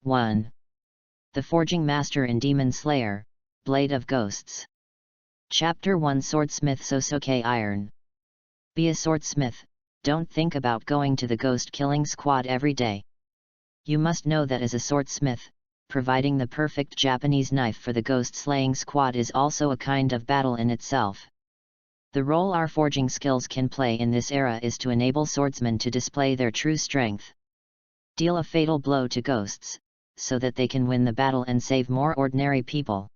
1. The Forging Master in Demon Slayer, Blade of Ghosts. Chapter 1 Swordsmith Sosuke Iron. Be a swordsmith, don't think about going to the ghost killing squad every day. You must know that as a swordsmith, providing the perfect Japanese knife for the ghost slaying squad is also a kind of battle in itself. The role our forging skills can play in this era is to enable swordsmen to display their true strength. Deal a fatal blow to ghosts, so that they can win the battle and save more ordinary people.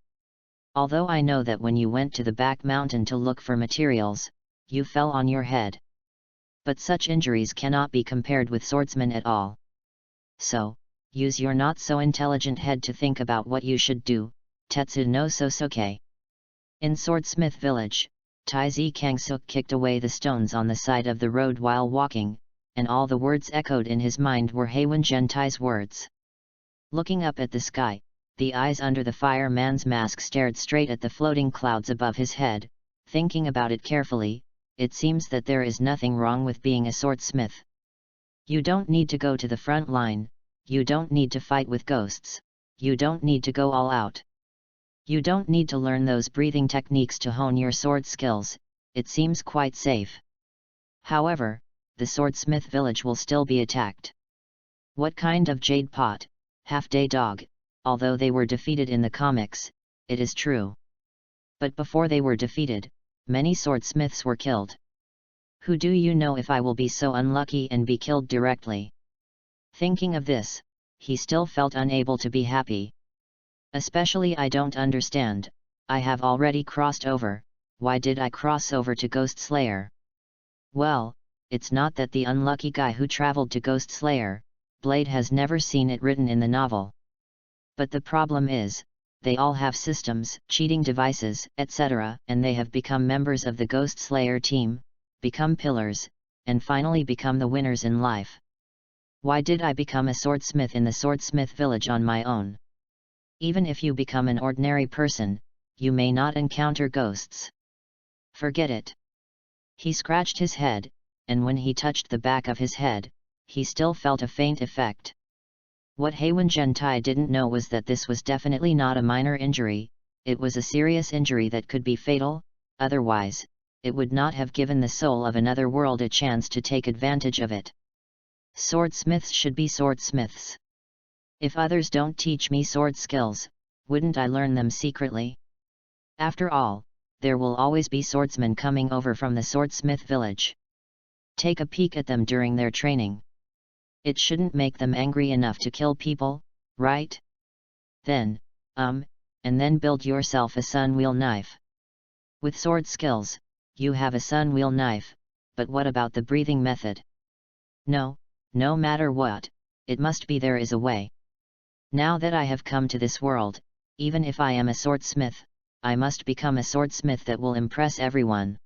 Although I know that when you went to the back mountain to look for materials, you fell on your head. But such injuries cannot be compared with swordsmen at all. So, use your not-so-intelligent head to think about what you should do, Tetsu no Sosuke. In Swordsmith Village, Taizi Kangsuk kicked away the stones on the side of the road while walking, and all the words echoed in his mind were Heiwen Gentai's words. Looking up at the sky, the eyes under the fireman's mask stared straight at the floating clouds above his head. Thinking about it carefully, it seems that there is nothing wrong with being a swordsmith. You don't need to go to the front line, you don't need to fight with ghosts, you don't need to go all out. You don't need to learn those breathing techniques to hone your sword skills, it seems quite safe. However, the swordsmith village will still be attacked. What kind of jade pot, half-day dog, although they were defeated in the comics, it is true. But before they were defeated, many swordsmiths were killed. Who do you know if I will be so unlucky and be killed directly? Thinking of this, he still felt unable to be happy. Especially I don't understand, I have already crossed over, why did I cross over to Ghost Slayer? Well, it's not that the unlucky guy who traveled to Ghost Slayer, Blade has never seen it written in the novel. But the problem is, they all have systems, cheating devices, etc., and they have become members of the Ghost Slayer team, become pillars, and finally become the winners in life. Why did I become a swordsmith in the swordsmith village on my own? Even if you become an ordinary person, you may not encounter ghosts. Forget it. He scratched his head, and when he touched the back of his head, he still felt a faint effect. What Heiwen Gentai didn't know was that this was definitely not a minor injury, it was a serious injury that could be fatal, otherwise, it would not have given the soul of another world a chance to take advantage of it. Swordsmiths should be swordsmiths. If others don't teach me sword skills, wouldn't I learn them secretly? After all, there will always be swordsmen coming over from the swordsmith village. Take a peek at them during their training. It shouldn't make them angry enough to kill people, right? Then, and then build yourself a sun-wheel knife. With sword skills, you have a sun-wheel knife, but what about the breathing method? No matter what, it must be there is a way. Now that I have come to this world, even if I am a swordsmith, I must become a swordsmith that will impress everyone.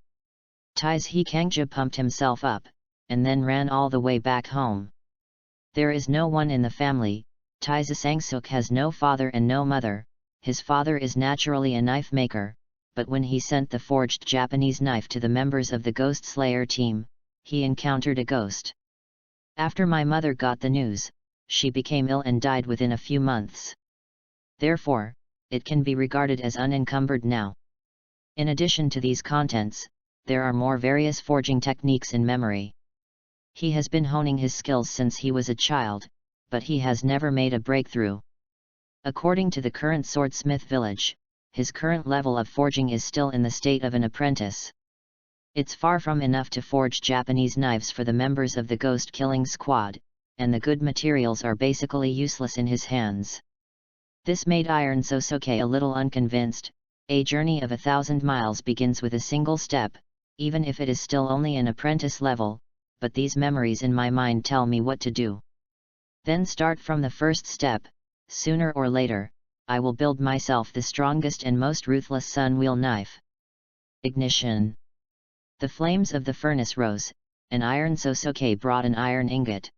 Taizhi Kangja pumped himself up, and then ran all the way back home. There is no one in the family, Taiza Sangsuk has no father and no mother, his father is naturally a knife maker, but when he sent the forged Japanese knife to the members of the Ghost Slayer team, he encountered a ghost. After my mother got the news, she became ill and died within a few months. Therefore, it can be regarded as unencumbered now. In addition to these contents, there are more various forging techniques in memory. He has been honing his skills since he was a child, but he has never made a breakthrough. According to the current swordsmith village, his current level of forging is still in the state of an apprentice. It's far from enough to forge Japanese knives for the members of the ghost killing squad, and the good materials are basically useless in his hands. This made Iron Sosuke a little unconvinced. A journey of 1,000 miles begins with a single step, even if it is still only an apprentice level, but these memories in my mind tell me what to do. Then start from the first step. Sooner or later, I will build myself the strongest and most ruthless sun-wheel knife. Ignition. The flames of the furnace rose, and Iron Sosuke brought an iron ingot.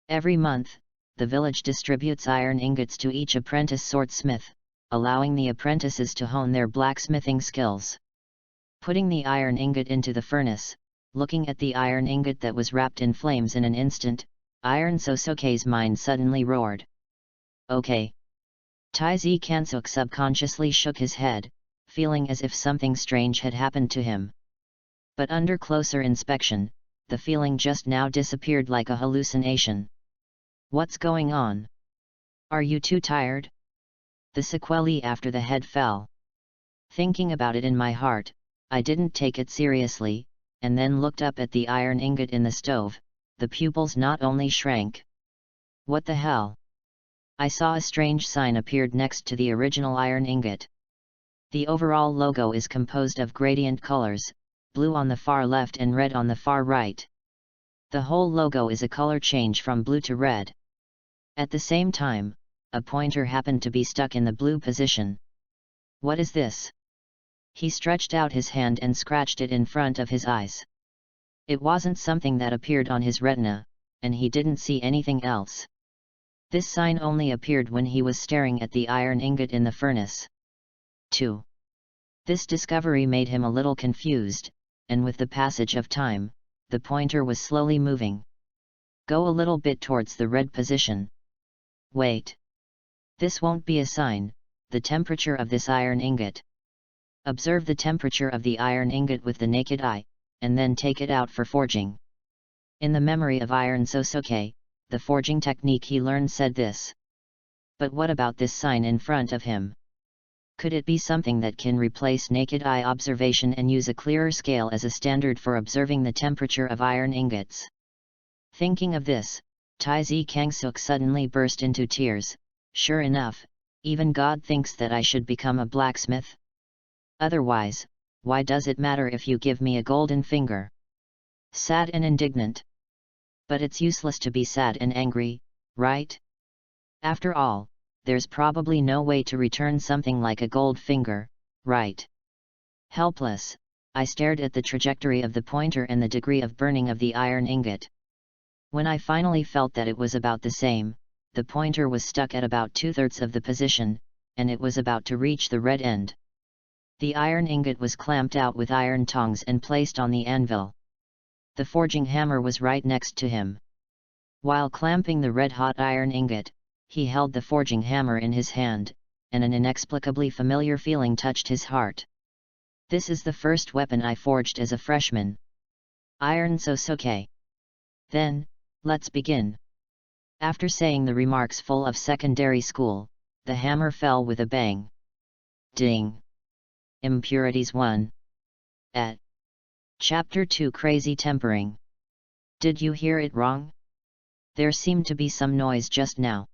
Every month, the village distributes iron ingots to each apprentice swordsmith, allowing the apprentices to hone their blacksmithing skills. Putting the iron ingot into the furnace, looking at the iron ingot that was wrapped in flames in an instant, Iron Sosuke's mind suddenly roared. Okay. Tai-Zi Kansuk subconsciously shook his head, feeling as if something strange had happened to him. But under closer inspection, the feeling just now disappeared like a hallucination. What's going on? Are you too tired? The sequelae after the head fell. Thinking about it in my heart, I didn't take it seriously, and then looked up at the iron ingot in the stove. The pupils not only shrank. What the hell? I saw a strange sign appeared next to the original iron ingot. The overall logo is composed of gradient colors, blue on the far left and red on the far right. The whole logo is a color change from blue to red. At the same time, a pointer happened to be stuck in the blue position. What is this? He stretched out his hand and scratched it in front of his eyes. It wasn't something that appeared on his retina, and he didn't see anything else. This sign only appeared when he was staring at the iron ingot in the furnace. 2. This discovery made him a little confused, and with the passage of time, the pointer was slowly moving. Go a little bit towards the red position. Wait. This won't be a sign, the temperature of this iron ingot. Observe the temperature of the iron ingot with the naked eye, and then take it out for forging. In the memory of Iron Sosuke, the forging technique he learned said this. But what about this sign in front of him? Could it be something that can replace naked eye observation and use a clearer scale as a standard for observing the temperature of iron ingots? Thinking of this, Tai-Zi Kangsuk suddenly burst into tears. Sure enough, even God thinks that I should become a blacksmith. Otherwise, why does it matter if you give me a golden finger? Sad and indignant. But it's useless to be sad and angry, right? After all, there's probably no way to return something like a gold finger, right? Helpless, I stared at the trajectory of the pointer and the degree of burning of the iron ingot. When I finally felt that it was about the same, the pointer was stuck at about 2/3 of the position, and it was about to reach the red end. The iron ingot was clamped out with iron tongs and placed on the anvil. The forging hammer was right next to him. While clamping the red-hot iron ingot, he held the forging hammer in his hand, and an inexplicably familiar feeling touched his heart. This is the first weapon I forged as a freshman. Iron Sosuke. Then, let's begin. After saying the remarks full of secondary school, the hammer fell with a bang. Ding! Impurities 1. Et. Chapter 2 Crazy Tempering. Did you hear it wrong? There seemed to be some noise just now.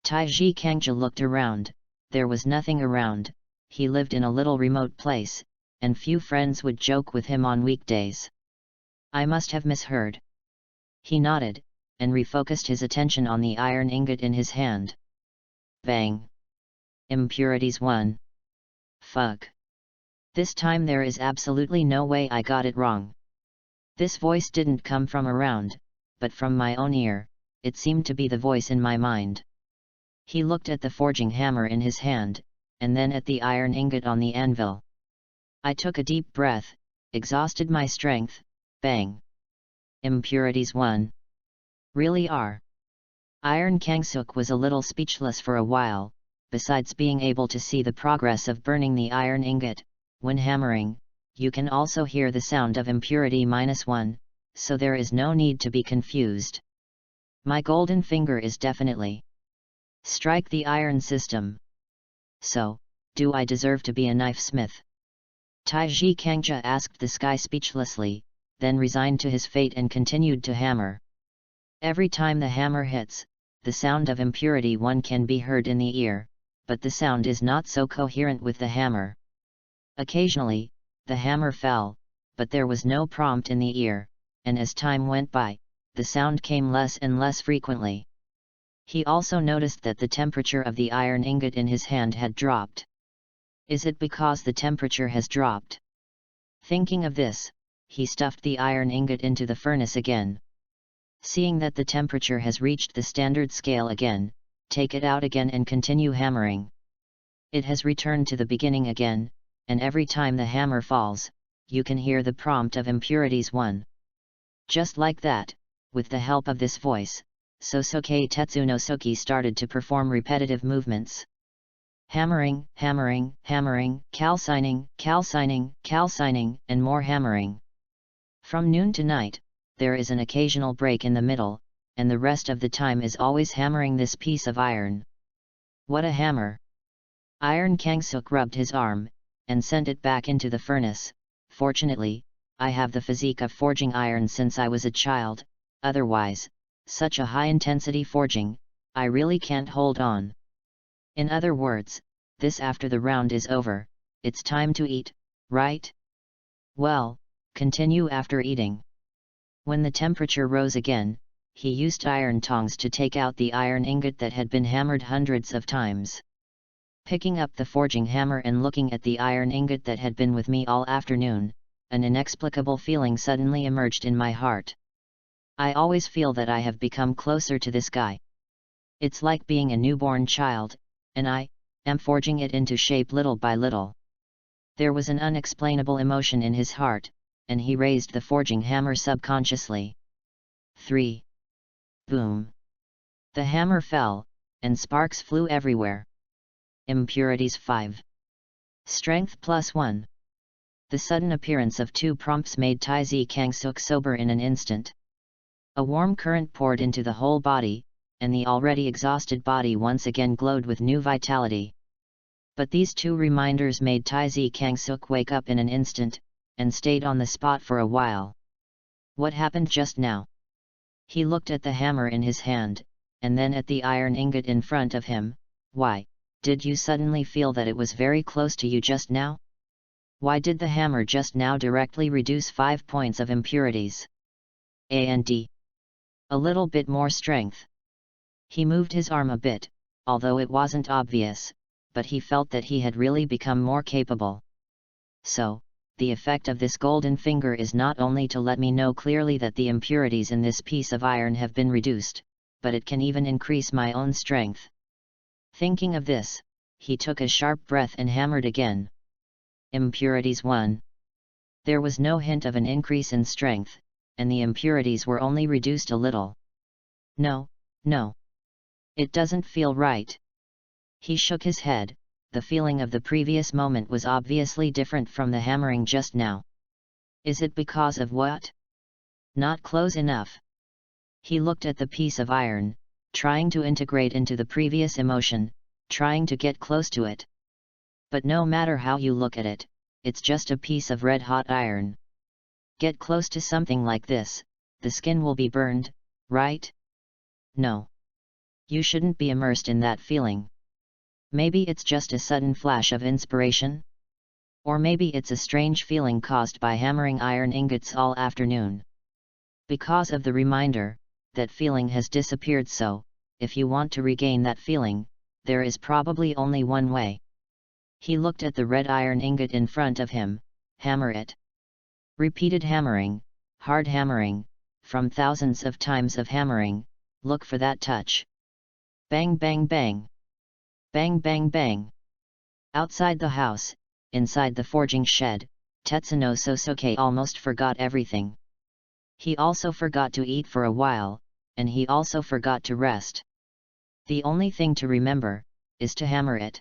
Tai-Zi Kangja looked around. There was nothing around. He lived in a little remote place, and few friends would joke with him on weekdays. I must have misheard. He nodded, and refocused his attention on the iron ingot in his hand. Bang! Impurities 1. Fuck! This time there is absolutely no way I got it wrong. This voice didn't come from around, but from my own ear. It seemed to be the voice in my mind. He looked at the forging hammer in his hand, and then at the iron ingot on the anvil. I took a deep breath, exhausted my strength. Bang! Impurities 1. Really are. Iron Kangsuk was a little speechless for a while. Besides being able to see the progress of burning the iron ingot, when hammering, you can also hear the sound of impurity -1, so there is no need to be confused. My golden finger is definitely strike the iron system. So, do I deserve to be a knife smith? Tai-Zi Kangja asked the sky speechlessly, then resigned to his fate and continued to hammer. Every time the hammer hits, the sound of impurity 1 can be heard in the ear, but the sound is not so coherent with the hammer. Occasionally, the hammer fell, but there was no prompt in the ear, and as time went by, the sound came less and less frequently. He also noticed that the temperature of the iron ingot in his hand had dropped. Is it because the temperature has dropped? Thinking of this, he stuffed the iron ingot into the furnace again. Seeing that the temperature has reached the standard scale again, take it out again and continue hammering. It has returned to the beginning again, and every time the hammer falls, you can hear the prompt of impurities 1. Just like that, with the help of this voice, Sosuke Tetsunosuke started to perform repetitive movements. Hammering, hammering, hammering, calcining, calcining, calcining, and more hammering. From noon to night, there is an occasional break in the middle, and the rest of the time is always hammering this piece of iron. What a hammer! Iron Kangsuk rubbed his arm, and sent it back into the furnace. Fortunately, I have the physique of forging iron since I was a child, otherwise, such a high-intensity forging, I really can't hold on. In other words, this after the round is over, it's time to eat, right? Well, continue after eating. When the temperature rose again, he used iron tongs to take out the iron ingot that had been hammered hundreds of times. Picking up the forging hammer and looking at the iron ingot that had been with me all afternoon, an inexplicable feeling suddenly emerged in my heart. I always feel that I have become closer to this guy. It's like being a newborn child, and I am forging it into shape little by little. There was an unexplainable emotion in his heart, and he raised the forging hammer subconsciously. 3. Boom! The hammer fell, and sparks flew everywhere. Impurities 5. Strength +1. The sudden appearance of 2 prompts made Taizi Kangsuk sober in an instant. A warm current poured into the whole body, and the already exhausted body once again glowed with new vitality. But these 2 reminders made Taizi Kangsuk wake up in an instant, and stayed on the spot for a while. What happened just now? He looked at the hammer in his hand, and then at the iron ingot in front of him. Why, did you suddenly feel that it was very close to you just now? Why did the hammer just now directly reduce 5 points of impurities? And a little bit more strength. He moved his arm a bit, although it wasn't obvious, but he felt that he had really become more capable. So, the effect of this golden finger is not only to let me know clearly that the impurities in this piece of iron have been reduced, but it can even increase my own strength. Thinking of this, he took a sharp breath and hammered again. Impurities 1. There was no hint of an increase in strength, and the impurities were only reduced a little. No. It doesn't feel right. He shook his head. The feeling of the previous moment was obviously different from the hammering just now. Is it because of what? Not close enough. He looked at the piece of iron, trying to integrate into the previous emotion, trying to get close to it. But no matter how you look at it, it's just a piece of red-hot iron. Get close to something like this, the skin will be burned, right? No. You shouldn't be immersed in that feeling. Maybe it's just a sudden flash of inspiration? Or maybe it's a strange feeling caused by hammering iron ingots all afternoon. Because of the reminder, that feeling has disappeared, so, if you want to regain that feeling, there is probably only one way. He looked at the red iron ingot in front of him. Hammer it. Repeated hammering, hard hammering, from thousands of times of hammering, look for that touch. Bang bang bang. Bang bang bang. Outside the house, inside the forging shed, Tetsuno Sosuke almost forgot everything. He also forgot to eat for a while, and he also forgot to rest. The only thing to remember, is to hammer it.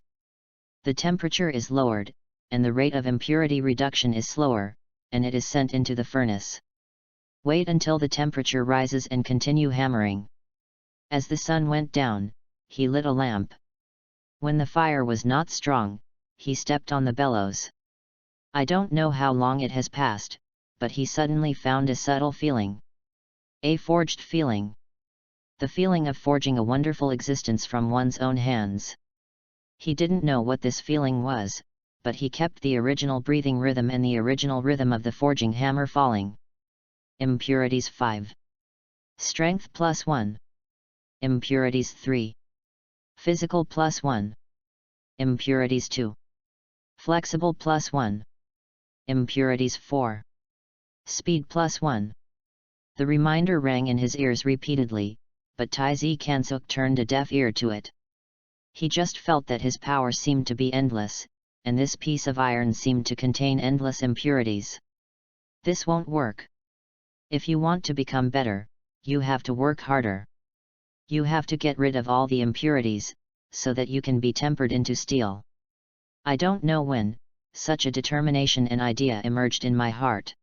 The temperature is lowered, and the rate of impurity reduction is slower, and it is sent into the furnace. Wait until the temperature rises and continue hammering. As the sun went down, he lit a lamp. When the fire was not strong, he stepped on the bellows. I don't know how long it has passed, but he suddenly found a subtle feeling. A forged feeling. The feeling of forging a wonderful existence from one's own hands. He didn't know what this feeling was, but he kept the original breathing rhythm and the original rhythm of the forging hammer falling. Impurities 5. Strength +1. Impurities 3. Physical +1. Impurities 2. Flexible +1. Impurities 4. Speed +1. The reminder rang in his ears repeatedly, but Taizi Kansuk turned a deaf ear to it. He just felt that his power seemed to be endless, and this piece of iron seemed to contain endless impurities. This won't work. If you want to become better, you have to work harder. You have to get rid of all the impurities, so that you can be tempered into steel. I don't know when, such a determination and idea emerged in my heart.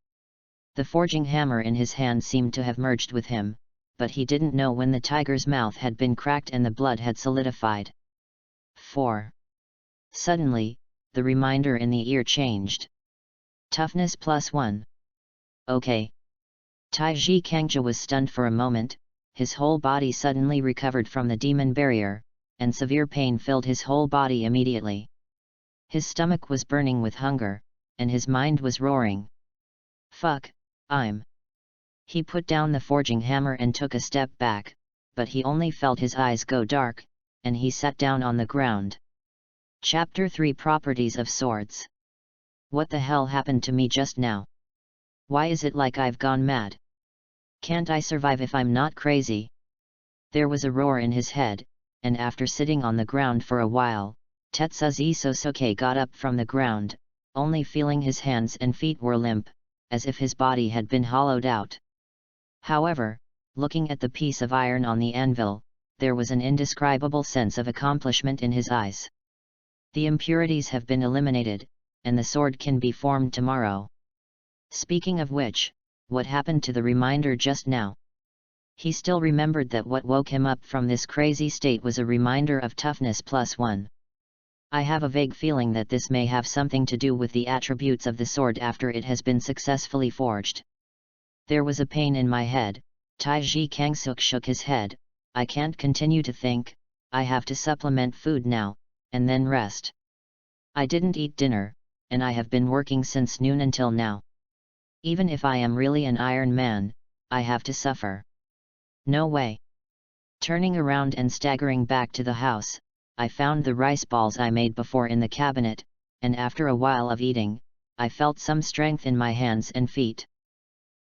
The forging hammer in his hand seemed to have merged with him, but he didn't know when the tiger's mouth had been cracked and the blood had solidified. 4. Suddenly, the reminder in the ear changed. Toughness +1. Okay. Taiji Kangja was stunned for a moment, his whole body suddenly recovered from the demon barrier, and severe pain filled his whole body immediately. His stomach was burning with hunger, and his mind was roaring. Fuck, He put down the forging hammer and took a step back, but he only felt his eyes go dark, and he sat down on the ground. Chapter 3 Properties of Swords. What the hell happened to me just now? Why is it like I've gone mad? Can't I survive if I'm not crazy? There was a roar in his head, and after sitting on the ground for a while, Tetsuzi Sosuke got up from the ground, only feeling his hands and feet were limp, as if his body had been hollowed out. However, looking at the piece of iron on the anvil, there was an indescribable sense of accomplishment in his eyes. The impurities have been eliminated, and the sword can be formed tomorrow. Speaking of which, what happened to the reminder just now? He still remembered that what woke him up from this crazy state was a reminder of toughness +1. I have a vague feeling that this may have something to do with the attributes of the sword after it has been successfully forged. There was a pain in my head. Taiji Kangsuk shook his head. I can't continue to think, I have to supplement food now, and then rest. I didn't eat dinner, and I have been working since noon until now. Even if I am really an Iron Man, I have to suffer. No way. Turning around and staggering back to the house, I found the rice balls I made before in the cabinet, and after a while of eating, I felt some strength in my hands and feet.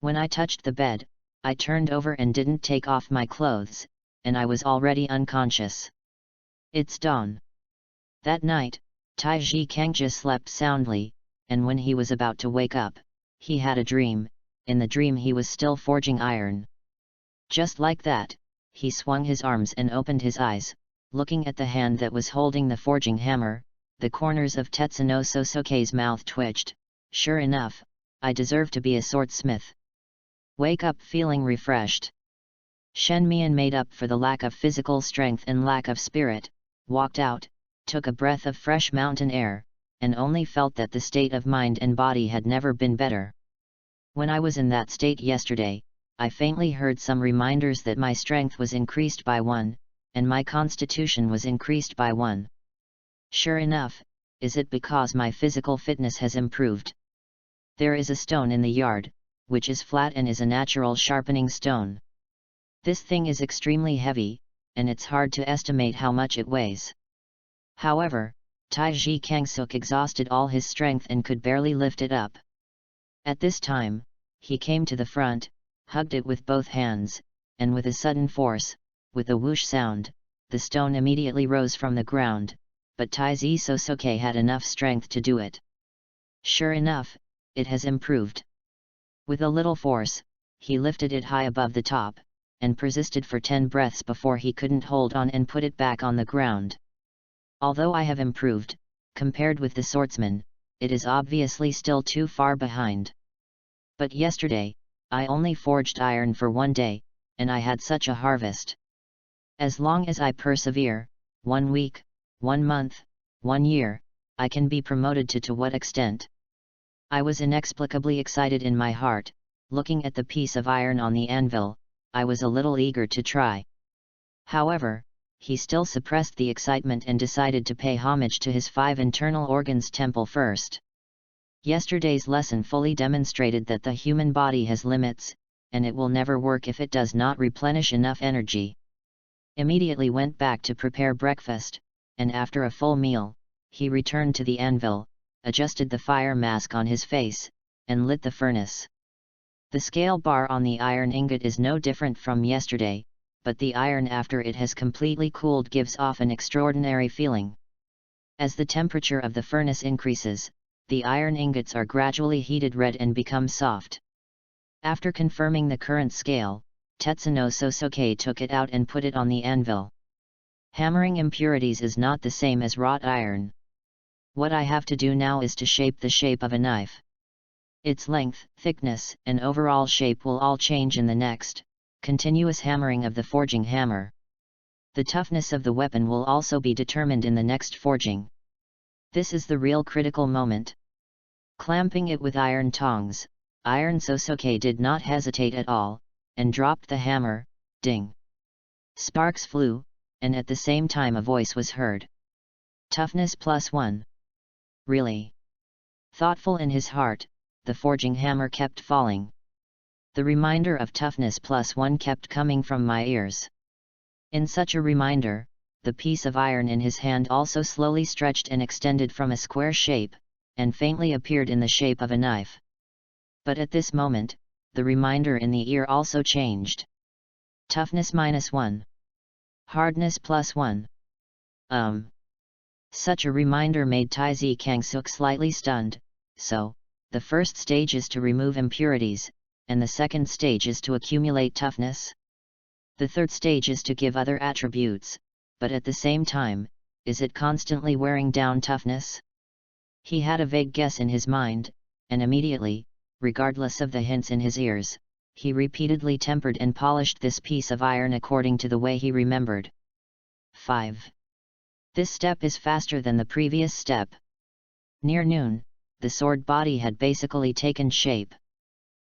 When I touched the bed, I turned over and didn't take off my clothes, and I was already unconscious. It's dawn. That night, Taiji Kangja slept soundly, and when he was about to wake up, he had a dream. In the dream he was still forging iron. Just like that, he swung his arms and opened his eyes, looking at the hand that was holding the forging hammer. The corners of Tetsuno Sosuke's mouth twitched. Sure enough, I deserve to be a swordsmith. Wake up feeling refreshed. Shenmian made up for the lack of physical strength and lack of spirit, walked out, took a breath of fresh mountain air, and only felt that the state of mind and body had never been better. When I was in that state yesterday, I faintly heard some reminders that my strength was increased by 1, and my constitution was increased by 1. Sure enough, is it because my physical fitness has improved? There is a stone in the yard, which is flat and is a natural sharpening stone. This thing is extremely heavy, and it's hard to estimate how much it weighs. However, Taiji Kangsuk exhausted all his strength and could barely lift it up. At this time, he came to the front, hugged it with both hands, and with a sudden force, with a whoosh sound, the stone immediately rose from the ground, but Taiji Sosuke had enough strength to do it. Sure enough, it has improved. With a little force, he lifted it high above the top, and persisted for 10 breaths before he couldn't hold on and put it back on the ground. Although I have improved, compared with the swordsman, it is obviously still too far behind. But yesterday, I only forged iron for 1 day, and I had such a harvest. As long as I persevere, 1 week, 1 month, 1 year, I can be promoted to what extent? I was inexplicably excited in my heart. Looking at the piece of iron on the anvil, I was a little eager to try. However, he still suppressed the excitement and decided to pay homage to his 5 internal organs temple first. Yesterday's lesson fully demonstrated that the human body has limits, and it will never work if it does not replenish enough energy. Immediately went back to prepare breakfast, and after a full meal, he returned to the anvil, adjusted the fire mask on his face, and lit the furnace. The scale bar on the iron ingot is no different from yesterday, but the iron after it has completely cooled gives off an extraordinary feeling. As the temperature of the furnace increases, the iron ingots are gradually heated red and become soft. After confirming the current scale, Tetsuno Sosuke took it out and put it on the anvil. Hammering impurities is not the same as wrought iron. What I have to do now is to shape the shape of a knife. Its length, thickness, and overall shape will all change in the next, continuous hammering of the forging hammer. The toughness of the weapon will also be determined in the next forging. This is the real critical moment. Clamping it with iron tongs, Iron Sosuke did not hesitate at all, and dropped the hammer. Ding! Sparks flew, and at the same time a voice was heard. Toughness +1. Really? Thoughtful in his heart, the forging hammer kept falling. The reminder of toughness +1 kept coming from my ears. In such a reminder, the piece of iron in his hand also slowly stretched and extended from a square shape, and faintly appeared in the shape of a knife. But at this moment, the reminder in the ear also changed. Toughness -1. Hardness +1. Such a reminder made Taizi Kangsuk slightly stunned. So, the first stage is to remove impurities, and the second stage is to accumulate toughness. The third stage is to give other attributes, but at the same time, is it constantly wearing down toughness? He had a vague guess in his mind, and immediately, regardless of the hints in his ears, he repeatedly tempered and polished this piece of iron according to the way he remembered. 5. This step is faster than the previous step. Near noon, the sword body had basically taken shape.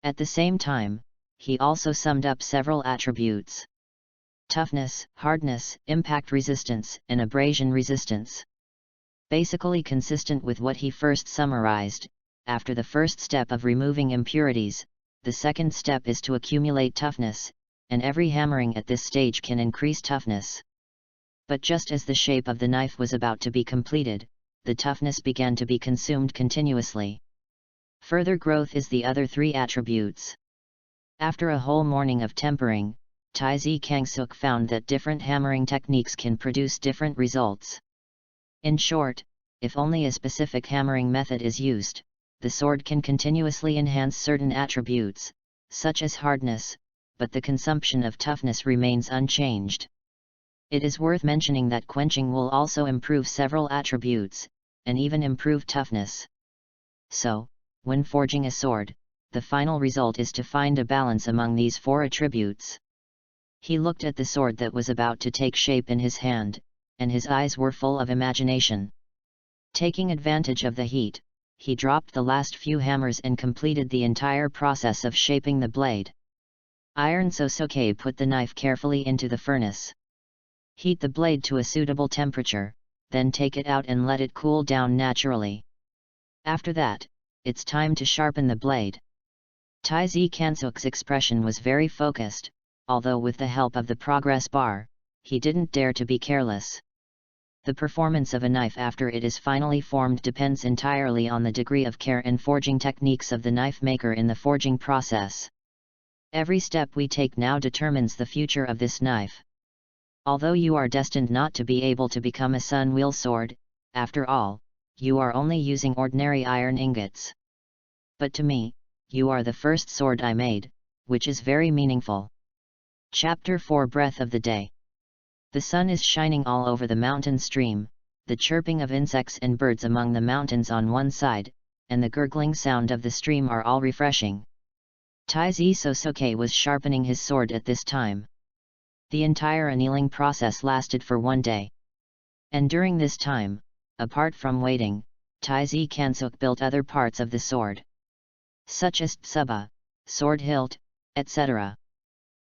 At the same time, he also summed up several attributes: toughness, hardness, impact resistance, and abrasion resistance. Basically consistent with what he first summarized. After the first step of removing impurities, the second step is to accumulate toughness, and every hammering at this stage can increase toughness. But just as the shape of the knife was about to be completed, the toughness began to be consumed continuously. Further growth is the other three attributes. After a whole morning of tempering, Taizi Kangsuk found that different hammering techniques can produce different results. In short, if only a specific hammering method is used, the sword can continuously enhance certain attributes, such as hardness, but the consumption of toughness remains unchanged. It is worth mentioning that quenching will also improve several attributes, and even improve toughness. So, when forging a sword, the final result is to find a balance among these four attributes. He looked at the sword that was about to take shape in his hand, and his eyes were full of imagination. Taking advantage of the heat, he dropped the last few hammers and completed the entire process of shaping the blade. Iron Sosuke put the knife carefully into the furnace. Heat the blade to a suitable temperature, then take it out and let it cool down naturally. After that, it's time to sharpen the blade. Taizi Kangsuk's expression was very focused, although with the help of the progress bar, he didn't dare to be careless. The performance of a knife after it is finally formed depends entirely on the degree of care and forging techniques of the knife maker in the forging process. Every step we take now determines the future of this knife. Although you are destined not to be able to become a sun-wheel sword, after all, you are only using ordinary iron ingots. But to me, you are the first sword I made, which is very meaningful. Chapter 4 Breath of the Day. The sun is shining all over the mountain stream, the chirping of insects and birds among the mountains on one side, and the gurgling sound of the stream are all refreshing. Taizi Sosuke was sharpening his sword at this time. The entire annealing process lasted for 1 day. And during this time, apart from waiting, Taizi Kangsuk built other parts of the sword, such as tsuba, sword hilt, etc.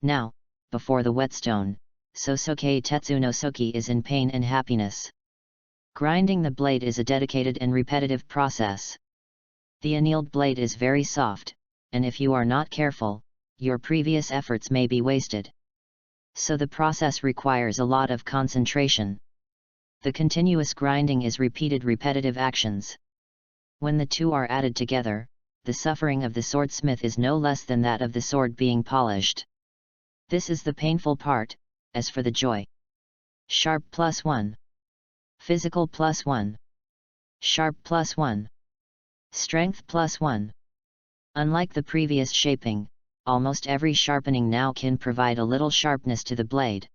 Now, before the whetstone, Sosuke Tetsunosuke is in pain and happiness. Grinding the blade is a dedicated and repetitive process. The annealed blade is very soft, and if you are not careful, your previous efforts may be wasted. So the process requires a lot of concentration. The continuous grinding is repeated repetitive actions. When the two are added together, the suffering of the swordsmith is no less than that of the sword being polished. This is the painful part. As for the joy, sharp +1, physical +1, sharp +1, strength +1. Unlike the previous shaping, almost every sharpening now can provide a little sharpness to the blade.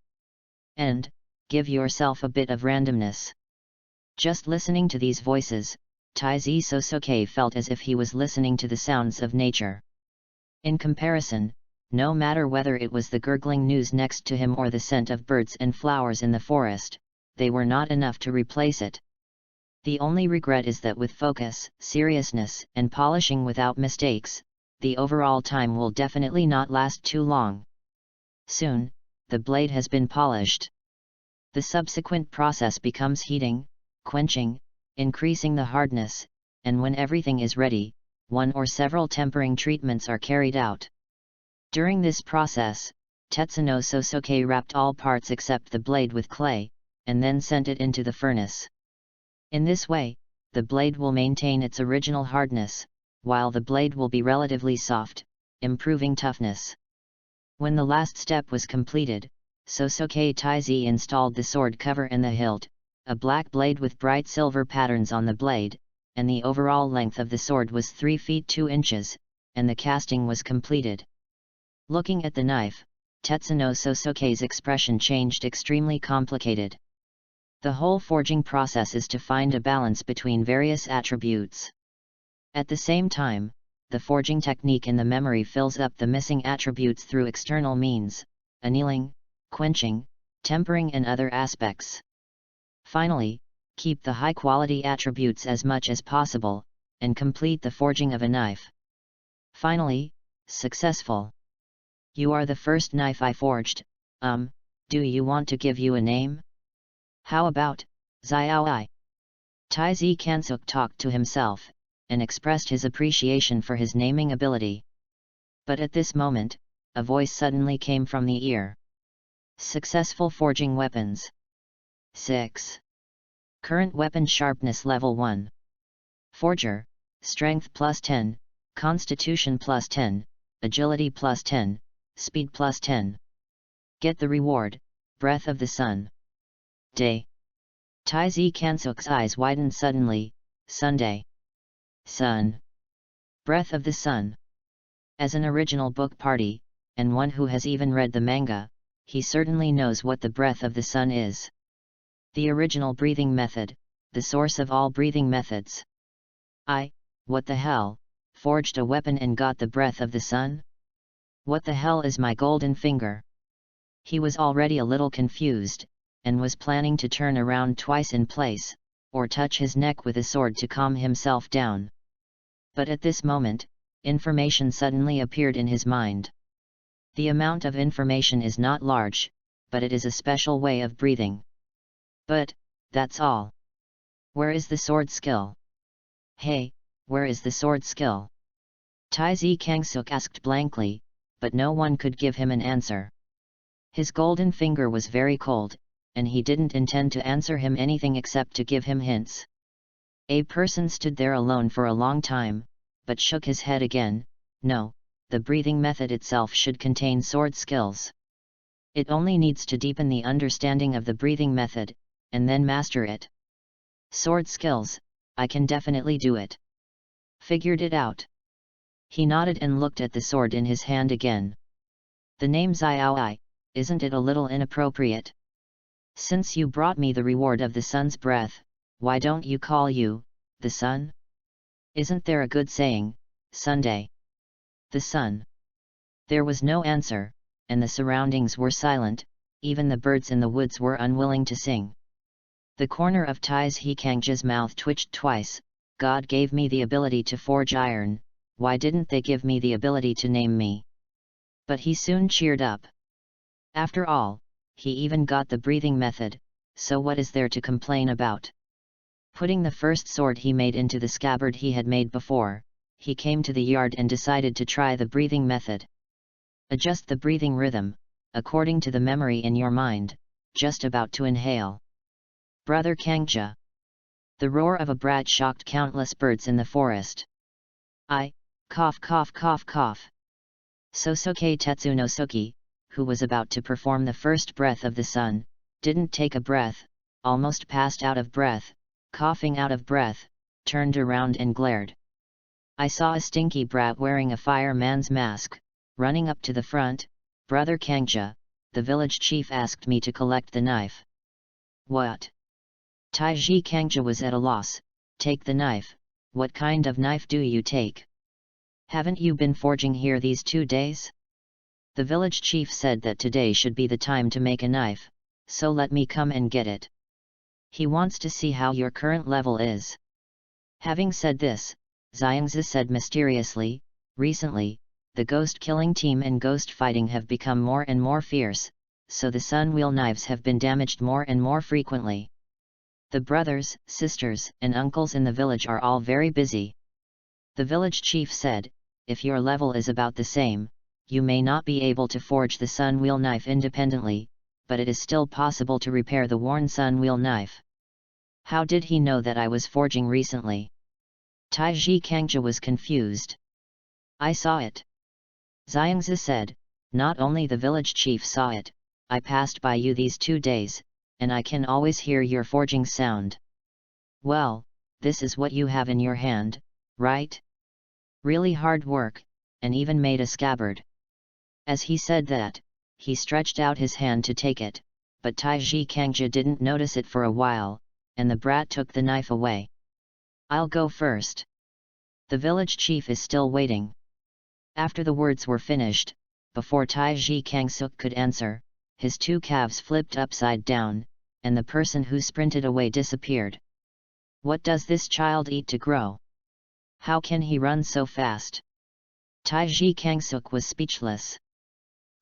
And, give yourself a bit of randomness. Just listening to these voices, Taizi Sosuke felt as if he was listening to the sounds of nature. In comparison, no matter whether it was the gurgling news next to him or the scent of birds and flowers in the forest, they were not enough to replace it. The only regret is that with focus, seriousness, and polishing without mistakes, the overall time will definitely not last too long. Soon, the blade has been polished. The subsequent process becomes heating, quenching, increasing the hardness, and when everything is ready, one or several tempering treatments are carried out. During this process, Tetsuno Sosuke wrapped all parts except the blade with clay, and then sent it into the furnace. In this way, the blade will maintain its original hardness, while the blade will be relatively soft, improving toughness. When the last step was completed, Sosuke Taizi installed the sword cover and the hilt, a black blade with bright silver patterns on the blade, and the overall length of the sword was 3 feet 2 inches, and the casting was completed. Looking at the knife, Tetsuno Sosuke's expression changed extremely complicated. The whole forging process is to find a balance between various attributes. At the same time, the forging technique in the memory fills up the missing attributes through external means, annealing, quenching, tempering and other aspects. Finally, keep the high-quality attributes as much as possible, and complete the forging of a knife. Finally, successful. You are the first knife I forged. Do you want to give you a name? How about, Xiaoi? Taizi Kansuk talked to himself, and expressed his appreciation for his naming ability. But at this moment, a voice suddenly came from the ear. Successful forging weapons. 6. Current weapon sharpness level 1. Forger, strength plus 10, constitution plus 10, agility plus 10, speed plus 10. Get the reward, breath of the sun. Day. Taizi Kansuk's eyes widened suddenly. Sunday. Sun. Breath of the sun. As an original book party, and one who has even read the manga, he certainly knows what the breath of the sun is. The original breathing method, the source of all breathing methods. What the hell, forged a weapon and got the breath of the sun? What the hell is my golden finger? He was already a little confused, and was planning to turn around twice in place, or touch his neck with a sword to calm himself down. But at this moment, information suddenly appeared in his mind. The amount of information is not large, but it is a special way of breathing. But, that's all. Where is the sword skill? Hey, where is the sword skill? Taizi Kansuk asked blankly, but no one could give him an answer. His golden finger was very cold, and he didn't intend to answer him anything except to give him hints. A person stood there alone for a long time, but shook his head again. No, the breathing method itself should contain sword skills. It only needs to deepen the understanding of the breathing method, and then master it. Sword skills, I can definitely do it. Figured it out. He nodded and looked at the sword in his hand again. The name Xiaoi, isn't it a little inappropriate? Since you brought me the reward of the sun's breath, why don't you call you, the sun? Isn't there a good saying, Sunday? The sun. There was no answer, and the surroundings were silent, even the birds in the woods were unwilling to sing. The corner of Taizi Kansuk's mouth twitched twice. God gave me the ability to forge iron, why didn't they give me the ability to name me? But he soon cheered up. After all, he even got the breathing method, so what is there to complain about? Putting the first sword he made into the scabbard he had made before, he came to the yard and decided to try the breathing method. Adjust the breathing rhythm, according to the memory in your mind, just about to inhale. Brother Kangja. The roar of a brat shocked countless birds in the forest. Cough cough cough cough. Sosuke Tetsunosuke, who was about to perform the first breath of the sun, didn't take a breath, almost passed out of breath, coughing out of breath, turned around and glared. I saw a stinky brat wearing a fireman's mask, Running up to the front, Brother Kangja, the village chief, asked me to collect the knife. What? Taiji Kangja was at a loss. Take the knife? What kind of knife do you take? Haven't you been forging here these 2 days? The village chief said that today should be the time to make a knife, so let me come and get it. He wants to see how your current level is. Having said this, Xiangzi said mysteriously, recently, the ghost killing team and ghost fighting have become more and more fierce, so the sun wheel knives have been damaged more and more frequently. The brothers, sisters, and uncles in the village are all very busy. The village chief said, if your level is about the same, you may not be able to forge the sun wheel knife independently, but it is still possible to repair the worn sun wheel knife. How did he know that I was forging recently? Taiji Kangja was confused. I saw it. Xiangzi said, not only the village chief saw it, I passed by you these 2 days, and I can always hear your forging sound. Well, this is what you have in your hand, right? Really hard work, and even made a scabbard. As he said that, he stretched out his hand to take it, but Taiji Kangja didn't notice it for a while, and the brat took the knife away. I'll go first. The village chief is still waiting. After the words were finished, before Taiji Kangsuk could answer, his 2 calves flipped upside down, and the person who sprinted away disappeared. What does this child eat to grow? How can he run so fast? Taiji Kangsuk was speechless.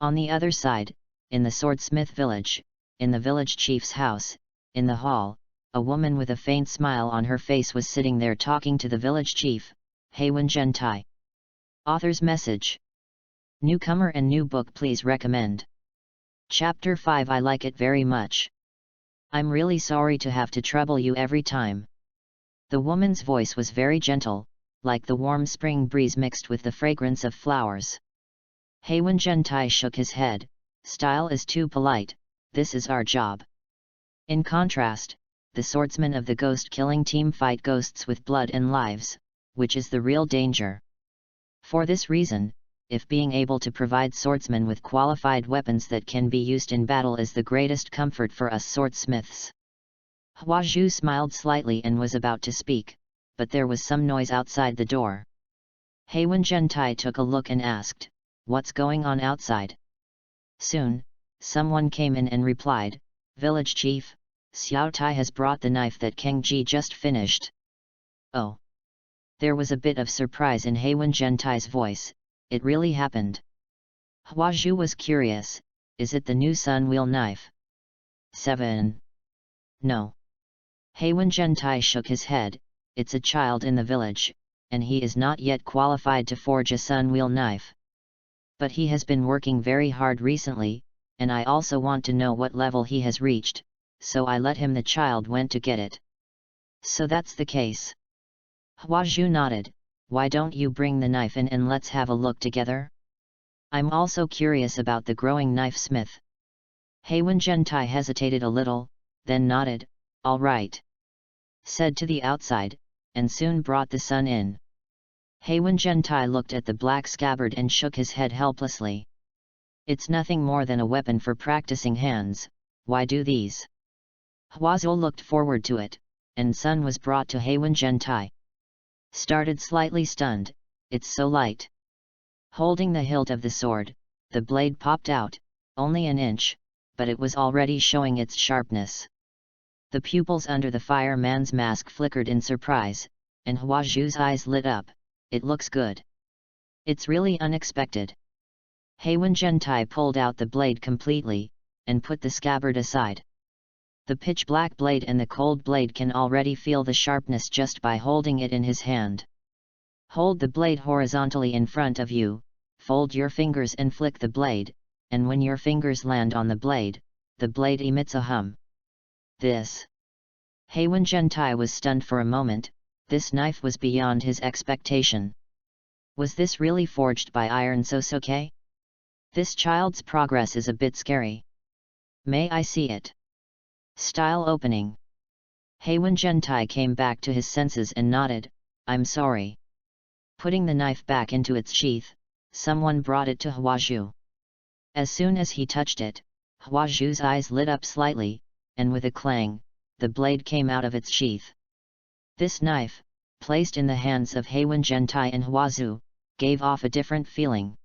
On the other side, in the swordsmith village, in the village chief's house, in the hall, a woman with a faint smile on her face was sitting there talking to the village chief, Heiwen Gentai. Author's message. Newcomer and new book, please recommend. Chapter 5. I like it very much. I'm really sorry to have to trouble you every time. The woman's voice was very gentle, like the warm spring breeze mixed with the fragrance of flowers. Heiwen Gentai shook his head. Style is too polite, this is our job. In contrast, the swordsmen of the ghost-killing team fight ghosts with blood and lives, which is the real danger. For this reason, if being able to provide swordsmen with qualified weapons that can be used in battle is the greatest comfort for us swordsmiths. Huazhu smiled slightly and was about to speak, but there was some noise outside the door. Heiwen Gentai took a look and asked, what's going on outside? Soon, someone came in and replied, Village Chief, Xiao Tai has brought the knife that Kang Ji just finished. Oh! There was a bit of surprise in Heiwen Gentai's voice. It really happened. Huazhu was curious, is it the new sun wheel knife? 7. No. Heiwen Gentai shook his head, it's a child in the village, and he is not yet qualified to forge a sun wheel knife. But he has been working very hard recently, and I also want to know what level he has reached, so I let him. The child went to get it. So that's the case. Huazhu nodded, why don't you bring the knife in and let's have a look together? I'm also curious about the growing knife smith. Heiwen Gentai hesitated a little, then nodded, all right. Said to the outside, and soon brought the son in. Heiwen Gentai looked at the black scabbard and shook his head helplessly. It's nothing more than a weapon for practicing hands, why do these? Huazhu looked forward to it, and son was brought to Heiwen Gentai. Started slightly stunned, it's so light. Holding the hilt of the sword, the blade popped out, only an inch, but it was already showing its sharpness. The pupils under the fireman's mask flickered in surprise, and Huazhu's eyes lit up, it looks good. It's really unexpected. Heiwen Gentai pulled out the blade completely, and put the scabbard aside. The pitch-black blade and the cold blade can already feel the sharpness just by holding it in his hand. Hold the blade horizontally in front of you, fold your fingers and flick the blade, and when your fingers land on the blade emits a hum. This. Heiwen Gentai was stunned for a moment, this knife was beyond his expectation. Was this really forged by Iron Sosuke? This child's progress is a bit scary. May I see it? Style opening. Heiwen Gentai came back to his senses and nodded, I'm sorry. Putting the knife back into its sheath, someone brought it to Huazhu. As soon as he touched it, Huazhu's eyes lit up slightly, and with a clang, the blade came out of its sheath. This knife, placed in the hands of Heiwen Gentai and Huazhu, gave off a different feeling.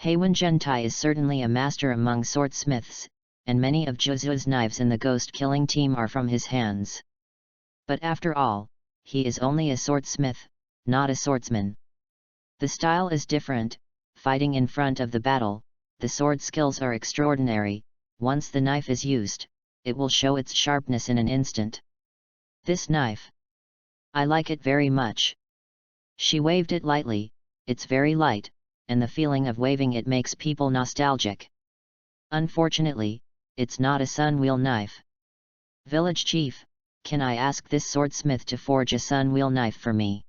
Heiwen Gentai is certainly a master among swordsmiths, and many of Zhuzu's knives in the ghost-killing team are from his hands. But after all, he is only a swordsmith, not a swordsman. The style is different, fighting in front of the battle, the sword skills are extraordinary. Once the knife is used, it will show its sharpness in an instant. This knife, I like it very much. She waved it lightly, it's very light, and the feeling of waving it makes people nostalgic. Unfortunately, it's not a sun wheel knife. Village chief, can I ask this swordsmith to forge a sun wheel knife for me?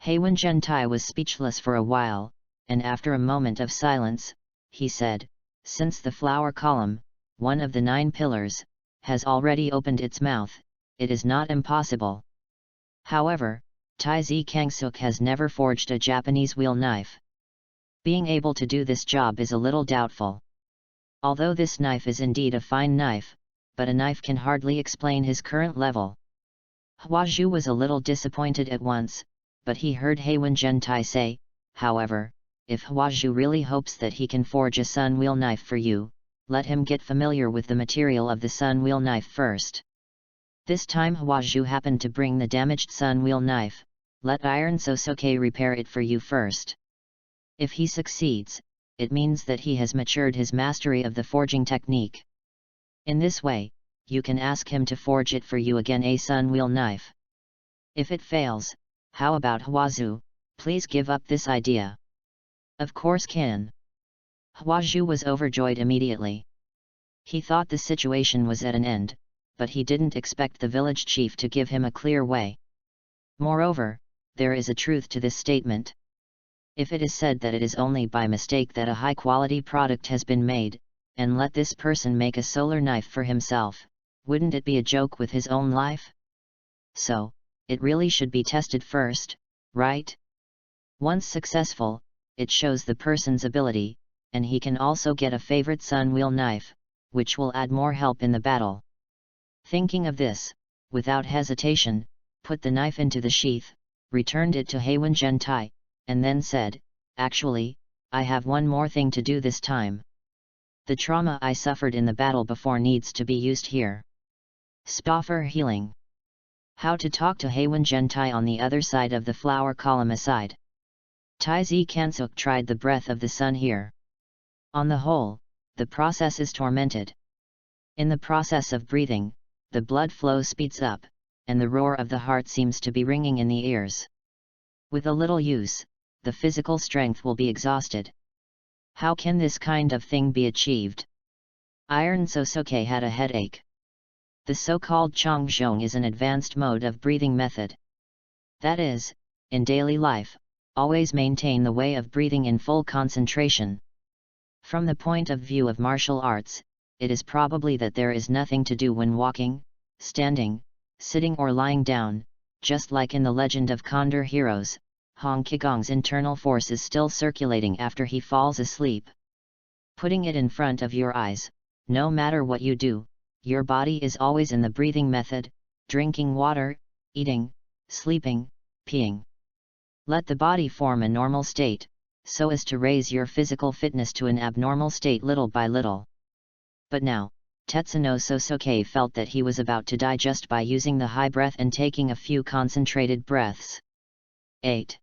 Heiwen Gentai was speechless for a while, and after a moment of silence, he said, since the flower column, one of the 9 pillars, has already opened its mouth, it is not impossible. However, Taizi Kangsuk has never forged a Japanese wheel knife. Being able to do this job is a little doubtful. Although this knife is indeed a fine knife, but a knife can hardly explain his current level. Huazhu was a little disappointed at once, but he heard Heiwen Gentai say, however, if Huazhu really hopes that he can forge a sun wheel knife for you, let him get familiar with the material of the sun wheel knife first. This time Huazhu happened to bring the damaged sun wheel knife, let Iron Sosuke repair it for you first. If he succeeds, it means that he has matured his mastery of the forging technique. In this way, you can ask him to forge it for you again, a sun wheel knife. If it fails, how about Huazhu, please give up this idea. Of course can. Huazhu was overjoyed immediately. He thought the situation was at an end, but he didn't expect the village chief to give him a clear way. Moreover, there is a truth to this statement. If it is said that it is only by mistake that a high-quality product has been made, and let this person make a solar knife for himself, wouldn't it be a joke with his own life? So, it really should be tested first, right? Once successful, it shows the person's ability, and he can also get a favorite sun wheel knife, which will add more help in the battle. Thinking of this, without hesitation, put the knife into the sheath, returned it to Heiwen Gentai, and then said, actually, I have one more thing to do this time. The trauma I suffered in the battle before needs to be used here. Spoffer healing. How to talk to Heiwen Gentai on the other side of the flower column aside. Taizi Kansuk tried the breath of the sun here. On the whole, the process is tormented. In the process of breathing, the blood flow speeds up, and the roar of the heart seems to be ringing in the ears. With a little use, the physical strength will be exhausted. How can this kind of thing be achieved? Iron Sosuke had a headache. The so-called Chongzhong is an advanced mode of breathing method. That is, in daily life, always maintain the way of breathing in full concentration. From the point of view of martial arts, it is probably that there is nothing to do when walking, standing, sitting or lying down, just like in the legend of Condor heroes. Hong Qigong's internal force is still circulating after he falls asleep. Putting it in front of your eyes, no matter what you do, your body is always in the breathing method, drinking water, eating, sleeping, peeing. Let the body form a normal state, so as to raise your physical fitness to an abnormal state little by little. But now, Tetsuno Sosuke felt that he was about to die just by using the high breath and taking a few concentrated breaths. 8.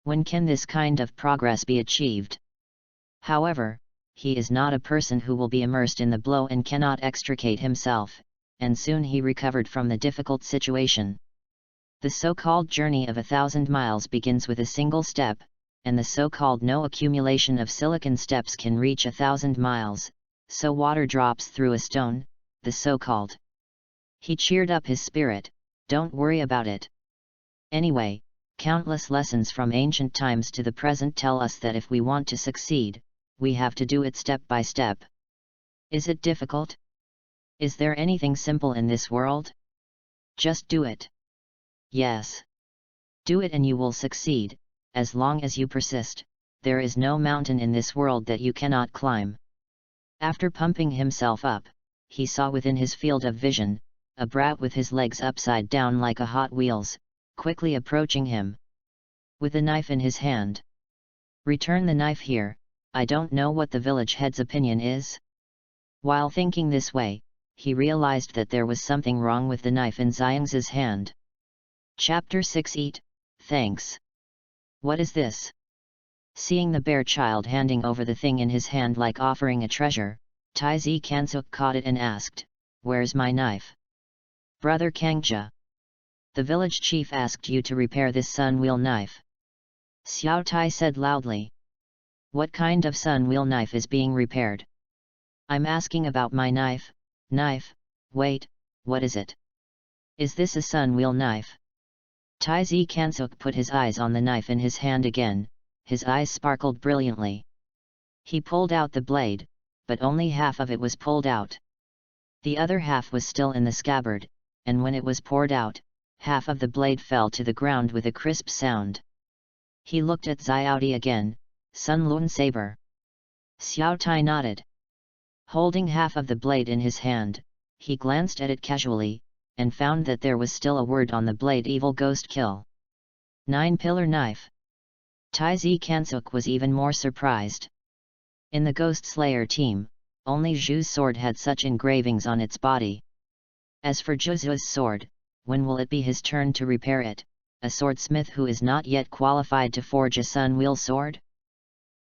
When can this kind of progress be achieved? However, he is not a person who will be immersed in the blow and cannot extricate himself, and soon he recovered from the difficult situation. The so-called journey of 1,000 miles begins with a single step, and the so-called no accumulation of silicon steps can reach 1,000 miles, so water drops through a stone, the so-called. He cheered up his spirit, don't worry about it. Anyway, countless lessons from ancient times to the present tell us that if we want to succeed, we have to do it step by step. Is it difficult? Is there anything simple in this world? Just do it. Yes. Do it and you will succeed, as long as you persist, there is no mountain in this world that you cannot climb. After pumping himself up, he saw within his field of vision, a brat with his legs upside down like a Hot Wheels, quickly approaching him, with a knife in his hand. "Return the knife here, I don't know what the village head's opinion is." While thinking this way, he realized that there was something wrong with the knife in Xiang's hand. Chapter 6 Eat, thanks. What is this? Seeing the bear child handing over the thing in his hand like offering a treasure, Taizi Kansuk caught it and asked, "Where's my knife?" "Brother Kangja. The village chief asked you to repair this sun wheel knife." Xiao Tai said loudly. "What kind of sun wheel knife is being repaired?" "I'm asking about my knife." "Knife? Wait, what is it? Is this a sun wheel knife?" Taizi Kansuk put his eyes on the knife in his hand again, his eyes sparkled brilliantly. He pulled out the blade, but only half of it was pulled out. The other half was still in the scabbard, and when it was poured out, half of the blade fell to the ground with a crisp sound. He looked at Xiaodi again. "Sun Lun saber." Xiao Tai nodded. Holding half of the blade in his hand, he glanced at it casually, and found that there was still a word on the blade: "Evil Ghost Kill." 9-pillar knife. Taizi Kansuk was even more surprised. In the Ghost Slayer team, only Zhu's sword had such engravings on its body. As for Zhu's sword, when will it be his turn to repair it, a swordsmith who is not yet qualified to forge a sun wheel sword?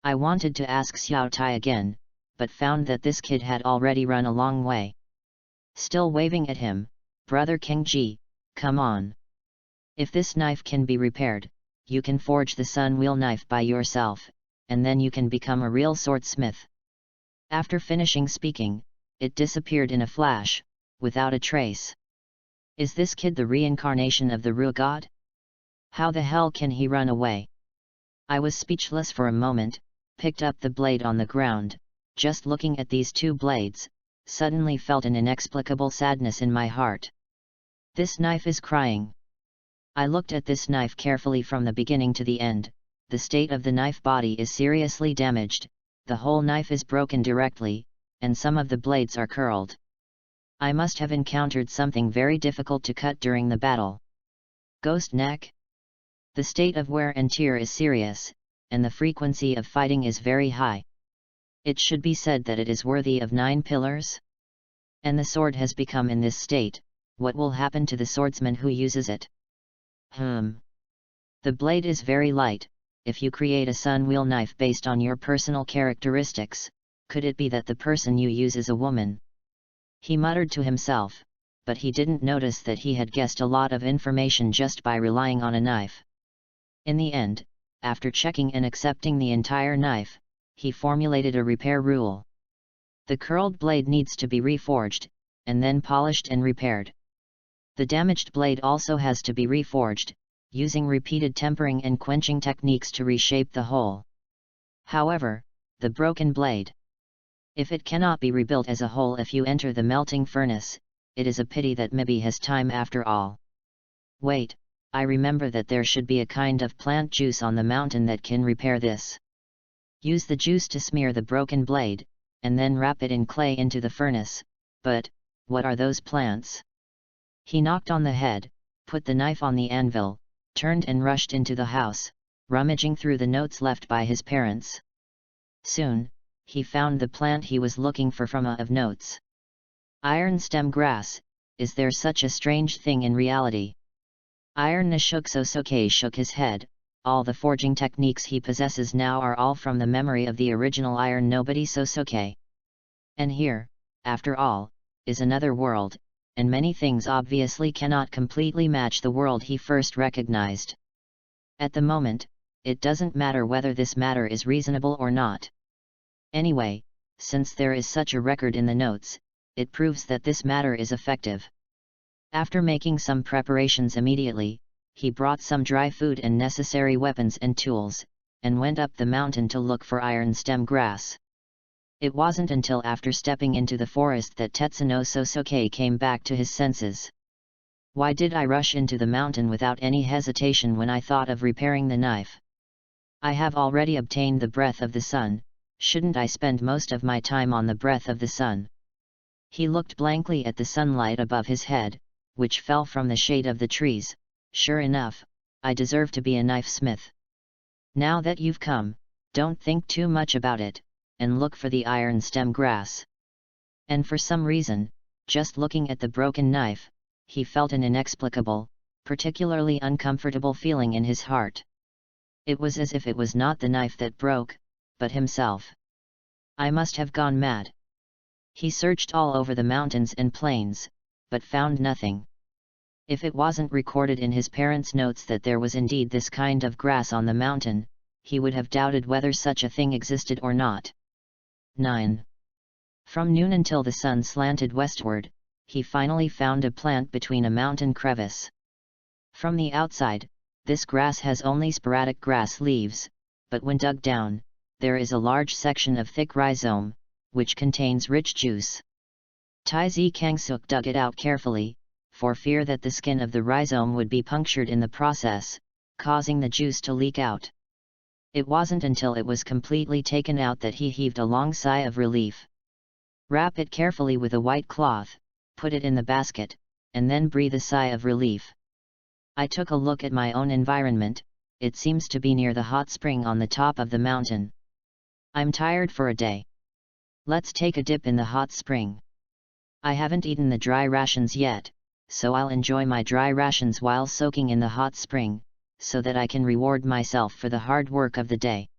I wanted to ask Xiao Tai again, but found that this kid had already run a long way. Still waving at him, "Brother Kangji, come on. If this knife can be repaired, you can forge the sun wheel knife by yourself, and then you can become a real swordsmith." After finishing speaking, it disappeared in a flash, without a trace. Is this kid the reincarnation of the Ru god? How the hell can he run away? I was speechless for a moment, picked up the blade on the ground, just looking at these two blades, suddenly felt an inexplicable sadness in my heart. This knife is crying. I looked at this knife carefully from the beginning to the end. The state of the knife body is seriously damaged, the whole knife is broken directly, and some of the blades are curled. I must have encountered something very difficult to cut during the battle. Ghost neck? The state of wear and tear is serious, and the frequency of fighting is very high. It should be said that it is worthy of 9 pillars? And the sword has become in this state, what will happen to the swordsman who uses it? The blade is very light. If you create a sun wheel knife based on your personal characteristics, could it be that the person you use is a woman? He muttered to himself, but he didn't notice that he had guessed a lot of information just by relying on a knife. In the end, after checking and accepting the entire knife, he formulated a repair rule. The curled blade needs to be reforged, and then polished and repaired. The damaged blade also has to be reforged, using repeated tempering and quenching techniques to reshape the whole. However, the broken blade, if it cannot be rebuilt as a whole if you enter the melting furnace, it is a pity that maybe has time after all. Wait, I remember that there should be a kind of plant juice on the mountain that can repair this. Use the juice to smear the broken blade, and then wrap it in clay into the furnace, but, what are those plants? He knocked on the head, put the knife on the anvil, turned and rushed into the house, rummaging through the notes left by his parents. Soon, he found the plant he was looking for from of notes. Iron stem grass, is there such a strange thing in reality? Iron Nashuk Sosoke shook his head. All the forging techniques he possesses now are all from the memory of the original Iron Nobody Sosoke. And here, after all, is another world, and many things obviously cannot completely match the world he first recognized. At the moment, it doesn't matter whether this matter is reasonable or not. Anyway, since there is such a record in the notes, it proves that this matter is effective. After making some preparations immediately, he brought some dry food and necessary weapons and tools, and went up the mountain to look for iron stem grass. It wasn't until after stepping into the forest that Tetsuno Sosoke came back to his senses. Why did I rush into the mountain without any hesitation when I thought of repairing the knife? I have already obtained the breath of the sun, shouldn't I spend most of my time on the breath of the sun? He looked blankly at the sunlight above his head, which fell from the shade of the trees. Sure enough, I deserve to be a knife smith. Now that you've come, don't think too much about it, and look for the iron stem grass. And for some reason, just looking at the broken knife, he felt an inexplicable, particularly uncomfortable feeling in his heart. It was as if it was not the knife that broke, but himself. I must have gone mad. He searched all over the mountains and plains, but found nothing. If it wasn't recorded in his parents' notes that there was indeed this kind of grass on the mountain, he would have doubted whether such a thing existed or not. 9. From noon until the sun slanted westward, he finally found a plant between a mountain crevice. From the outside, this grass has only sporadic grass leaves, but when dug down, there is a large section of thick rhizome, which contains rich juice. Tai Zi Kangsuk dug it out carefully, for fear that the skin of the rhizome would be punctured in the process, causing the juice to leak out. It wasn't until it was completely taken out that he heaved a long sigh of relief. Wrap it carefully with a white cloth, put it in the basket, and then breathe a sigh of relief. I took a look at my own environment. It seems to be near the hot spring on the top of the mountain. I'm tired for a day. Let's take a dip in the hot spring. I haven't eaten the dry rations yet, so I'll enjoy my dry rations while soaking in the hot spring, so that I can reward myself for the hard work of the day.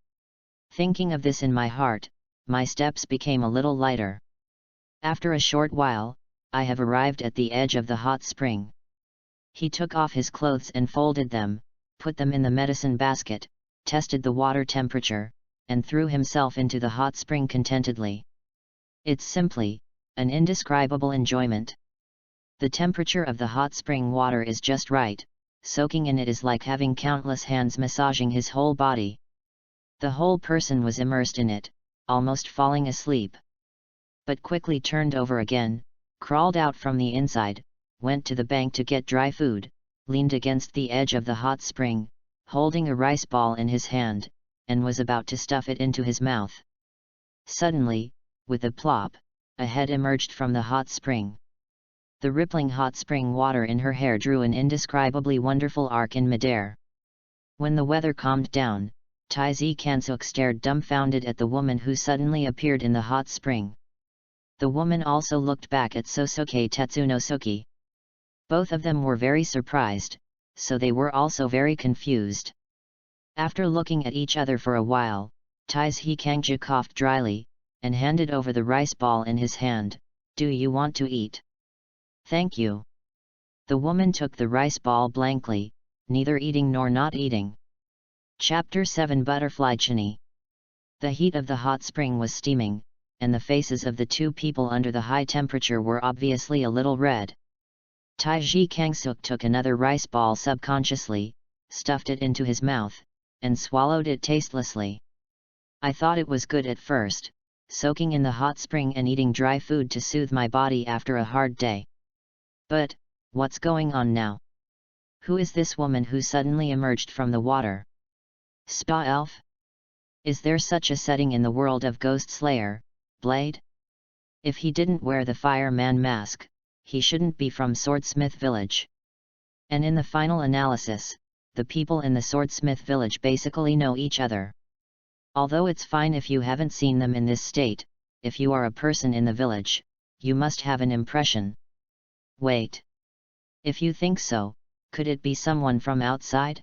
Thinking of this in my heart, my steps became a little lighter. After a short while, I have arrived at the edge of the hot spring. He took off his clothes and folded them, put them in the medicine basket, tested the water temperature, and threw himself into the hot spring contentedly. It's simply an indescribable enjoyment. The temperature of the hot spring water is just right. Soaking in it is like having countless hands massaging his whole body. The whole person was immersed in it, almost falling asleep. But quickly turned over again, crawled out from the inside, went to the bank to get dry food, leaned against the edge of the hot spring, holding a rice ball in his hand, and was about to stuff it into his mouth. Suddenly, with a plop, a head emerged from the hot spring. The rippling hot spring water in her hair drew an indescribably wonderful arc in midair. When the weather calmed down, Tai Zi Kansuk stared dumbfounded at the woman who suddenly appeared in the hot spring. The woman also looked back at Sosuke Tetsunosuke. Both of them were very surprised, so they were also very confused. After looking at each other for a while, Tai Zi Kangja coughed dryly, and handed over the rice ball in his hand. Do you want to eat? Thank you. The woman took the rice ball blankly, neither eating nor not eating. Chapter 7 Butterfly Chini. The heat of the hot spring was steaming, and the faces of the two people under the high temperature were obviously a little red. Tai Zi Kangsuk took another rice ball subconsciously, stuffed it into his mouth, and swallowed it tastelessly. I thought it was good at first, soaking in the hot spring and eating dry food to soothe my body after a hard day. But, what's going on now? Who is this woman who suddenly emerged from the water? Spa elf? Is there such a setting in the world of Ghost Slayer, Blade? If he didn't wear the fireman mask, he shouldn't be from Swordsmith Village. And in the final analysis, the people in the Swordsmith Village basically know each other. Although it's fine if you haven't seen them in this state, if you are a person in the village, you must have an impression. Wait. If you think so, could it be someone from outside?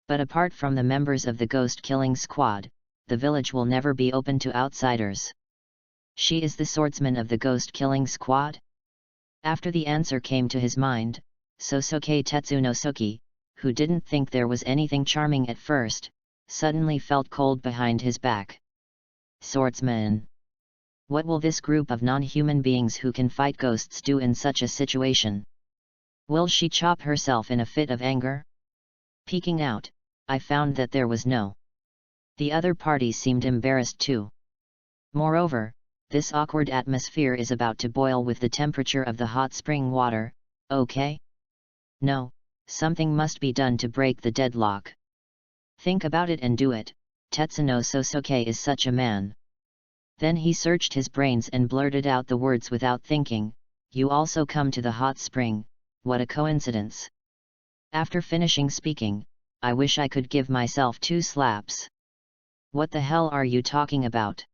But apart from the members of the ghost killing squad, the village will never be open to outsiders. She is the swordsman of the ghost killing squad? After the answer came to his mind, Sosuke Tetsunosuke, who didn't think there was anything charming at first, suddenly felt cold behind his back. Swordsman. What will this group of non-human beings who can fight ghosts do in such a situation? Will she chop herself in a fit of anger? Peeking out, I found that there was no. The other party seemed embarrassed too. Moreover, this awkward atmosphere is about to boil with the temperature of the hot spring water, okay? No, something must be done to break the deadlock. Think about it and do it, Tetsuno Sosuke is such a man. Then he searched his brains and blurted out the words without thinking, you also come to the hot spring, what a coincidence. After finishing speaking, I wish I could give myself 2 slaps. What the hell are you talking about?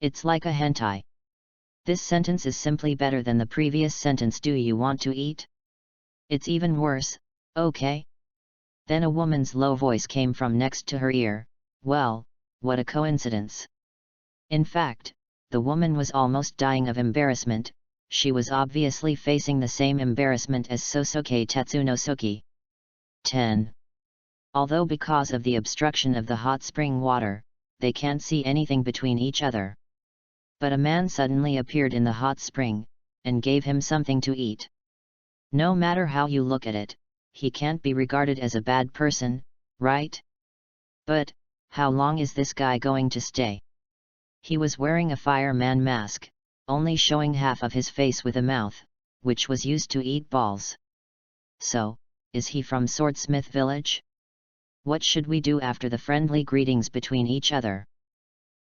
It's like a hentai. This sentence is simply better than the previous sentence. Do you want to eat? It's even worse, okay? Then a woman's low voice came from next to her ear, well, what a coincidence. In fact, the woman was almost dying of embarrassment, she was obviously facing the same embarrassment as Sosuke Tetsunosuke. 10. Although because of the obstruction of the hot spring water, they can't see anything between each other. But a man suddenly appeared in the hot spring, and gave him something to eat. No matter how you look at it, he can't be regarded as a bad person, right? But, how long is this guy going to stay? He was wearing a fireman mask, only showing half of his face with a mouth, which was used to eat balls. So, is he from Swordsmith Village? What should we do after the friendly greetings between each other?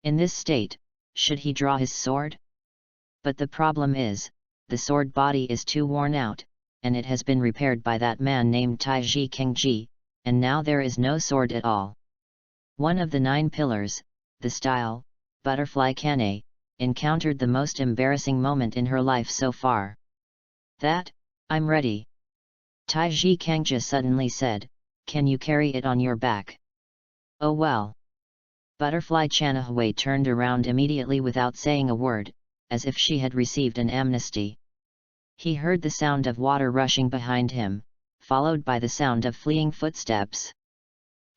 In this state, should he draw his sword? But the problem is, the sword body is too worn out, and it has been repaired by that man named Taiji Kenji, and now there is no sword at all. One of the 9 pillars, the style, Butterfly Kane, encountered the most embarrassing moment in her life so far. That, I'm ready. Taiji Kenji suddenly said, can you carry it on your back? Oh well. Butterfly Chanahue turned around immediately without saying a word, as if she had received an amnesty. He heard the sound of water rushing behind him, followed by the sound of fleeing footsteps.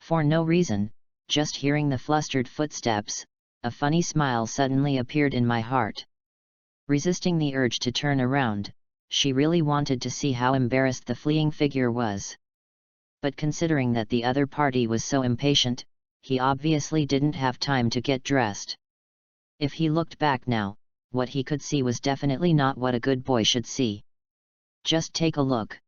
For no reason, just hearing the flustered footsteps, a funny smile suddenly appeared in my heart. Resisting the urge to turn around, she really wanted to see how embarrassed the fleeing figure was. But considering that the other party was so impatient, he obviously didn't have time to get dressed. If he looked back now, what he could see was definitely not what a good boy should see. Just take a look.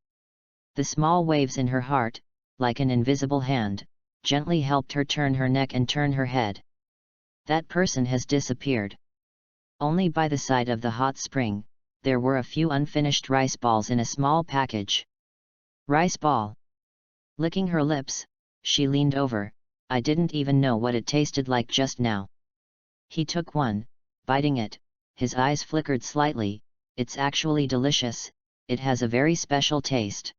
The small waves in her heart, like an invisible hand, gently helped her turn her neck and turn her head. That person has disappeared. Only by the side of the hot spring, there were a few unfinished rice balls in a small package. Rice ball. Licking her lips, she leaned over, I didn't even know what it tasted like just now. He took one, biting it, his eyes flickered slightly, it's actually delicious, it has a very special taste.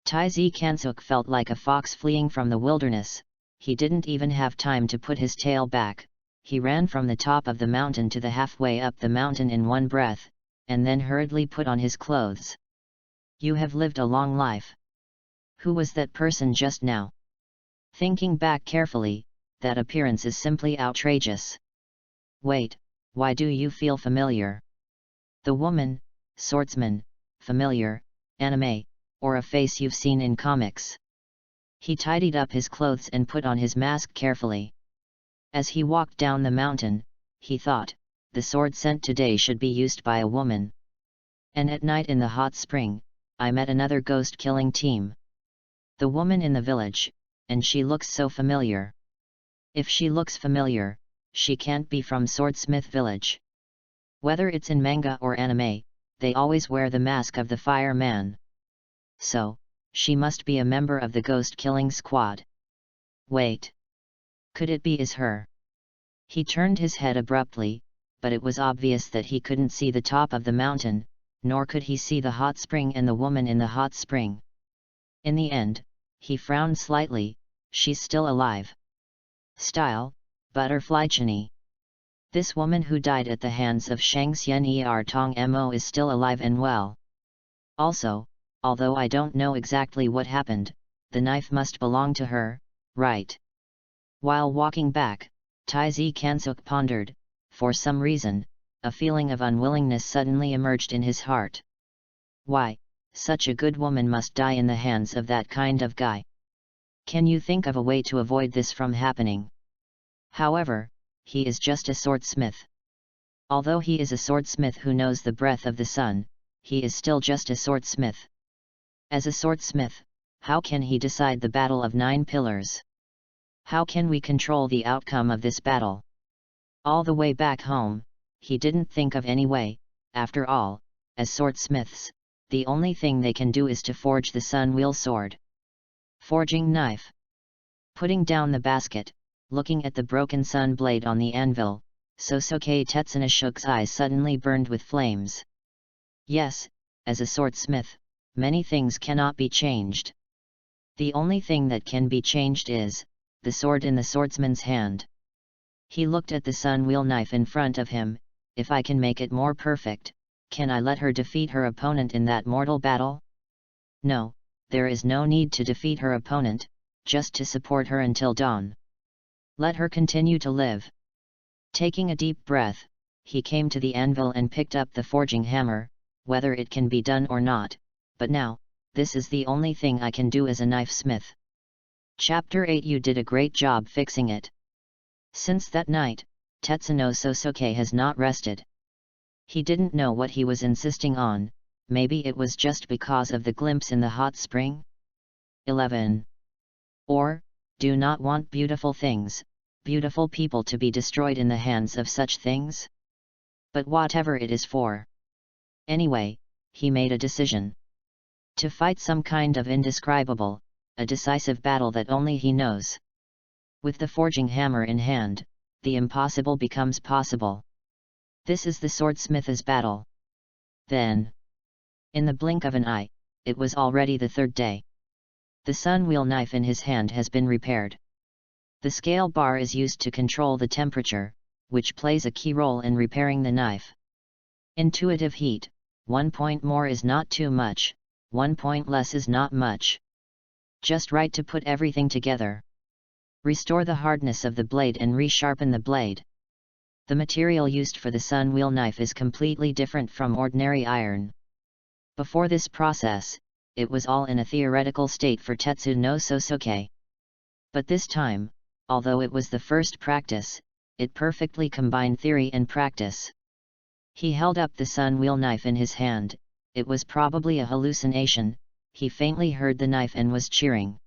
Taiji Kansuk felt like a fox fleeing from the wilderness, he didn't even have time to put his tail back, he ran from the top of the mountain to the halfway up the mountain in one breath, and then hurriedly put on his clothes. You have lived a long life. Who was that person just now? Thinking back carefully, that appearance is simply outrageous. Wait, why do you feel familiar? The woman, swordsman, familiar, anime, or a face you've seen in comics? He tidied up his clothes and put on his mask carefully. As he walked down the mountain, he thought, the sword sent today should be used by a woman. And at night in the hot spring, I met another ghost-killing team. The woman in the village, and she looks so familiar. If she looks familiar, she can't be from Swordsmith Village. Whether it's in manga or anime, they always wear the mask of the fireman. So, she must be a member of the ghost-killing squad. Wait. Could it be is her? He turned his head abruptly, but it was obvious that he couldn't see the top of the mountain, nor could he see the hot spring and the woman in the hot spring. In the end, he frowned slightly, she's still alive. Style, Butterfly Chini. This woman who died at the hands of Shangxian Er Tong Mo is still alive and well. Also, although I don't know exactly what happened, the knife must belong to her, right? While walking back, Taiji Kansuk pondered, for some reason, a feeling of unwillingness suddenly emerged in his heart. Why, such a good woman must die in the hands of that kind of guy. Can you think of a way to avoid this from happening? However, he is just a swordsmith. Although he is a swordsmith who knows the breath of the sun, he is still just a swordsmith. As a swordsmith, how can he decide the battle of 9 pillars? How can we control the outcome of this battle? All the way back home, he didn't think of any way. After all, as swordsmiths, the only thing they can do is to forge the sun wheel sword. Forging knife. Putting down the basket, looking at the broken sun blade on the anvil, Sosuke Tetsuneshuk's eyes suddenly burned with flames. Yes, as a swordsmith, many things cannot be changed. The only thing that can be changed is the sword in the swordsman's hand. He looked at the sun wheel knife in front of him. If I can make it more perfect, can I let her defeat her opponent in that mortal battle? No, there is no need to defeat her opponent, just to support her until dawn. Let her continue to live. Taking a deep breath, he came to the anvil and picked up the forging hammer, whether it can be done or not, but now, this is the only thing I can do as a knife smith. Chapter 8. You did a great job fixing it. Since that night, Tetsuno Sosuke has not rested. He didn't know what he was insisting on, maybe it was just because of the glimpse in the hot spring? 11. Or, do not want beautiful things, beautiful people to be destroyed in the hands of such things? But whatever it is for. Anyway, he made a decision. To fight some kind of indescribable, a decisive battle that only he knows. With the forging hammer in hand, the impossible becomes possible. This is the swordsmith's battle. Then, in the blink of an eye, it was already the third day. The sun wheel knife in his hand has been repaired. The scale bar is used to control the temperature, which plays a key role in repairing the knife. Intuitive heat, 1 point more is not too much, 1 point less is not much. Just right to put everything together. Restore the hardness of the blade and resharpen the blade. The material used for the sun wheel knife is completely different from ordinary iron. Before this process, it was all in a theoretical state for Tetsuno Sosuke. But this time, although it was the first practice, it perfectly combined theory and practice. He held up the sun wheel knife in his hand. It was probably a hallucination. He faintly heard the knife and was cheering.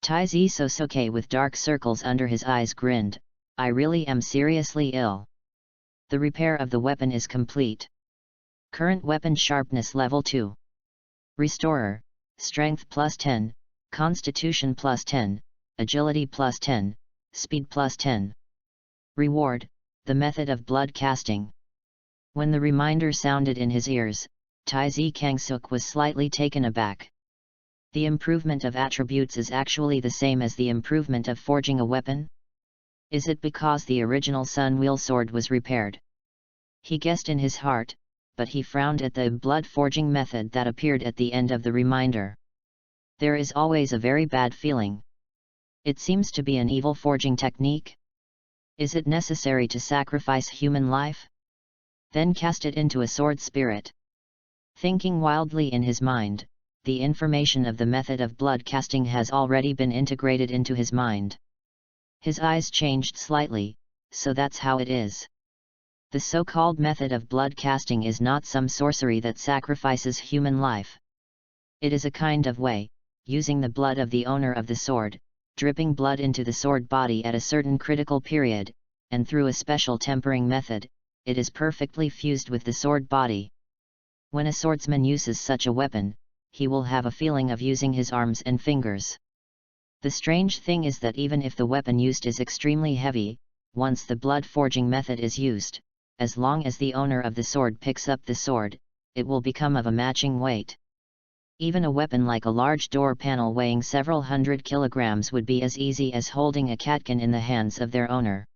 Taizi Sosuke with dark circles under his eyes grinned. I really am seriously ill. The repair of the weapon is complete. Current weapon sharpness level 2. Restorer, strength plus 10, constitution plus 10, agility plus 10, speed plus 10. Reward, the method of blood casting. When the reminder sounded in his ears, Taizi Kangsuk was slightly taken aback. The improvement of attributes is actually the same as the improvement of forging a weapon? Is it because the original sun wheel sword was repaired? He guessed in his heart, but he frowned at the blood forging method that appeared at the end of the reminder. There is always a very bad feeling. It seems to be an evil forging technique. Is it necessary to sacrifice human life? Then cast it into a sword spirit. Thinking wildly in his mind, the information of the method of blood casting has already been integrated into his mind. His eyes changed slightly, so that's how it is. The so-called method of blood casting is not some sorcery that sacrifices human life. It is a kind of way, using the blood of the owner of the sword, dripping blood into the sword body at a certain critical period, and through a special tempering method, it is perfectly fused with the sword body. When a swordsman uses such a weapon, he will have a feeling of using his arms and fingers. The strange thing is that even if the weapon used is extremely heavy, once the blood forging method is used, as long as the owner of the sword picks up the sword, it will become of a matching weight. Even a weapon like a large door panel weighing several hundred kilograms would be as easy as holding a catkin in the hands of their owner.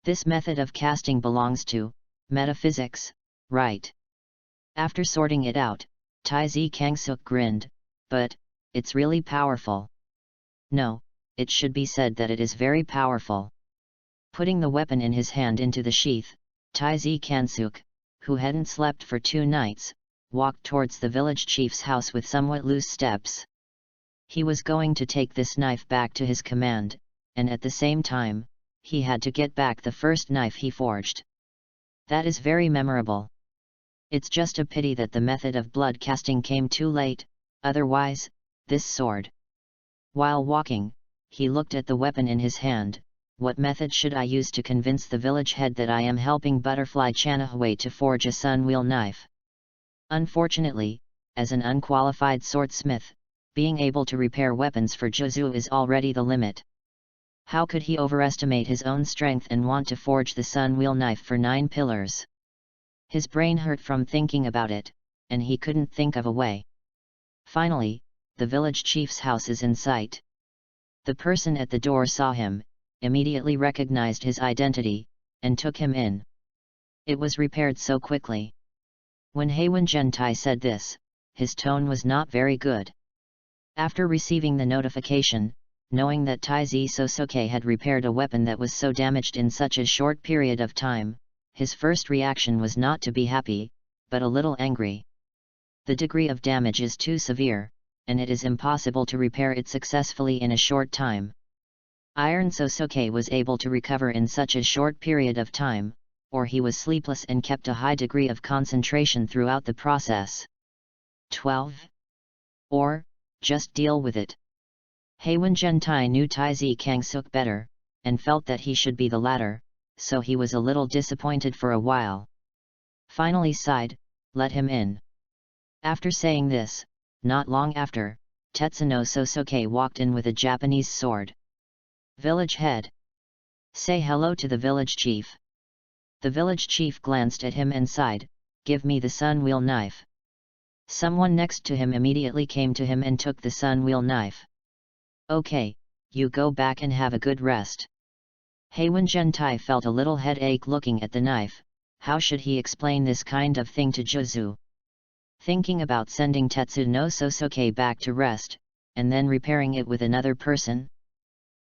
This method of casting belongs to metaphysics, right? After sorting it out, Taizi Kangsuk grinned, but it's really powerful. No, it should be said that it is very powerful. Putting the weapon in his hand into the sheath, Taizi Kangsuk, who hadn't slept for 2 nights, walked towards the village chief's house with somewhat loose steps. He was going to take this knife back to his command, and at the same time, he had to get back the first knife he forged. That is very memorable. It's just a pity that the method of blood casting came too late, otherwise, this sword. While walking, he looked at the weapon in his hand. What method should I use to convince the village head that I am helping Butterfly Chanahue to forge a sun wheel knife? Unfortunately, as an unqualified swordsmith, being able to repair weapons for Juzu is already the limit. How could he overestimate his own strength and want to forge the sun wheel knife for 9 pillars? His brain hurt from thinking about it, and he couldn't think of a way. Finally, the village chief's house is in sight. The person at the door saw him, immediately recognized his identity, and took him in. It was repaired so quickly. When Heiwen Gentai said this, his tone was not very good. After receiving the notification, knowing that Taizi Sosuke had repaired a weapon that was so damaged in such a short period of time, his first reaction was not to be happy, but a little angry. The degree of damage is too severe, and it is impossible to repair it successfully in a short time. Iron Sosuke was able to recover in such a short period of time, or he was sleepless and kept a high degree of concentration throughout the process. 12. Or, just deal with it. Heiwen Gentai knew Taizi Kangsuk better, and felt that he should be the latter, so he was a little disappointed for a while. Finally sighed, let him in. After saying this, not long after, Tetsuno Sosuke walked in with a Japanese sword. Village head. Say hello to the village chief. The village chief glanced at him and sighed, give me the sun wheel knife. Someone next to him immediately came to him and took the sun wheel knife. Okay, you go back and have a good rest. Heiwen Gentai felt a little headache looking at the knife. How should he explain this kind of thing to Juzu? Thinking about sending Tetsuno Sosuke back to rest, and then repairing it with another person?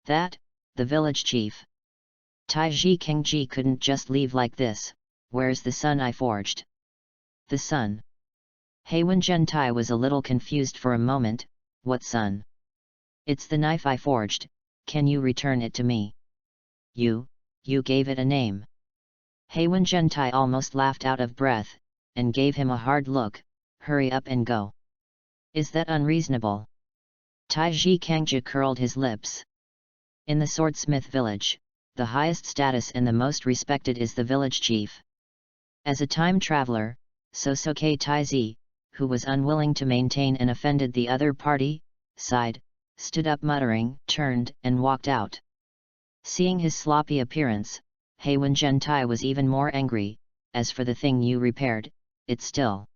That, the village chief. Taiji Kengji couldn't just leave like this. Where's the sun I forged? The sun. Heiwen Gentai was a little confused for a moment. What sun? It's the knife I forged, can you return it to me? You gave it a name. Heiwen Gentai almost laughed out of breath, and gave him a hard look. Hurry up and go. Is that unreasonable? Taiji Kangja curled his lips. In the swordsmith village, the highest status and the most respected is the village chief. As a time traveler, Sosuke Taizi, who was unwilling to maintain and offended the other party, sighed, stood up muttering, turned, and walked out. Seeing his sloppy appearance, Heiwen Gentai was even more angry. As for the thing you repaired, it's still.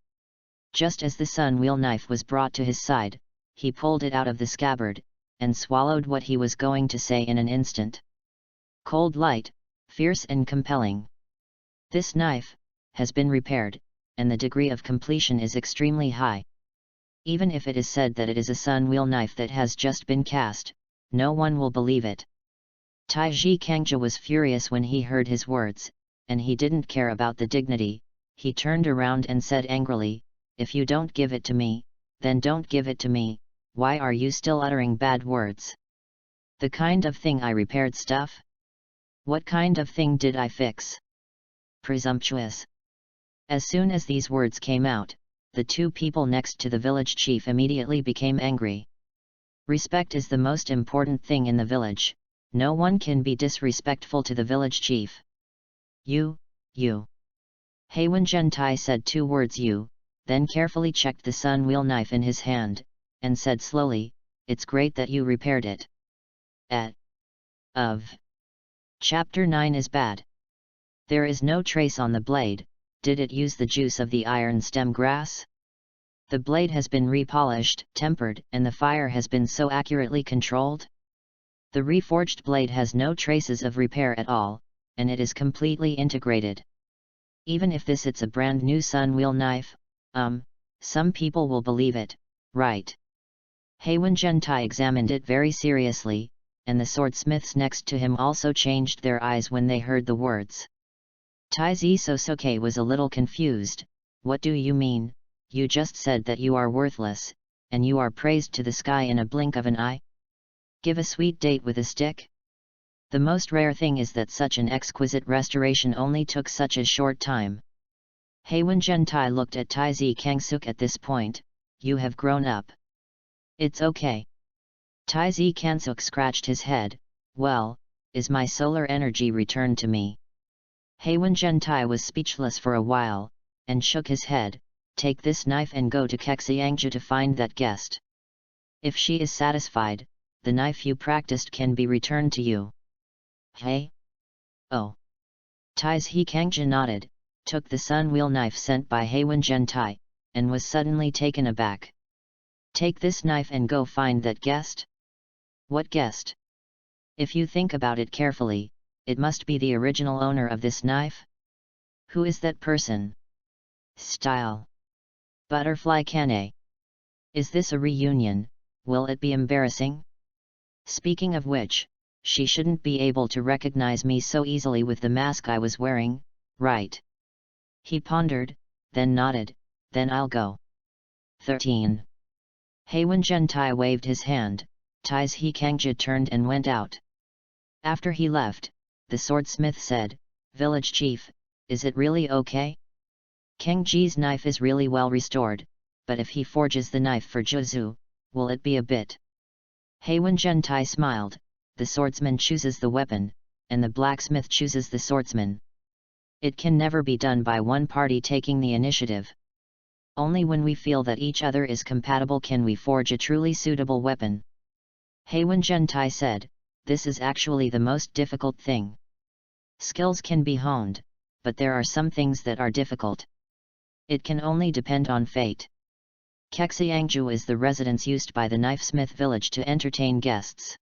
Just as the sun wheel knife was brought to his side, he pulled it out of the scabbard, and swallowed what he was going to say in an instant. Cold light, fierce and compelling. This knife has been repaired, and the degree of completion is extremely high. Even if it is said that it is a sun wheel knife that has just been cast, no one will believe it. Taiji Kangja was furious when he heard his words, and he didn't care about the dignity. He turned around and said angrily, if you don't give it to me, then don't give it to me. Why are you still uttering bad words? The kind of thing I repaired stuff? What kind of thing did I fix? Presumptuous. As soon as these words came out, the two people next to the village chief immediately became angry. Respect is the most important thing in the village. No one can be disrespectful to the village chief. You. Heiwen Gentai said 2 words you, then carefully checked the sun wheel knife in his hand, and said slowly, it's great that you repaired it. Chapter 9 is bad. There is no trace on the blade. Did it use the juice of the iron stem grass? The blade has been repolished, tempered, and the fire has been so accurately controlled? The reforged blade has no traces of repair at all, and it is completely integrated. Even if it's a brand new sun wheel knife, some people will believe it, right? Heiwen Gentai examined it very seriously, and the swordsmiths next to him also changed their eyes when they heard the words. Taizi Sosuke was a little confused. What do you mean? You just said that you are worthless, and you are praised to the sky in a blink of an eye? Give a sweet date with a stick? The most rare thing is that such an exquisite restoration only took such a short time. Heiwen Gentai looked at Taizi Kangsuk at this point. You have grown up. It's okay. Tai Zi Kansuk scratched his head. Well, is my solar energy returned to me? Heiwen Zhentai was speechless for a while, and shook his head. Take this knife and go to Kexiangju to find that guest. If she is satisfied, the knife you practiced can be returned to you. Hey? Oh. Tai Zi Kangja nodded, took the sun wheel knife sent by Heiwen Zhentai, and was suddenly taken aback. Take this knife and go find that guest? What guest? If you think about it carefully, it must be the original owner of this knife? Who is that person? Style. Butterfly Kane. Is this a reunion? Will it be embarrassing? Speaking of which, she shouldn't be able to recognize me so easily with the mask I was wearing, right? He pondered, then nodded, then I'll go. 13. Heiwen Zhentai waved his hand, Tai Zi Kangja turned and went out. After he left, the swordsmith said, Village chief, is it really okay? Kangji's knife is really well restored, but if he forges the knife for Zhu, will it be a bit? Heiwen Zhentai smiled, the swordsman chooses the weapon, and the blacksmith chooses the swordsman. It can never be done by one party taking the initiative. Only when we feel that each other is compatible can we forge a truly suitable weapon. Heiwen Zhentai said, this is actually the most difficult thing. Skills can be honed, but there are some things that are difficult. It can only depend on fate. Kexiangju is the residence used by the knifesmith village to entertain guests.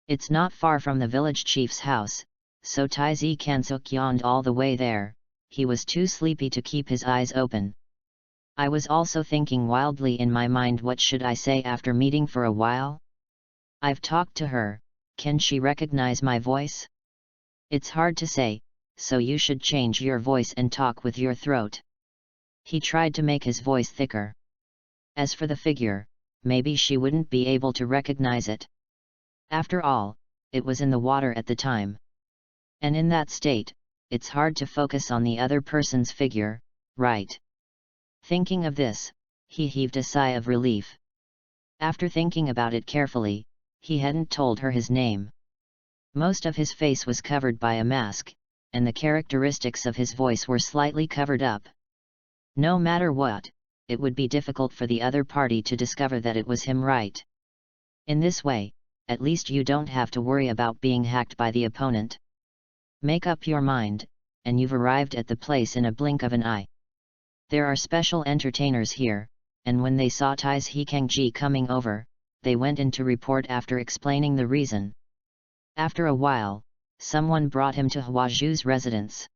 It's not far from the village chief's house, so Tai Zi Kansuk yawned all the way there. He was too sleepy to keep his eyes open. I was also thinking wildly in my mind, what should I say after meeting for a while? I've talked to her, can she recognize my voice? It's hard to say, so you should change your voice and talk with your throat. He tried to make his voice thicker. As for the figure, maybe she wouldn't be able to recognize it. After all, it was in the water at the time. And in that state, it's hard to focus on the other person's figure, right? Thinking of this, he heaved a sigh of relief. After thinking about it carefully, he hadn't told her his name. Most of his face was covered by a mask, and the characteristics of his voice were slightly covered up. No matter what, it would be difficult for the other party to discover that it was him, right? In this way, at least you don't have to worry about being hacked by the opponent. Make up your mind, and you've arrived at the place in a blink of an eye. There are special entertainers here, and when they saw Tai Zi Kangji coming over, they went in to report after explaining the reason. After a while, someone brought him to Huazhu's residence.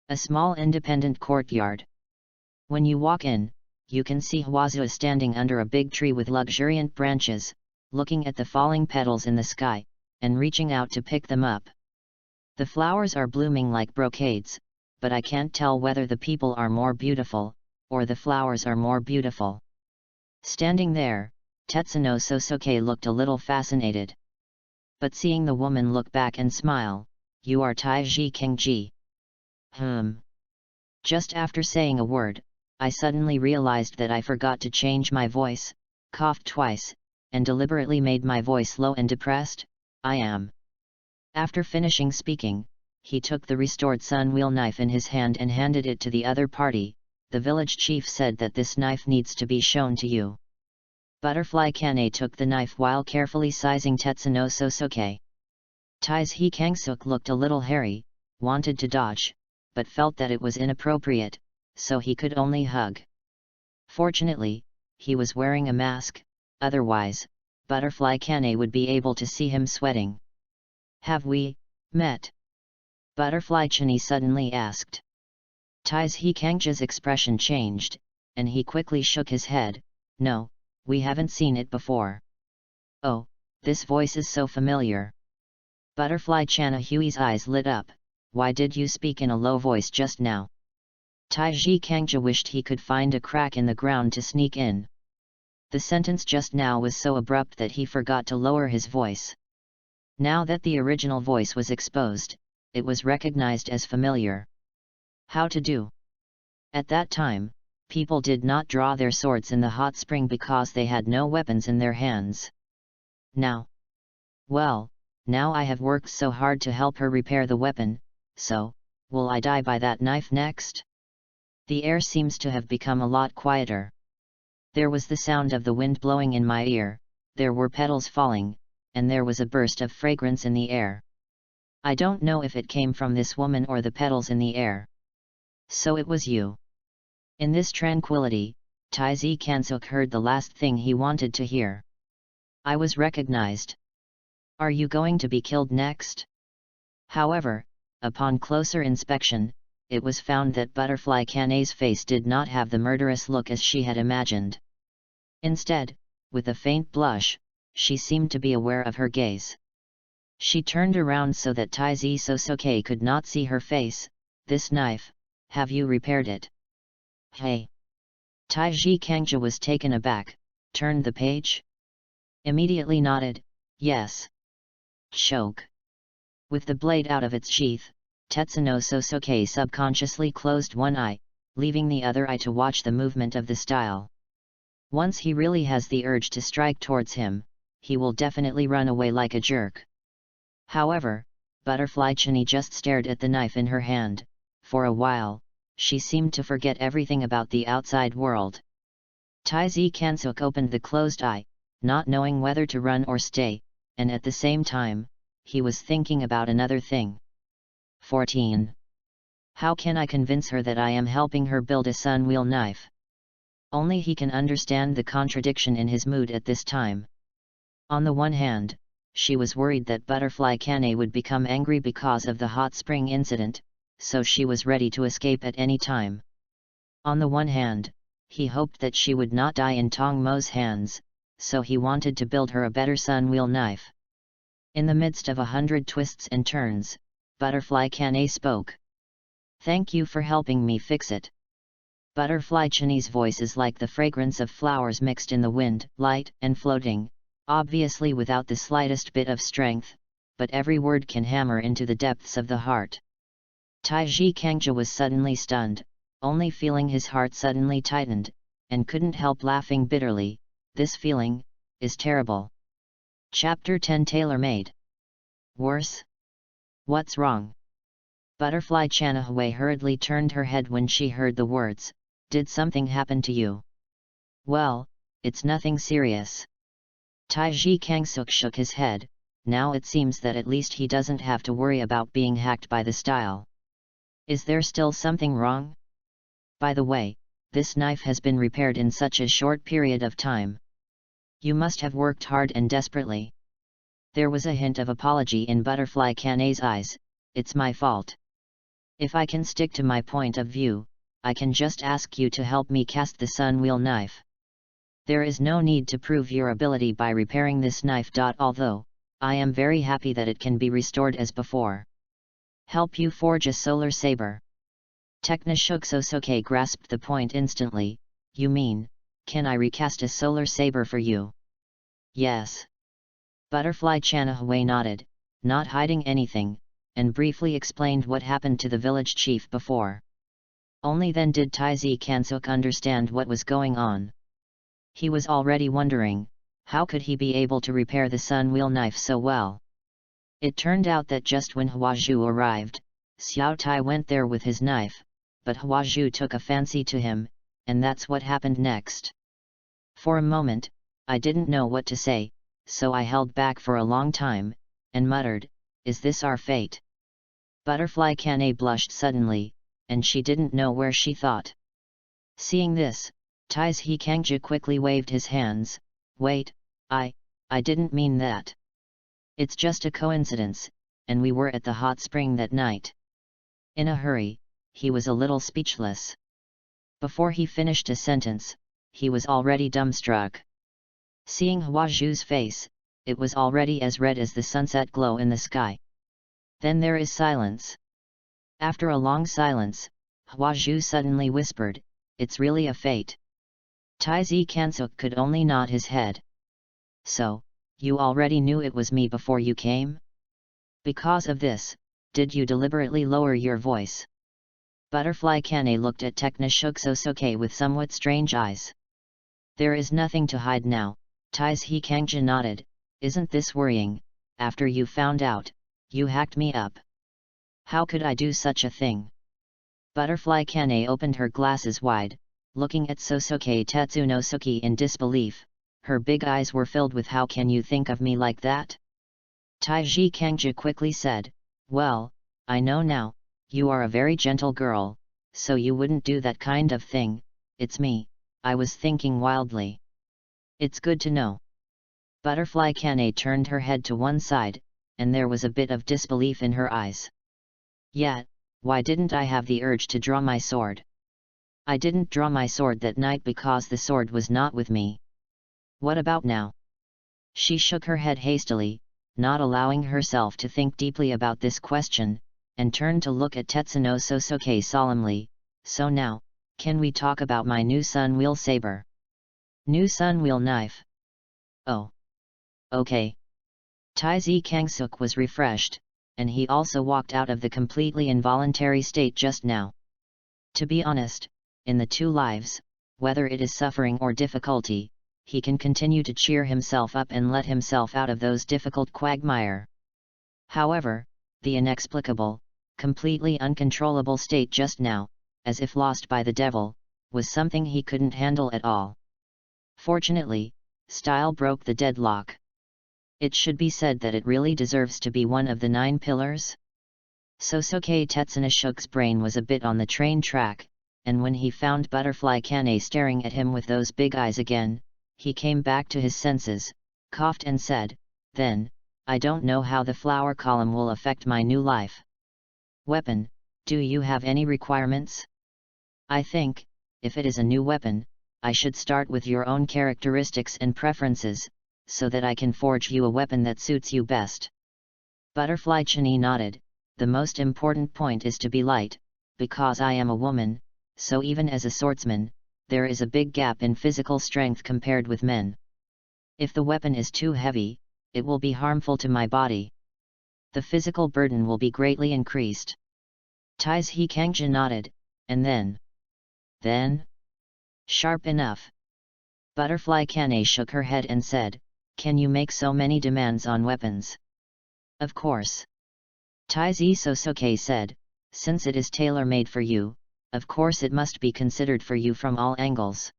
A small independent courtyard. When you walk in, you can see Huazhu standing under a big tree with luxuriant branches, looking at the falling petals in the sky, and reaching out to pick them up. The flowers are blooming like brocades, but I can't tell whether the people are more beautiful, or the flowers are more beautiful. Standing there, Tetsuno Sosuke looked a little fascinated. But seeing the woman look back and smile, you are Tai Zi Kangji. Just after saying a word, I suddenly realized that I forgot to change my voice, coughed twice, and deliberately made my voice low and depressed. I am. After finishing speaking, he took the restored sun wheel knife in his hand and handed it to the other party. The village chief said that this knife needs to be shown to you. Butterfly Kane took the knife while carefully sizing Tetsuno Sosuke. Tai Zi Kangsuk looked a little hairy, wanted to dodge, but felt that it was inappropriate, so he could only hug. Fortunately, he was wearing a mask, otherwise, Butterfly Kane would be able to see him sweating. Have we met? Butterfly Chini suddenly asked. Tai Zi Kangja's expression changed, and he quickly shook his head. No, we haven't seen it before. Oh, this voice is so familiar. Butterfly Chana Hui's eyes lit up. Why did you speak in a low voice just now? Tai Zi Kangja wished he could find a crack in the ground to sneak in. The sentence just now was so abrupt that he forgot to lower his voice. Now that the original voice was exposed, it was recognized as familiar. How to do? At that time, people did not draw their swords in the hot spring because they had no weapons in their hands. now? Well, now I have worked so hard to help her repair the weapon, so, will I die by that knife next? The air seems to have become a lot quieter. There was the sound of the wind blowing in my ear, there were petals falling, and there was a burst of fragrance in the air. I don't know if it came from this woman or the petals in the air. So it was you. In this tranquility, Taizi Kansuk heard the last thing he wanted to hear. I was recognized. Are you going to be killed next? However, upon closer inspection, it was found that Butterfly Kane's face did not have the murderous look as she had imagined. Instead, with a faint blush, she seemed to be aware of her gaze. She turned around so that Taizi Sosuke could not see her face. This knife, have you repaired it? Hey! Taiji Kangja was taken aback, turned the page. Immediately nodded, yes. Choke. With the blade out of its sheath, Tetsuno Sosuke subconsciously closed one eye, leaving the other eye to watch the movement of the style. Once he really has the urge to strike towards him, he will definitely run away like a jerk. However, Butterfly Chini just stared at the knife in her hand. For a while, she seemed to forget everything about the outside world. Taizi Kansuk opened the closed eye, not knowing whether to run or stay, and at the same time, he was thinking about another thing. 14. How can I convince her that I am helping her build a sun-wheel knife? Only he can understand the contradiction in his mood at this time. On the one hand, she was worried that Butterfly Kane would become angry because of the hot spring incident, so she was ready to escape at any time. On the one hand, he hoped that she would not die in Tong Mo's hands, so he wanted to build her a better sun-wheel knife. In the midst of 100 twists and turns, Butterfly Kane spoke. Thank you for helping me fix it. Butterfly Chini's voice is like the fragrance of flowers mixed in the wind, light and floating, obviously without the slightest bit of strength, but every word can hammer into the depths of the heart. Taiji Kangja was suddenly stunned, only feeling his heart suddenly tightened, and couldn't help laughing bitterly. This feeling is terrible. Chapter 10 Tailor-made. Worse? What's wrong? Butterfly Chanahue hurriedly turned her head when she heard the words. Did something happen to you? Well, it's nothing serious. Taiji Kangsuk shook his head. Now it seems that at least he doesn't have to worry about being hacked by the style. Is there still something wrong? By the way, this knife has been repaired in such a short period of time. You must have worked hard and desperately. There was a hint of apology in Butterfly Kane's eyes. It's my fault. If I can stick to my point of view, I can just ask you to help me cast the sun-wheel knife. There is no need to prove your ability by repairing this knife. Although, I am very happy that it can be restored as before. Help you forge a solar saber. Teknishuk Sosuke grasped the point instantly. You mean, can I recast a solar saber for you? Yes. Butterfly Chanahue nodded, not hiding anything, and briefly explained what happened to the village chief before. Only then did Taizi Kansuk understand what was going on. He was already wondering, how could he be able to repair the sun-wheel knife so well? It turned out that just when Huazhu arrived, Xiao Tai went there with his knife, but Huazhu took a fancy to him, and that's what happened next. For a moment, I didn't know what to say, so I held back for a long time, and muttered, is this our fate? Butterfly Kane blushed suddenly, and she didn't know where she thought. Seeing this, Taiji Kangja quickly waved his hands. Wait, I didn't mean that. It's just a coincidence, and we were at the hot spring that night. In a hurry, he was a little speechless. Before he finished a sentence, he was already dumbstruck. Seeing Huazhu's face, it was already as red as the sunset glow in the sky. Then there is silence. After a long silence, Huazhu suddenly whispered, it's really a fate. Taizi Kansuk could only nod his head. So, you already knew it was me before you came? Because of this, did you deliberately lower your voice? Butterfly Kane looked at Teknishuk Sosuke with somewhat strange eyes. There is nothing to hide now, Taizi Kangja nodded, Isn't this worrying, after you found out, you hacked me up? How could I do such a thing? Butterfly Kane opened her glasses wide, looking at Sosuke Tetsunosuke in disbelief. Her big eyes were filled with "How can you think of me like that?" Taiji Kangja quickly said, "Well, I know now, you are a very gentle girl, so you wouldn't do that kind of thing. It's me, I was thinking wildly." "It's good to know." Butterfly Kane turned her head to one side, and there was a bit of disbelief in her eyes. "Yet, why didn't I have the urge to draw my sword? I didn't draw my sword that night because the sword was not with me. What about now?" She shook her head hastily, not allowing herself to think deeply about this question, and turned to look at Tetsuno Sosuke solemnly. "So now, can we talk about my new Sunwheel saber? New Sunwheel knife?" "Oh. Okay." Taizi Kangsuk was refreshed, and he also walked out of the completely involuntary state just now. To be honest, in the two lives, whether it is suffering or difficulty, he can continue to cheer himself up and let himself out of those difficult quagmire. However, the inexplicable, completely uncontrollable state just now, as if lost by the devil, was something he couldn't handle at all. Fortunately, style broke the deadlock. It should be said that it really deserves to be one of the 9 pillars. Sosuke Tetsunosuke's brain was a bit on the train track, and when he found Butterfly Kane staring at him with those big eyes again, he came back to his senses, coughed and said, "Then, I don't know how the flower column will affect my new life. Weapon, do you have any requirements? I think, if it is a new weapon, I should start with your own characteristics and preferences, so that I can forge you a weapon that suits you best." Butterfly Chini nodded. "The most important point is to be light, because I am a woman, so even as a swordsman, there is a big gap in physical strength compared with men. If the weapon is too heavy, it will be harmful to my body. The physical burden will be greatly increased." Taizhi Kangja nodded, and then? Sharp enough. Butterfly Kane shook her head and said, "Can you make so many demands on weapons?" "Of course." Taizi Sosuke said, "Since it is tailor-made for you, of course it must be considered for you from all angles."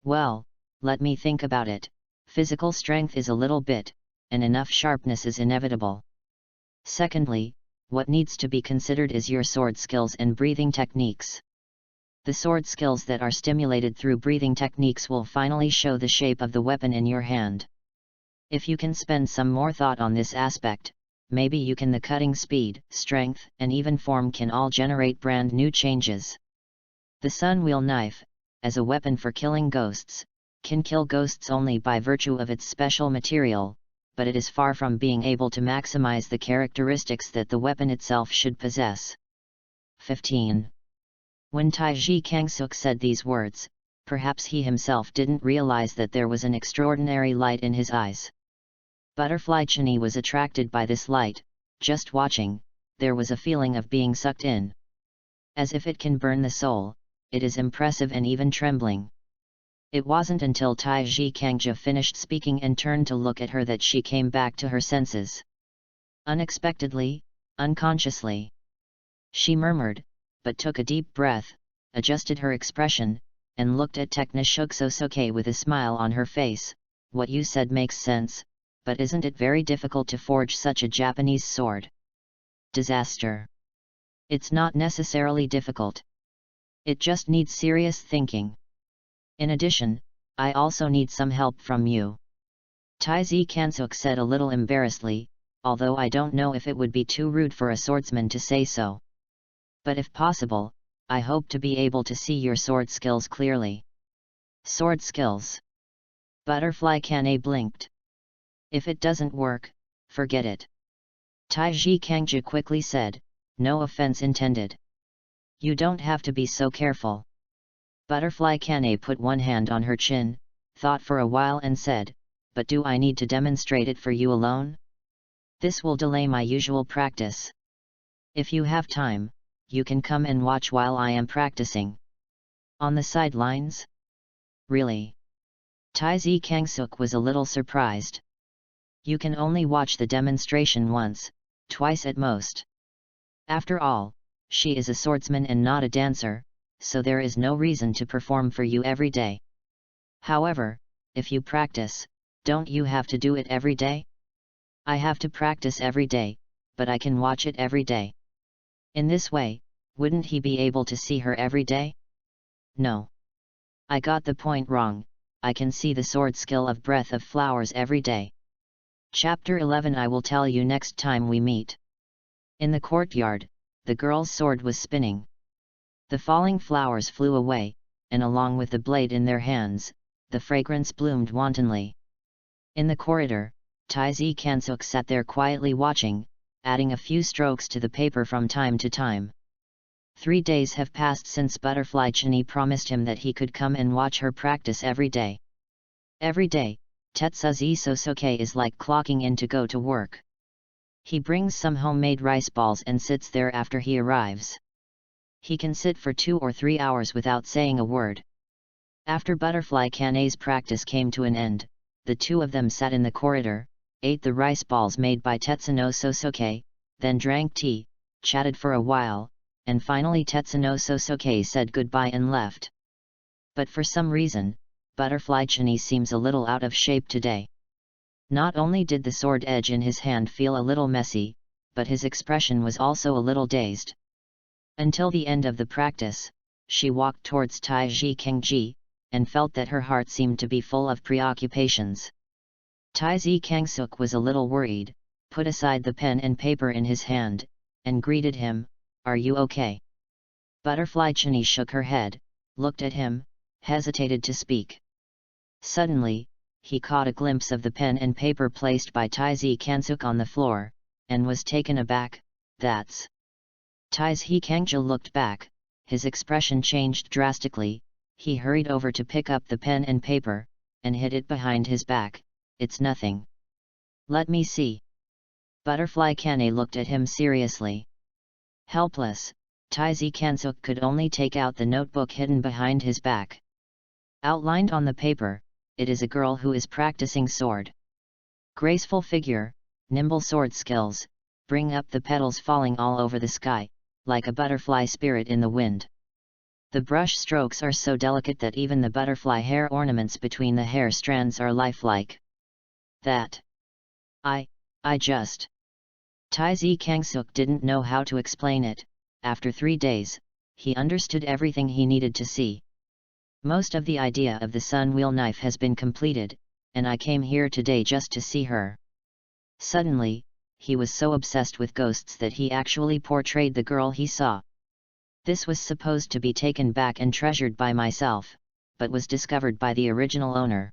"Well, let me think about it. Physical strength is a little bit, and enough sharpness is inevitable. Secondly, what needs to be considered is your sword skills and breathing techniques. The sword skills that are stimulated through breathing techniques will finally show the shape of the weapon in your hand. If you can spend some more thought on this aspect, maybe you can the cutting speed, strength, and even form can all generate brand new changes. The Sunwheel knife, as a weapon for killing ghosts, can kill ghosts only by virtue of its special material, but it is far from being able to maximize the characteristics that the weapon itself should possess." 15. When Taiji Kangsuk said these words, perhaps he himself didn't realize that there was an extraordinary light in his eyes. Butterfly Chini was attracted by this light. Just watching, there was a feeling of being sucked in. As if it can burn the soul, it is impressive and even trembling. It wasn't until Taiji Kangja finished speaking and turned to look at her that she came back to her senses. Unexpectedly, unconsciously. She murmured, but took a deep breath, adjusted her expression, and looked at Tetsuno Sosuke with a smile on her face. "What you said makes sense, but isn't it very difficult to forge such a Japanese sword?" "Disaster. It's not necessarily difficult. It just needs serious thinking. In addition, I also need some help from you." Taizi Kansuk said a little embarrassedly, "although I don't know if it would be too rude for a swordsman to say so. But if possible, I hope to be able to see your sword skills clearly." "Sword skills?" Butterfly Kane blinked. "If it doesn't work, forget it." Taiji Kangja quickly said, "No offense intended. You don't have to be so careful." Butterfly Kane put one hand on her chin, thought for a while and said, "But do I need to demonstrate it for you alone? This will delay my usual practice. If you have time, you can come and watch while I am practicing." "On the sidelines?" "Really?" Taizi Kangsuk was a little surprised. You can only watch the demonstration once, twice at most. After all, she is a swordsman and not a dancer, so there is no reason to perform for you every day. However, if you practice, don't you have to do it every day? I have to practice every day, but I can watch it every day. In this way, wouldn't he be able to see her every day? No. I got the point wrong. I can see the sword skill of Breath of Flowers every day. Chapter 11 I will tell you next time we meet. In the courtyard, the girl's sword was spinning. The falling flowers flew away, and along with the blade in their hands, the fragrance bloomed wantonly. In the corridor, Taiji Kansuk sat there quietly watching, adding a few strokes to the paper from time to time. 3 days have passed since Butterfly Chini promised him that he could come and watch her practice every day. Every day, Tetsuzi Sosuke is like clocking in to go to work. He brings some homemade rice balls and sits there after he arrives. He can sit for 2 or 3 hours without saying a word. After Butterfly Kane's practice came to an end, the two of them sat in the corridor, ate the rice balls made by Tetsuno Sosuke, then drank tea, chatted for a while, and finally Tetsuno Sosuke said goodbye and left. But for some reason, Butterfly Chini seems a little out of shape today. Not only did the sword edge in his hand feel a little messy, but his expression was also a little dazed. Until the end of the practice, she walked towards Taiji Kangji, and felt that her heart seemed to be full of preoccupations. Taiji Kangsuk was a little worried, put aside the pen and paper in his hand, and greeted him, "Are you okay?" Butterfly Chini shook her head, looked at him, hesitated to speak. Suddenly, he caught a glimpse of the pen and paper placed by Taiji Kansuk on the floor, and was taken aback. "That's..." Taiji Kangja looked back, his expression changed drastically. He hurried over to pick up the pen and paper, and hid it behind his back. "It's nothing." "Let me see." Butterfly Kane looked at him seriously. Helpless, Taiji Kansuk could only take out the notebook hidden behind his back. Outlined on the paper, it is a girl who is practicing sword. Graceful figure, nimble sword skills, bring up the petals falling all over the sky, like a butterfly spirit in the wind. The brush strokes are so delicate that even the butterfly hair ornaments between the hair strands are lifelike. That. I just... Taiji Kangsuk didn't know how to explain it. After 3 days, he understood everything he needed to see. Most of the idea of the sun wheel knife has been completed, and I came here today just to see her. Suddenly, he was so obsessed with ghosts that he actually portrayed the girl he saw. This was supposed to be taken back and treasured by myself, but was discovered by the original owner.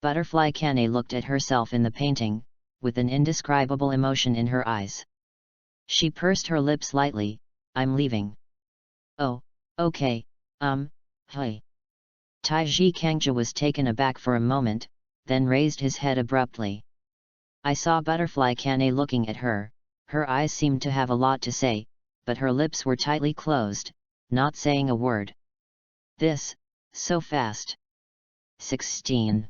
Butterfly Kane looked at herself in the painting, with an indescribable emotion in her eyes. She pursed her lips lightly. "I'm leaving." "Oh, okay, hey." Taiji Kangja was taken aback for a moment, then raised his head abruptly. I saw Butterfly Kane looking at her. Her eyes seemed to have a lot to say, but her lips were tightly closed, not saying a word. "This, so fast." 16.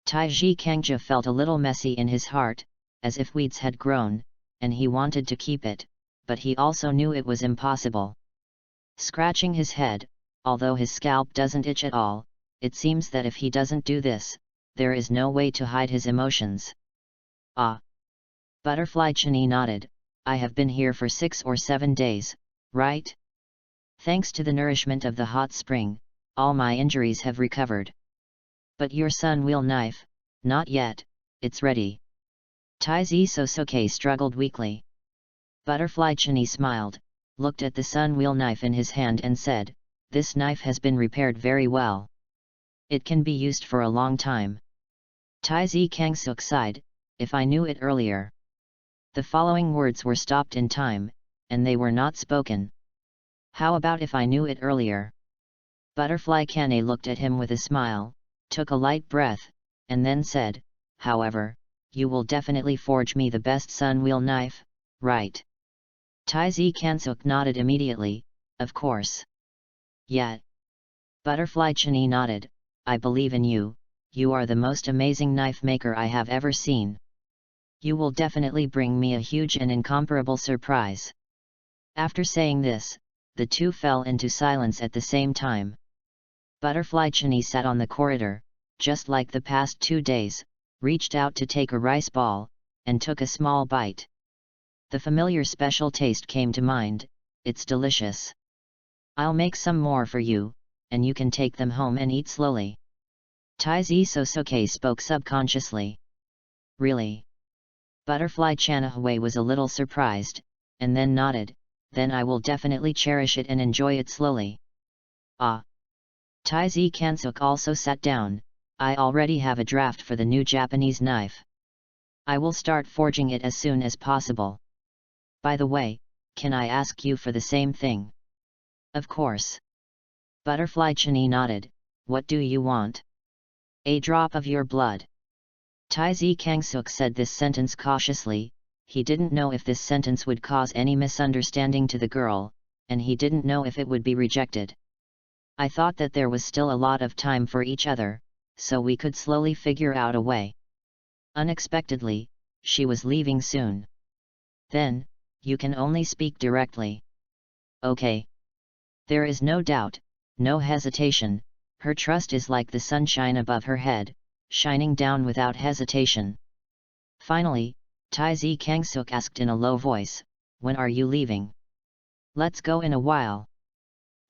Taiji Kangja felt a little messy in his heart, as if weeds had grown, and he wanted to keep it, but he also knew it was impossible. Scratching his head, although his scalp doesn't itch at all, it seems that if he doesn't do this, there is no way to hide his emotions. "Ah." Butterfly Chini nodded. "I have been here for 6 or 7 days, right? Thanks to the nourishment of the hot spring, all my injuries have recovered." "But your sun wheel knife?" "Not yet, it's ready." Taiji Sosuke struggled weakly. Butterfly Chini smiled, looked at the sun wheel knife in his hand and said, "This knife has been repaired very well. It can be used for a long time." Taiji Kangsuk sighed, "If I knew it earlier." The following words were stopped in time, and they were not spoken. "How about if I knew it earlier?" Butterfly Kane looked at him with a smile, took a light breath, and then said, "However, you will definitely forge me the best sun wheel knife, right?" Taiji Kansuk nodded immediately, "Of course." "Yeah." Butterfly Chini nodded, "I believe in you, you are the most amazing knife maker I have ever seen." You will definitely bring me a huge and incomparable surprise. After saying this, the two fell into silence at the same time. Butterfly Chinny sat on the corridor, just like the past 2 days, reached out to take a rice ball, and took a small bite. The familiar special taste came to mind. It's delicious. I'll make some more for you, and you can take them home and eat slowly. Taizi Sosuke spoke subconsciously. Really? Butterfly Chanahui was a little surprised, and then nodded. Then I will definitely cherish it and enjoy it slowly. Ah! Taizi Kansuk also sat down. I already have a draft for the new Japanese knife. I will start forging it as soon as possible. By the way, can I ask you for the same thing? Of course. Butterfly Chinny nodded. What do you want? A drop of your blood. Taizi Kangsuk said this sentence cautiously. He didn't know if this sentence would cause any misunderstanding to the girl, and he didn't know if it would be rejected. I thought that there was still a lot of time for each other, so we could slowly figure out a way. Unexpectedly, she was leaving soon. Then, you can only speak directly. Okay. There is no doubt, no hesitation, her trust is like the sunshine above her head, shining down without hesitation. Finally, Taizi Kangsuk asked in a low voice, when are you leaving? Let's go in a while.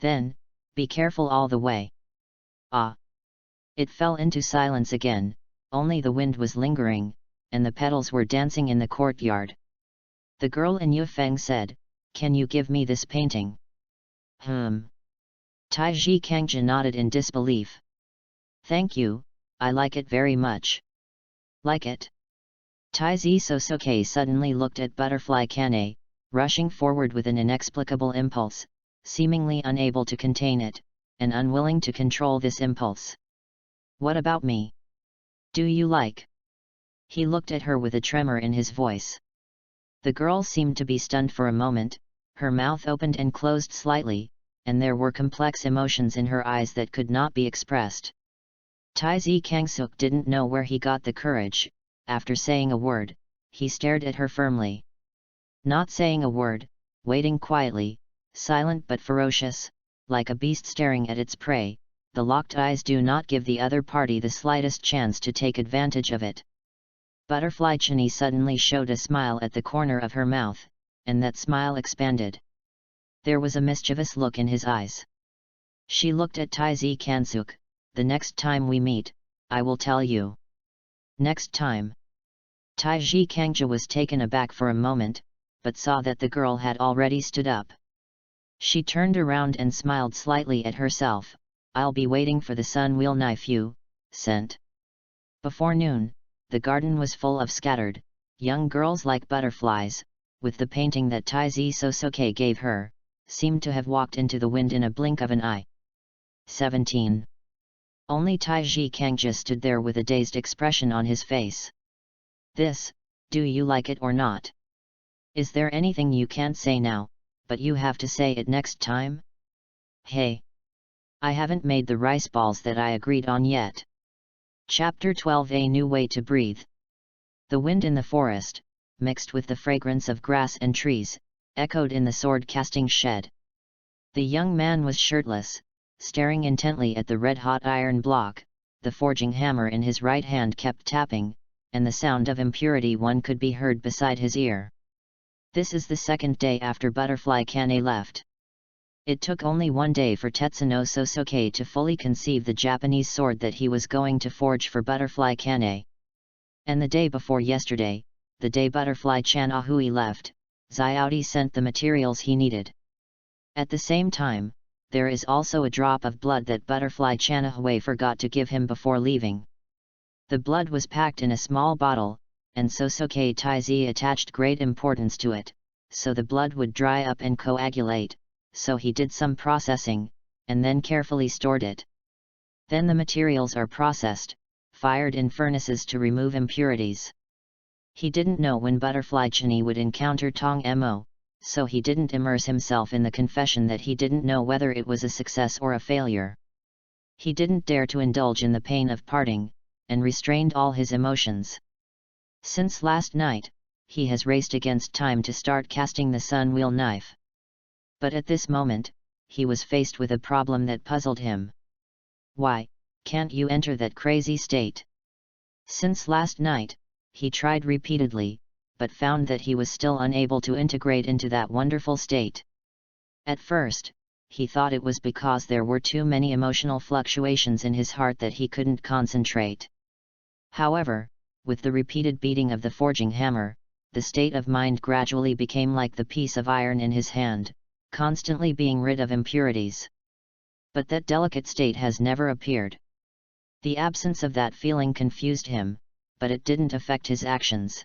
Then, be careful all the way. Ah! It fell into silence again, only the wind was lingering, and the petals were dancing in the courtyard. The girl in Yufeng said, can you give me this painting? Taiji Kangja nodded in disbelief. Thank you, I like it very much. Like it? Taizi Sosuke suddenly looked at Butterfly Kane, rushing forward with an inexplicable impulse, seemingly unable to contain it, and unwilling to control this impulse. What about me? Do you like? He looked at her with a tremor in his voice. The girl seemed to be stunned for a moment, her mouth opened and closed slightly, and there were complex emotions in her eyes that could not be expressed. Taizi Kangsuk didn't know where he got the courage. After saying a word, he stared at her firmly. Not saying a word, waiting quietly, silent but ferocious, like a beast staring at its prey, the locked eyes do not give the other party the slightest chance to take advantage of it. Butterfly Chinny suddenly showed a smile at the corner of her mouth, and that smile expanded. There was a mischievous look in his eyes. She looked at Taizi Kansuk. The next time we meet, I will tell you. Next time. Taiji Kangja was taken aback for a moment, but saw that the girl had already stood up. She turned around and smiled slightly at herself. I'll be waiting for the sun wheel knife you sent. Before noon, the garden was full of scattered, young girls like butterflies, with the painting that Taizi Sosuke gave her, seemed to have walked into the wind in a blink of an eye. 17. Only Taiji Kangja stood there with a dazed expression on his face. This, do you like it or not? Is there anything you can't say now, but you have to say it next time? Hey! I haven't made the rice balls that I agreed on yet. Chapter 12 A New Way to Breathe. The wind in the forest, mixed with the fragrance of grass and trees, echoed in the sword-casting shed. The young man was shirtless, staring intently at the red-hot iron block. The forging hammer in his right hand kept tapping, and the sound of impurity one could be heard beside his ear. This is the second day after Butterfly Kane left. It took only 1 day for Tetsuno Sosuke to fully conceive the Japanese sword that he was going to forge for Butterfly Kane. And the day before yesterday, the day Butterfly Chanahui left, Xiaodi sent the materials he needed. At the same time, there is also a drop of blood that Butterfly Chanahui forgot to give him before leaving. The blood was packed in a small bottle, and Sosuke Taizi attached great importance to it, so the blood would dry up and coagulate, so he did some processing, and then carefully stored it. Then the materials are processed, fired in furnaces to remove impurities. He didn't know when Butterfly Chinny would encounter Tong Mo, so he didn't immerse himself in the confession that he didn't know whether it was a success or a failure. He didn't dare to indulge in the pain of parting, and restrained all his emotions. Since last night, he has raced against time to start casting the sun wheel knife. But at this moment, he was faced with a problem that puzzled him. Why can't you enter that crazy state? Since last night, he tried repeatedly, but found that he was still unable to integrate into that wonderful state. At first, he thought it was because there were too many emotional fluctuations in his heart that he couldn't concentrate. However, with the repeated beating of the forging hammer, the state of mind gradually became like the piece of iron in his hand, constantly being rid of impurities. But that delicate state has never appeared. The absence of that feeling confused him, but it didn't affect his actions.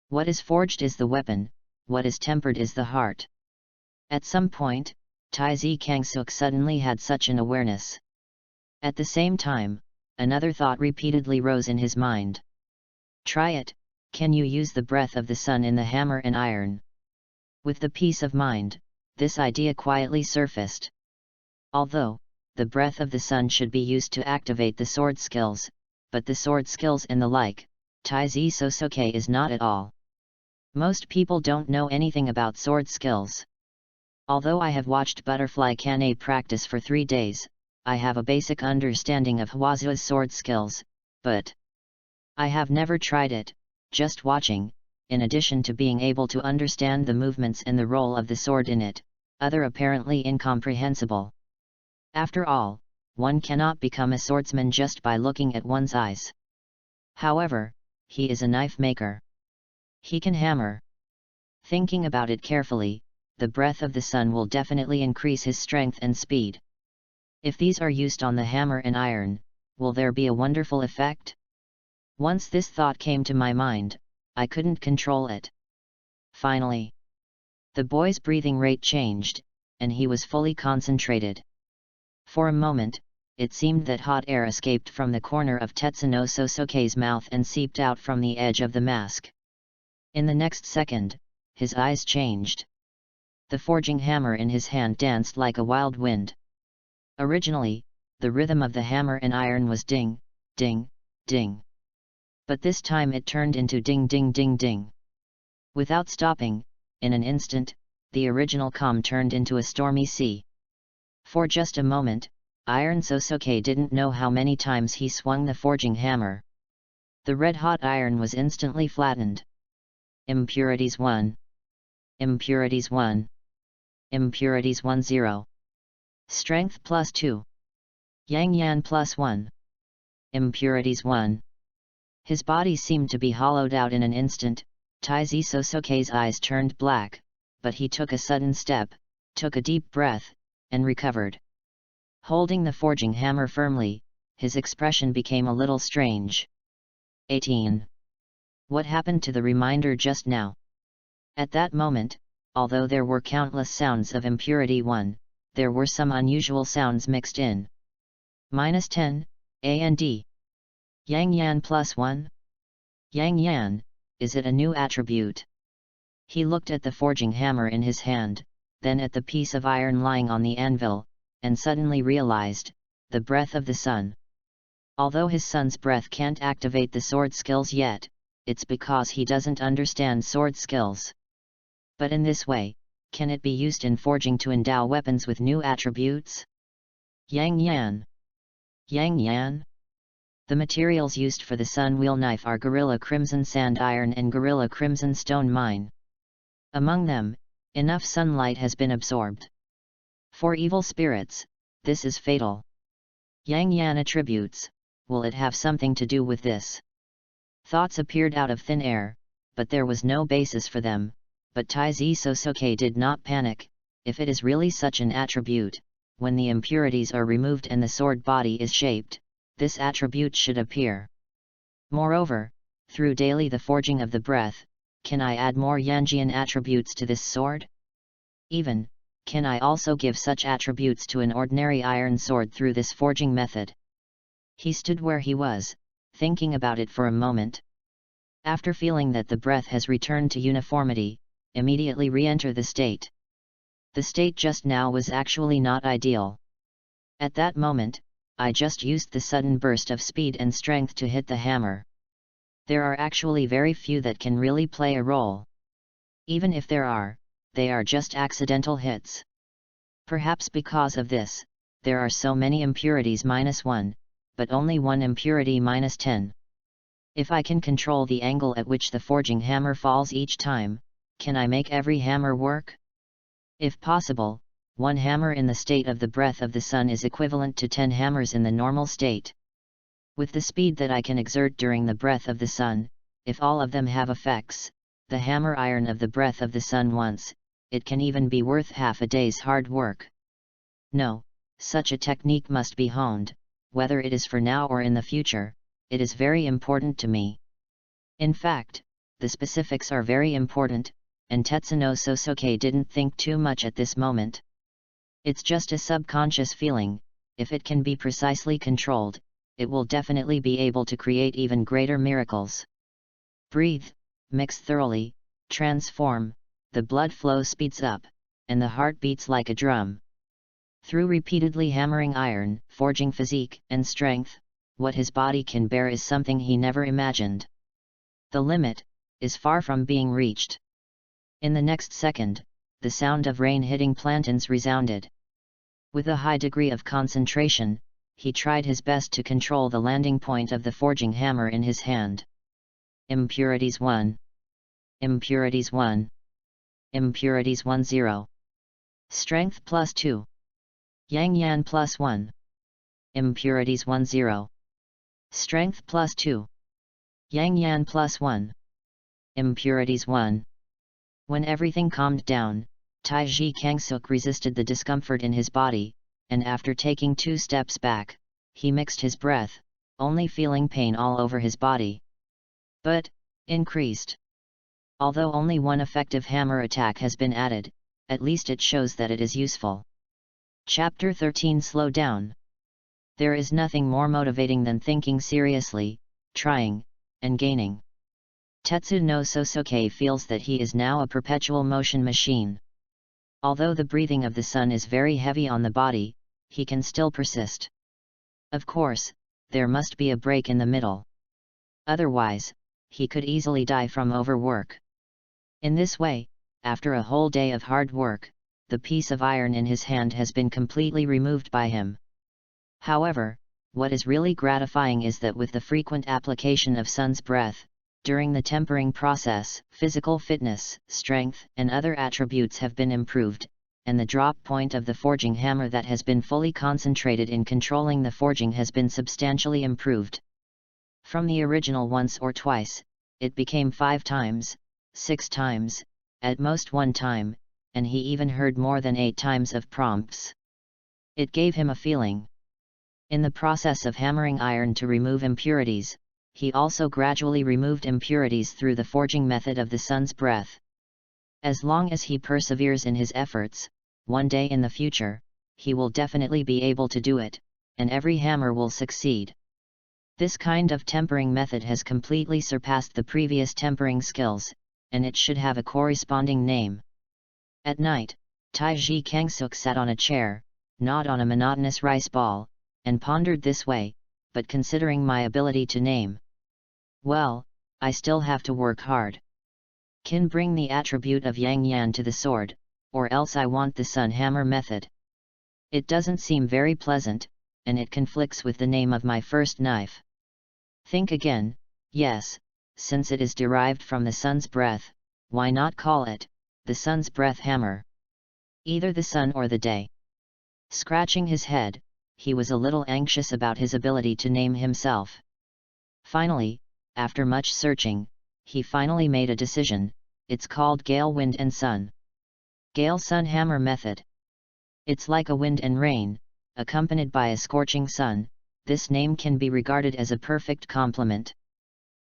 What is forged is the weapon, what is tempered is the heart. At some point, Tai Zi Kangsuk suddenly had such an awareness. At the same time, another thought repeatedly rose in his mind. Try it, can you use the breath of the sun in the hammer and iron? With the peace of mind, this idea quietly surfaced. Although, the breath of the sun should be used to activate the sword skills, but the sword skills and the like, Tai Zi Sosoke is not at all. Most people don't know anything about sword skills. Although I have watched Butterfly Kane practice for 3 days, I have a basic understanding of Hwazu's sword skills, but I have never tried it, just watching, in addition to being able to understand the movements and the role of the sword in it, other apparently incomprehensible. After all, one cannot become a swordsman just by looking at one's eyes. However, he is a knife maker. He can hammer. Thinking about it carefully, the breath of the sun will definitely increase his strength and speed. If these are used on the hammer and iron, will there be a wonderful effect? Once this thought came to my mind, I couldn't control it. Finally, the boy's breathing rate changed, and he was fully concentrated. For a moment, it seemed that hot air escaped from the corner of Tetsuno Sosoke's mouth and seeped out from the edge of the mask. In the next second, his eyes changed. The forging hammer in his hand danced like a wild wind. Originally, the rhythm of the hammer and iron was ding, ding, ding. But this time it turned into ding ding ding ding. Without stopping, in an instant, the original calm turned into a stormy sea. For just a moment, Iron Sosoke didn't know how many times he swung the forging hammer. The red-hot iron was instantly flattened. Impurities 1. Impurities 1. Impurities 10. Strength plus 2. Yang Yan plus 1. Impurities 1. His body seemed to be hollowed out in an instant. Tai Zi Sosoke's eyes turned black, but he took a sudden step, took a deep breath, and recovered. Holding the forging hammer firmly, his expression became a little strange. 18. What happened to the reminder just now? At that moment, although there were countless sounds of impurity 1, there were some unusual sounds mixed in. -10, and Yang Yan plus 1? Yang Yan, is it a new attribute? He looked at the forging hammer in his hand, then at the piece of iron lying on the anvil, and suddenly realized, the breath of the sun. Although his son's breath can't activate the sword skills yet, it's because he doesn't understand sword skills. But in this way, can it be used in forging to endow weapons with new attributes? Yang Yan. Yang Yan? The materials used for the sun wheel knife are Gorilla Crimson Sand Iron and Gorilla Crimson Stone Mine. Among them, enough sunlight has been absorbed. For evil spirits, this is fatal. Yang Yan attributes, will it have something to do with this? Thoughts appeared out of thin air, but there was no basis for them. But Tai Zi Sosoke did not panic. If it is really such an attribute, when the impurities are removed and the sword body is shaped, this attribute should appear. Moreover, through daily the forging of the breath, can I add more Yanjian attributes to this sword? Even, can I also give such attributes to an ordinary iron sword through this forging method? He stood where he was, thinking about it for a moment. After feeling that the breath has returned to uniformity, immediately re-enter the state. The state just now was actually not ideal. At that moment, I just used the sudden burst of speed and strength to hit the hammer. There are actually very few that can really play a role. Even if there are, they are just accidental hits. Perhaps because of this, there are so many impurities -1, but only one impurity -10. If I can control the angle at which the forging hammer falls each time, can I make every hammer work? If possible, one hammer in the state of the breath of the sun is equivalent to 10 hammers in the normal state. With the speed that I can exert during the breath of the sun, if all of them have effects, the hammer iron of the breath of the sun once, it can even be worth half a day's hard work. No, such a technique must be honed, whether it is for now or in the future, it is very important to me. In fact, the specifics are very important, and Tetsuno Sosuke didn't think too much at this moment. It's just a subconscious feeling. If it can be precisely controlled, it will definitely be able to create even greater miracles. Breathe, mix thoroughly, transform, the blood flow speeds up, and the heart beats like a drum. Through repeatedly hammering iron, forging physique and strength, what his body can bear is something he never imagined. The limit is far from being reached. In the next second, the sound of rain hitting plantains resounded. With a high degree of concentration, he tried his best to control the landing point of the forging hammer in his hand. Impurities 1. Impurities 1. Impurities 10. Strength +2. Yang Yan +1. Impurities 10. Strength +2. Yang Yan +1. Impurities 1. When everything calmed down, Taiji Kangsuk resisted the discomfort in his body, and after taking 2 steps back, he mixed his breath, only feeling pain all over his body. But, increased. Although only one effective hammer attack has been added, at least it shows that it is useful. Chapter 13 Slow down. There is nothing more motivating than thinking seriously, trying, and gaining. Tetsuno Sosuke feels that he is now a perpetual motion machine. Although the breathing of the sun is very heavy on the body, he can still persist. Of course, there must be a break in the middle. Otherwise, he could easily die from overwork. In this way, after a whole day of hard work, the piece of iron in his hand has been completely removed by him. However, what is really gratifying is that with the frequent application of sun's breath, during the tempering process, physical fitness, strength, and other attributes have been improved, and the drop point of the forging hammer that has been fully concentrated in controlling the forging has been substantially improved. From the original once or twice, it became 5 times, 6 times, at most 1 time, and he even heard more than 8 times of prompts. It gave him a feeling. In the process of hammering iron to remove impurities, he also gradually removed impurities through the forging method of the sun's breath. As long as he perseveres in his efforts, one day in the future, he will definitely be able to do it, and every hammer will succeed. This kind of tempering method has completely surpassed the previous tempering skills, and it should have a corresponding name. At night, Taiji Kangsuk sat on a chair, gnawed on a monotonous rice ball, and pondered this way, but considering my ability to name, well, I still have to work hard. Can bring the attribute of Yang Yan to the sword, or else I want the sun hammer method. It doesn't seem very pleasant, and it conflicts with the name of my first knife. Think again. Yes, since it is derived from the sun's breath, why not call it the sun's breath hammer? Either the sun or the day. Scratching his head, he was a little anxious about his ability to name himself. Finally, after much searching, he finally made a decision. It's called Gale Wind and Sun. Gale Sun Hammer Method. It's like a wind and rain, accompanied by a scorching sun. This name can be regarded as a perfect complement.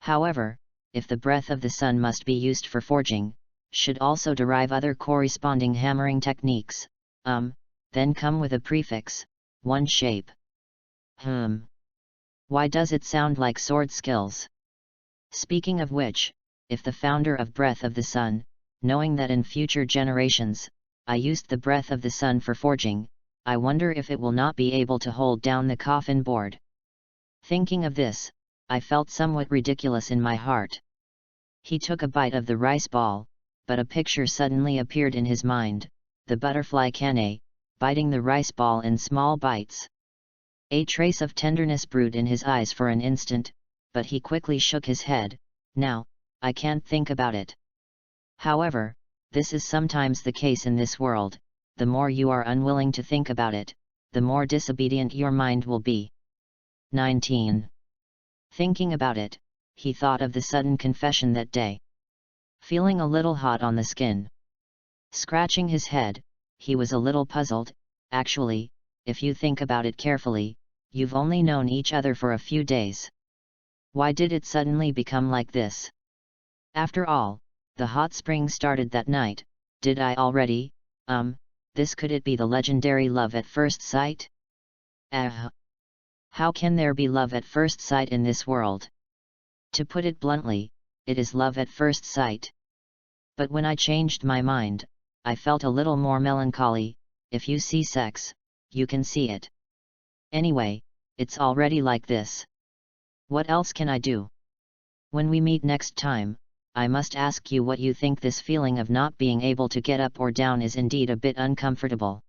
However, if the breath of the sun must be used for forging, should also derive other corresponding hammering techniques, then come with a prefix, one shape. Why does it sound like sword skills? Speaking of which, if the founder of Breath of the Sun, knowing that in future generations, I used the breath of the sun for forging, I wonder if it will not be able to hold down the coffin board. Thinking of this, I felt somewhat ridiculous in my heart. He took a bite of the rice ball, but a picture suddenly appeared in his mind, the butterfly Kane, biting the rice ball in small bites. A trace of tenderness brewed in his eyes for an instant, but he quickly shook his head. Now, I can't think about it. However, this is sometimes the case in this world, the more you are unwilling to think about it, the more disobedient your mind will be. 19. Thinking about it, he thought of the sudden confession that day. Feeling a little hot on the skin. Scratching his head, he was a little puzzled. Actually, if you think about it carefully, you've only known each other for a few days. Why did it suddenly become like this? After all, the hot spring started that night. Did I already? Could it be the legendary love at first sight? How can there be love at first sight in this world? To put it bluntly, it is love at first sight. But when I changed my mind, I felt a little more melancholy. If you see sex, you can see it. Anyway, it's already like this. What else can I do? When we meet next time, I must ask you what you think. This feeling of not being able to get up or down is indeed a bit uncomfortable.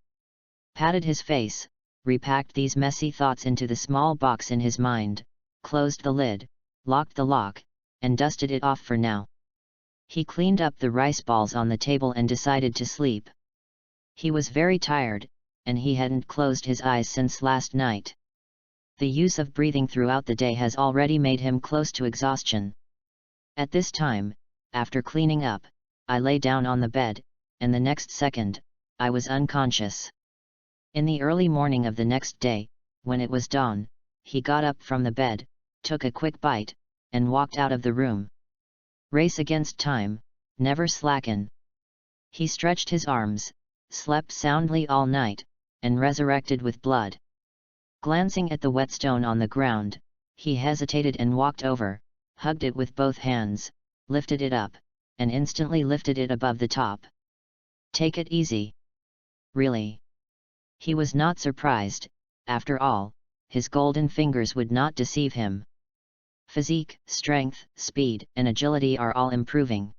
Patted his face, repacked these messy thoughts into the small box in his mind, closed the lid, locked the lock, and dusted it off for now. He cleaned up the rice balls on the table and decided to sleep. He was very tired, and he hadn't closed his eyes since last night. The use of breathing throughout the day has already made him close to exhaustion. At this time, after cleaning up, I lay down on the bed, and the next second, I was unconscious. In the early morning of the next day, when it was dawn, he got up from the bed, took a quick bite, and walked out of the room. Race against time, never slacken. He stretched his arms, slept soundly all night, and resurrected with blood. Glancing at the whetstone on the ground, he hesitated and walked over, hugged it with both hands, lifted it up, and instantly lifted it above the top. Take it easy. Really? He was not surprised. After all, his golden fingers would not deceive him. Physique, strength, speed, and agility are all improving.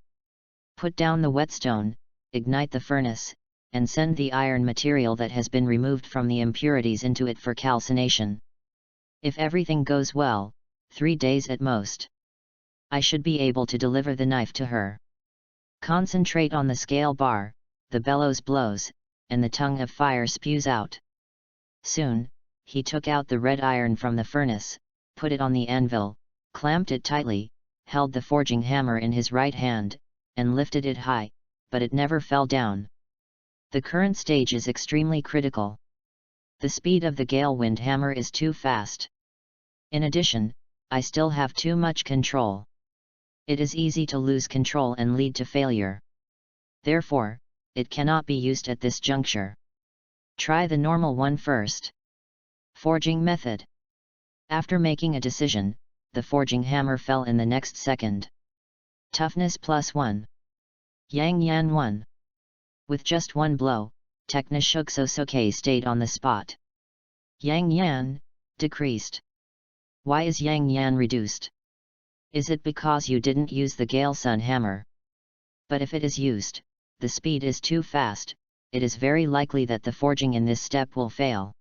Put down the whetstone, ignite the furnace, and send the iron material that has been removed from the impurities into it for calcination. If everything goes well, 3 days at most, I should be able to deliver the knife to her. Concentrate on the scale bar, the bellows blows, and the tongue of fire spews out. Soon, he took out the red iron from the furnace, put it on the anvil, clamped it tightly, held the forging hammer in his right hand, and lifted it high, but it never fell down. The current stage is extremely critical. The speed of the gale wind hammer is too fast. In addition, I still have too much control. It is easy to lose control and lead to failure. Therefore, it cannot be used at this juncture. Try the normal one first. Forging method. After making a decision, the forging hammer fell in the next second. Toughness +1. Yang Yan 1. With just one blow, Teknishuk Sosoke stayed on the spot. Yang Yan decreased. Why is Yang Yan reduced? Is it because you didn't use the Gale Sun hammer? But if it is used, the speed is too fast, it is very likely that the forging in this step will fail.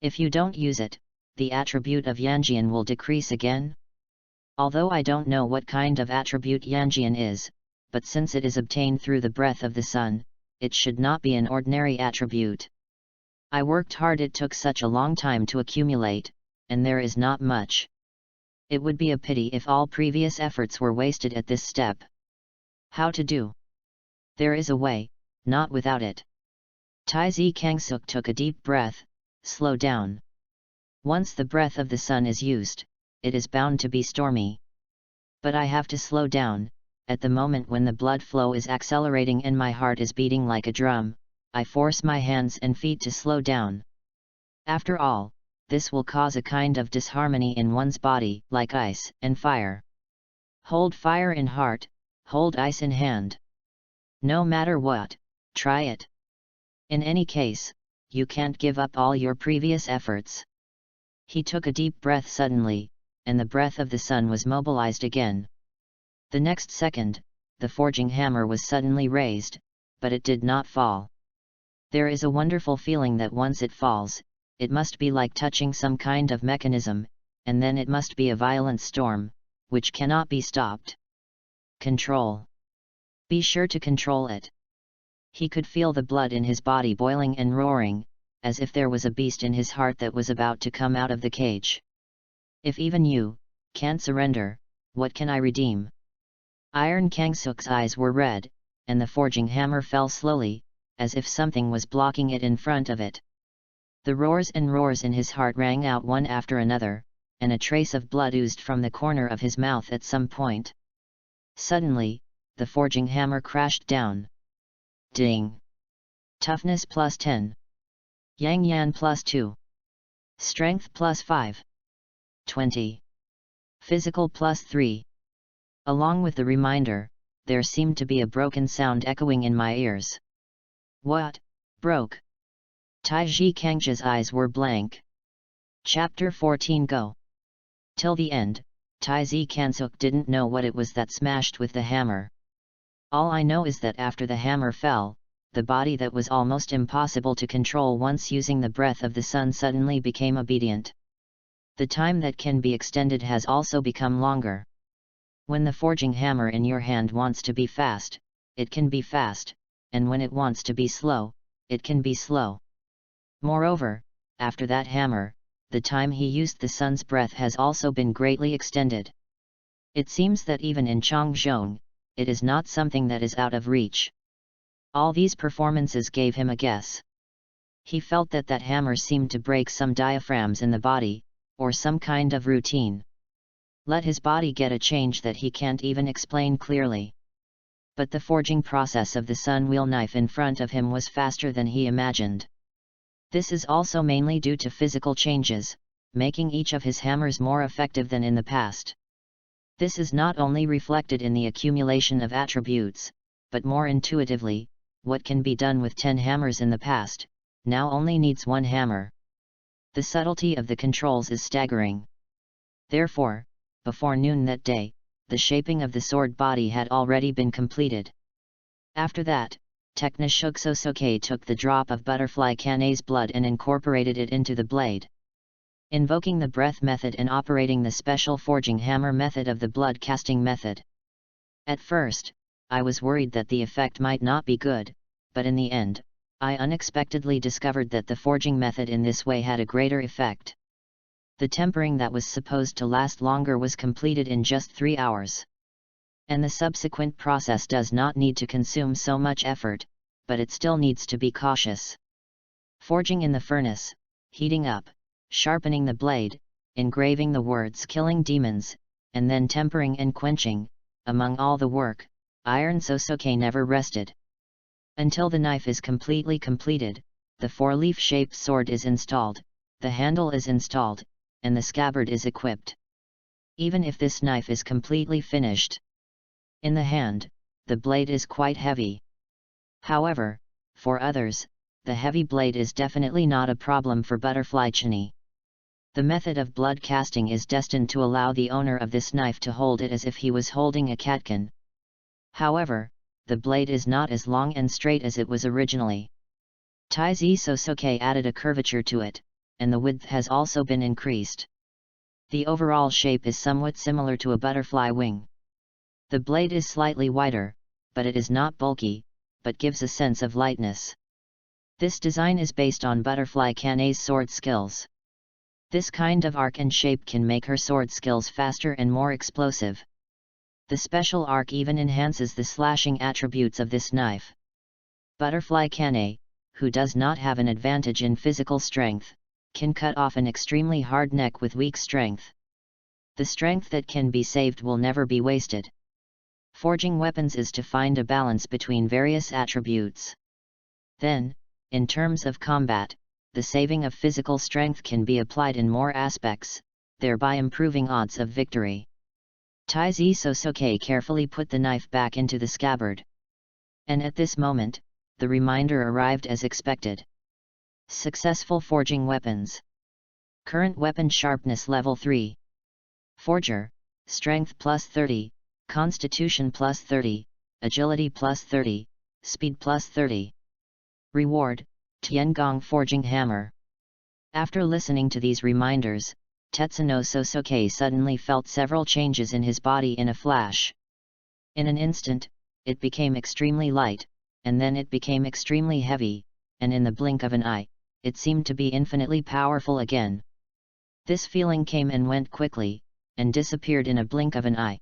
If you don't use it, the attribute of Yanjian will decrease again. Although I don't know what kind of attribute Yanjian is, but since it is obtained through the breath of the sun, it should not be an ordinary attribute. I worked hard, it took such a long time to accumulate, and there is not much. It would be a pity if all previous efforts were wasted at this step. How to do? There is a way, not without it. Taizi Kangsuk took a deep breath, slow down. Once the breath of the sun is used, it is bound to be stormy. But I have to slow down. At the moment when the blood flow is accelerating and my heart is beating like a drum, I force my hands and feet to slow down. After all, this will cause a kind of disharmony in one's body, like ice and fire. Hold fire in heart, hold ice in hand. No matter what, try it. In any case, you can't give up all your previous efforts. He took a deep breath suddenly, and the breath of the sun was mobilized again. The next second, the forging hammer was suddenly raised, but it did not fall. There is a wonderful feeling that once it falls, it must be like touching some kind of mechanism, and then it must be a violent storm, which cannot be stopped. Control. Be sure to control it. He could feel the blood in his body boiling and roaring, as if there was a beast in his heart that was about to come out of the cage. If even you can't surrender, what can I redeem? Iron Kangsuk's eyes were red, and the forging hammer fell slowly, as if something was blocking it in front of it. The roars and roars in his heart rang out one after another, and a trace of blood oozed from the corner of his mouth at some point. Suddenly, the forging hammer crashed down. Ding! Toughness plus 10. Yang Yan plus 2. Strength plus 5. 20. Physical plus 3. Along with the reminder, there seemed to be a broken sound echoing in my ears. What? Broke? Taiji Kangja's eyes were blank. Chapter 14 Go. Till the end, Taiji Kansuk didn't know what it was that smashed with the hammer. All I know is that after the hammer fell, the body that was almost impossible to control once using the breath of the sun suddenly became obedient. The time that can be extended has also become longer. When the forging hammer in your hand wants to be fast, it can be fast, and when it wants to be slow, it can be slow. Moreover, after that hammer, the time he used the sun's breath has also been greatly extended. It seems that even in Changzhong, it is not something that is out of reach. All these performances gave him a guess. He felt that that hammer seemed to break some diaphragms in the body, or some kind of routine. Let his body get a change that he can't even explain clearly. But the forging process of the sun wheel knife in front of him was faster than he imagined. This is also mainly due to physical changes, making each of his hammers more effective than in the past. This is not only reflected in the accumulation of attributes, but more intuitively, what can be done with 10 hammers in the past, now only needs 1 hammer. The subtlety of the controls is staggering. Therefore, before noon that day, the shaping of the sword body had already been completed. After that, Tekna Shugsosoke took the drop of butterfly Kanae's blood and incorporated it into the blade. Invoking the breath method and operating the special forging hammer method of the blood casting method. At first, I was worried that the effect might not be good, but in the end, I unexpectedly discovered that the forging method in this way had a greater effect. The tempering that was supposed to last longer was completed in just 3 hours. And the subsequent process does not need to consume so much effort, but it still needs to be cautious. Forging in the furnace, heating up, sharpening the blade, engraving the words "killing demons," and then tempering and quenching, among all the work, Iron Sosoke never rested. Until the knife is completely completed, the 4-leaf-shaped sword is installed, the handle is installed, and the scabbard is equipped. Even if this knife is completely finished in the hand, the blade is quite heavy. However, for others, the heavy blade is definitely not a problem for Butterfly Chini. The method of blood casting is destined to allow the owner of this knife to hold it as if he was holding a catkin. However, the blade is not as long and straight as it was originally. Taiji Sosoke added a curvature to it, and the width has also been increased. The overall shape is somewhat similar to a butterfly wing. The blade is slightly wider, but it is not bulky, but gives a sense of lightness. This design is based on Butterfly Kanae's sword skills. This kind of arc and shape can make her sword skills faster and more explosive. The special arc even enhances the slashing attributes of this knife. Butterfly Kanae, who does not have an advantage in physical strength, can cut off an extremely hard neck with weak strength. The strength that can be saved will never be wasted. Forging weapons is to find a balance between various attributes. Then, in terms of combat, the saving of physical strength can be applied in more aspects, thereby improving odds of victory. Taiji Sosoke carefully put the knife back into the scabbard. And at this moment, the reminder arrived as expected. Successful forging weapons. Current weapon sharpness level 3. Forger, Strength plus 30, Constitution plus 30, Agility plus 30, Speed plus 30. Reward, Tiangong Forging Hammer. After listening to these reminders, Tetsuno Sosuke suddenly felt several changes in his body in a flash. In an instant, it became extremely light, and then it became extremely heavy, and in the blink of an eye, it seemed to be infinitely powerful again. This feeling came and went quickly, and disappeared in a blink of an eye.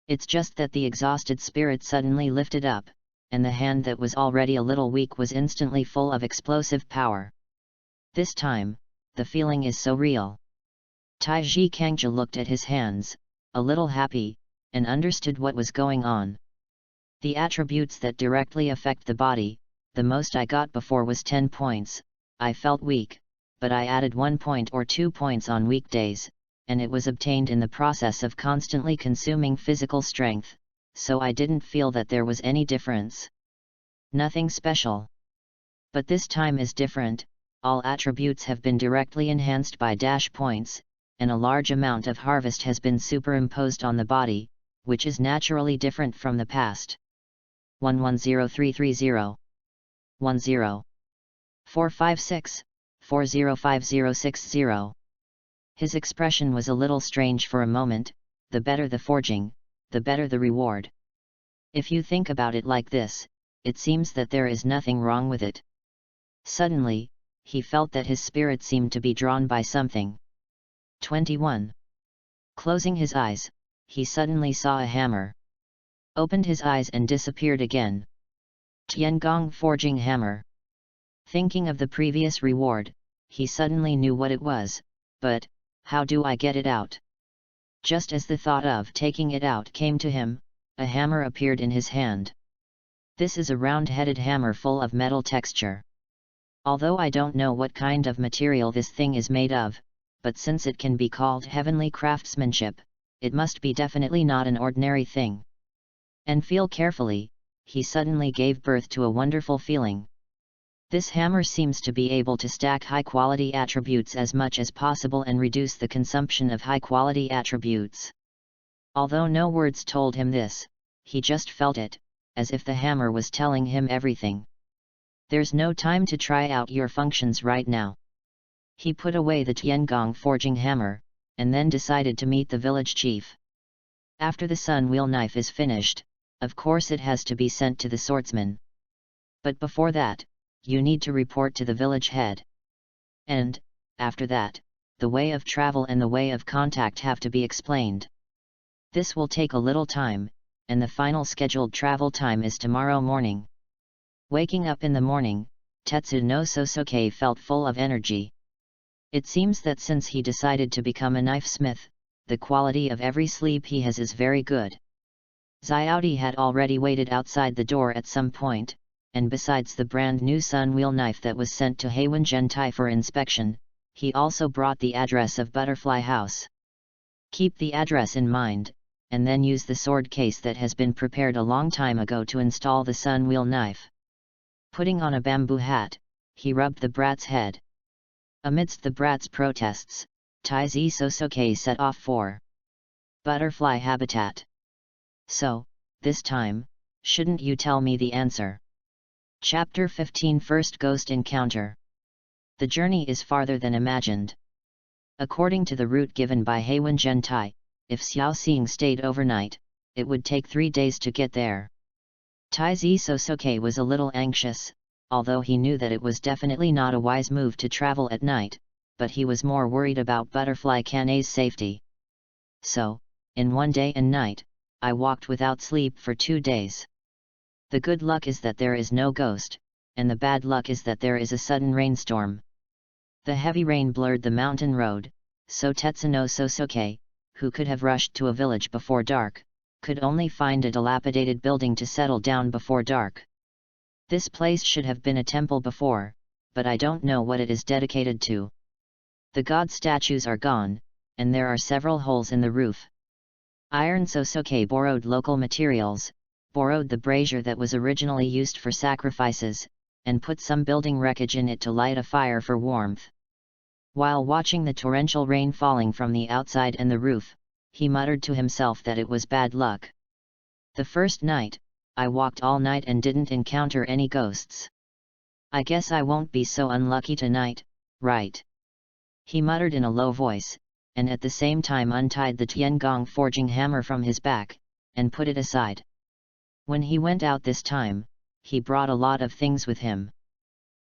It's just that the exhausted spirit suddenly lifted up, and the hand that was already a little weak was instantly full of explosive power. This time, the feeling is so real. Taiji Kangja looked at his hands, a little happy, and understood what was going on. The attributes that directly affect the body, the most I got before was 10 points, I felt weak, but I added 1 point or 2 points on weekdays, and it was obtained in the process of constantly consuming physical strength, so I didn't feel that there was any difference. Nothing special. But this time is different, all attributes have been directly enhanced by dash points, and a large amount of harvest has been superimposed on the body, which is naturally different from the past. 110330 10 456 405060. His expression was a little strange for a moment. The better the forging, the better the reward. If you think about it like this, it seems that there is nothing wrong with it. Suddenly, he felt that his spirit seemed to be drawn by something. 21. Closing his eyes, he suddenly saw a hammer. Opened his eyes and disappeared again. Tiangong Forging Hammer. Thinking of the previous reward, he suddenly knew what it was, but, how do I get it out? Just as the thought of taking it out came to him, a hammer appeared in his hand. This is a round-headed hammer full of metal texture. Although I don't know what kind of material this thing is made of, but since it can be called heavenly craftsmanship, it must be definitely not an ordinary thing. And feel carefully, he suddenly gave birth to a wonderful feeling. This hammer seems to be able to stack high-quality attributes as much as possible and reduce the consumption of high-quality attributes. Although no words told him this, he just felt it, as if the hammer was telling him everything. There's no time to try out your functions right now. He put away the Tiangong Forging Hammer, and then decided to meet the village chief. After the sun wheel knife is finished, of course it has to be sent to the swordsman. But before that, you need to report to the village head. And, after that, the way of travel and the way of contact have to be explained. This will take a little time, and the final scheduled travel time is tomorrow morning. Waking up in the morning, Tetsuno Sosuke felt full of energy. It seems that since he decided to become a knife smith, the quality of every sleep he has is very good. Xiaodi had already waited outside the door at some point, and besides the brand new sun wheel knife that was sent to Heiwen Gentai for inspection, he also brought the address of Butterfly House. Keep the address in mind, and then use the sword case that has been prepared a long time ago to install the sun wheel knife. Putting on a bamboo hat, he rubbed the brat's head. Amidst the brat's protests, Taiji Sosuke set off for Butterfly Habitat. So, this time, shouldn't you tell me the answer? Chapter 15 First Ghost Encounter. The journey is farther than imagined. According to the route given by Heiwen Gentai, if Xiao Xing stayed overnight, it would take 3 days to get there. Taiji Sosuke was a little anxious, although he knew that it was definitely not a wise move to travel at night, but he was more worried about Butterfly Kane's safety. So, in 1 day and night, I walked without sleep for 2 days. The good luck is that there is no ghost, and the bad luck is that there is a sudden rainstorm. The heavy rain blurred the mountain road, so Tetsuno Sosuke, who could have rushed to a village before dark, could only find a dilapidated building to settle down before dark. This place should have been a temple before, but I don't know what it is dedicated to. The god statues are gone, and there are several holes in the roof. Iron Sosuke borrowed local materials, borrowed the brazier that was originally used for sacrifices, and put some building wreckage in it to light a fire for warmth. While watching the torrential rain falling from the outside and the roof, he muttered to himself that it was bad luck. The first night, I walked all night and didn't encounter any ghosts. I guess I won't be so unlucky tonight, right? He muttered in a low voice, and at the same time untied the Tiangong forging hammer from his back, and put it aside. When he went out this time, he brought a lot of things with him.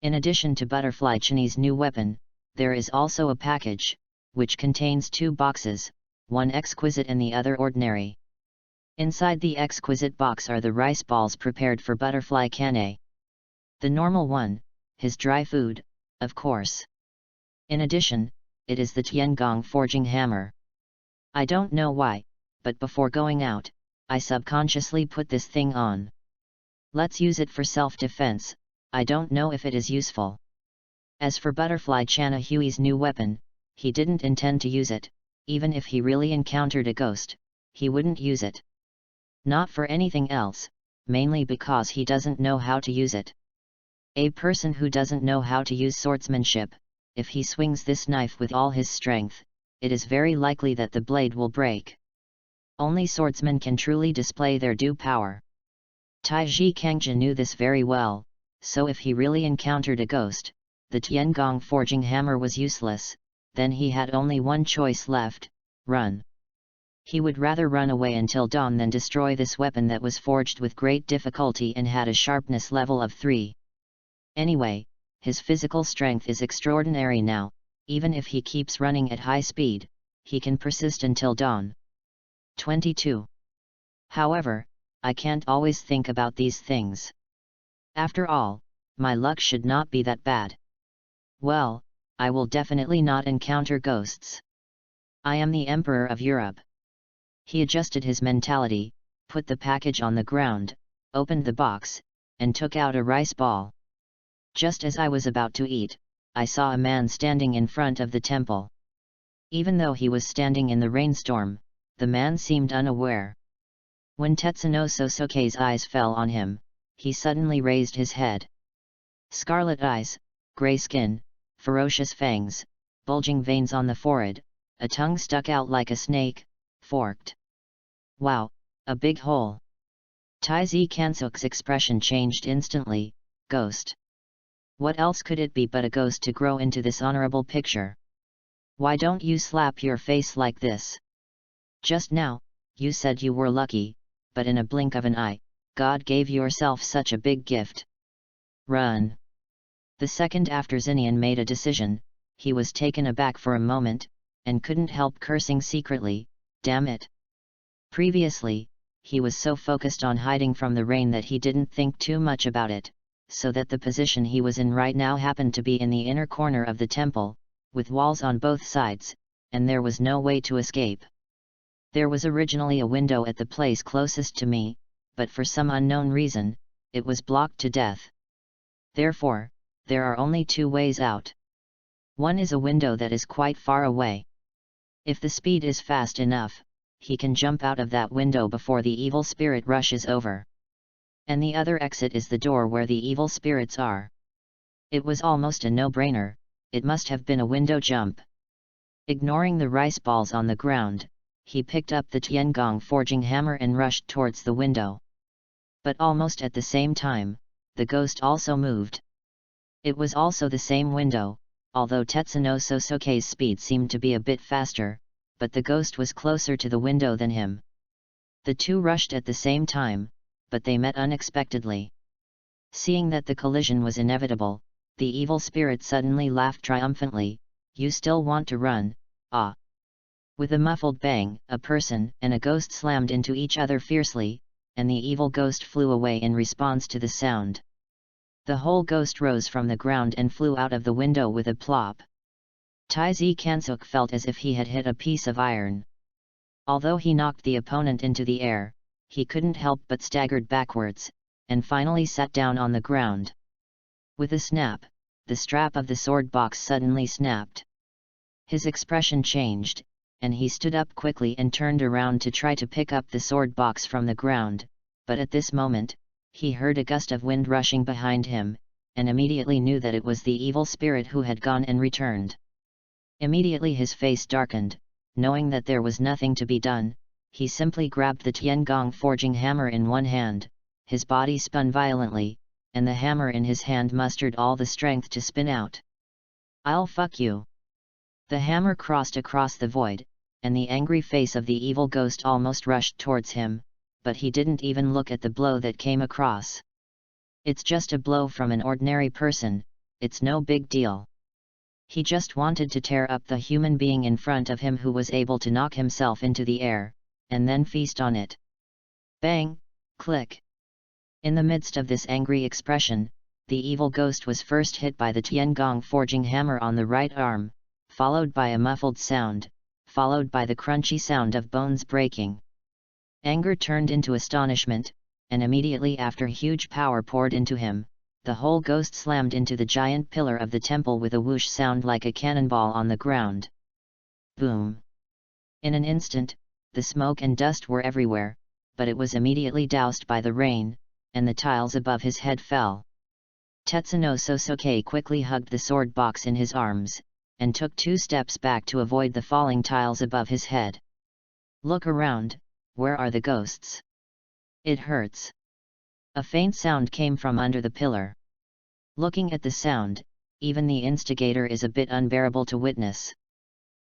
In addition to Butterfly Chinese new weapon, there is also a package, which contains 2 boxes, one exquisite and the other ordinary. Inside the exquisite box are the rice balls prepared for Butterfly Canne. The normal one, his dry food, of course. In addition, it is the Tiangong forging hammer. I don't know why, but before going out, I subconsciously put this thing on. Let's use it for self-defense. I don't know if it is useful. As for Butterfly Channa Hui's new weapon, he didn't intend to use it. Even if he really encountered a ghost, he wouldn't use it. Not for anything else, mainly because he doesn't know how to use it. A person who doesn't know how to use swordsmanship, if he swings this knife with all his strength, it is very likely that the blade will break. Only swordsmen can truly display their due power. Taiji Kangja knew this very well, so if he really encountered a ghost, the Tiangong forging hammer was useless. Then he had only one choice left: run. He would rather run away until dawn than destroy this weapon that was forged with great difficulty and had a sharpness level of 3. Anyway, his physical strength is extraordinary now. Even if he keeps running at high speed, he can persist until dawn. 22. However, I can't always think about these things. After all, my luck should not be that bad. Well, I will definitely not encounter ghosts. I am the Emperor of Europe. He adjusted his mentality, put the package on the ground, opened the box, and took out a rice ball. Just as I was about to eat, I saw a man standing in front of the temple. Even though he was standing in the rainstorm, the man seemed unaware. When Tetsuno Sosoke's eyes fell on him, he suddenly raised his head. Scarlet eyes, gray skin, ferocious fangs, bulging veins on the forehead, a tongue stuck out like a snake, forked. Wow, a big hole. Taizi Kansuk's expression changed instantly. Ghost. What else could it be but a ghost to grow into this honorable picture? Why don't you slap your face like this? Just now, you said you were lucky, but in a blink of an eye, God gave yourself such a big gift. Run. The second after Zinian made a decision, he was taken aback for a moment, and couldn't help cursing secretly, damn it. Previously, he was so focused on hiding from the rain that he didn't think too much about it, so that the position he was in right now happened to be in the inner corner of the temple, with walls on both sides, and there was no way to escape. There was originally a window at the place closest to me, but for some unknown reason, it was blocked to death. Therefore, there are only 2 ways out. One is a window that is quite far away. If the speed is fast enough, he can jump out of that window before the evil spirit rushes over. And the other exit is the door where the evil spirits are. It was almost a no-brainer, it must have been a window jump. Ignoring the rice balls on the ground, he picked up the Tiangong forging hammer and rushed towards the window. But almost at the same time, the ghost also moved. It was also the same window, although Tetsuno Sosoke's speed seemed to be a bit faster, but the ghost was closer to the window than him. The 2 rushed at the same time, but they met unexpectedly. Seeing that the collision was inevitable, the evil spirit suddenly laughed triumphantly. You still want to run, ah? With a muffled bang, a person and a ghost slammed into each other fiercely, and the evil ghost flew away in response to the sound. The whole ghost rose from the ground and flew out of the window with a plop. Taizi Kansuk felt as if he had hit a piece of iron. Although he knocked the opponent into the air, he couldn't help but staggered backwards, and finally sat down on the ground. With a snap, the strap of the sword box suddenly snapped. His expression changed, and he stood up quickly and turned around to try to pick up the sword box from the ground, but at this moment, he heard a gust of wind rushing behind him, and immediately knew that it was the evil spirit who had gone and returned. Immediately his face darkened. knowing that there was nothing to be done, he simply grabbed the Tiangong forging hammer in one hand, his body spun violently, and the hammer in his hand mustered all the strength to spin out. "I'll fuck you!" The hammer crossed across the void, and the angry face of the evil ghost almost rushed towards him, but he didn't even look at the blow that came across. "It's just a blow from an ordinary person, it's no big deal." He just wanted to tear up the human being in front of him who was able to knock himself into the air, and then feast on it. Bang! Click! In the midst of this angry expression, the evil ghost was first hit by the Tiangong forging hammer on the right arm, followed by a muffled sound, followed by the crunchy sound of bones breaking. Anger turned into astonishment, and immediately after huge power poured into him, the whole ghost slammed into the giant pillar of the temple with a whoosh sound like a cannonball on the ground. Boom! In an instant, the smoke and dust were everywhere, but it was immediately doused by the rain, and the tiles above his head fell. Tetsuno Sosuke quickly hugged the sword box in his arms, and took 2 steps back to avoid the falling tiles above his head. "Look around, where are the ghosts? It hurts." A faint sound came from under the pillar. Looking at the sound, even the instigator is a bit unbearable to witness.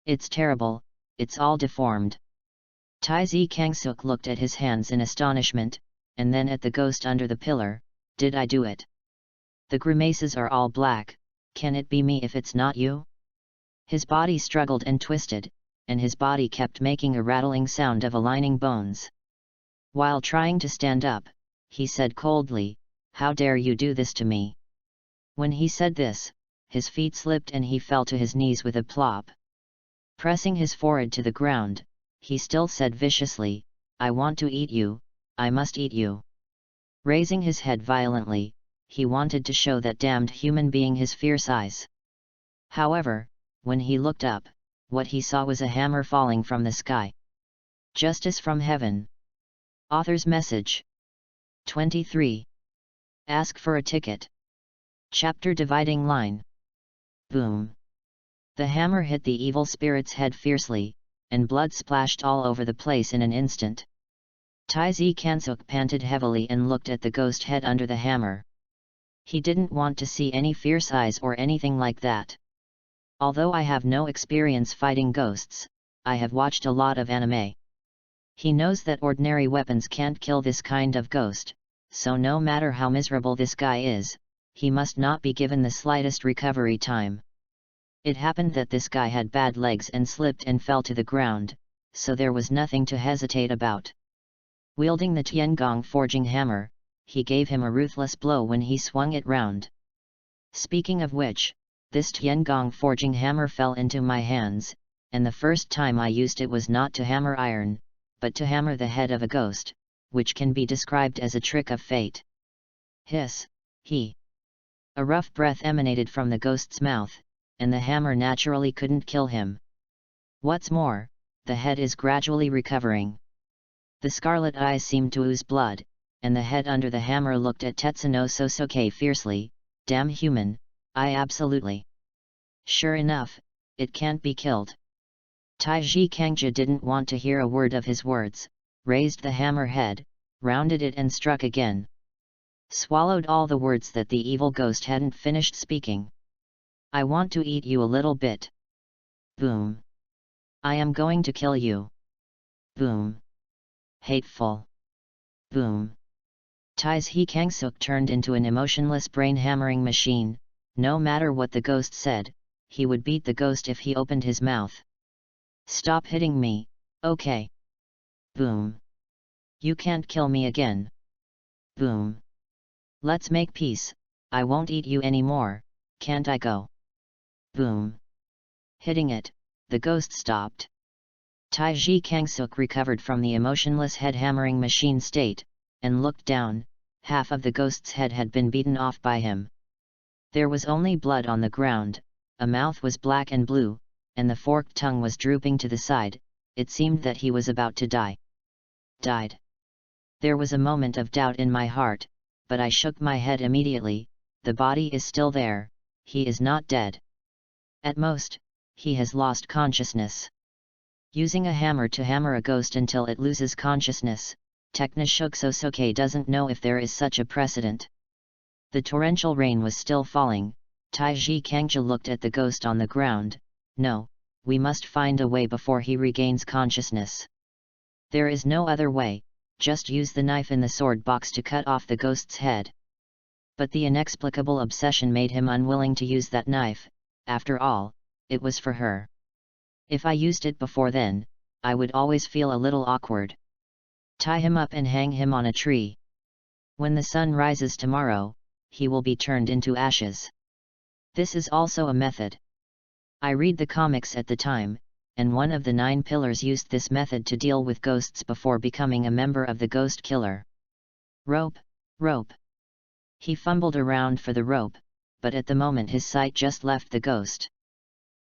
"It's terrible, it's all deformed." Taizi Kangsuk looked at his hands in astonishment, and then at the ghost under the pillar. "Did I do it? The grimaces are all black, can it be me if it's not you?" His body struggled and twisted, and his body kept making a rattling sound of aligning bones. While trying to stand up, he said coldly, "How dare you do this to me?" When he said this, his feet slipped and he fell to his knees with a plop. Pressing his forehead to the ground, he still said viciously, "I want to eat you, I must eat you." Raising his head violently, he wanted to show that damned human being his fierce eyes. However, when he looked up, what he saw was a hammer falling from the sky. Justice from heaven. Author's message. 23. Ask for a ticket. Chapter dividing line. Boom. The hammer hit the evil spirit's head fiercely, and blood splashed all over the place in an instant. Taizi Kansuk panted heavily and looked at the ghost head under the hammer. He didn't want to see any fierce eyes or anything like that. Although I have no experience fighting ghosts, I have watched a lot of anime. He knows that ordinary weapons can't kill this kind of ghost, so no matter how miserable this guy is, he must not be given the slightest recovery time. It happened that this guy had bad legs and slipped and fell to the ground, so there was nothing to hesitate about. Wielding the Tiangong forging hammer, he gave him a ruthless blow when he swung it round. Speaking of which, this Tiangong forging hammer fell into my hands, and the first time I used it was not to hammer iron, but to hammer the head of a ghost, which can be described as a trick of fate. Hiss, he. A rough breath emanated from the ghost's mouth, and the hammer naturally couldn't kill him. What's more, the head is gradually recovering. The scarlet eyes seemed to ooze blood, and the head under the hammer looked at Tetsuno Sosuke fiercely. "Damn human, I absolutely. Sure enough, it can't be killed." Taiji Kangja didn't want to hear a word of his words, raised the hammer head, rounded it and struck again. Swallowed all the words that the evil ghost hadn't finished speaking. "I want to eat you a little bit." Boom. "I am going to kill you." Boom. "Hateful." Boom. Taiji Kangsuk turned into an emotionless brain-hammering machine. No matter what the ghost said, he would beat the ghost if he opened his mouth. "Stop hitting me, okay?" Boom. "You can't kill me again." Boom. "Let's make peace, I won't eat you anymore, can't I go?" Boom. Hitting it, the ghost stopped. Taiji Kangsuk recovered from the emotionless head-hammering machine state, and looked down. Half of the ghost's head had been beaten off by him. There was only blood on the ground, a mouth was black and blue, and the forked tongue was drooping to the side. It seemed that he was about to die. Died. There was a moment of doubt in my heart, but I shook my head immediately. The body is still there, he is not dead. At most, he has lost consciousness. Using a hammer to hammer a ghost until it loses consciousness, Teknishuk Sosoke doesn't know if there is such a precedent. The torrential rain was still falling. Taiji Kangja looked at the ghost on the ground. No, we must find a way before he regains consciousness. There is no other way, just use the knife in the sword box to cut off the ghost's head. But the inexplicable obsession made him unwilling to use that knife. After all, it was for her. If I used it before then, I would always feel a little awkward. Tie him up and hang him on a tree. When the sun rises tomorrow, he will be turned into ashes. This is also a method. I read the comics at the time, and one of the 9 pillars used this method to deal with ghosts before becoming a member of the Ghost Killer. Rope, rope. He fumbled around for the rope, but at the moment his sight just left the ghost.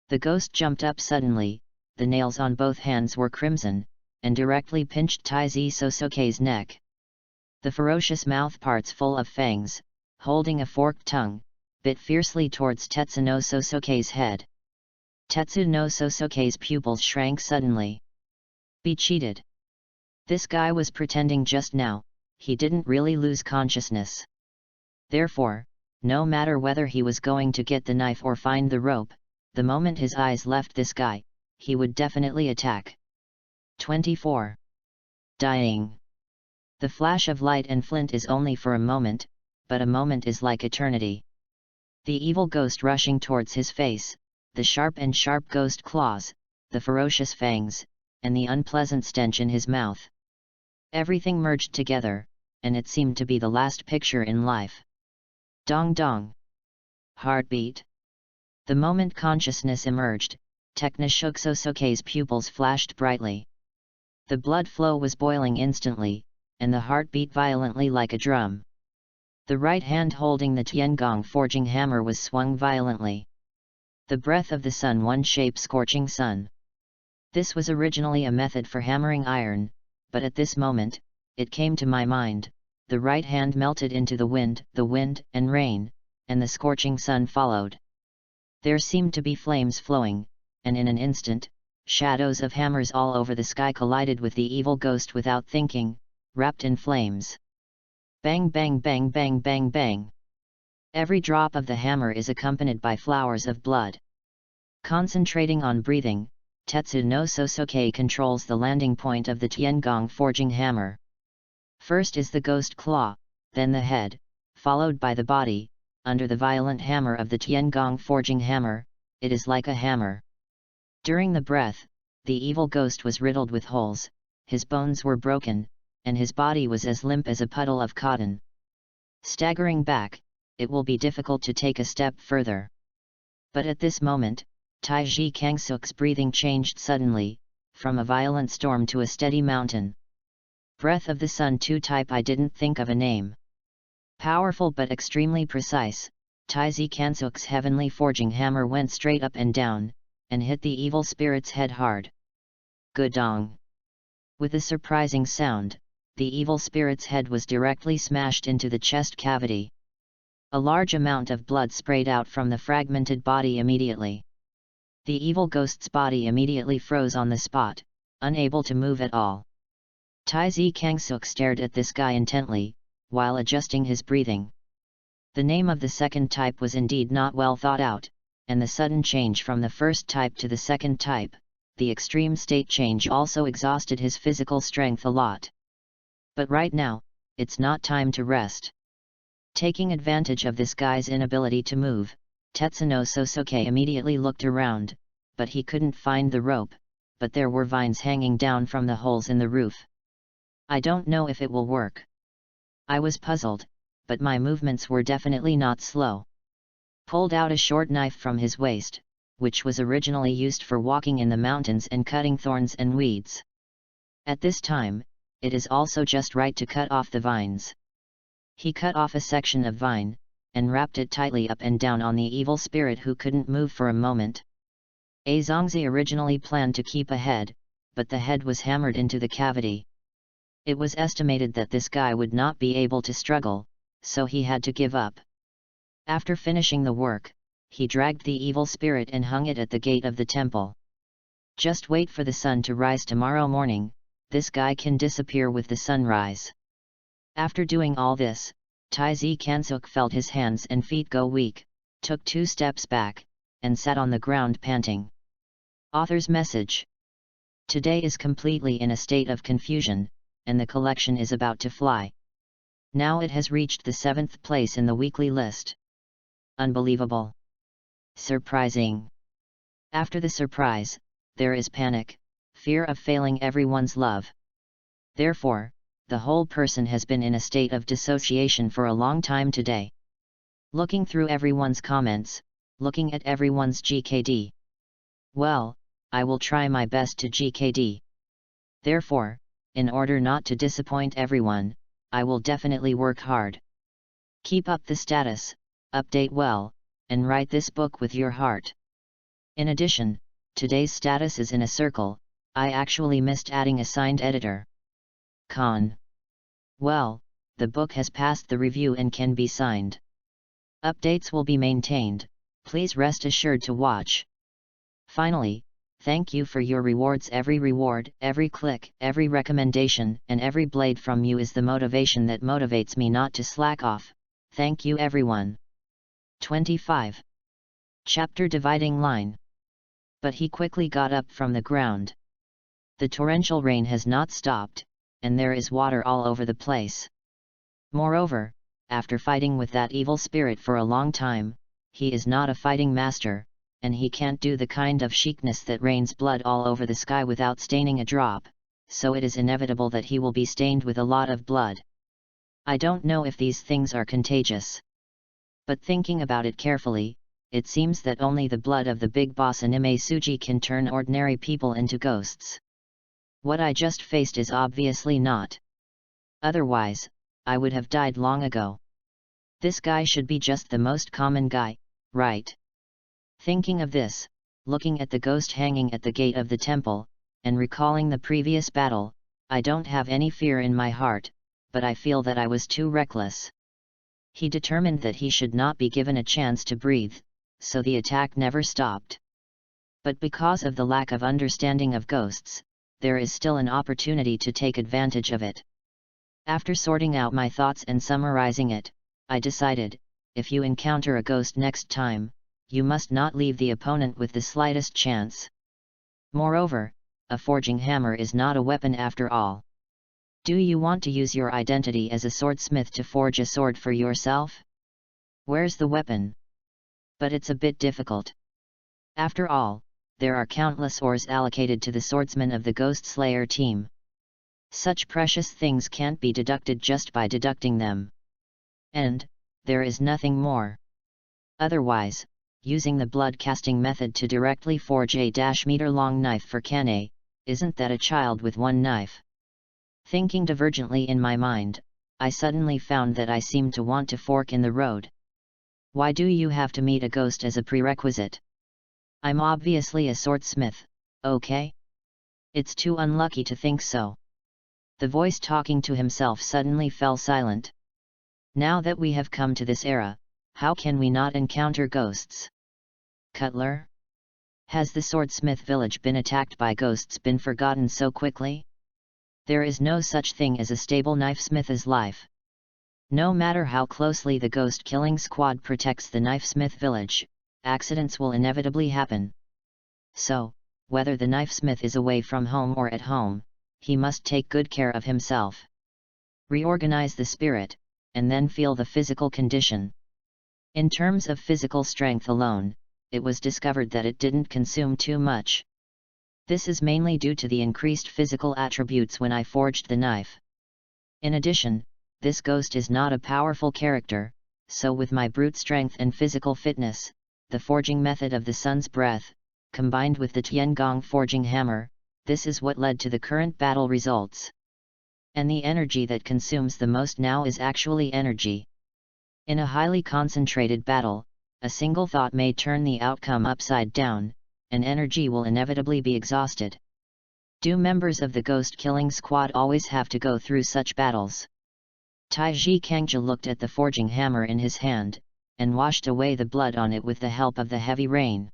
The ghost jumped up suddenly, the nails on both hands were crimson, and directly pinched Taiji Sosoke's neck. The ferocious mouthparts full of fangs, holding a forked tongue, bit fiercely towards Tetsu no Sosoke's head. Tetsu no Sosoke's pupils shrank suddenly. Be cheated. This guy was pretending just now, he didn't really lose consciousness. Therefore, no matter whether he was going to get the knife or find the rope, the moment his eyes left this guy, he would definitely attack. 24. Dying. The flash of light and flint is only for a moment, but a moment is like eternity. The evil ghost rushing towards his face, the sharp ghost claws, the ferocious fangs, and the unpleasant stench in his mouth. Everything merged together, and it seemed to be the last picture in life. Dong dong. Heartbeat. The moment consciousness emerged, Teknishuk Sosoke's pupils flashed brightly. The blood flow was boiling instantly, and the heart beat violently like a drum. The right hand holding the Tiangong forging hammer was swung violently. The breath of the sun, one shape scorching sun. This was originally a method for hammering iron, but at this moment, it came to my mind, the right hand melted into the wind and rain, and the scorching sun followed. There seemed to be flames flowing, and in an instant, shadows of hammers all over the sky collided with the evil ghost without thinking, wrapped in flames. Bang bang bang bang bang bang. Every drop of the hammer is accompanied by flowers of blood. Concentrating on breathing, Tetsu no Sosoke controls the landing point of the Tiangong forging hammer. First is the ghost claw, then the head, followed by the body. Under the violent hammer of the Tiangong forging hammer, it is like a hammer. During the breath, the evil ghost was riddled with holes, his bones were broken, and his body was as limp as a puddle of cotton. Staggering back, it will be difficult to take a step further. But at this moment, Taiji Kangsuk's breathing changed suddenly, from a violent storm to a steady mountain. Breath of the Sun 2 type. I didn't think of a name. Powerful but extremely precise, Taiji Kangsuk's heavenly forging hammer went straight up and down, and hit the evil spirit's head hard. Gudong! With a surprising sound, the evil spirit's head was directly smashed into the chest cavity. A large amount of blood sprayed out from the fragmented body immediately. The evil ghost's body immediately froze on the spot, unable to move at all. Taiji Kangsuk stared at this guy intently, while adjusting his breathing. The name of the second type was indeed not well thought out, and the sudden change from the first type to the second type, the extreme state change, also exhausted his physical strength a lot. But right now, it's not time to rest. Taking advantage of this guy's inability to move, Tetsu no Sosoke immediately looked around, but he couldn't find the rope, but there were vines hanging down from the holes in the roof. I don't know if it will work. I was puzzled, but my movements were definitely not slow. Pulled out a short knife from his waist, which was originally used for walking in the mountains and cutting thorns and weeds. At this time, it is also just right to cut off the vines. He cut off a section of vine, and wrapped it tightly up and down on the evil spirit who couldn't move for a moment. Azongzi originally planned to keep a head, but the head was hammered into the cavity. It was estimated that this guy would not be able to struggle, so he had to give up. After finishing the work, he dragged the evil spirit and hung it at the gate of the temple. Just wait for the sun to rise tomorrow morning, this guy can disappear with the sunrise. After doing all this, Tai-Zi Kansuk felt his hands and feet go weak, took 2 steps back, and sat on the ground panting. Author's message. Today is completely in a state of confusion, and the collection is about to fly. Now it has reached the 7th place in the weekly list. Unbelievable. Surprising. After the surprise, there is panic, fear of failing everyone's love. Therefore, the whole person has been in a state of dissociation for a long time today. Looking through everyone's comments, looking at everyone's GKD. Well, I will try my best to GKD. Therefore, in order not to disappoint everyone, I will definitely work hard. Keep up the status, update well, and write this book with your heart. In addition, today's status is in a circle. I actually missed adding a signed editor. Con. Well, the book has passed the review and can be signed. Updates will be maintained, please rest assured to watch. Finally, thank you for your rewards. Every reward, every click, every recommendation, and every blade from you is the motivation that motivates me not to slack off. Thank you everyone. 25. Chapter dividing line. But he quickly got up from the ground. The torrential rain has not stopped, and there is water all over the place. Moreover, after fighting with that evil spirit for a long time, he is not a fighting master, and he can't do the kind of chicness that rains blood all over the sky without staining a drop, so it is inevitable that he will be stained with a lot of blood. I don't know if these things are contagious. But thinking about it carefully, it seems that only the blood of the big boss anime Suji can turn ordinary people into ghosts. What I just faced is obviously not. Otherwise, I would have died long ago. This guy should be just the most common guy, right? Thinking of this, looking at the ghost hanging at the gate of the temple, and recalling the previous battle, I don't have any fear in my heart, but I feel that I was too reckless. He determined that he should not be given a chance to breathe, so the attack never stopped. But because of the lack of understanding of ghosts, there is still an opportunity to take advantage of it. After sorting out my thoughts and summarizing it, I decided, if you encounter a ghost next time, you must not leave the opponent with the slightest chance. Moreover, a forging hammer is not a weapon after all. Do you want to use your identity as a swordsmith to forge a sword for yourself? Where's the weapon? But it's a bit difficult. After all, there are countless ores allocated to the swordsmen of the Ghost Slayer team. Such precious things can't be deducted just by deducting them. And, there is nothing more. Otherwise, using the blood casting method to directly forge a -meter-long knife for Kane, isn't that a child with one knife? Thinking divergently in my mind, I suddenly found that I seemed to want to fork in the road. Why do you have to meet a ghost as a prerequisite? I'm obviously a swordsmith, okay? It's too unlucky to think so. The voice talking to himself suddenly fell silent. Now that we have come to this era, how can we not encounter ghosts? Cutler? Has the swordsmith village been attacked by ghosts been forgotten so quickly? There is no such thing as a stable knifesmith as life. No matter how closely the ghost killing squad protects the knifesmith village, accidents will inevitably happen. So, whether the knifesmith is away from home or at home, he must take good care of himself. Reorganize the spirit, and then feel the physical condition. In terms of physical strength alone, it was discovered that it didn't consume too much. This is mainly due to the increased physical attributes when I forged the knife. In addition, this ghost is not a powerful character, so with my brute strength and physical fitness, the forging method of the sun's breath, combined with the Tiangong forging hammer, this is what led to the current battle results. And the energy that consumes the most now is actually energy. In a highly concentrated battle, a single thought may turn the outcome upside down, and energy will inevitably be exhausted. Do members of the ghost killing squad always have to go through such battles? Taiji Kangja looked at the forging hammer in his hand, and washed away the blood on it with the help of the heavy rain.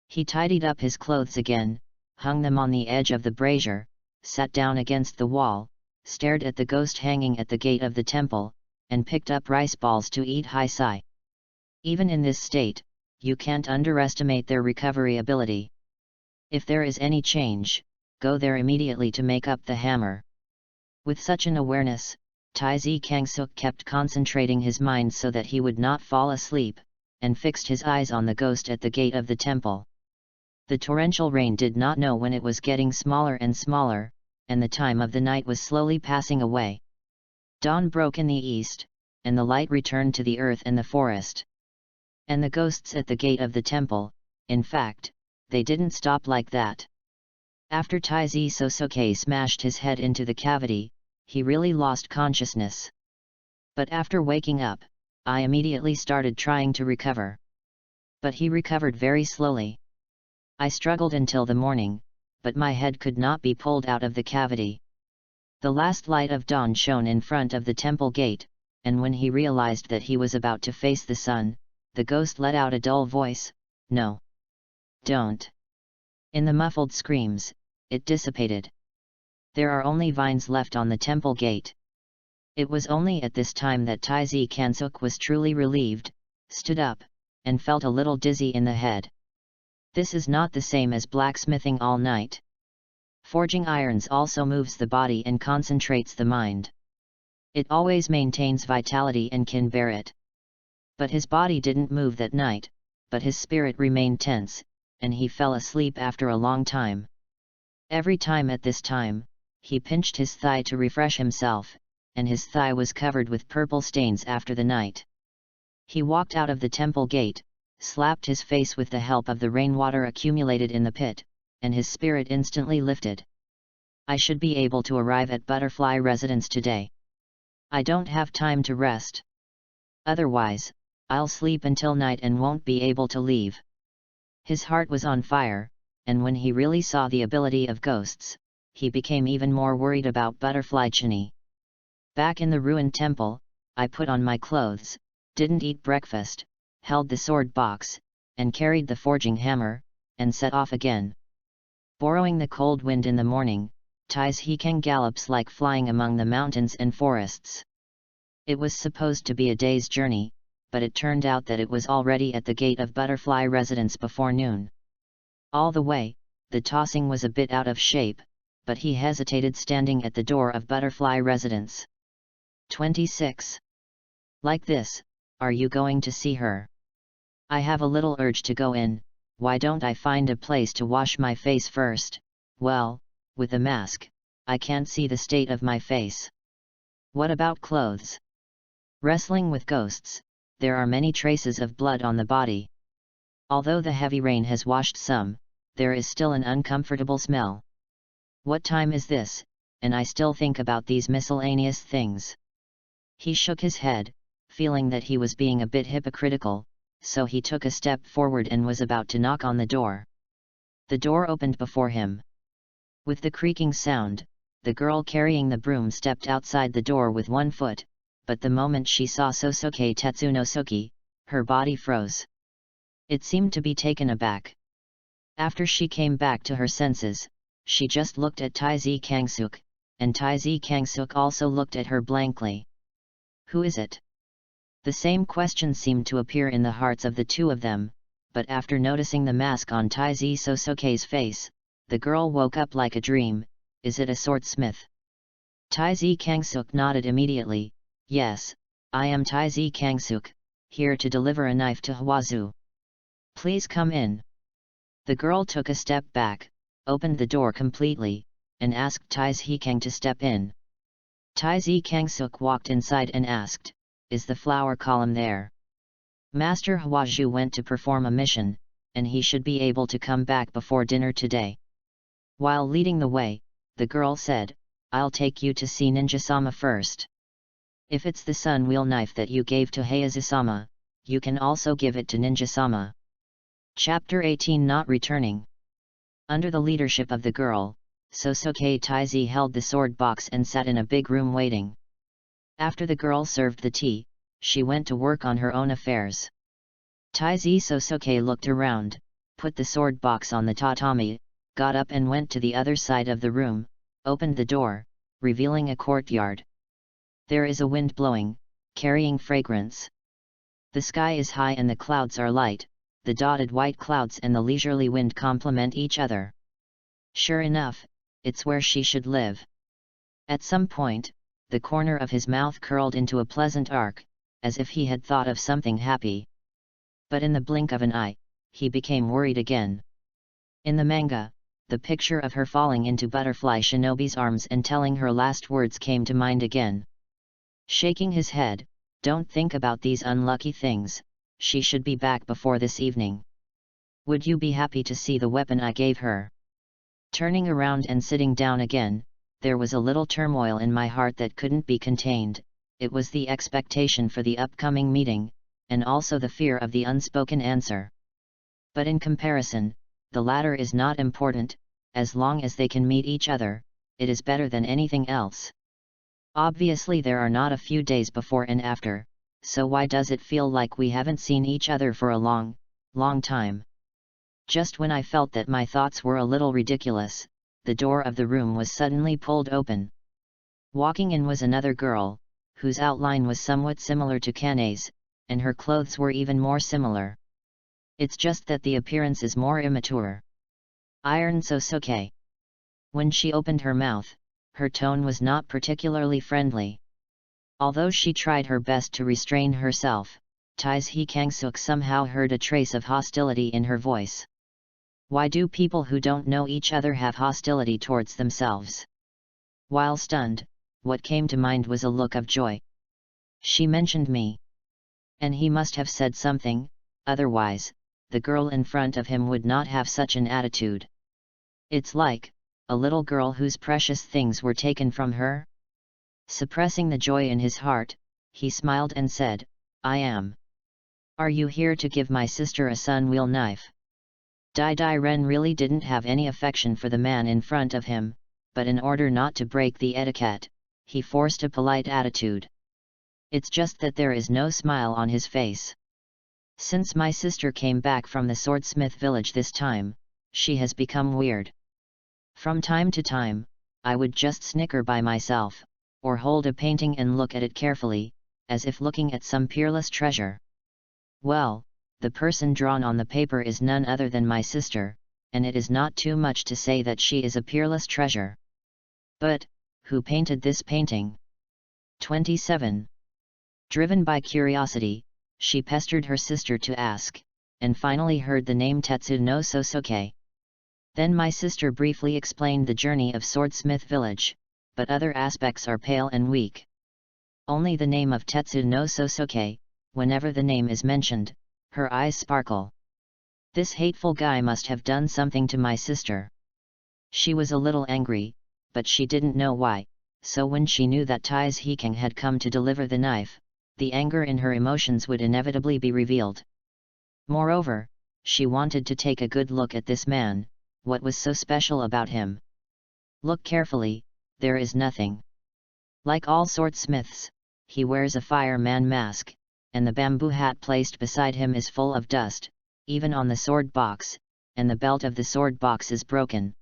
He tidied up his clothes again, hung them on the edge of the brazier, sat down against the wall, stared at the ghost hanging at the gate of the temple, and picked up rice balls to eat. Sigh. Even in this state, you can't underestimate their recovery ability. If there is any change, go there immediately to make up the hammer. With such an awareness, Taizi Kangsuk kept concentrating his mind so that he would not fall asleep, and fixed his eyes on the ghost at the gate of the temple. The torrential rain did not know when it was getting smaller and smaller, and the time of the night was slowly passing away. Dawn broke in the east, and the light returned to the earth and the forest. And the ghosts at the gate of the temple, in fact, they didn't stop like that. After Taizi Sosoke smashed his head into the cavity, he really lost consciousness. But after waking up, I immediately started trying to recover. But he recovered very slowly. I struggled until the morning, but my head could not be pulled out of the cavity. The last light of dawn shone in front of the temple gate, and when he realized that he was about to face the sun, the ghost let out a dull voice, "No. Don't." In the muffled screams, it dissipated. There are only vines left on the temple gate. It was only at this time that Taizi Kansuk was truly relieved, stood up, and felt a little dizzy in the head. This is not the same as blacksmithing all night. Forging irons also moves the body and concentrates the mind. It always maintains vitality and can bear it. But his body didn't move that night, but his spirit remained tense, and he fell asleep after a long time. Every time at this time, he pinched his thigh to refresh himself, and his thigh was covered with purple stains after the night. He walked out of the temple gate, slapped his face with the help of the rainwater accumulated in the pit, and his spirit instantly lifted. I should be able to arrive at Butterfly Residence today. I don't have time to rest. Otherwise, I'll sleep until night and won't be able to leave. His heart was on fire, and when he really saw the ability of ghosts, he became even more worried about Butterfly Chini. Back in the ruined temple, I put on my clothes, didn't eat breakfast, held the sword box, and carried the forging hammer, and set off again. Borrowing the cold wind in the morning, Tais Hikeng gallops like flying among the mountains and forests. It was supposed to be a day's journey, but it turned out that it was already at the gate of Butterfly Residence before noon. All the way, the tossing was a bit out of shape, but he hesitated standing at the door of Butterfly Residence. 26. Like this, are you going to see her? I have a little urge to go in. Why don't I find a place to wash my face first? Well, with a mask, I can't see the state of my face. What about clothes? Wrestling with ghosts, there are many traces of blood on the body. Although the heavy rain has washed some, there is still an uncomfortable smell. What time is this, and I still think about these miscellaneous things. He shook his head, feeling that he was being a bit hypocritical, so he took a step forward and was about to knock on the door. The door opened before him. With the creaking sound, the girl carrying the broom stepped outside the door with one foot, but the moment she saw Sosuke Tetsunosuke, her body froze. It seemed to be taken aback. After she came back to her senses, she just looked at Taizi Kangsuk, and Taizi Kangsuk also looked at her blankly. Who is it? The same question seemed to appear in the hearts of the two of them, but after noticing the mask on Taizi Sosuke's face, the girl woke up like a dream. Is it a swordsmith? Taizi Kangsuk nodded immediately. Yes, I am Taizi Kangsuk, here to deliver a knife to Hwazu. Please come in. The girl took a step back, opened the door completely, and asked Taizi Kang to step in. Taizi Kangsuk walked inside and asked, is the flower column there? Master Hwaju went to perform a mission, and he should be able to come back before dinner today. While leading the way, the girl said, I'll take you to see Ninja-sama first. If it's the sun wheel knife that you gave to Heihazu-sama, you can also give it to Ninja-sama. Chapter 18 Not Returning. Under the leadership of the girl, Sosuke Taizi held the sword box and sat in a big room waiting. After the girl served the tea, she went to work on her own affairs. Taizi Sosuke looked around, put the sword box on the tatami, got up and went to the other side of the room, opened the door, revealing a courtyard. There is a wind blowing, carrying fragrance. The sky is high and the clouds are light, the dotted white clouds and the leisurely wind complement each other. Sure enough, it's where she should live. At some point, the corner of his mouth curled into a pleasant arc, as if he had thought of something happy. But in the blink of an eye, he became worried again. In the manga, the picture of her falling into Butterfly Shinobi's arms and telling her last words came to mind again. Shaking his head, "Don't think about these unlucky things, she should be back before this evening. Would you be happy to see the weapon I gave her?" Turning around and sitting down again, there was a little turmoil in my heart that couldn't be contained. It was the expectation for the upcoming meeting, and also the fear of the unspoken answer. But in comparison, the latter is not important. As long as they can meet each other, it is better than anything else. Obviously there are not a few days before and after, so why does it feel like we haven't seen each other for a long time? Just when I felt that my thoughts were a little ridiculous, the door of the room was suddenly pulled open. Walking in was another girl, whose outline was somewhat similar to Kane's, and her clothes were even more similar. It's just that the appearance is more immature. Iron Sosuke. When she opened her mouth, her tone was not particularly friendly. Although she tried her best to restrain herself, Taizhi Kangsuk somehow heard a trace of hostility in her voice. Why do people who don't know each other have hostility towards themselves? While stunned, what came to mind was a look of joy. She mentioned me. And he must have said something, otherwise, the girl in front of him would not have such an attitude. It's like a little girl whose precious things were taken from her. Suppressing the joy in his heart, he smiled and said, "I am. Are you here to give my sister a sun-wheel knife?" Dai Ren really didn't have any affection for the man in front of him, but in order not to break the etiquette, he forced a polite attitude. It's just that there is no smile on his face. Since my sister came back from the swordsmith village this time, she has become weird. From time to time, I would just snicker by myself, or hold a painting and look at it carefully, as if looking at some peerless treasure. Well, the person drawn on the paper is none other than my sister, and it is not too much to say that she is a peerless treasure. But, who painted this painting? 27. Driven by curiosity, she pestered her sister to ask, and finally heard the name Tetsu no Sosuke. Then my sister briefly explained the journey of Swordsmith Village, but other aspects are pale and weak. Only the name of Tetsu no Sosuke, whenever the name is mentioned, her eyes sparkle. This hateful guy must have done something to my sister. She was a little angry, but she didn't know why, so when she knew that Taizhi Kang had come to deliver the knife, the anger in her emotions would inevitably be revealed. Moreover, she wanted to take a good look at this man. What was so special about him? Look carefully, there is nothing. Like all swordsmiths, he wears a fireman mask, and the bamboo hat placed beside him is full of dust, even on the sword box, and the belt of the sword box is broken.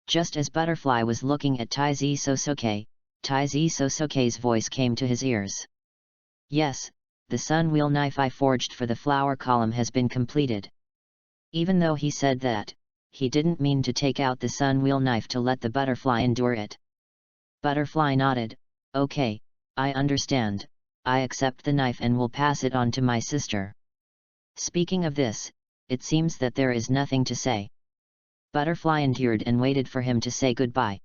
Just as Butterfly was looking at Taizhi Sosuke's voice came to his ears. "Yes, the sun-wheel knife I forged for the flower column has been completed." Even though he said that, he didn't mean to take out the sun-wheel knife to let the butterfly endure it. Butterfly nodded, "Okay, I understand, I accept the knife and will pass it on to my sister." Speaking of this, it seems that there is nothing to say. Butterfly endured and waited for him to say goodbye.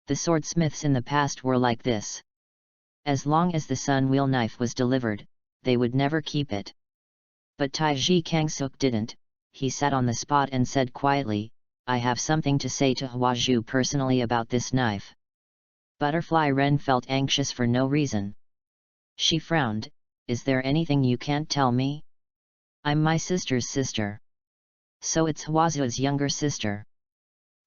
The swordsmiths in the past were like this. As long as the sun-wheel knife was delivered, they would never keep it. But Taizhi Kangsuk didn't. He sat on the spot and said quietly, "I have something to say to Hwaju personally about this knife." Butterfly Ren felt anxious for no reason. She frowned, "Is there anything you can't tell me? I'm my sister's sister." "So it's Hwazu's younger sister."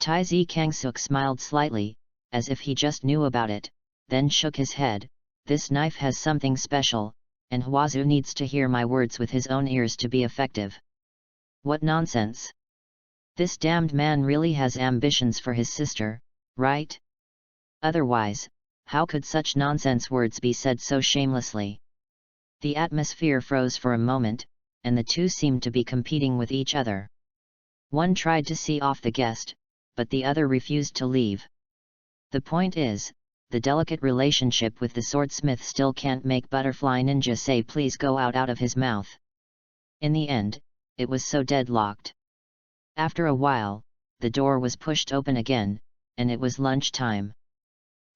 Taizhi Kangsuk smiled slightly, as if he just knew about it, then shook his head. "This knife has something special, and Hwazu needs to hear my words with his own ears to be effective." "What nonsense! This damned man really has ambitions for his sister, right? Otherwise, how could such nonsense words be said so shamelessly? The atmosphere froze for a moment, and the two seemed to be competing with each other. One tried to see off the guest, but the other refused to leave. The point is, the delicate relationship with the swordsmith still can't make Butterfly Ninja say please go out of his mouth. In the end, it was so deadlocked. After a while, the door was pushed open again, and it was lunchtime.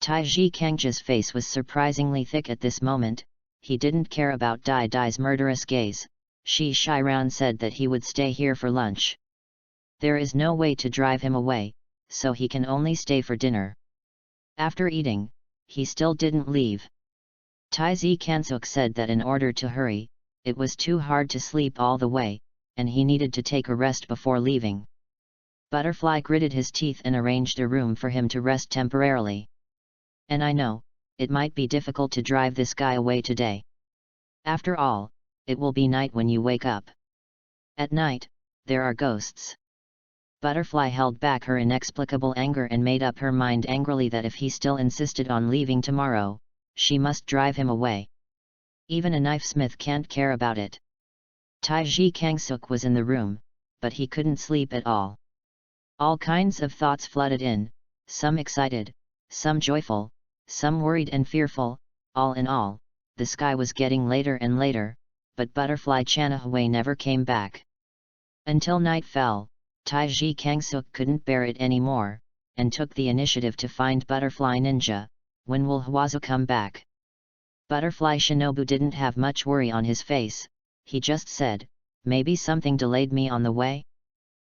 Taiji Kangja's face was surprisingly thick at this moment. He didn't care about Dai Dai's murderous gaze. Shi Shiran said that he would stay here for lunch. There is no way to drive him away, so he can only stay for dinner. After eating, he still didn't leave. Taizi Kansuk said that in order to hurry, it was too hard to sleep all the way, and he needed to take a rest before leaving. Butterfly gritted his teeth and arranged a room for him to rest temporarily. And I know, it might be difficult to drive this guy away today. After all, it will be night when you wake up. At night, there are ghosts. Butterfly held back her inexplicable anger and made up her mind angrily that if he still insisted on leaving tomorrow, she must drive him away. Even a knifesmith can't care about it. Taiji Kangsuk was in the room, but he couldn't sleep at all. All kinds of thoughts flooded in, some excited, some joyful, some worried and fearful. All in all, the sky was getting later and later, but Butterfly Chanahue never came back. Until night fell, Taiji Kangsuk couldn't bear it anymore, and took the initiative to find Butterfly Ninja. When will Hwazu come back? Butterfly Shinobu didn't have much worry on his face. He just said, maybe something delayed me on the way?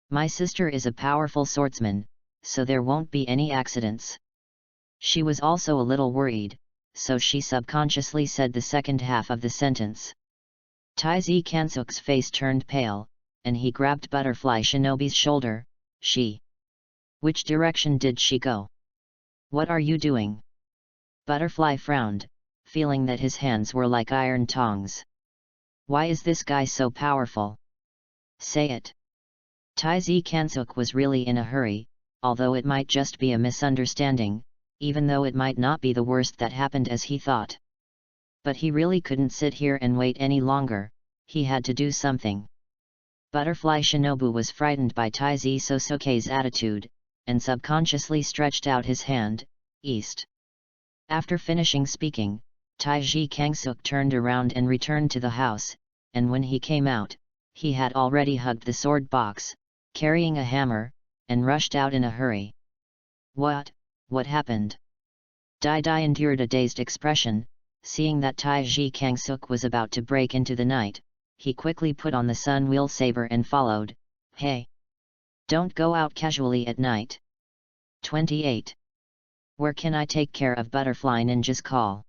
My sister is a powerful swordsman, so there won't be any accidents. She was also a little worried, so she subconsciously said the second half of the sentence. Taizi Kansuk's face turned pale, and he grabbed Butterfly Shinobi's shoulder. Which direction did she go? What are you doing? Butterfly frowned, feeling that his hands were like iron tongs. Why is this guy so powerful? Say it. Taizi Kansuk was really in a hurry, although it might just be a misunderstanding, even though it might not be the worst that happened as he thought. But he really couldn't sit here and wait any longer, he had to do something. Butterfly Shinobu was frightened by Taizi Sosuke's attitude, and subconsciously stretched out his hand, east. After finishing speaking, Taiji Kangsuk turned around and returned to the house, and when he came out, he had already hugged the sword box, carrying a hammer, and rushed out in a hurry. What happened? Dai Dai endured a dazed expression, seeing that Taiji Kangsuk was about to break into the night. He quickly put on the sun wheel saber and followed. Hey! Don't go out casually at night. 28. Where can I take care of Butterfly Ninja's call?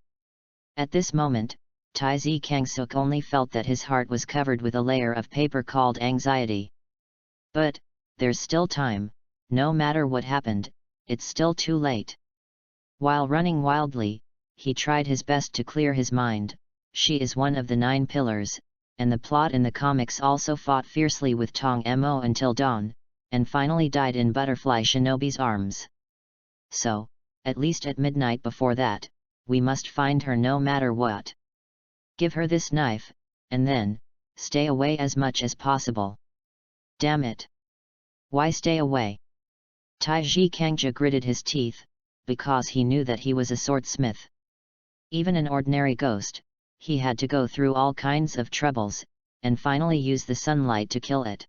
At this moment, Taizi Kangsuk only felt that his heart was covered with a layer of paper called anxiety. But, there's still time, no matter what happened, it's still too late. While running wildly, he tried his best to clear his mind. She is one of the 9 pillars, and the plot in the comics also fought fiercely with Tong Mo until dawn, and finally died in Butterfly Shinobi's arms. So, at least at midnight before that, we must find her no matter what. Give her this knife, and then, stay away as much as possible. Damn it! Why stay away? Taiji Kangja gritted his teeth, because he knew that he was a swordsmith. Even an ordinary ghost, he had to go through all kinds of troubles, and finally use the sunlight to kill it.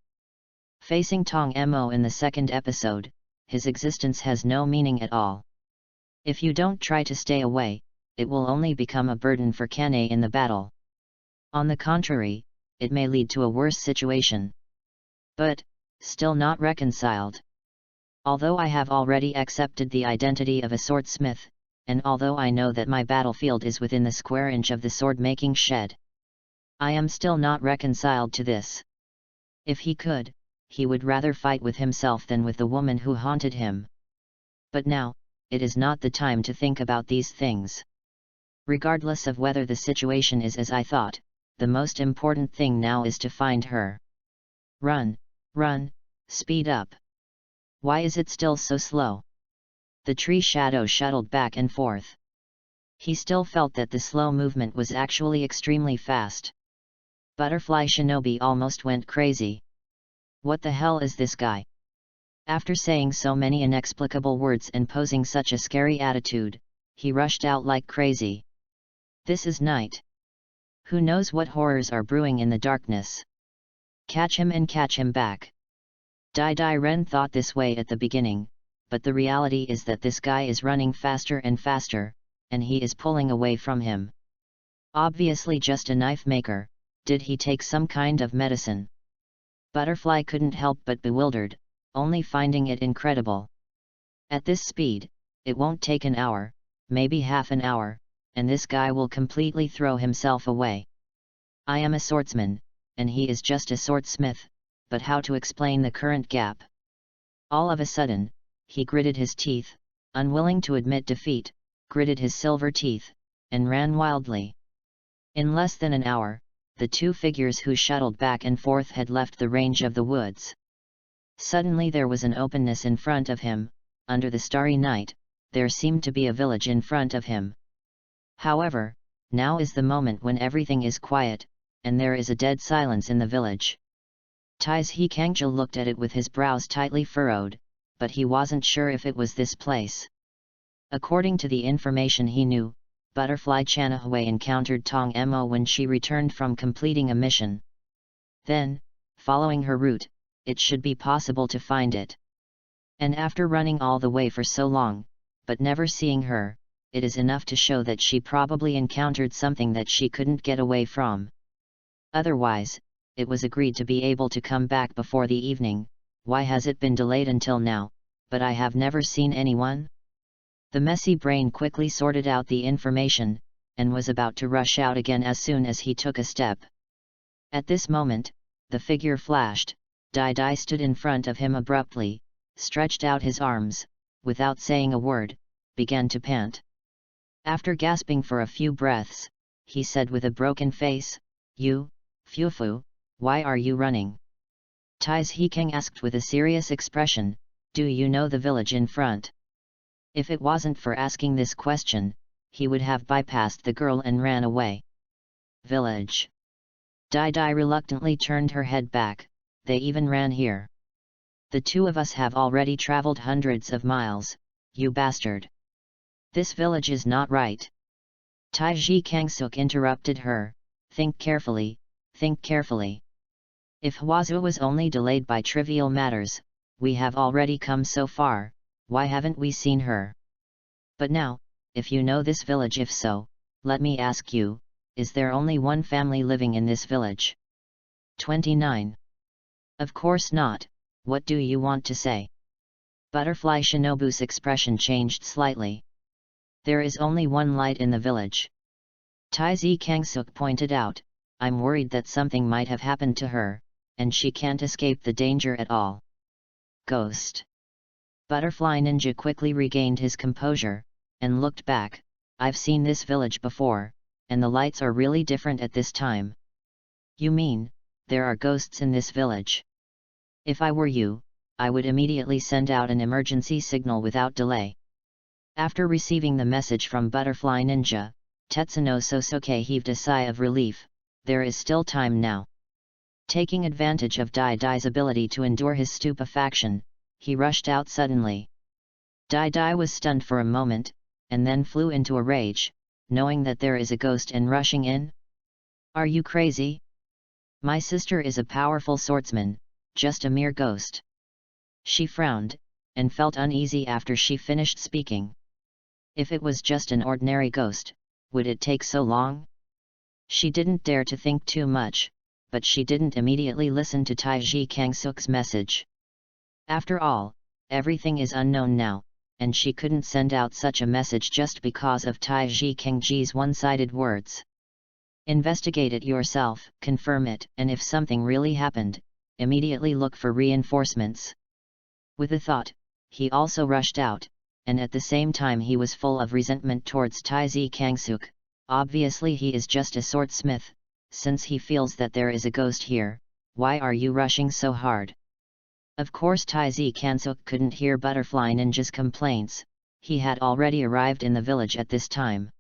Facing Tong Mo in the second episode, his existence has no meaning at all. If you don't try to stay away, it will only become a burden for Kane in the battle. On the contrary, it may lead to a worse situation. But, still not reconciled. Although I have already accepted the identity of a swordsmith, and although I know that my battlefield is within the square inch of the sword-making shed, I am still not reconciled to this. If he could, he would rather fight with himself than with the woman who haunted him. But now, it is not the time to think about these things. Regardless of whether the situation is as I thought, the most important thing now is to find her. Run, run, speed up. Why is it still so slow? The tree shadow shuttled back and forth. He still felt that the slow movement was actually extremely fast. Butterfly Shinobi almost went crazy. What the hell is this guy? After saying so many inexplicable words and posing such a scary attitude, he rushed out like crazy. This is night. Who knows what horrors are brewing in the darkness? Catch him and catch him back. Dai Ren thought this way at the beginning, but the reality is that this guy is running faster and faster, and he is pulling away from him. Obviously just a knife maker. Did he take some kind of medicine? Butterfly couldn't help but bewildered, only finding it incredible. At this speed, it won't take an hour, maybe half an hour, and this guy will completely throw himself away. I am a swordsman, and he is just a swordsmith, but how to explain the current gap? All of a sudden, he gritted his teeth, unwilling to admit defeat, gritted his silver teeth, and ran wildly. In less than an hour, the two figures who shuttled back and forth had left the range of the woods. Suddenly there was an openness in front of him. Under the starry night, there seemed to be a village in front of him. However, now is the moment when everything is quiet, and there is a dead silence in the village. Taizhi Kangja looked at it with his brows tightly furrowed, but he wasn't sure if it was this place. According to the information he knew, Butterfly Chanahui encountered Tong Mo when she returned from completing a mission. Then, following her route, it should be possible to find it. And after running all the way for so long, but never seeing her, it is enough to show that she probably encountered something that she couldn't get away from. Otherwise, it was agreed to be able to come back before the evening. Why has it been delayed until now, but I have never seen anyone? The messy brain quickly sorted out the information, and was about to rush out again as soon as he took a step. At this moment, the figure flashed. Dai stood in front of him abruptly, stretched out his arms, without saying a word, began to pant. After gasping for a few breaths, he said with a broken face, "You, Fufu, why are you running?" Taizhi Kang asked with a serious expression, "Do you know the village in front?" If it wasn't for asking this question, he would have bypassed the girl and ran away. Village. Dai reluctantly turned her head back. They even ran here. The two of us have already traveled hundreds of miles, you bastard. This village is not right. Taizhi Kangsuk interrupted her, think carefully, think carefully. If Huazu was only delayed by trivial matters, we have already come so far, why haven't we seen her? But now, if you know this village, if so, let me ask you, is there only one family living in this village? 29. Of course not, what do you want to say? Butterfly Shinobu's expression changed slightly. There is only one light in the village. Taizhi Kangsuk pointed out, I'm worried that something might have happened to her, and she can't escape the danger at all. Ghost. Butterfly Ninja quickly regained his composure, and looked back. I've seen this village before, and the lights are really different at this time. You mean, there are ghosts in this village? If I were you, I would immediately send out an emergency signal without delay. After receiving the message from Butterfly Ninja, Tetsuno Sosuke heaved a sigh of relief. There is still time now. Taking advantage of Dai's ability to endure his stupefaction, he rushed out suddenly. Dai was stunned for a moment, and then flew into a rage, knowing that there is a ghost and rushing in. Are you crazy? My sister is a powerful swordsman, just a mere ghost. She frowned, and felt uneasy after she finished speaking. If it was just an ordinary ghost, would it take so long? She didn't dare to think too much, but she didn't immediately listen to Taizhi Kangsuk's message. After all, everything is unknown now, and she couldn't send out such a message just because of Taizhi Kangji's one-sided words. Investigate it yourself, confirm it, and if something really happened, immediately look for reinforcements. With a thought, he also rushed out, and at the same time he was full of resentment towards Taizhi Kangsuk. Obviously he is just a swordsmith, since he feels that there is a ghost here. Why are you rushing so hard? Of course Taizi Kansuk couldn't hear Butterfly Ninja's complaints, he had already arrived in the village at this time.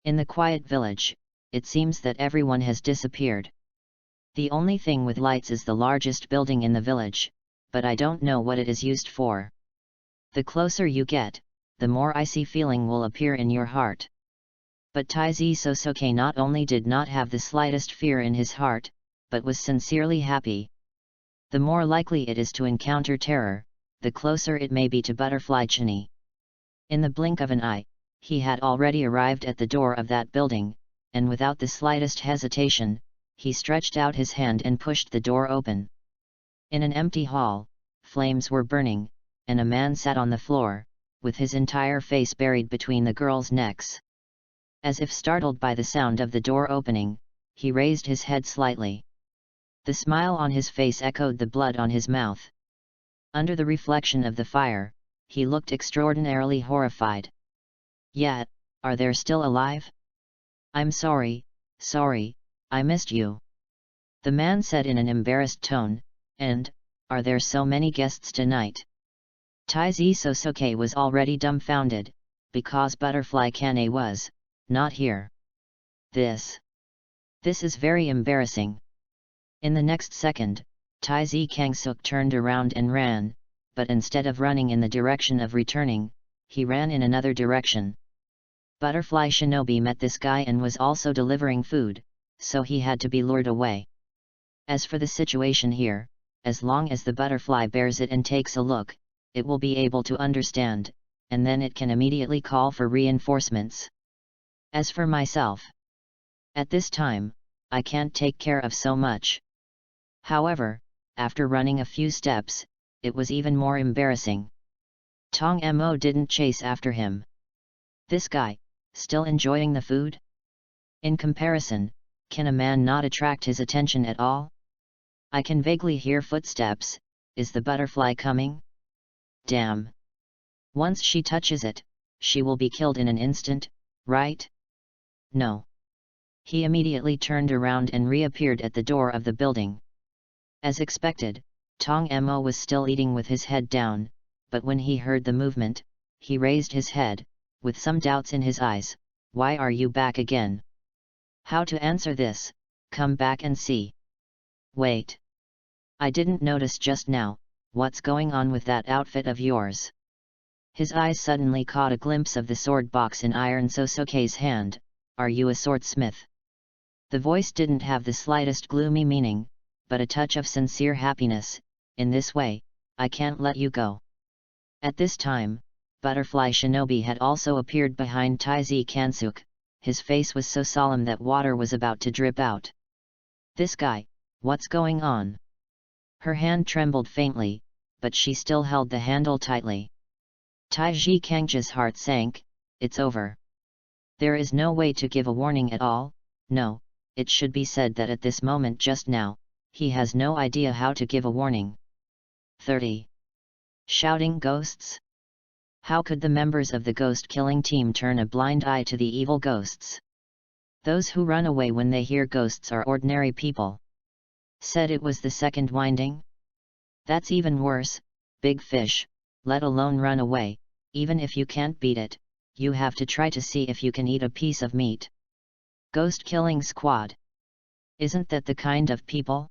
In the quiet village, it seems that everyone has disappeared. The only thing with lights is the largest building in the village, but I don't know what it is used for. The closer you get, the more icy feeling will appear in your heart. But Taizi Sosoke not only did not have the slightest fear in his heart, but was sincerely happy. The more likely it is to encounter terror, the closer it may be to Butterfly Chini. In the blink of an eye, he had already arrived at the door of that building, and without the slightest hesitation, he stretched out his hand and pushed the door open. In an empty hall, flames were burning, and a man sat on the floor, with his entire face buried between the girls' necks. As if startled by the sound of the door opening, he raised his head slightly. The smile on his face echoed the blood on his mouth. Under the reflection of the fire, he looked extraordinarily horrified. "Yet, are they still alive? I'm sorry, I missed you," the man said in an embarrassed tone, "and, are there so many guests tonight?" Taizi Sosoke was already dumbfounded, because Butterfly Kane was not here. This is very embarrassing. In the next second, Taizi Kangsuk turned around and ran, but instead of running in the direction of returning, he ran in another direction. Butterfly Shinobi met this guy and was also delivering food, so he had to be lured away. As for the situation here, as long as the butterfly bears it and takes a look, it will be able to understand, and then it can immediately call for reinforcements. As for myself, at this time, I can't take care of so much. However, after running a few steps, it was even more embarrassing. Tong Mo didn't chase after him. This guy, still enjoying the food? In comparison, can a man not attract his attention at all? I can vaguely hear footsteps. Is the butterfly coming? Damn! Once she touches it, she will be killed in an instant, right? No. He immediately turned around and reappeared at the door of the building. As expected, Tong Mo was still eating with his head down, but when he heard the movement, he raised his head, with some doubts in his eyes. "Why are you back again?" "How to answer this? Come back and see." "Wait. I didn't notice just now, what's going on with that outfit of yours?" His eyes suddenly caught a glimpse of the sword box in Iron Sosoke's hand. "Are you a swordsmith?" The voice didn't have the slightest gloomy meaning, but a touch of sincere happiness. "In this way, I can't let you go." At this time, Butterfly Shinobi had also appeared behind Taizi Kansuk. His face was so solemn that water was about to drip out. "This guy, what's going on?" Her hand trembled faintly, but she still held the handle tightly. Taizi Kangja's heart sank. It's over. There is no way to give a warning at all. No, it should be said that at this moment just now, he has no idea how to give a warning. 30. Shouting ghosts? How could the members of the ghost-killing team turn a blind eye to the evil ghosts? Those who run away when they hear ghosts are ordinary people. Said it was the second winding? That's even worse. Big fish, let alone run away. Even if you can't beat it, you have to try to see if you can eat a piece of meat. Ghost-killing squad. Isn't that the kind of people?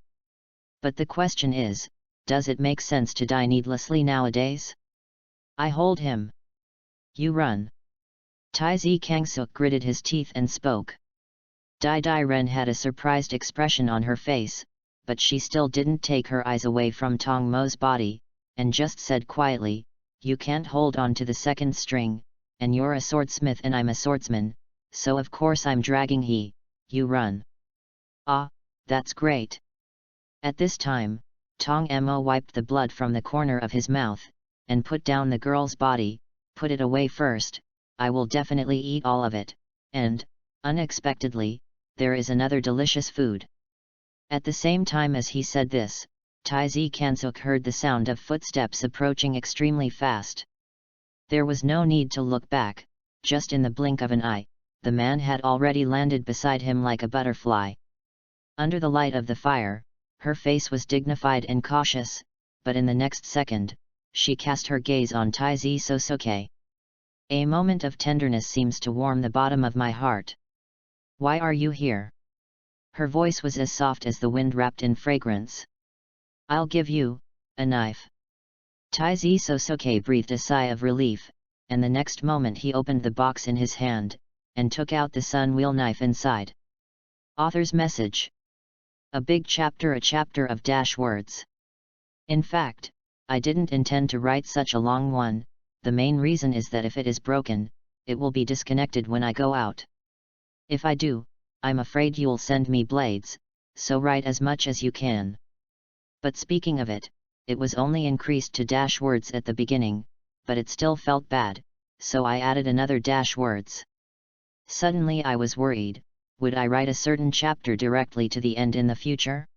But the question is, does it make sense to die needlessly nowadays? I hold him. You run. Taizi Kangsuk gritted his teeth and spoke. Dai Dai Ren had a surprised expression on her face, but she still didn't take her eyes away from Tong Mo's body, and just said quietly, "You can't hold on to the second string, and you're a swordsmith and I'm a swordsman, so of course I'm dragging he. You run." "Ah, that's great." At this time, Tong Mo wiped the blood from the corner of his mouth, and put down the girl's body. "Put it away first, I will definitely eat all of it, and, unexpectedly, there is another delicious food." At the same time as he said this, Taizi Kansuk heard the sound of footsteps approaching extremely fast. There was no need to look back, just in the blink of an eye, the man had already landed beside him like a butterfly. Under the light of the fire, her face was dignified and cautious, but in the next second, she cast her gaze on Taizi Sosuke. A moment of tenderness seems to warm the bottom of my heart. Why are you here? Her voice was as soft as the wind wrapped in fragrance. I'll give you a knife. Taizi Sosuke breathed a sigh of relief, and the next moment he opened the box in his hand, and took out the sunwheel knife inside. Author's message. A big chapter, a chapter of dash words. In fact, I didn't intend to write such a long one. The main reason is that if it is broken, it will be disconnected when I go out. If I do, I'm afraid you'll send me blades, so write as much as you can. But speaking of it, it was only increased to dash words at the beginning, but it still felt bad, so I added another dash words. Suddenly I was worried, would I write a certain chapter directly to the end in the future?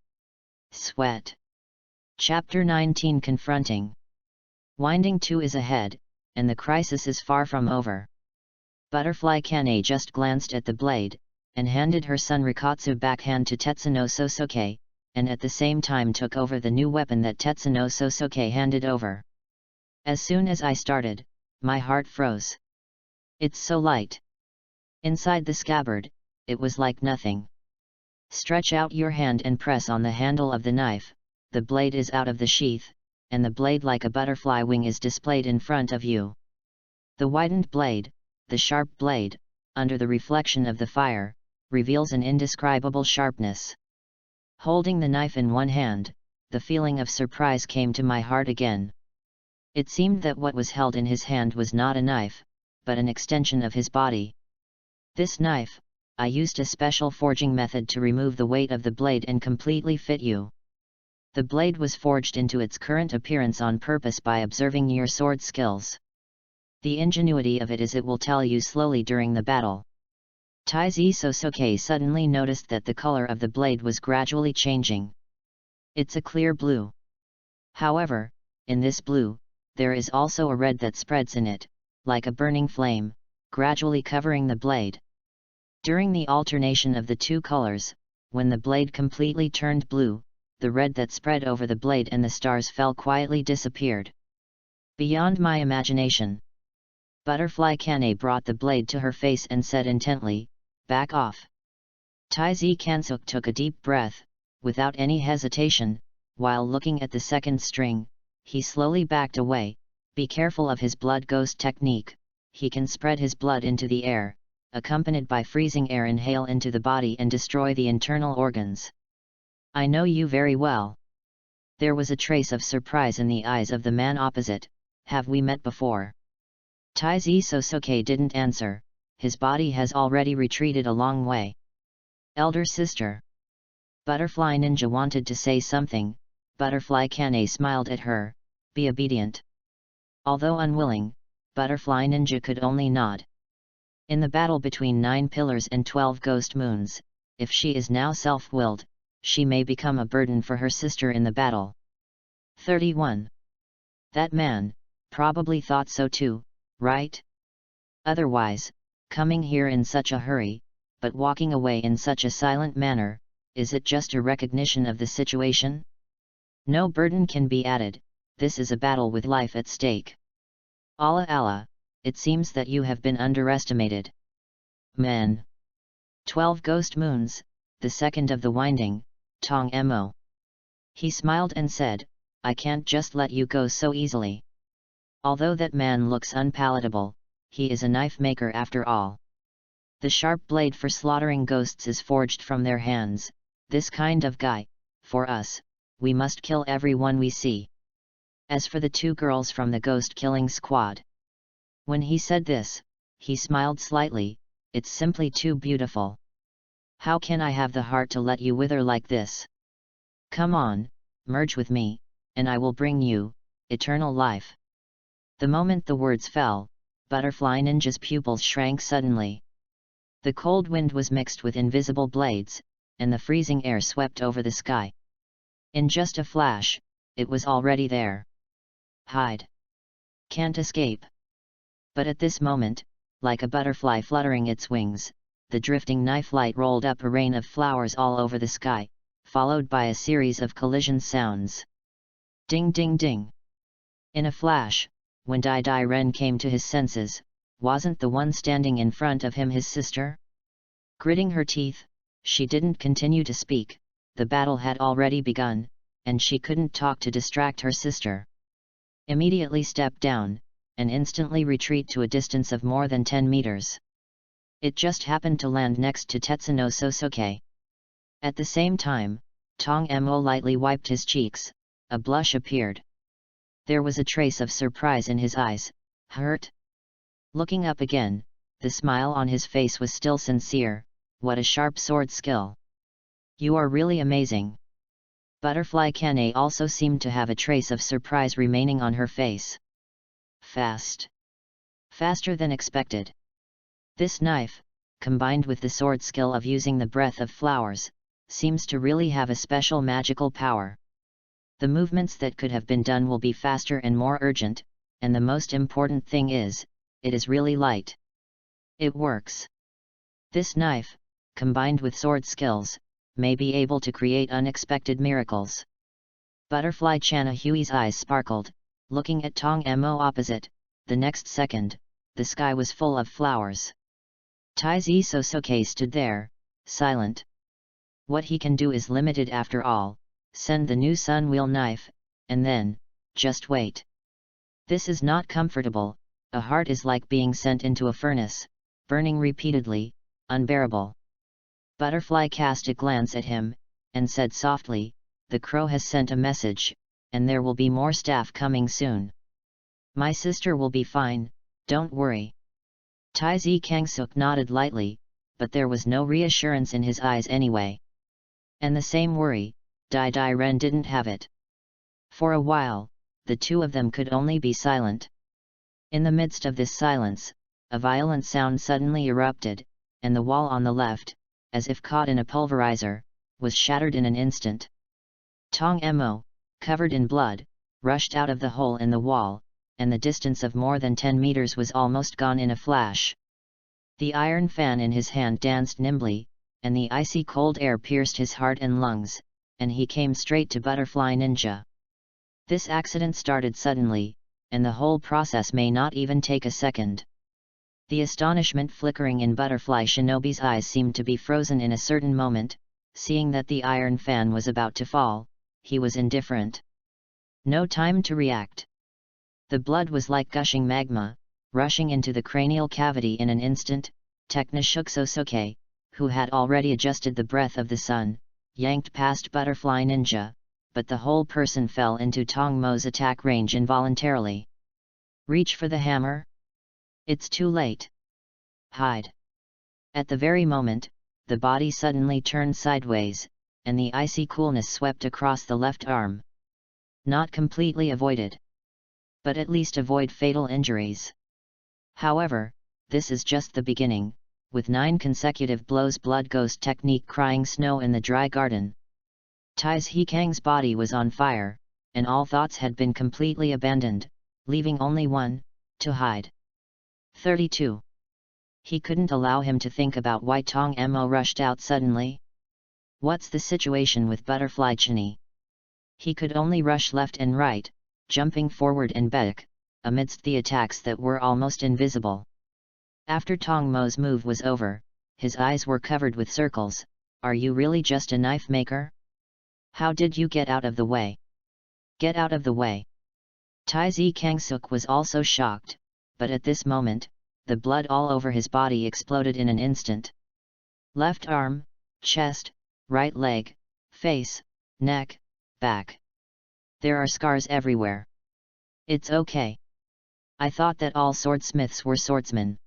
Sweat. Chapter 19 Confronting. Winding 2 is ahead, and the crisis is far from over. Butterfly Kane just glanced at the blade, and handed her son Rikatsu backhand to Tetsuno Sosuke, and at the same time took over the new weapon that Tetsuno Sosuke handed over. As soon as I started, my heart froze. It's so light. Inside the scabbard, it was like nothing. Stretch out your hand and press on the handle of the knife, the blade is out of the sheath, and the blade like a butterfly wing is displayed in front of you. The widened blade, the sharp blade, under the reflection of the fire, reveals an indescribable sharpness. Holding the knife in one hand, the feeling of surprise came to my heart again. It seemed that what was held in his hand was not a knife, but an extension of his body. This knife, I used a special forging method to remove the weight of the blade and completely fit you. The blade was forged into its current appearance on purpose by observing your sword skills. The ingenuity of it is it will tell you slowly during the battle. Taizi Sosuke suddenly noticed that the color of the blade was gradually changing. It's a clear blue. However, in this blue, there is also a red that spreads in it, like a burning flame, gradually covering the blade. During the alternation of the two colors, when the blade completely turned blue, the red that spread over the blade and the stars fell quietly disappeared. Beyond my imagination. Butterfly Kane brought the blade to her face and said intently, "Back off." Taizi Kansuk took a deep breath, without any hesitation, while looking at the second string, he slowly backed away. Be careful of his blood ghost technique, he can spread his blood into the air, accompanied by freezing air inhale into the body and destroy the internal organs. I know you very well. There was a trace of surprise in the eyes of the man opposite. Have we met before? Taizi Sosuke didn't answer, his body has already retreated a long way. Elder sister. Butterfly Ninja wanted to say something, Butterfly Kane smiled at her, be obedient. Although unwilling, Butterfly Ninja could only nod. In the battle between 9 pillars and 12 ghost moons, if she is now self-willed, she may become a burden for her sister in the battle. 31. That man, probably thought so too, right? Otherwise, coming here in such a hurry, but walking away in such a silent manner, is it just a recognition of the situation? No burden can be added, this is a battle with life at stake. Allah Allah, it seems that you have been underestimated. Men. 12 ghost moons, the second of the winding, Tong Mo. He smiled and said, I can't just let you go so easily. Although that man looks unpalatable, he is a knife maker after all. The sharp blade for slaughtering ghosts is forged from their hands, this kind of guy, for us, we must kill everyone we see. As for the 2 girls from the ghost killing squad. When he said this, he smiled slightly, it's simply too beautiful. How can I have the heart to let you wither like this? Come on, merge with me, and I will bring you eternal life. The moment the words fell, Butterfly Ninja's pupils shrank suddenly. The cold wind was mixed with invisible blades, and the freezing air swept over the sky. In just a flash, it was already there. Hide. Can't escape. But at this moment, like a butterfly fluttering its wings, the drifting knife light rolled up a rain of flowers all over the sky, followed by a series of collision sounds. Ding ding ding. In a flash, when Dai Dai Ren came to his senses, wasn't the one standing in front of him his sister? Gritting her teeth, she didn't continue to speak, the battle had already begun, and she couldn't talk to distract her sister. Immediately step down, and instantly retreat to a distance of more than 10 meters. It just happened to land next to Tetsuno Sosuke. At the same time, Tong Mo lightly wiped his cheeks, a blush appeared. There was a trace of surprise in his eyes. Hurt? Looking up again, the smile on his face was still sincere. What a sharp sword skill! You are really amazing. Butterfly Kane also seemed to have a trace of surprise remaining on her face. Fast. Faster than expected. This knife, combined with the sword skill of using the breath of flowers, seems to really have a special magical power. The movements that could have been done will be faster and more urgent, and the most important thing is, it is really light. It works. This knife, combined with sword skills, may be able to create unexpected miracles. Butterfly Chana Hui's eyes sparkled, looking at Tong Mo opposite. The next second, the sky was full of flowers. Taizi Sosuke stood there, silent. What he can do is limited after all. Send the new sun wheel knife, and then, just wait. This is not comfortable. A heart is like being sent into a furnace, burning repeatedly, unbearable. Butterfly cast a glance at him, and said softly, "The crow has sent a message, and there will be more staff coming soon. My sister will be fine, don't worry." Taizi Kangsuk nodded lightly, but there was no reassurance in his eyes anyway. And the same worry, Dai Dai Ren didn't have it. For a while, the two of them could only be silent. In the midst of this silence, a violent sound suddenly erupted, and the wall on the left, as if caught in a pulverizer, was shattered in an instant. Tong Mo, covered in blood, rushed out of the hole in the wall, and the distance of more than 10 meters was almost gone in a flash. The iron fan in his hand danced nimbly, and the icy cold air pierced his heart and lungs, and he came straight to Butterfly Ninja. This accident started suddenly, and the whole process may not even take a second. The astonishment flickering in Butterfly Shinobi's eyes seemed to be frozen in a certain moment. Seeing that the iron fan was about to fall, he was indifferent. No time to react. The blood was like gushing magma, rushing into the cranial cavity in an instant. Teknishook Sosuke, who had already adjusted the breath of the sun, yanked past Butterfly Ninja, but the whole person fell into Tong Mo's attack range involuntarily. Reach for the hammer? It's too late. Hide. At the very moment, the body suddenly turned sideways, and the icy coolness swept across the left arm. Not completely avoided, but at least avoid fatal injuries. However, this is just the beginning. With 9 consecutive blows, blood ghost technique crying snow in the dry garden. Tai's Hikang's body was on fire, and all thoughts had been completely abandoned, leaving only one, to hide. 32. He couldn't allow him to think about why Tong Mo rushed out suddenly. What's the situation with Butterfly Chini? He could only rush left and right, jumping forward and back, amidst the attacks that were almost invisible. After Tong Mo's move was over, his eyes were covered with circles. Are you really just a knife maker? How did you get out of the way? Get out of the way. Taizi Kangsuk was also shocked, but at this moment, the blood all over his body exploded in an instant. Left arm, chest, right leg, face, neck, back. There are scars everywhere. It's okay. I thought that all swordsmiths were swordsmen.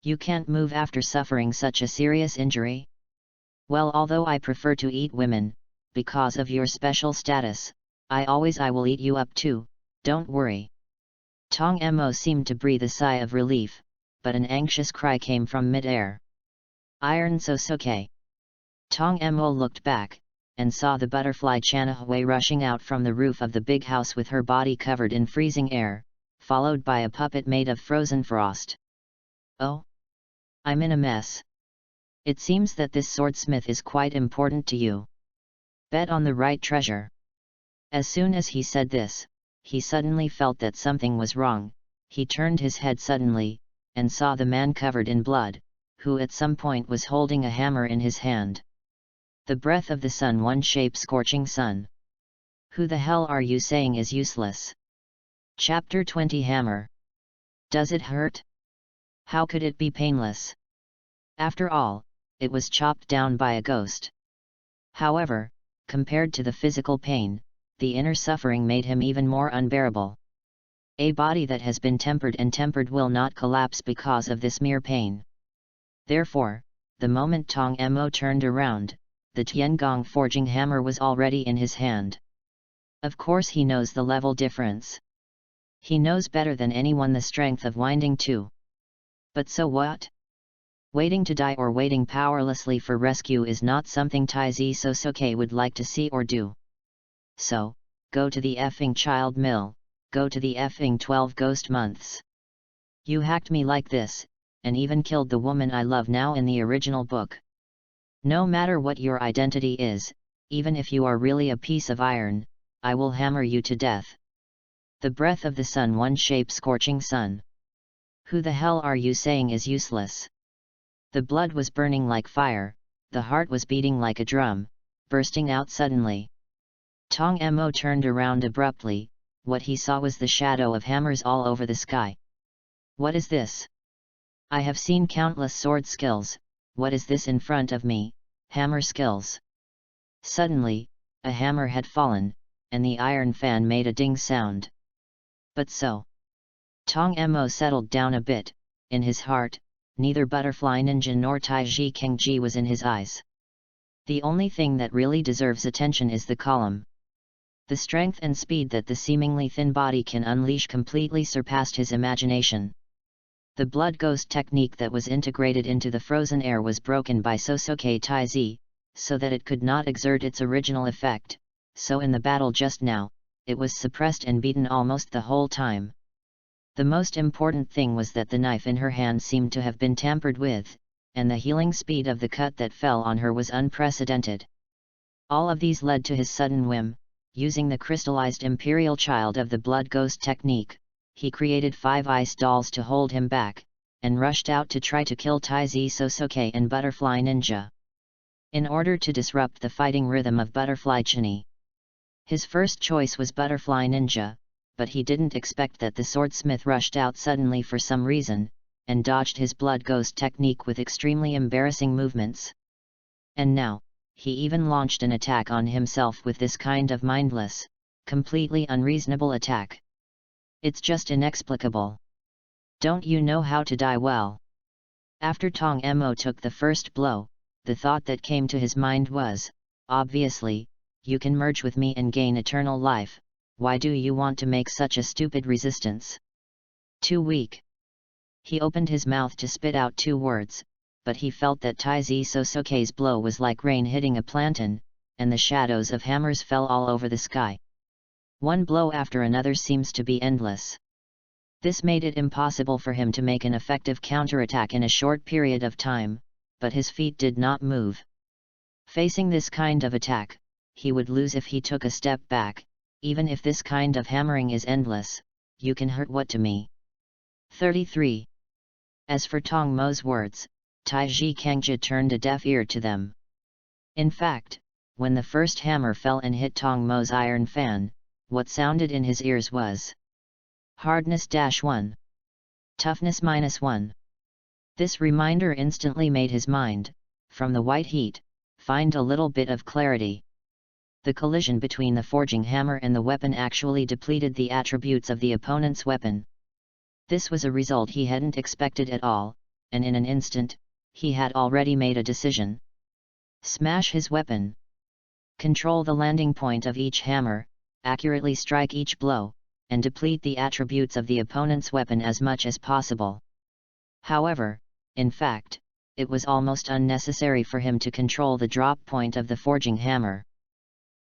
You can't move after suffering such a serious injury? Well, although I prefer to eat women, because of your special status, I will eat you up too, don't worry. Tong Mo seemed to breathe a sigh of relief, but an anxious cry came from mid-air. Iron Sosuke. Tong Mo looked back, and saw the butterfly Chanahui rushing out from the roof of the big house with her body covered in freezing air, followed by a puppet made of frozen frost. Oh! I'm in a mess. It seems that this swordsmith is quite important to you. Bet on the right treasure. As soon as he said this, he suddenly felt that something was wrong. He turned his head suddenly, and saw the man covered in blood, who at some point was holding a hammer in his hand. The breath of the sun, one shape scorching sun. Who the hell are you saying is useless? Chapter 20 Hammer. Does it hurt? How could it be painless? After all, it was chopped down by a ghost. However, compared to the physical pain, the inner suffering made him even more unbearable. A body that has been tempered and tempered will not collapse because of this mere pain. Therefore, the moment Tong Mo turned around, the Tiangong forging hammer was already in his hand. Of course he knows the level difference. He knows better than anyone the strength of winding two. But so what? Waiting to die or waiting powerlessly for rescue is not something Taizi Sosuke would like to see or do. So, go to the effing child mill, go to the effing 12 ghost months. You hacked me like this, and even killed the woman I love now in the original book. No matter what your identity is, even if you are really a piece of iron, I will hammer you to death. The breath of the sun, one shape scorching sun. Who the hell are you saying is useless? The blood was burning like fire, the heart was beating like a drum, bursting out suddenly. Tong Mo turned around abruptly. What he saw was the shadow of hammers all over the sky. What is this? I have seen countless sword skills. What is this in front of me? Hammer skills. Suddenly, a hammer had fallen, and the iron fan made a ding sound. But so. Tong Mo settled down a bit. In his heart, neither Butterfly Ninja nor Taiji Kengji was in his eyes. The only thing that really deserves attention is the column. The strength and speed that the seemingly thin body can unleash completely surpassed his imagination. The blood ghost technique that was integrated into the frozen air was broken by Sosuke Taizi, so that it could not exert its original effect, so in the battle just now, it was suppressed and beaten almost the whole time. The most important thing was that the knife in her hand seemed to have been tampered with, and the healing speed of the cut that fell on her was unprecedented. All of these led to his sudden whim. Using the crystallized imperial child of the blood ghost technique, he created 5 ice dolls to hold him back, and rushed out to try to kill Taizi Sosuke and Butterfly Ninja. In order to disrupt the fighting rhythm of Butterfly Chini. His first choice was Butterfly Ninja, but he didn't expect that the swordsmith rushed out suddenly for some reason, and dodged his blood ghost technique with extremely embarrassing movements. And now, he even launched an attack on himself with this kind of mindless, completely unreasonable attack. It's just inexplicable. Don't you know how to die well? After Tong Mo took the first blow, the thought that came to his mind was, obviously, you can merge with me and gain eternal life, why do you want to make such a stupid resistance? Too weak. He opened his mouth to spit out 2 words, but he felt that Taizi Sosuke's blow was like rain hitting a plantain, and the shadows of hammers fell all over the sky. One blow after another seems to be endless. This made it impossible for him to make an effective counterattack in a short period of time, but his feet did not move. Facing this kind of attack, he would lose if he took a step back. Even if this kind of hammering is endless, you can hurt what to me? 33. As for Tong Mo's words, Taiji Kengji turned a deaf ear to them. In fact, when the first hammer fell and hit Tong Mo's iron fan, what sounded in his ears was hardness-1. Toughness-1. This reminder instantly made his mind, from the white heat, find a little bit of clarity. The collision between the forging hammer and the weapon actually depleted the attributes of the opponent's weapon. This was a result he hadn't expected at all, and in an instant, he had already made a decision. Smash his weapon. Control the landing point of each hammer, accurately strike each blow, and deplete the attributes of the opponent's weapon as much as possible. However, in fact, it was almost unnecessary for him to control the drop point of the forging hammer.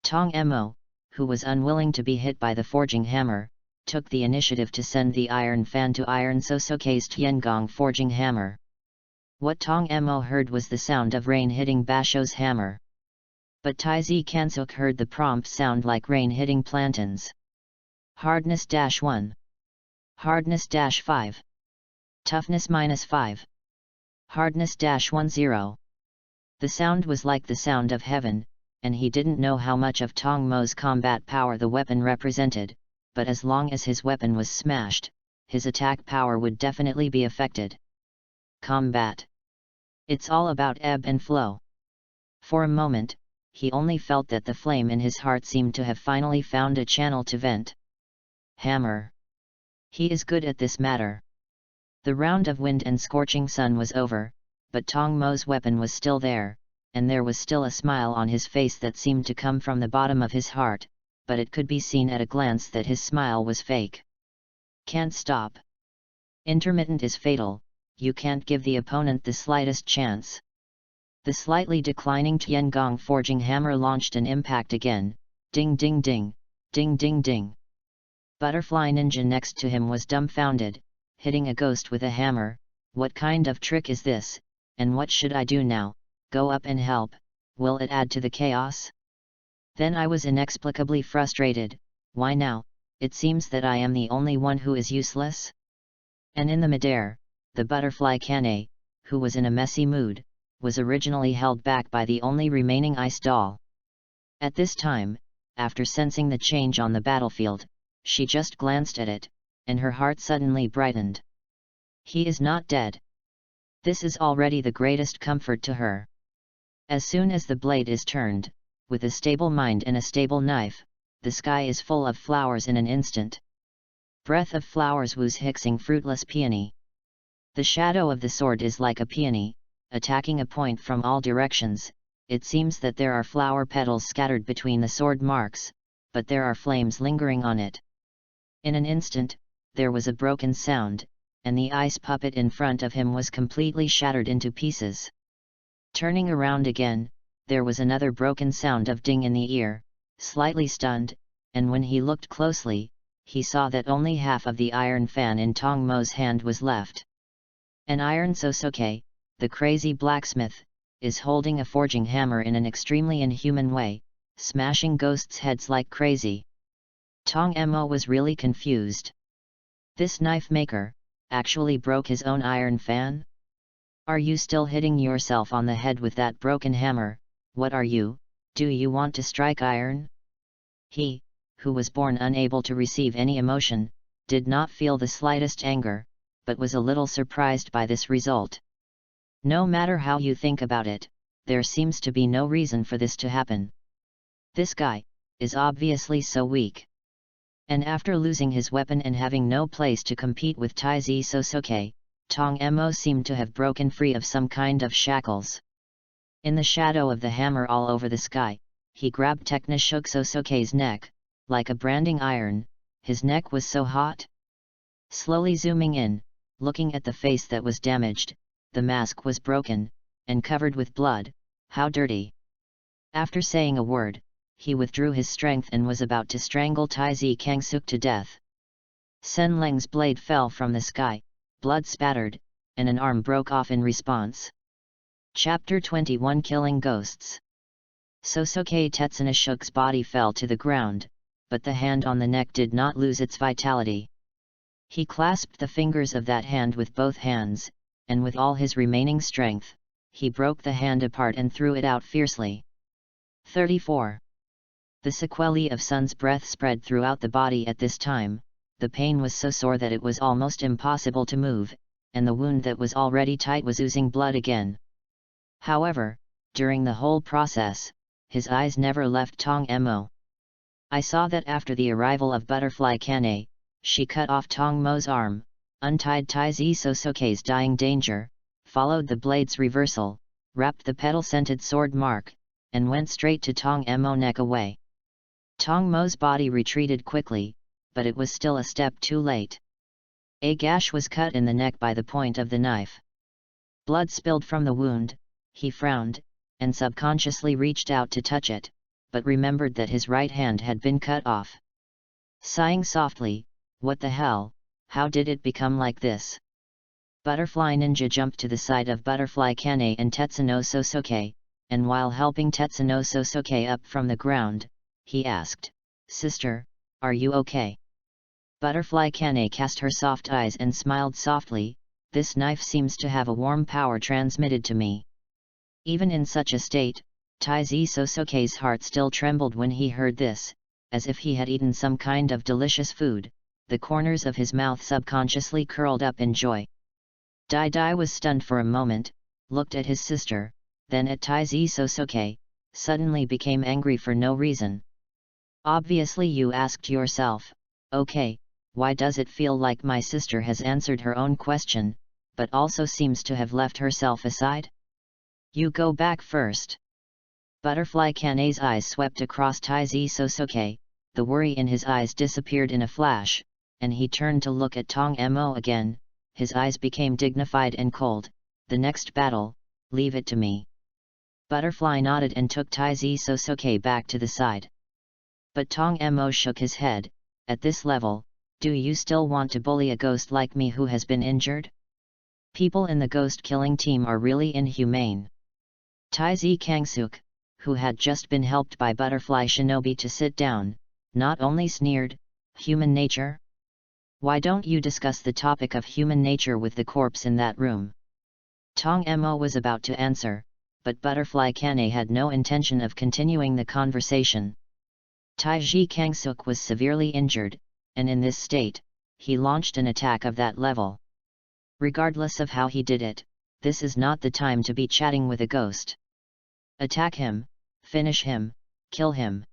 Tong Mo, who was unwilling to be hit by the forging hammer, took the initiative to send the iron fan to Iron Sosuke's Tiangong forging hammer. What Tong Mo heard was the sound of rain hitting Basho's hammer. But Taizi Kansuk heard the prompt sound like rain hitting plantains. Hardness-1. Hardness-5. Toughness-5. Hardness-10. The sound was like the sound of heaven, and he didn't know how much of Tong Mo's combat power the weapon represented, but as long as his weapon was smashed, his attack power would definitely be affected. Combat. It's all about ebb and flow. For a moment, he only felt that the flame in his heart seemed to have finally found a channel to vent. Hammer. He is good at this matter. The round of wind and scorching sun was over, but Tong Mo's weapon was still there, and there was still a smile on his face that seemed to come from the bottom of his heart, but it could be seen at a glance that his smile was fake. Can't stop. Intermittent is fatal, you can't give the opponent the slightest chance. The slightly declining Tiangong forging hammer launched an impact again, ding ding ding, ding ding ding. Butterfly Ninja next to him was dumbfounded, hitting a ghost with a hammer. What kind of trick is this, and what should I do now? Go up and help, will it add to the chaos? Then I was inexplicably frustrated. Why now? It seems that I am the only one who is useless? And in the midair, the butterfly Kane, who was in a messy mood, was originally held back by the only remaining ice doll. At this time, after sensing the change on the battlefield, she just glanced at it, and her heart suddenly brightened. He is not dead. This is already the greatest comfort to her. As soon as the blade is turned, with a stable mind and a stable knife, the sky is full of flowers in an instant. Breath of flowers woos hixing fruitless peony. The shadow of the sword is like a peony, attacking a point from all directions. It seems that there are flower petals scattered between the sword marks, but there are flames lingering on it. In an instant, there was a broken sound, and the ice puppet in front of him was completely shattered into pieces. Turning around again, there was another broken sound of ding in the ear, slightly stunned, and when he looked closely, he saw that only half of the iron fan in Tong Mo's hand was left. An iron Sosuke, the crazy blacksmith, is holding a forging hammer in an extremely inhuman way, smashing ghosts' heads like crazy. Tong Mo was really confused. This knife maker actually broke his own iron fan? Are you still hitting yourself on the head with that broken hammer? What are you? Do you want to strike iron? He, who was born unable to receive any emotion, did not feel the slightest anger, but was a little surprised by this result. No matter how you think about it, there seems to be no reason for this to happen. This guy is obviously so weak. And after losing his weapon and having no place to compete with Taizi Sosuke, Tong Mo seemed to have broken free of some kind of shackles. In the shadow of the hammer all over the sky, he grabbed Teknishuk Sosuke's neck, like a branding iron. His neck was so hot. Slowly zooming in, looking at the face that was damaged, the mask was broken, and covered with blood. How dirty! After saying a word, he withdrew his strength and was about to strangle Taizi Kangsuk to death. Sen Leng's blade fell from the sky, blood spattered, and an arm broke off in response. Chapter 21 Killing Ghosts. Sosuke Tetsunashuk's body fell to the ground, but the hand on the neck did not lose its vitality. He clasped the fingers of that hand with both hands, and with all his remaining strength, he broke the hand apart and threw it out fiercely. 34. The sequelae of Sun's breath spread throughout the body at this time. The pain was so sore that it was almost impossible to move, and the wound that was already tight was oozing blood again. However, during the whole process, his eyes never left Tong Mo. I saw that after the arrival of Butterfly Kane, she cut off Tong Mo's arm, untied Taizi Sosuke's dying danger, followed the blade's reversal, wrapped the petal-scented sword mark, and went straight to Tong Mo neck away. Tong Mo's body retreated quickly, but it was still a step too late. A gash was cut in the neck by the point of the knife. Blood spilled from the wound. He frowned, and subconsciously reached out to touch it, but remembered that his right hand had been cut off. Sighing softly, what the hell, how did it become like this? Butterfly Ninja jumped to the side of Butterfly Kane and Tetsuno Sosuke, and while helping Tetsuno Sosuke up from the ground, he asked, "Sister, are you okay?" Butterfly Kane cast her soft eyes and smiled softly, "This knife seems to have a warm power transmitted to me." Even in such a state, Taizi Sosuke's heart still trembled when he heard this, as if he had eaten some kind of delicious food. The corners of his mouth subconsciously curled up in joy. Dai was stunned for a moment, looked at his sister, then at Taizi Sosuke, suddenly became angry for no reason. "Obviously you asked yourself, okay, why does it feel like my sister has answered her own question, but also seems to have left herself aside? You go back first." Butterfly Kane's eyes swept across Taizi Sosuke, the worry in his eyes disappeared in a flash, and he turned to look at Tong Mo again. His eyes became dignified and cold. "The next battle, leave it to me." Butterfly nodded and took Taizi Sosuke back to the side. But Tong Mo shook his head. "At this level, do you still want to bully a ghost like me who has been injured? People in the ghost killing team are really inhumane." Taizi Kangsuk, who had just been helped by Butterfly Shinobi to sit down, not only sneered, "Human nature? Why don't you discuss the topic of human nature with the corpse in that room?" Tong Mo was about to answer, but Butterfly Kane had no intention of continuing the conversation. Taiji Kangsuk was severely injured, and in this state, he launched an attack of that level. Regardless of how he did it, this is not the time to be chatting with a ghost. Attack him, finish him, kill him.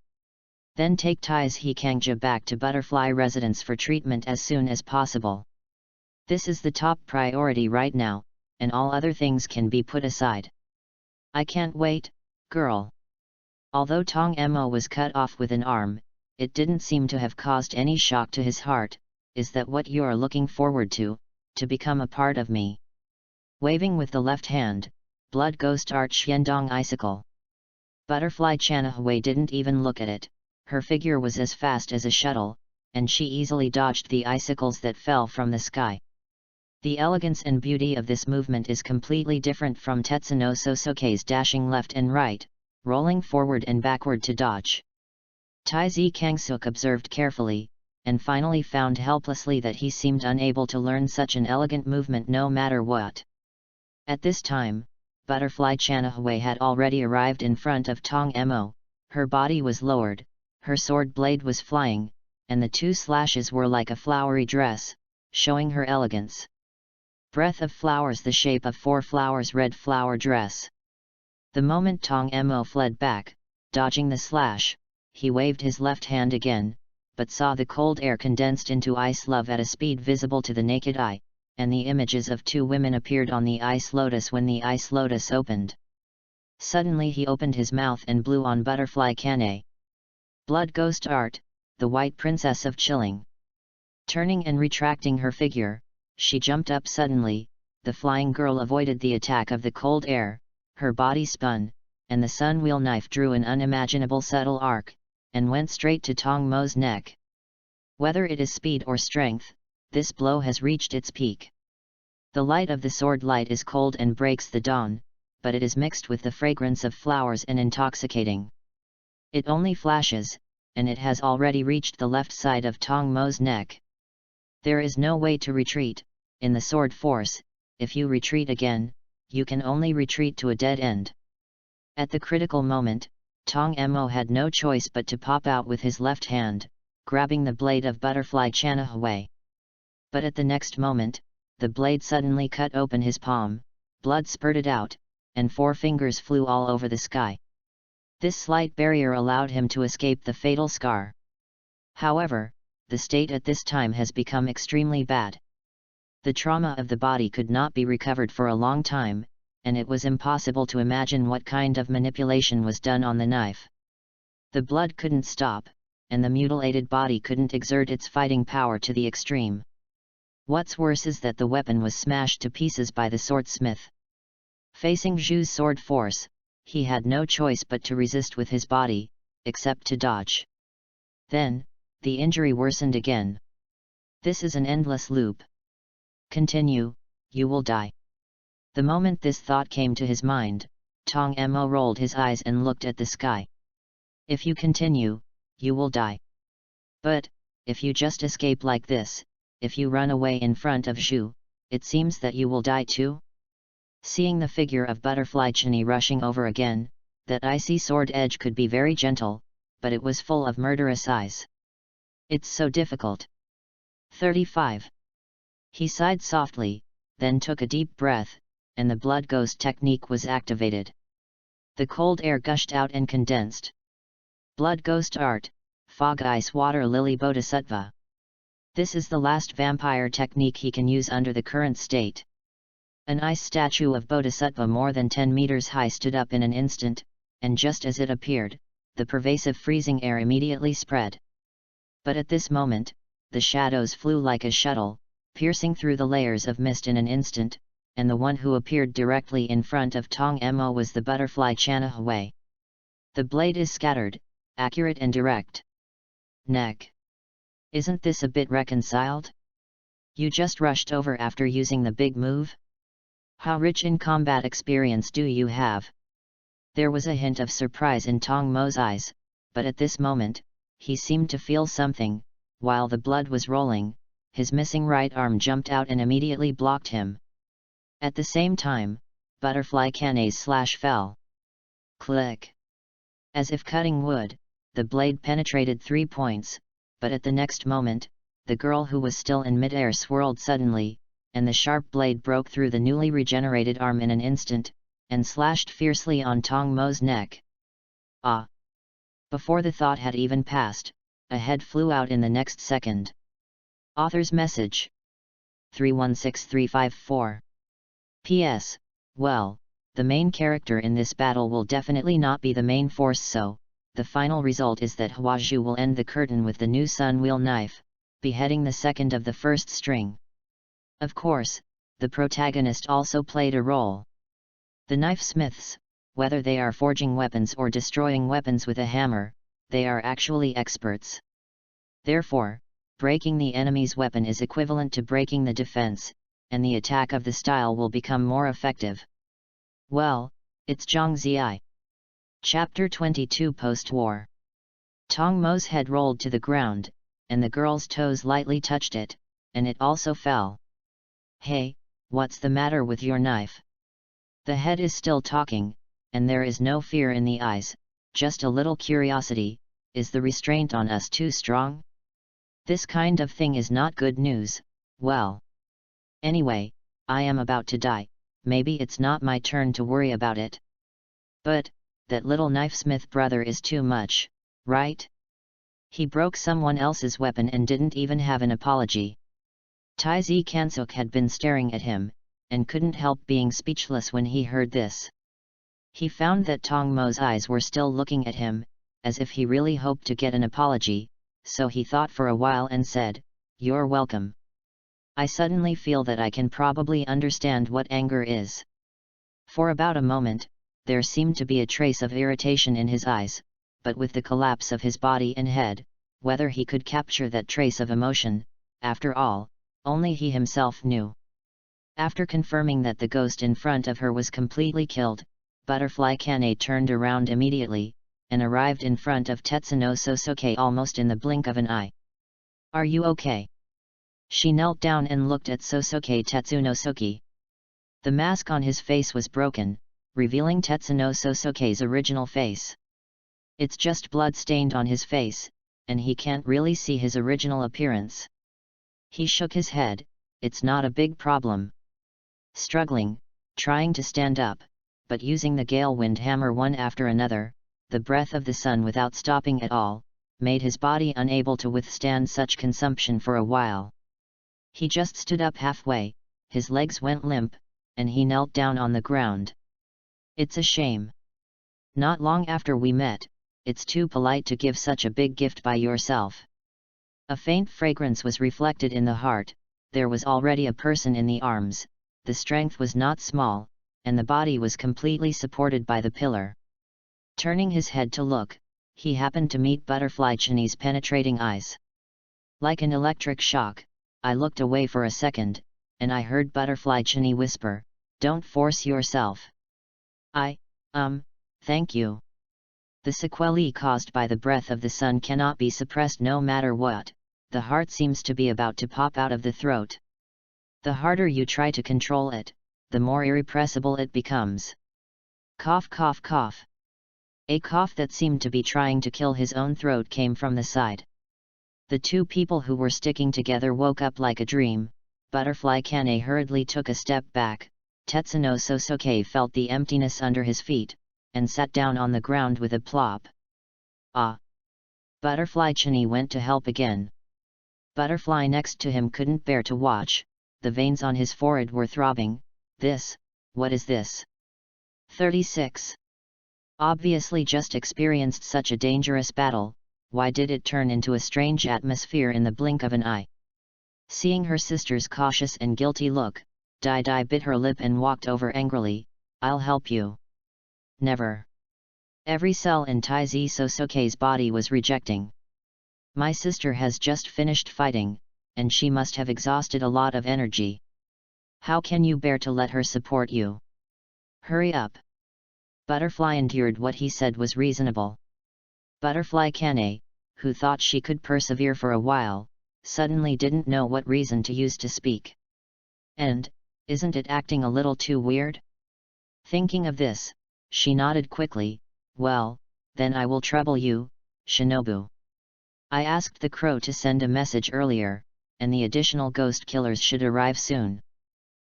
Then take Taiji Kangja back to Butterfly Residence for treatment as soon as possible. This is the top priority right now, and all other things can be put aside. I can't wait, girl. Although Tong Mo was cut off with an arm, it didn't seem to have caused any shock to his heart. Is that what you're looking forward to become a part of me? Waving with the left hand, Blood Ghost Art Xiandong Icicle. Butterfly Chanahue didn't even look at it. Her figure was as fast as a shuttle, and she easily dodged the icicles that fell from the sky. The elegance and beauty of this movement is completely different from Tetsuno Sosuke's dashing left and right, rolling forward and backward to dodge. Taizi Kangsuk observed carefully, and finally found helplessly that he seemed unable to learn such an elegant movement no matter what. At this time, Butterfly Chanahue had already arrived in front of Tong Mo. Her body was lowered, her sword blade was flying, and the two slashes were like a flowery dress, showing her elegance. Breath of flowers, the shape of 4 flowers, red flower dress. The moment Tong Mo fled back, dodging the slash, he waved his left hand again, but saw the cold air condensed into ice love at a speed visible to the naked eye, and the images of 2 women appeared on the ice lotus when the ice lotus opened. Suddenly he opened his mouth and blew on Butterfly Kane. Blood Ghost Art, the White Princess of Chilling. Turning and retracting her figure, she jumped up suddenly. The flying girl avoided the attack of the cold air, her body spun, and the sun wheel knife drew an unimaginable subtle arc, and went straight to Tong Mo's neck. Whether it is speed or strength, this blow has reached its peak. The light of the sword light is cold and breaks the dawn, but it is mixed with the fragrance of flowers and intoxicating. It only flashes, and it has already reached the left side of Tong Mo's neck. There is no way to retreat. In the sword force, if you retreat again, you can only retreat to a dead end. At the critical moment, Tong Mo had no choice but to pop out with his left hand, grabbing the blade of Butterfly Chanahue. But at the next moment, the blade suddenly cut open his palm, blood spurted out, and 4 fingers flew all over the sky. This slight barrier allowed him to escape the fatal scar. However, the state at this time has become extremely bad. The trauma of the body could not be recovered for a long time, and it was impossible to imagine what kind of manipulation was done on the knife. The blood couldn't stop, and the mutilated body couldn't exert its fighting power to the extreme. What's worse is that the weapon was smashed to pieces by the swordsmith. Facing Zhu's sword force, he had no choice but to resist with his body, except to dodge. Then, the injury worsened again. This is an endless loop. Continue, you will die. The moment this thought came to his mind, Tong Mo rolled his eyes and looked at the sky. If you continue, you will die. But, if you just escape like this, if you run away in front of Zhu, it seems that you will die too? Seeing the figure of Butterfly Cheney rushing over again, that icy sword edge could be very gentle, but it was full of murderous eyes. It's so difficult. 35. He sighed softly, then took a deep breath, and the blood ghost technique was activated. The cold air gushed out and condensed. Blood ghost art, fog ice water lily bodhisattva. This is the last vampire technique he can use under the current state. An ice statue of bodhisattva more than 10 meters high stood up in an instant, and just as it appeared, the pervasive freezing air immediately spread. But at this moment, the shadows flew like a shuttle, piercing through the layers of mist in an instant, and the one who appeared directly in front of Tong Mo was the butterfly Chana Hui. The blade is scattered, accurate and direct. Neck. Isn't this a bit reconciled? You just rushed over after using the big move? How rich in combat experience do you have? There was a hint of surprise in Tong Mo's eyes, but at this moment, he seemed to feel something. While the blood was rolling, his missing right arm jumped out and immediately blocked him. At the same time, Butterfly Canay's slash fell. Click! As if cutting wood, the blade penetrated 3 points, but at the next moment, the girl who was still in midair swirled suddenly, and the sharp blade broke through the newly regenerated arm in an instant, and slashed fiercely on Tong Mo's neck. Ah! Before the thought had even passed, a head flew out in the next second. Author's message. 316354. P.S. Well, the main character in this battle will definitely not be the main force, so the final result is that Hua Zhu will end the curtain with the new sun wheel knife, beheading the second of the first string. Of course, the protagonist also played a role. The knife smiths, whether they are forging weapons or destroying weapons with a hammer, they are actually experts. Therefore, breaking the enemy's weapon is equivalent to breaking the defense, and the attack of the style will become more effective. Well, it's Zhang Ziyi. Chapter 22 Post-War. Tong Mo's head rolled to the ground, and the girl's toes lightly touched it, and it also fell. Hey, what's the matter with your knife? The head is still talking, and there is no fear in the eyes, just a little curiosity. Is the restraint on us too strong? This kind of thing is not good news. Well. Anyway, I am about to die, maybe it's not my turn to worry about it. But, that little knifesmith brother is too much, right? He broke someone else's weapon and didn't even have an apology. Taizi Kansuk had been staring at him, and couldn't help being speechless when he heard this. He found that Tong Mo's eyes were still looking at him, as if he really hoped to get an apology, so he thought for a while and said, "You're welcome. I suddenly feel that I can probably understand what anger is." For about a moment, there seemed to be a trace of irritation in his eyes, but with the collapse of his body and head, whether he could capture that trace of emotion, after all, only he himself knew. After confirming that the ghost in front of her was completely killed, Butterfly Kanei turned around immediately, and arrived in front of Tetsuno Sosuke almost in the blink of an eye. "Are you okay?" She knelt down and looked at Sosuke Tetsunosuke. The mask on his face was broken, revealing Tetsuno Sosuke's original face. It's just blood-stained on his face, and he can't really see his original appearance. He shook his head. "It's not a big problem." Struggling, trying to stand up, but using the gale wind hammer one after another, the breath of the sun without stopping at all, made his body unable to withstand such consumption for a while. He just stood up halfway, his legs went limp, and he knelt down on the ground. "It's a shame. Not long after we met, it's too polite to give such a big gift by yourself." A faint fragrance was reflected in the heart. There was already a person in the arms, the strength was not small, and the body was completely supported by the pillar. Turning his head to look, he happened to meet Butterfly Cheney's penetrating eyes. Like an electric shock, I looked away for a second, and I heard Butterfly Cheney whisper, "Don't force yourself." Thank you. The sequelae caused by the breath of the sun cannot be suppressed no matter what. The heart seems to be about to pop out of the throat. The harder you try to control it, the more irrepressible it becomes. Cough, cough, cough. A cough that seemed to be trying to kill his own throat came from the side. The two people who were sticking together woke up like a dream. Butterfly Kane hurriedly took a step back. Tetsuno Sosuke felt the emptiness under his feet, and sat down on the ground with a plop. Ah! Butterfly Chini went to help again. Butterfly next to him couldn't bear to watch. The veins on his forehead were throbbing. What is this? 36. Obviously just experienced such a dangerous battle, why did it turn into a strange atmosphere in the blink of an eye? Seeing her sister's cautious and guilty look, Dai bit her lip and walked over angrily. I'll help you. Never. Every cell in Taizi Sosuke's body was rejecting. My sister has just finished fighting, and she must have exhausted a lot of energy. How can you bear to let her support you? Hurry up. Butterfly endured what he said was reasonable. Butterfly Kane, who thought she could persevere for a while, suddenly didn't know what reason to use to speak. And, isn't it acting a little too weird? Thinking of this, she nodded quickly. Well, then I will trouble you, Shinobu. I asked the crow to send a message earlier, and the additional ghost killers should arrive soon.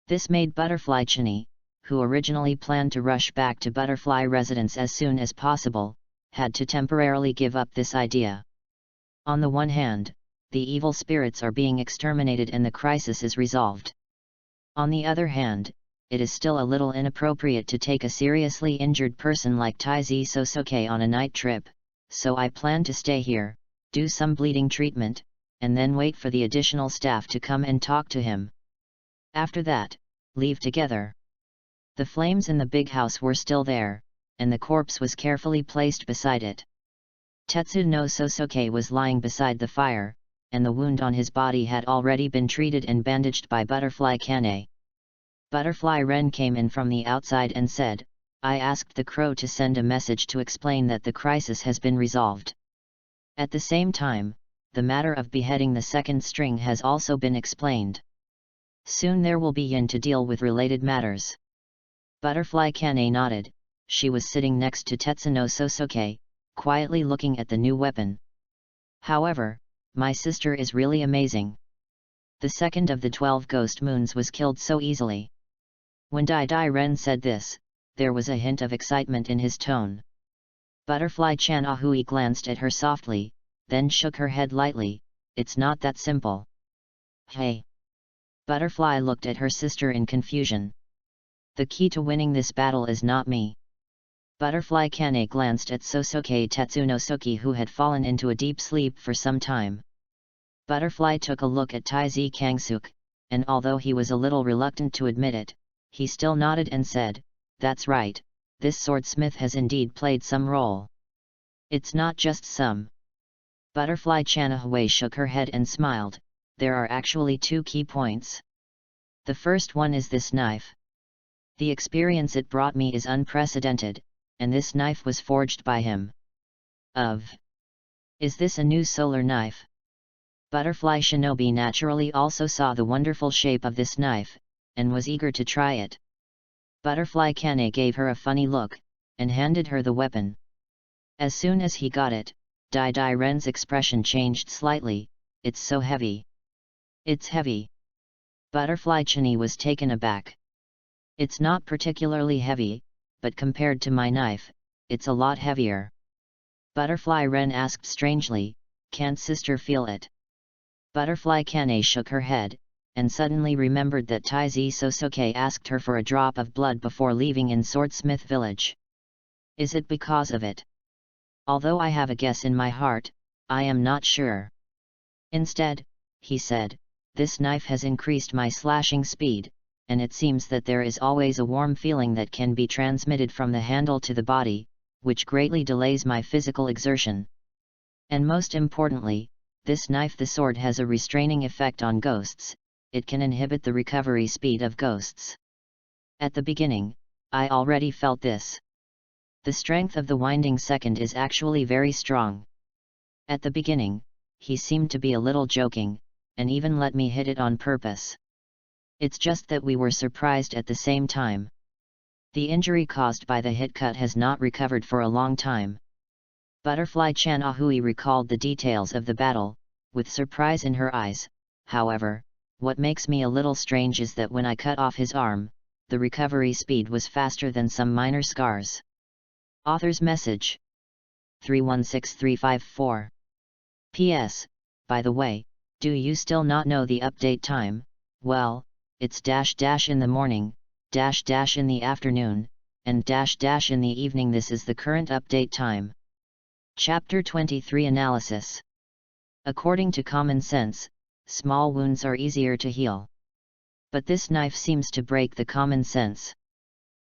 This made Butterfly Chini, who originally planned to rush back to Butterfly residence as soon as possible, had to temporarily give up this idea. On the one hand, the evil spirits are being exterminated and the crisis is resolved. On the other hand, it is still a little inappropriate to take a seriously injured person like Taizi Sosuke on a night trip, so I plan to stay here, do some bleeding treatment, and then wait for the additional staff to come and talk to him. After that, leave together. The flames in the big house were still there, and the corpse was carefully placed beside it. Tetsuno Sosuke was lying beside the fire, and the wound on his body had already been treated and bandaged by Butterfly Kane. Butterfly Ren came in from the outside and said, I asked the crow to send a message to explain that the crisis has been resolved. At the same time, the matter of beheading the second string has also been explained. Soon there will be yin to deal with related matters. Butterfly Kane nodded. She was sitting next to Tetsuno Sosuke, quietly looking at the new weapon. However, my sister is really amazing. The second of the 12 ghost moons was killed so easily. When Dai Ren said this, there was a hint of excitement in his tone. Butterfly Chan Ahui glanced at her softly, then shook her head lightly. It's not that simple. Hey! Butterfly looked at her sister in confusion. The key to winning this battle is not me. Butterfly Kane glanced at Sosuke Tetsunosuke, who had fallen into a deep sleep for some time. Butterfly took a look at Taizi Kangsuk, and although he was a little reluctant to admit it, he still nodded and said, That's right, this swordsmith has indeed played some role. It's not just some. Butterfly Chanahue shook her head and smiled. There are actually two key points. The first one is this knife. The experience it brought me is unprecedented, and this knife was forged by him. Is this a new solar knife? Butterfly Shinobi naturally also saw the wonderful shape of this knife, and was eager to try it. Butterfly Kane gave her a funny look, and handed her the weapon. As soon as he got it, Dai Ren's expression changed slightly. It's so heavy. It's heavy. Butterfly Chini was taken aback. It's not particularly heavy, but compared to my knife, it's a lot heavier. Butterfly Ren asked strangely, Can't sister feel it? Butterfly Kane shook her head, and suddenly remembered that Taizi Sosuke asked her for a drop of blood before leaving in Swordsmith Village. Is it because of it? Although I have a guess in my heart, I am not sure. Instead, he said, this knife has increased my slashing speed, and it seems that there is always a warm feeling that can be transmitted from the handle to the body, which greatly delays my physical exertion. And most importantly, this knife, the sword, has a restraining effect on ghosts. It can inhibit the recovery speed of ghosts. At the beginning, I already felt this. The strength of the winding second is actually very strong. At the beginning, he seemed to be a little joking, and even let me hit it on purpose. It's just that we were surprised at the same time. The injury caused by the hit cut has not recovered for a long time. Butterfly-chan Ahui recalled the details of the battle, with surprise in her eyes. However, what makes me a little strange is that when I cut off his arm, the recovery speed was faster than some minor scars. Author's message 316354. P.S. By the way, do you still not know the update time? Well, it's -- in the morning, -- in the afternoon, and -- in the evening. This is the current update time. Chapter 23 Analysis. According to common sense, small wounds are easier to heal. But this knife seems to break the common sense.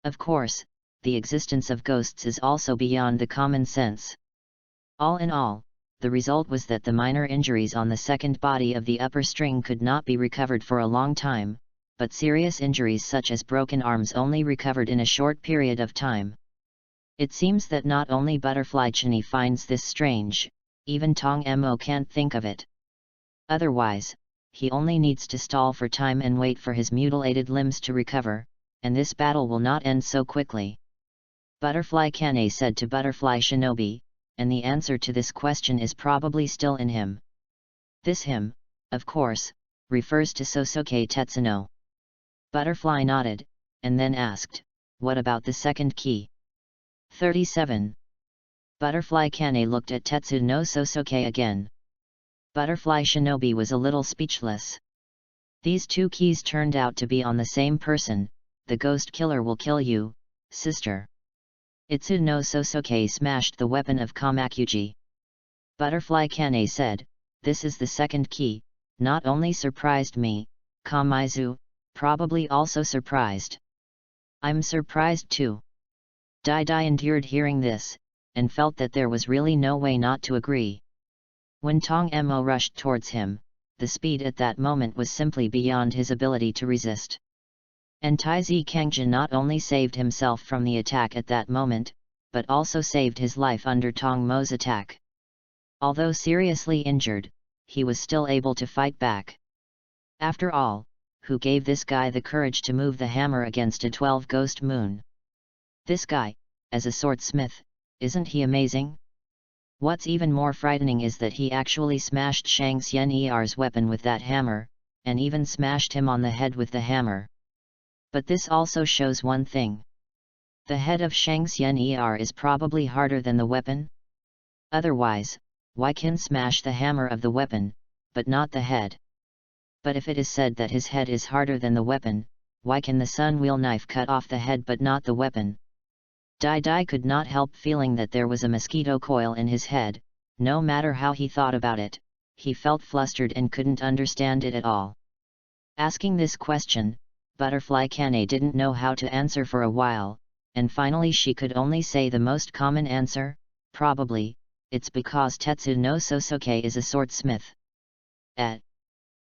Of course, the existence of ghosts is also beyond the common sense. All in all, the result was that the minor injuries on the second body of the upper string could not be recovered for a long time, but serious injuries such as broken arms only recovered in a short period of time. It seems that not only Butterfly-chan finds this strange, even Tong Mo can't think of it. Otherwise, he only needs to stall for time and wait for his mutilated limbs to recover, and this battle will not end so quickly. Butterfly-chan said to Butterfly Shinobi, and the answer to this question is probably still in him. This him, of course, refers to Sosuke Tetsuno. Butterfly nodded, and then asked, "What about the second key?" 37. Butterfly-chan looked at Tetsuno Sosuke again. Butterfly Shinobi was a little speechless. These two keys turned out to be on the same person. The ghost killer will kill you, sister. Itsuno Sosuke smashed the weapon of Kamakuji. Butterfly-chan said, "This is the second key," not only surprised me, Kamaizu, probably also surprised. I'm surprised too. Dai endured hearing this, and felt that there was really no way not to agree. When Tong Mo rushed towards him, the speed at that moment was simply beyond his ability to resist. And Taizi Kangjin not only saved himself from the attack at that moment, but also saved his life under Tong Mo's attack. Although seriously injured, he was still able to fight back. After all, who gave this guy the courage to move the hammer against a 12-ghost moon? This guy, as a swordsmith, isn't he amazing? What's even more frightening is that he actually smashed Shang Xian-er's weapon with that hammer, and even smashed him on the head with the hammer. But this also shows one thing. The head of Shang Xian-er is probably harder than the weapon? Otherwise, why can smash the hammer of the weapon, but not the head? But if it is said that his head is harder than the weapon, why can the sun wheel knife cut off the head but not the weapon? Dai could not help feeling that there was a mosquito coil in his head. No matter how he thought about it, he felt flustered and couldn't understand it at all. Asking this question, Butterfly-chan didn't know how to answer for a while, and finally she could only say the most common answer, probably, it's because Tetsuno Sosuke is a swordsmith.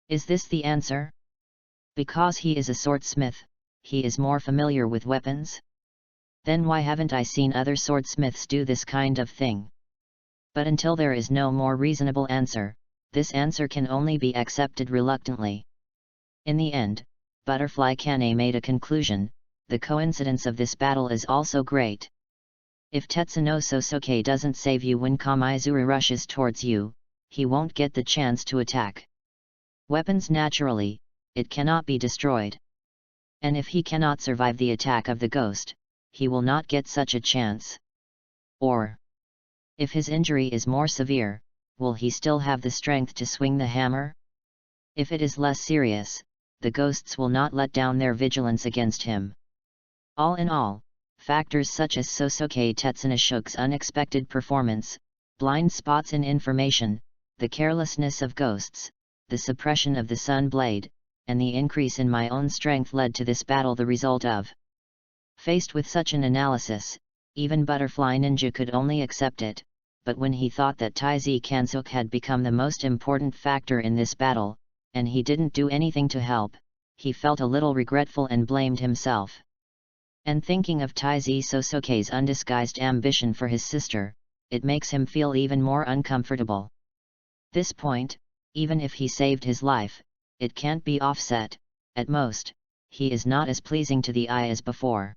Is this the answer? Because he is a swordsmith, he is more familiar with weapons? Then why haven't I seen other swordsmiths do this kind of thing? But until there is no more reasonable answer, this answer can only be accepted reluctantly. In the end, Butterfly-chan made a conclusion: the coincidence of this battle is also great. If Tetsuno Sosuke doesn't save you when Kamaizuru rushes towards you, he won't get the chance to attack. Weapons naturally, it cannot be destroyed. And if he cannot survive the attack of the ghost, he will not get such a chance. Or, if his injury is more severe, will he still have the strength to swing the hammer? If it is less serious, the ghosts will not let down their vigilance against him. All in all, factors such as Sosuke Tetsunoshuke's unexpected performance, blind spots in information, the carelessness of ghosts, the suppression of the sun blade, and the increase in my own strength led to this battle the result of. Faced with such an analysis, even Butterfly Ninja could only accept it, but when he thought that Taizi Kansuke had become the most important factor in this battle, and he didn't do anything to help, he felt a little regretful and blamed himself. And thinking of Taizi Sosoke's undisguised ambition for his sister, it makes him feel even more uncomfortable. This point, even if he saved his life, it can't be offset. At most, he is not as pleasing to the eye as before.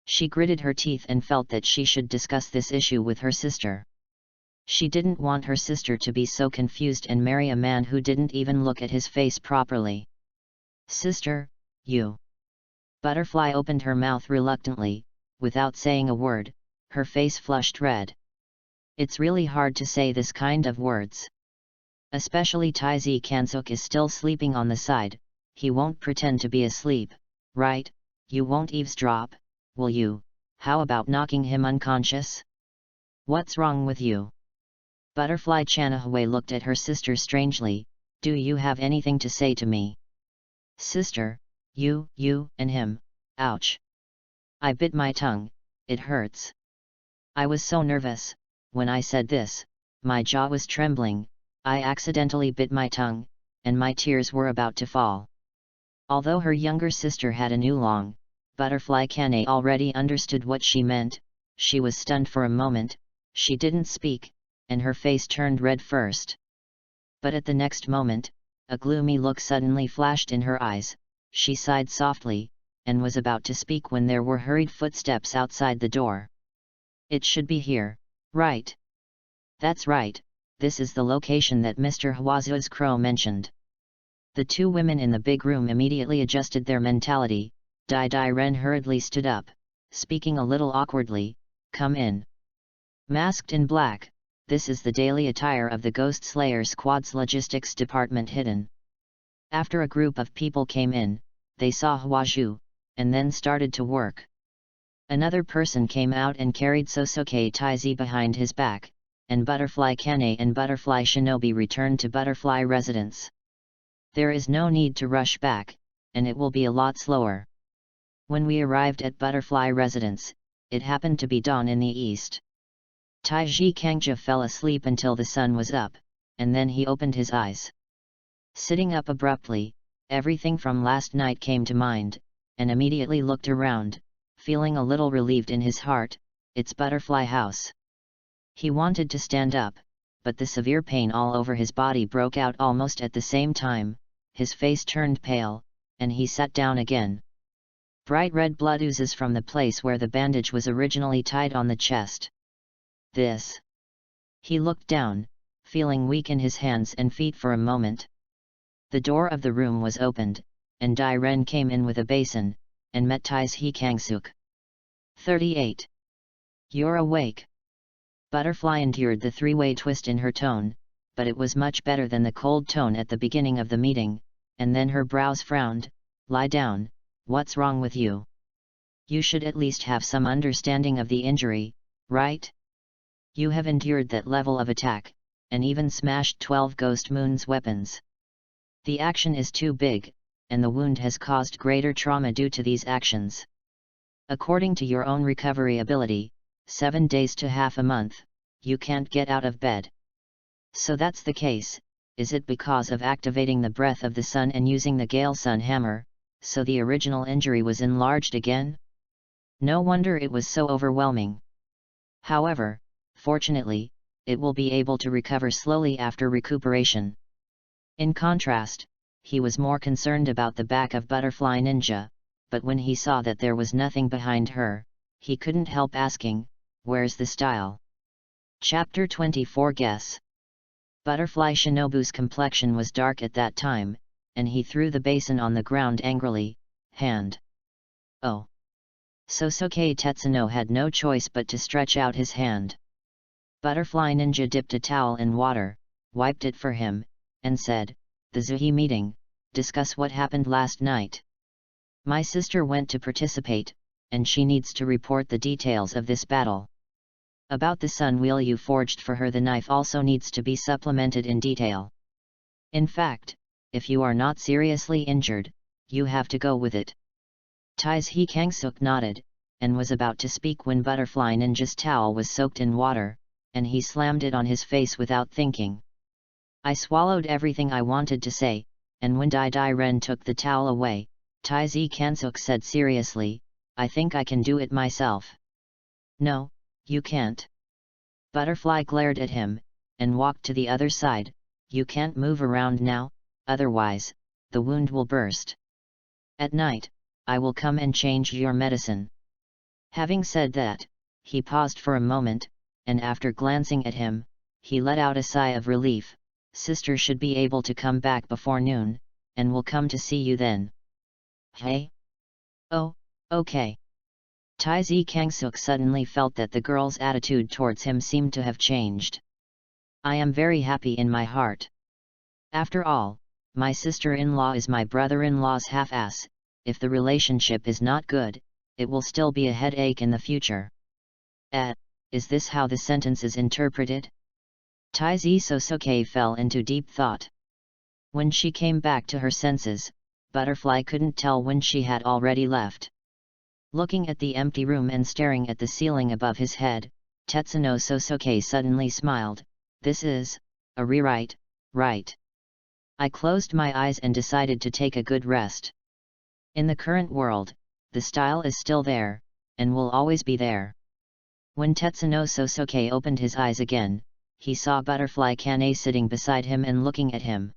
She gritted her teeth and felt that she should discuss this issue with her sister. She didn't want her sister to be so confused and marry a man who didn't even look at his face properly. "Sister, you..." Butterfly opened her mouth reluctantly, without saying a word, her face flushed red. It's really hard to say this kind of words. Especially Taizi Kansuk is still sleeping on the side, he won't pretend to be asleep, right? You won't eavesdrop, will you? How about knocking him unconscious? What's wrong with you? Butterfly Chanahue looked at her sister strangely. Do you have anything to say to me? Sister, you, and him, ouch. I bit my tongue, it hurts. I was so nervous, when I said this, my jaw was trembling, I accidentally bit my tongue, and my tears were about to fall. Although her younger sister had a new long, Butterfly Kane already understood what she meant. She was stunned for a moment, she didn't speak, and her face turned red first. But at the next moment, a gloomy look suddenly flashed in her eyes, she sighed softly, and was about to speak when there were hurried footsteps outside the door. It should be here, right? That's right, this is the location that Mr. Hwazu's crow mentioned. The two women in the big room immediately adjusted their mentality. Dai Ren hurriedly stood up, speaking a little awkwardly, "Come in." Masked in black, this is the daily attire of the Ghost Slayer Squad's logistics department hidden. After a group of people came in, they saw Hwaju, and then started to work. Another person came out and carried Sosoke Taizi behind his back, and Butterfly Kane and Butterfly Shinobi returned to Butterfly Residence. There is no need to rush back, and it will be a lot slower. When we arrived at Butterfly Residence, it happened to be dawn in the east. Taiji Kangja fell asleep until the sun was up, and then he opened his eyes. Sitting up abruptly, everything from last night came to mind, and immediately looked around, feeling a little relieved in his heart. It's Butterfly House. He wanted to stand up, but the severe pain all over his body broke out almost at the same time, his face turned pale, and he sat down again. Bright red blood oozes from the place where the bandage was originally tied on the chest. This. He looked down, feeling weak in his hands and feet for a moment. The door of the room was opened, and Dai Ren came in with a basin, and met Taizhi Kangsuk. 38. You're awake. Butterfly endured the three-way twist in her tone, but it was much better than the cold tone at the beginning of the meeting, and then her brows frowned. Lie down, what's wrong with you? You should at least have some understanding of the injury, right? You have endured that level of attack, and even smashed 12 Ghost Moon's weapons. The action is too big, and the wound has caused greater trauma due to these actions. According to your own recovery ability, 7 days to half a month, you can't get out of bed. So that's the case. Is it because of activating the breath of the sun and using the Gale Sun hammer, so the original injury was enlarged again? No wonder it was so overwhelming. However, fortunately, it will be able to recover slowly after recuperation. In contrast, he was more concerned about the back of Butterfly Ninja, but when he saw that there was nothing behind her, he couldn't help asking, "Where's the style?" Chapter 24 Guess. Butterfly Shinobu's complexion was dark at that time, and he threw the basin on the ground angrily. Hand. Oh. Sosoke Tetsuno had no choice but to stretch out his hand. Butterfly Ninja dipped a towel in water, wiped it for him, and said, "The Zuhi meeting, discuss what happened last night. My sister went to participate, and she needs to report the details of this battle. About the sun wheel you forged for her, the knife also needs to be supplemented in detail. In fact, if you are not seriously injured, you have to go with it." Taizhi Kangsuk nodded, and was about to speak when Butterfly Ninja's towel was soaked in water, and he slammed it on his face without thinking. I swallowed everything I wanted to say, and when Dai Ren took the towel away, Taizhi Kangsuk said seriously, I think I can do it myself. No, you can't. Butterfly glared at him, and walked to the other side. You can't move around now, otherwise, the wound will burst. At night, I will come and change your medicine. Having said that, he paused for a moment, and after glancing at him, he let out a sigh of relief. Sister should be able to come back before noon, and will come to see you then. Hey? Oh, okay. Taizi Kangsuk suddenly felt that the girl's attitude towards him seemed to have changed. I am very happy in my heart. After all, my sister-in-law is my brother-in-law's half-ass. If the relationship is not good, it will still be a headache in the future. Is this how the sentence is interpreted? Taizi Sosuke fell into deep thought. When she came back to her senses, Butterfly couldn't tell when she had already left. Looking at the empty room and staring at the ceiling above his head, Tetsuno Sosuke suddenly smiled. This is a rewrite, right? I closed my eyes and decided to take a good rest. In the current world, the style is still there, and will always be there. When Tetsuno Sosuke opened his eyes again, he saw Butterfly Kane sitting beside him and looking at him.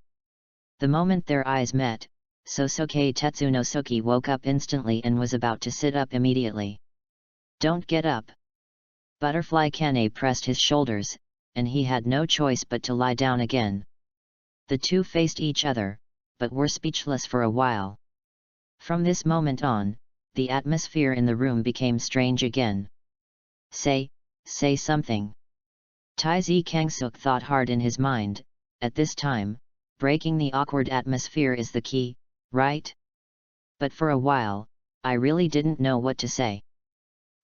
The moment their eyes met, Sosuke Tetsunosuke woke up instantly and was about to sit up immediately. Don't get up. Butterfly Kane pressed his shoulders, and he had no choice but to lie down again. The two faced each other, but were speechless for a while. From this moment on, the atmosphere in the room became strange again. Say something. Taizi Kangsuk thought hard in his mind. At this time, breaking the awkward atmosphere is the key, right? But for a while, I really didn't know what to say.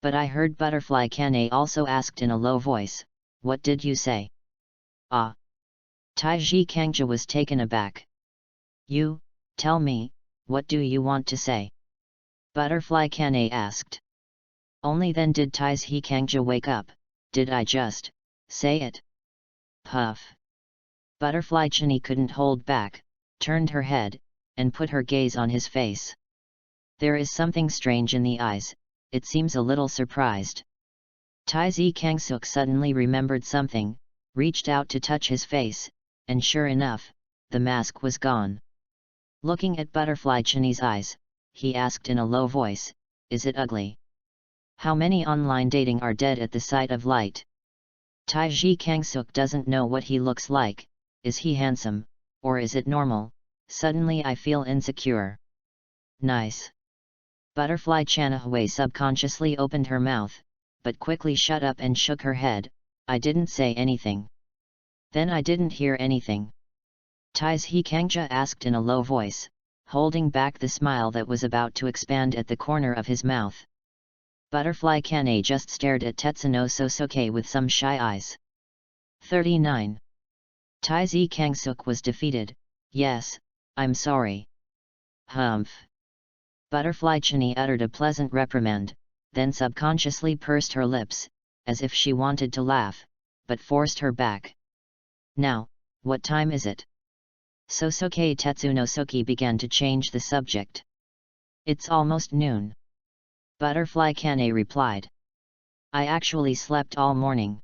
But I heard Butterfly Kane also asked in a low voice, what did you say? Ah. Taiji Kangja was taken aback. You, tell me, what do you want to say? Butterfly Kane asked. Only then did Taiji Kangja wake up. Did I just say it? Puff. Butterfly Chini couldn't hold back, turned her head, and put her gaze on his face. There is something strange in the eyes, it seems a little surprised. Taizi Kangsuk suddenly remembered something, reached out to touch his face, and sure enough, the mask was gone. Looking at Butterfly Chini's eyes, he asked in a low voice, is it ugly? How many online dating are dead at the sight of light? Taiji Kangsuk doesn't know what he looks like. Is he handsome, or is it normal? Suddenly I feel insecure. Nice. Butterfly Chanahue subconsciously opened her mouth, but quickly shut up and shook her head. I didn't say anything. Then I didn't hear anything. Taiji Kangja asked in a low voice, holding back the smile that was about to expand at the corner of his mouth. Butterfly Kane just stared at Tetsuno Sosuke with some shy eyes. 39. Taizi Kangsuk was defeated. Yes, I'm sorry. Humph. Butterfly Chini uttered a pleasant reprimand, then subconsciously pursed her lips, as if she wanted to laugh, but forced her back. Now, what time is it? Sosuke Tetsunosuke began to change the subject. It's almost noon. Butterfly Kane replied. I actually slept all morning.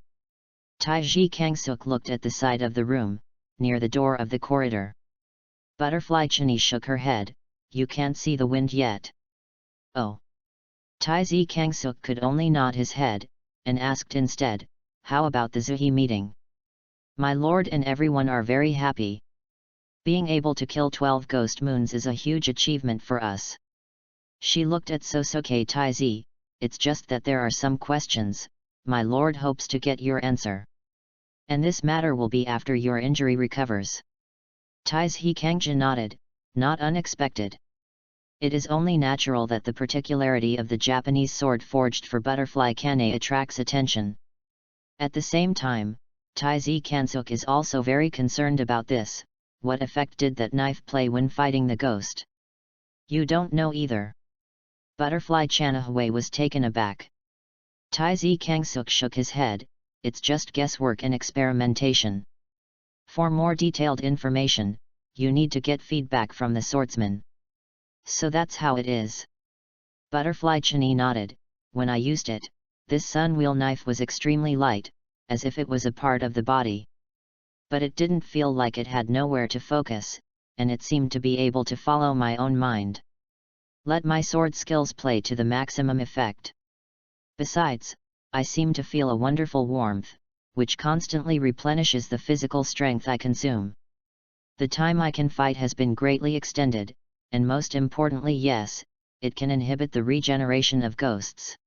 Taiji Kangsuk looked at the side of the room, near the door of the corridor. Butterfly Chini shook her head, you can't see the wind yet. Oh. Taiji Kangsuk could only nod his head, and asked instead, how about the Zuhi meeting? My lord and everyone are very happy. Being able to kill 12 ghost moons is a huge achievement for us. She looked at Sosuke Taizi, it's just that there are some questions, my lord hopes to get your answer. And this matter will be after your injury recovers. Taizi Kangja nodded, not unexpected. It is only natural that the particularity of the Japanese sword forged for Butterfly Kane attracts attention. At the same time, Taizi Kangsuk is also very concerned about this. What effect did that knife play when fighting the ghost? You don't know either. Butterfly Chanahue was taken aback. Taizi Kangsuk shook his head, it's just guesswork and experimentation. For more detailed information, you need to get feedback from the swordsman. So that's how it is. Butterfly Chini nodded. When I used it, this sun wheel knife was extremely light, as if it was a part of the body. But it didn't feel like it had nowhere to focus, and it seemed to be able to follow my own mind. Let my sword skills play to the maximum effect. Besides, I seem to feel a wonderful warmth, which constantly replenishes the physical strength I consume. The time I can fight has been greatly extended, and most importantly, yes, it can inhibit the regeneration of ghosts.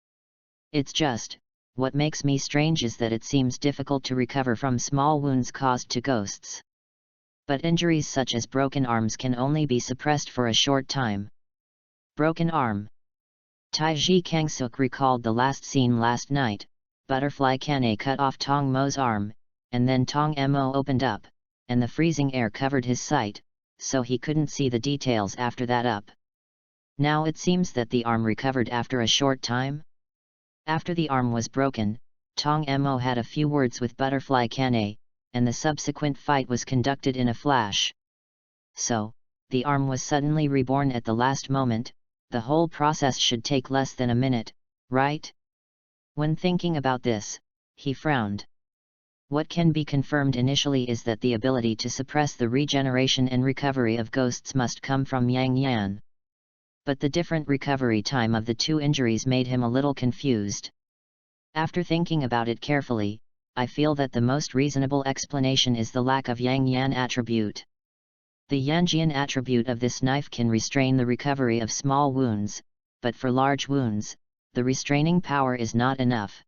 It's just, what makes me strange is that it seems difficult to recover from small wounds caused to ghosts. But injuries such as broken arms can only be suppressed for a short time. Broken arm. Taiji Kangsuk recalled the last scene last night. Butterfly Kane cut off Tong Mo's arm, and then Tong Mo opened up, and the freezing air covered his sight, so he couldn't see the details after that up. Now it seems that the arm recovered after a short time? After the arm was broken, Tong Mo had a few words with Butterfly Kane, and the subsequent fight was conducted in a flash. So, the arm was suddenly reborn at the last moment. The whole process should take less than a minute, right? When thinking about this, he frowned. What can be confirmed initially is that the ability to suppress the regeneration and recovery of ghosts must come from Yang Yan. But the different recovery time of the two injuries made him a little confused. After thinking about it carefully, I feel that the most reasonable explanation is the lack of Yang Yan attribute. The Yanjian attribute of this knife can restrain the recovery of small wounds, but for large wounds, the restraining power is not enough.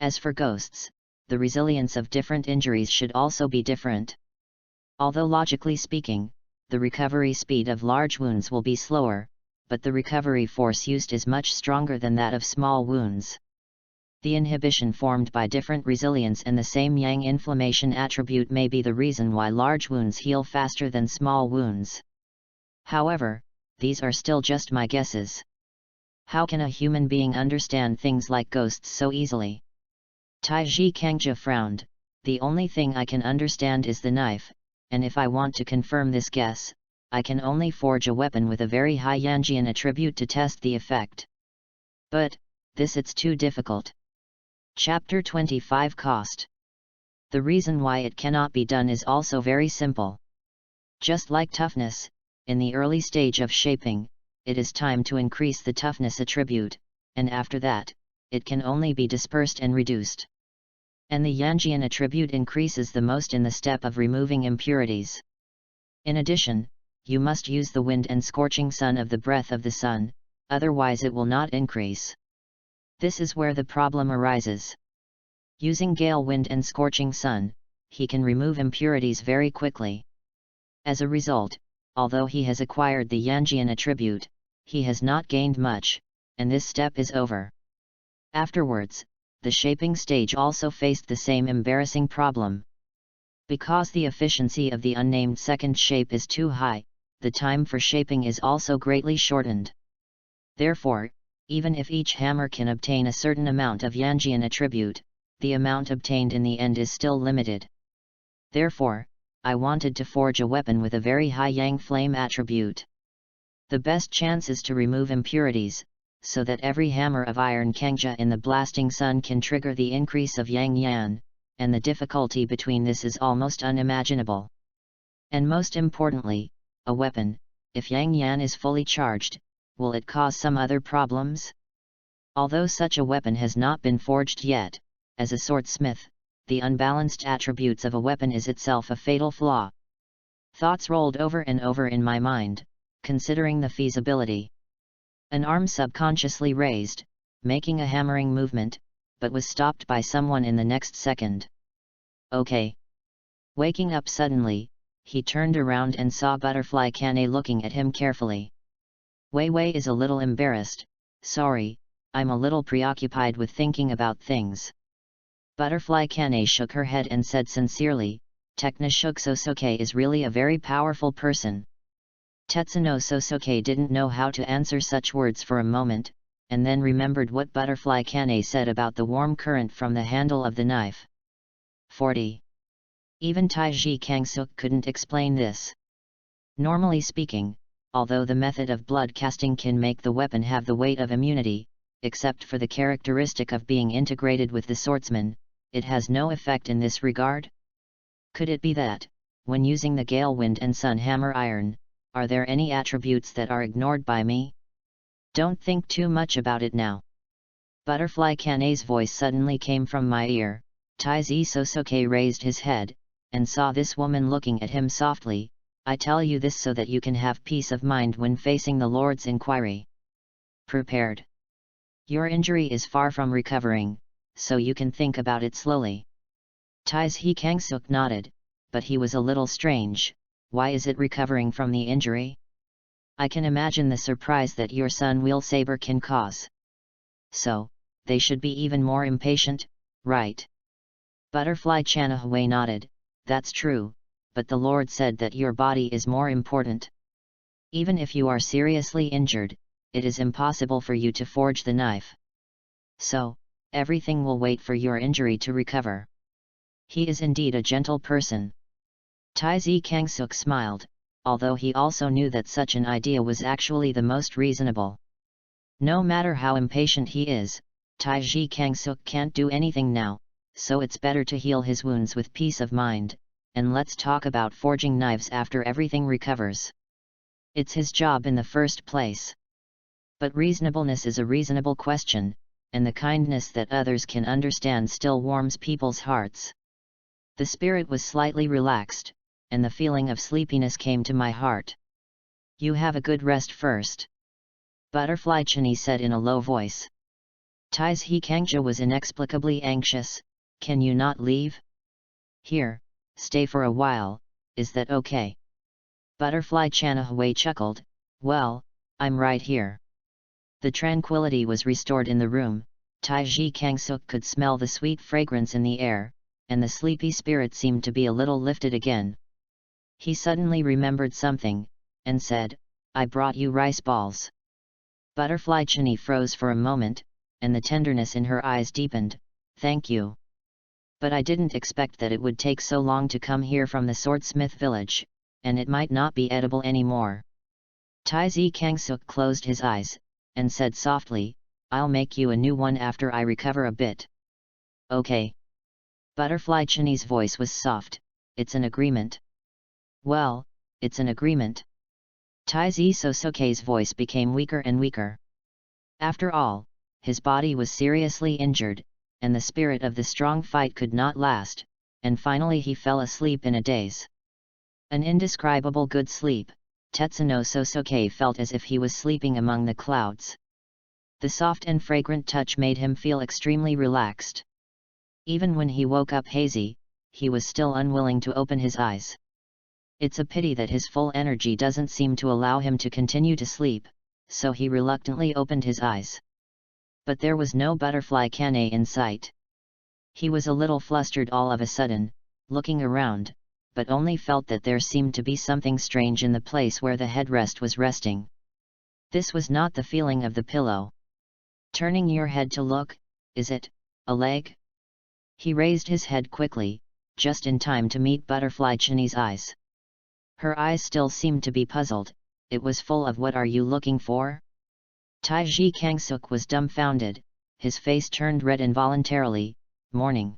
As for ghosts, the resilience of different injuries should also be different. Although logically speaking, the recovery speed of large wounds will be slower, but the recovery force used is much stronger than that of small wounds. The inhibition formed by different resilience and the same Yang inflammation attribute may be the reason why large wounds heal faster than small wounds. However, these are still just my guesses. How can a human being understand things like ghosts so easily? Taiji Kangja frowned. The only thing I can understand is the knife, and if I want to confirm this guess, I can only forge a weapon with a very high Yanjian attribute to test the effect. But, it's too difficult. Chapter 25 Cost. The reason why it cannot be done is also very simple. Just like toughness, in the early stage of shaping, it is time to increase the toughness attribute, and after that, it can only be dispersed and reduced. And the Yanjian attribute increases the most in the step of removing impurities. In addition, you must use the wind and scorching sun of the breath of the sun, otherwise it will not increase. This is where the problem arises. Using gale wind and scorching sun, he can remove impurities very quickly. As a result, although he has acquired the Yanjian attribute, he has not gained much, and this step is over. Afterwards, the shaping stage also faced the same embarrassing problem. Because the efficiency of the unnamed second shape is too high, the time for shaping is also greatly shortened. Therefore, even if each hammer can obtain a certain amount of Yanjian attribute, the amount obtained in the end is still limited. Therefore, I wanted to forge a weapon with a very high Yang flame attribute. The best chance is to remove impurities, so that every hammer of iron Kangja in the blasting sun can trigger the increase of Yang Yan, and the difficulty between this is almost unimaginable. And most importantly, a weapon, if Yang Yan is fully charged, will it cause some other problems? Although such a weapon has not been forged yet, as a swordsmith, the unbalanced attributes of a weapon is itself a fatal flaw. Thoughts rolled over and over in my mind, considering the feasibility. An arm subconsciously raised, making a hammering movement, but was stopped by someone in the next second. Okay. Waking up suddenly, he turned around and saw Butterfly Kane looking at him carefully. Wei Wei is a little embarrassed. Sorry, I'm a little preoccupied with thinking about things. Butterfly Kane shook her head and said sincerely, Tekna Sosoke is really a very powerful person. Tetsuno Sosoke didn't know how to answer such words for a moment, and then remembered what Butterfly Kane said about the warm current from the handle of the knife. 40. Even Taiji Kangsuk couldn't explain this. Normally speaking, although the method of blood casting can make the weapon have the weight of immunity, except for the characteristic of being integrated with the swordsman, it has no effect in this regard? Could it be that, when using the gale wind and sun hammer iron, are there any attributes that are ignored by me? Don't think too much about it now. Butterfly Kane's voice suddenly came from my ear. Taizi Sosoke raised his head, and saw this woman looking at him softly. I tell you this so that you can have peace of mind when facing the Lord's inquiry. Prepared. Your injury is far from recovering, so you can think about it slowly. Taizi Kangsuk nodded, but he was a little strange. Why is it recovering from the injury? I can imagine the surprise that your sun wheel saber can cause. So, they should be even more impatient, right? Butterfly Chanahue nodded. That's true, but the Lord said that your body is more important. Even if you are seriously injured, it is impossible for you to forge the knife. So, everything will wait for your injury to recover. He is indeed a gentle person. Taizi Kangsuk smiled, although he also knew that such an idea was actually the most reasonable. No matter how impatient he is, Taizi Kangsuk can't do anything now, so it's better to heal his wounds with peace of mind, and let's talk about forging knives after everything recovers. It's his job in the first place. But reasonableness is a reasonable question, and the kindness that others can understand still warms people's hearts. The spirit was slightly relaxed, and the feeling of sleepiness came to my heart. You have a good rest first. Butterfly Chini said in a low voice. Taizi Kangja was inexplicably anxious. Can you not leave? Here, stay for a while, is that okay? Butterfly Chanahue chuckled. Well, I'm right here. The tranquility was restored in the room. Taizi Kangsuk could smell the sweet fragrance in the air, and the sleepy spirit seemed to be a little lifted again. He suddenly remembered something, and said, I brought you rice balls. Butterfly Chini froze for a moment, and the tenderness in her eyes deepened. Thank you. But I didn't expect that it would take so long to come here from the swordsmith village, and it might not be edible anymore. Taizi Kangsuk closed his eyes, and said softly, I'll make you a new one after I recover a bit. Okay. Butterfly Chini's voice was soft. It's an agreement. Well, it's an agreement. Taizi Sosoke's voice became weaker and weaker. After all, his body was seriously injured, and the spirit of the strong fight could not last, and finally he fell asleep in a daze. An indescribable good sleep. Tetsuno Sosoke felt as if he was sleeping among the clouds. The soft and fragrant touch made him feel extremely relaxed. Even when he woke up hazy, he was still unwilling to open his eyes. It's a pity that his full energy doesn't seem to allow him to continue to sleep, so he reluctantly opened his eyes. But there was no Butterfly Kane in sight. He was a little flustered all of a sudden, looking around, but only felt that there seemed to be something strange in the place where the headrest was resting. This was not the feeling of the pillow. Turning your head to look, is it a leg? He raised his head quickly, just in time to meet Butterfly Chini's eyes. Her eyes still seemed to be puzzled. It was full of what are you looking for? Taizi Kangsuk was dumbfounded, his face turned red involuntarily. Morning.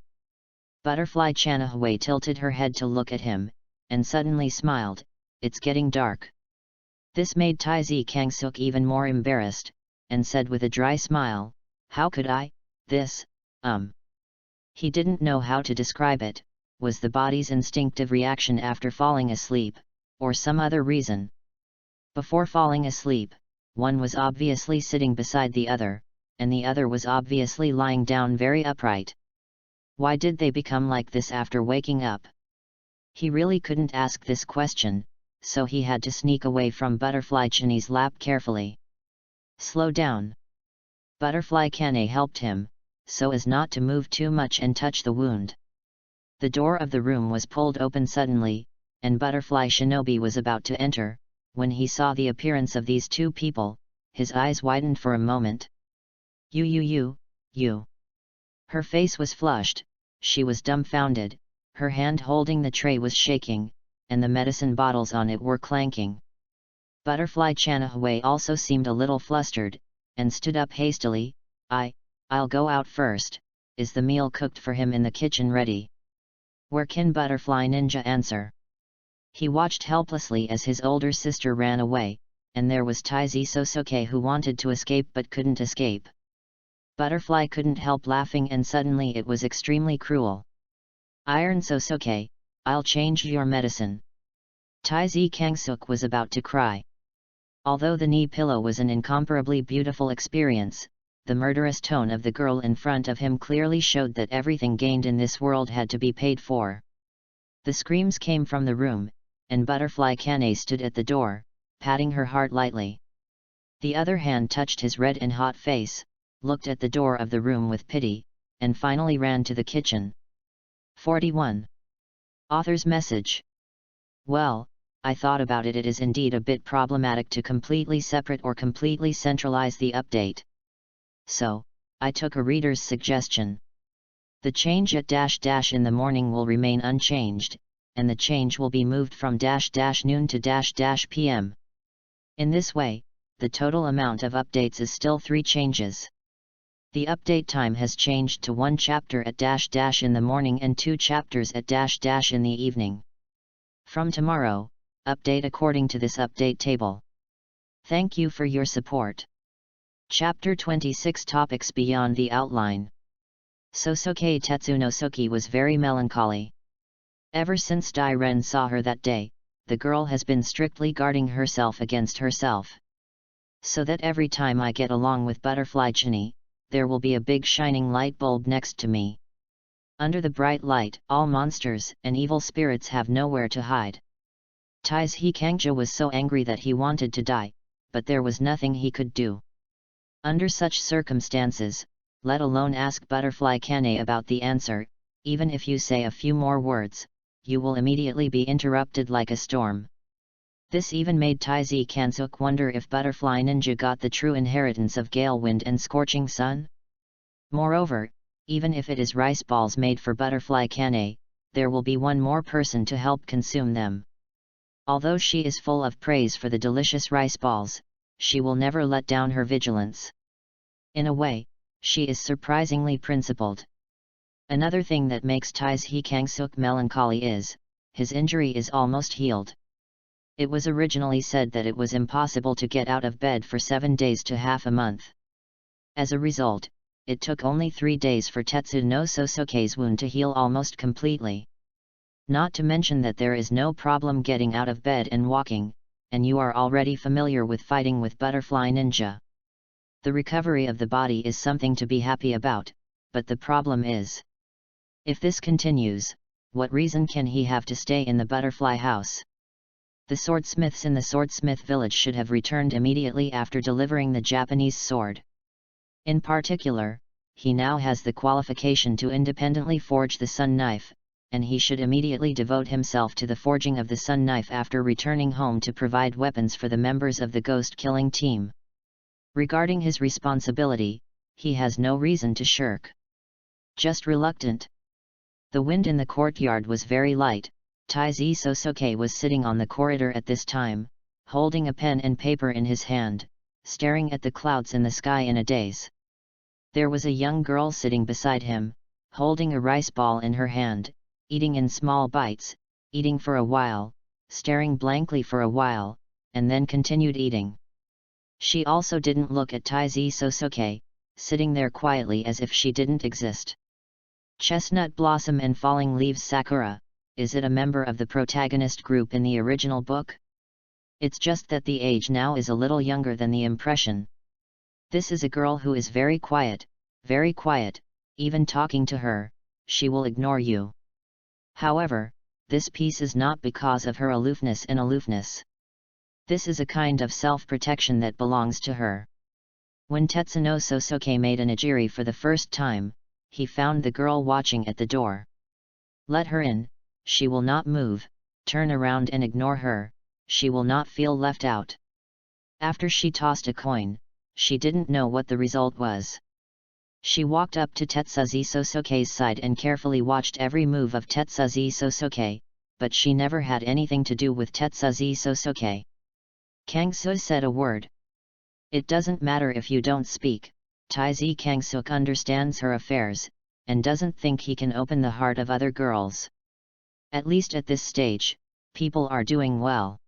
Butterfly Chanahue tilted her head to look at him, and suddenly smiled. It's getting dark. This made Taizi Kangsuk even more embarrassed, and said with a dry smile, how could I, this, He didn't know how to describe it. Was the body's instinctive reaction after falling asleep, or some other reason? Before falling asleep, one was obviously sitting beside the other, and the other was obviously lying down very upright. Why did they become like this after waking up? He really couldn't ask this question, so he had to sneak away from Butterfly Chini's lap carefully. Slow down. Butterfly Kane helped him, so as not to move too much and touch the wound. The door of the room was pulled open suddenly, and Butterfly Shinobi was about to enter. When he saw the appearance of these two people, his eyes widened for a moment. You. Her face was flushed, she was dumbfounded, her hand holding the tray was shaking, and the medicine bottles on it were clanking. Butterfly Chanahue also seemed a little flustered, and stood up hastily. I'll go out first. Is the meal cooked for him in the kitchen ready? Where can Butterfly Ninja answer? He watched helplessly as his older sister ran away, and there was Taizi Sosuke who wanted to escape but couldn't escape. Butterfly couldn't help laughing, and suddenly it was extremely cruel. Iron Sosuke, I'll change your medicine. Taizi Kangsuk was about to cry. Although the knee pillow was an incomparably beautiful experience, the murderous tone of the girl in front of him clearly showed that everything gained in this world had to be paid for. The screams came from the room, and Butterfly Kane stood at the door, patting her heart lightly. The other hand touched his red and hot face, looked at the door of the room with pity, and finally ran to the kitchen. 41. Author's message. Well, I thought about it. It is indeed a bit problematic to completely separate or completely centralize the update. So, I took a reader's suggestion. The change at -- in the morning will remain unchanged, and the change will be moved from -- noon to -- PM. In this way, the total amount of updates is still 3 changes. The update time has changed to 1 chapter at -- in the morning and 2 chapters at -- in the evening. From tomorrow, update according to this update table. Thank you for your support. Chapter 26 Topics Beyond the Outline. Sosuke Tetsunosuke was very melancholy. Ever since Dai-Ren saw her that day, the girl has been strictly guarding herself against herself. So that every time I get along with Butterfly Chini, there will be a big shining light bulb next to me. Under the bright light, all monsters and evil spirits have nowhere to hide. Taizi Kangja was so angry that he wanted to die, but there was nothing he could do. Under such circumstances, let alone ask Butterfly Kane about the answer, even if you say a few more words, you will immediately be interrupted like a storm. This even made Taizi Kansuk wonder if Butterfly Ninja got the true inheritance of gale wind and scorching sun. Moreover, even if it is rice balls made for Butterfly Kane, there will be one more person to help consume them. Although she is full of praise for the delicious rice balls, she will never let down her vigilance. In a way, she is surprisingly principled. Another thing that makes Taizi Kangsuk melancholy is, his injury is almost healed. It was originally said that it was impossible to get out of bed for 7 days to half a month. As a result, it took only 3 days for Tetsuno Sosuke's wound to heal almost completely. Not to mention that there is no problem getting out of bed and walking, and you are already familiar with fighting with Butterfly Ninja. The recovery of the body is something to be happy about, but the problem is, if this continues, what reason can he have to stay in the butterfly house? The swordsmiths in the swordsmith village should have returned immediately after delivering the Japanese sword. In particular, he now has the qualification to independently forge the sun knife, and he should immediately devote himself to the forging of the sun knife after returning home to provide weapons for the members of the ghost-killing team. Regarding his responsibility, he has no reason to shirk. Just reluctant. The wind in the courtyard was very light. Taizi Sosuke was sitting on the corridor at this time, holding a pen and paper in his hand, staring at the clouds in the sky in a daze. There was a young girl sitting beside him, holding a rice ball in her hand, eating in small bites, eating for a while, staring blankly for a while, and then continued eating. She also didn't look at Taizi Sosuke, sitting there quietly as if she didn't exist. Chestnut Blossom and Falling Leaves Sakura, is it a member of the protagonist group in the original book? It's just that the age now is a little younger than the impression. This is a girl who is very quiet, even talking to her, she will ignore you. However, this piece is not because of her aloofness. This is a kind of self-protection that belongs to her. When Tetsuno Sosuke made an ijiri for the first time, he found the girl watching at the door. Let her in, she will not move, turn around and ignore her, she will not feel left out. After she tossed a coin, she didn't know what the result was. She walked up to Tetsuzi Sosuke's side and carefully watched every move of Tetsuzi Sosuke, but she never had anything to do with Tetsuzi Sosuke. Kang-soo said a word. It doesn't matter if you don't speak, Taiji Kang-suk understands her affairs, and doesn't think he can open the heart of other girls. At least at this stage, people are doing well.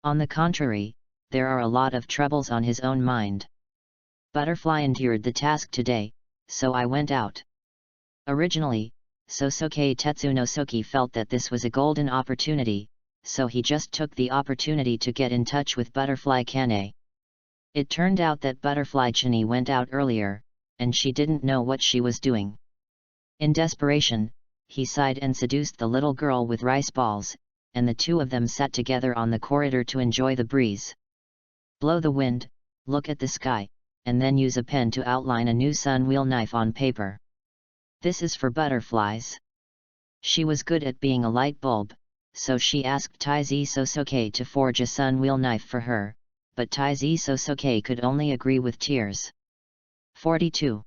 On the contrary, there are a lot of troubles on his own mind. Butterfly endured the task today, so I went out. Originally, Sosuke Tetsunosuke felt that this was a golden opportunity, so he just took the opportunity to get in touch with Butterfly Kane. It turned out that Butterfly Chini went out earlier, and she didn't know what she was doing. In desperation, he sighed and seduced the little girl with rice balls, and the two of them sat together on the corridor to enjoy the breeze. Blow the wind, look at the sky, and then use a pen to outline a new sunwheel knife on paper. This is for butterflies. She was good at being a light bulb, so she asked Taiji Sosuke to forge a sunwheel knife for her, but Taiji Sosuke could only agree with tears. 42.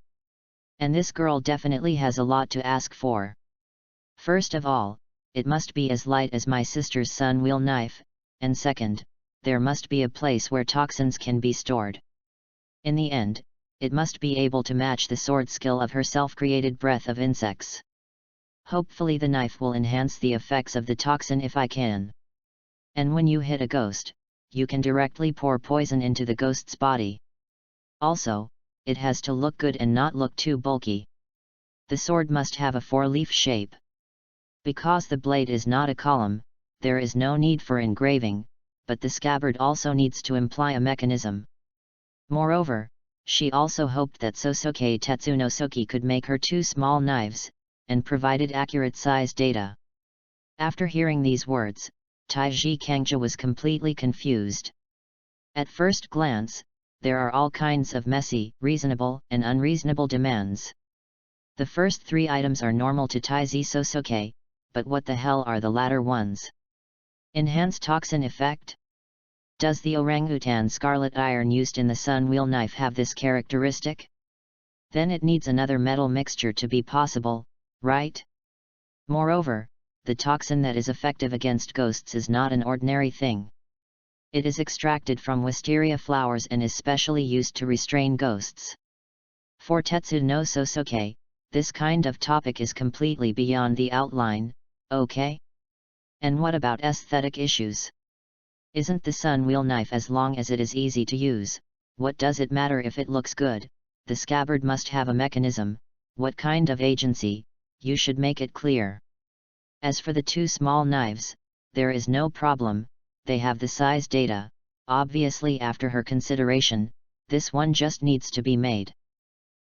And this girl definitely has a lot to ask for. First of all, it must be as light as my sister's sunwheel knife, and second, there must be a place where toxins can be stored. In the end, it must be able to match the sword skill of her self-created breath of insects. Hopefully the knife will enhance the effects of the toxin if I can. And when you hit a ghost, you can directly pour poison into the ghost's body. Also, it has to look good and not look too bulky. The sword must have a 4-leaf shape. Because the blade is not a column, there is no need for engraving, but the scabbard also needs to imply a mechanism. Moreover, she also hoped that Sosuke Tetsunosuke could make her 2 small knives, and provided accurate size data. After hearing these words, Taiji Kangja was completely confused. At first glance, there are all kinds of messy, reasonable, and unreasonable demands. The first 3 items are normal to Taiji Sosuke, but what the hell are the latter ones? Enhance toxin effect? Does the orangutan scarlet iron used in the sunwheel knife have this characteristic? Then it needs another metal mixture to be possible, right? Moreover, the toxin that is effective against ghosts is not an ordinary thing. It is extracted from wisteria flowers and is specially used to restrain ghosts. For Tetsu no Sosuke, this kind of topic is completely beyond the outline, okay? And what about aesthetic issues? Isn't the sunwheel knife as long as it is easy to use? What does it matter if it looks good? The scabbard must have a mechanism. What kind of agency? You should make it clear. As for the 2 small knives, there is no problem, they have the size data. Obviously after her consideration, this one just needs to be made.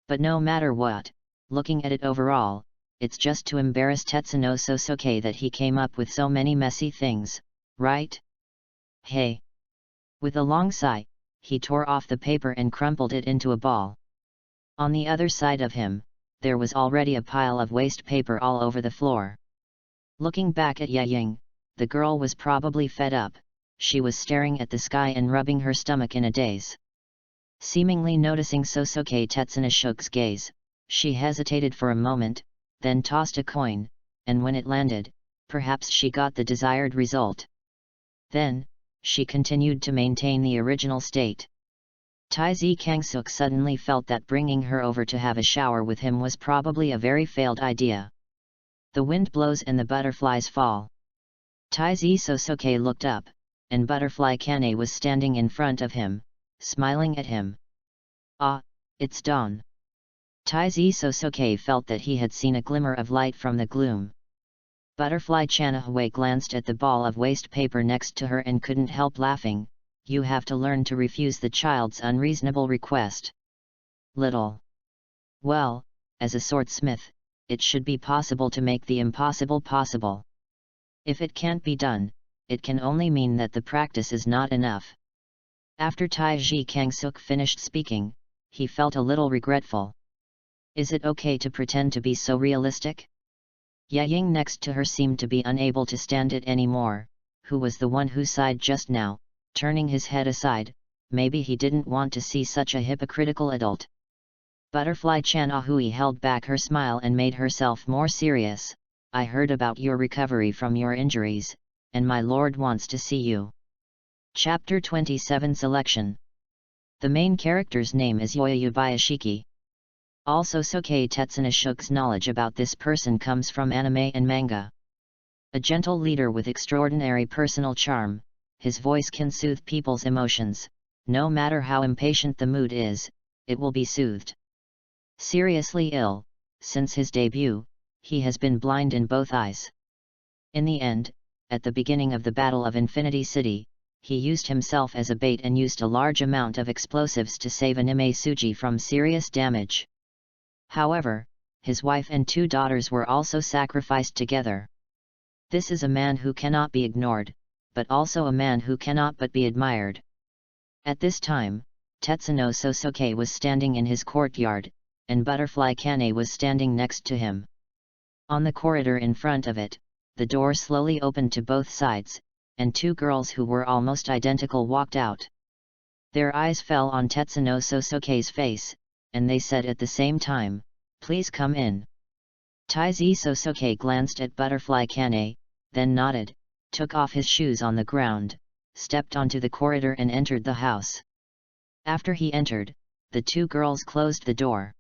But no matter what, looking at it overall, it's just to embarrass Tetsuno Sosuke that he came up with so many messy things, right? Hey! With a long sigh, he tore off the paper and crumpled it into a ball. On the other side of him, there was already a pile of waste paper all over the floor. Looking back at Yaying, the girl was probably fed up. She was staring at the sky and rubbing her stomach in a daze. Seemingly noticing Sosuke Tetsunosuke's gaze, she hesitated for a moment, then tossed a coin, and when it landed, perhaps she got the desired result. Then, she continued to maintain the original state. Taiji Kangsuk suddenly felt that bringing her over to have a shower with him was probably a very failed idea. The wind blows and the butterflies fall. Taiji Sosuke looked up, and Butterfly Kane was standing in front of him, smiling at him. Ah, it's dawn. Taiji Sosuke felt that he had seen a glimmer of light from the gloom. Butterfly Chanahue glanced at the ball of waste paper next to her and couldn't help laughing. You have to learn to refuse the child's unreasonable request. Little. Well, as a swordsmith, it should be possible to make the impossible possible. If it can't be done, it can only mean that the practice is not enough. After Taiji Kangsuk finished speaking, he felt a little regretful. Is it okay to pretend to be so realistic? Yaying next to her seemed to be unable to stand it anymore. Who was the one who sighed just now, turning his head aside? Maybe he didn't want to see such a hypocritical adult. Butterfly Chanahui held back her smile and made herself more serious. I heard about your recovery from your injuries, and my lord wants to see you. Chapter 27 Selection. The main character's name is Yoya Yubayashiki. Also Sosuke Tetsunashuk's knowledge about this person comes from anime and manga. A gentle leader with extraordinary personal charm, his voice can soothe people's emotions. No matter how impatient the mood is, it will be soothed. Seriously ill, since his debut, he has been blind in both eyes. In the end, at the beginning of the Battle of Infinity City, he used himself as a bait and used a large amount of explosives to save Anime Tsuji from serious damage. However, his wife and 2 daughters were also sacrificed together. This is a man who cannot be ignored, but also a man who cannot but be admired. At this time, Tetsuno Sosuke was standing in his courtyard, and Butterfly Kane was standing next to him. On the corridor in front of it, the door slowly opened to both sides, and 2 girls who were almost identical walked out. Their eyes fell on Tetsuno Sosuke's face, and they said at the same time, "Please come in." Taizi Sosuke glanced at Butterfly Kane, then nodded, took off his shoes on the ground, stepped onto the corridor and entered the house. After he entered, the 2 girls closed the door.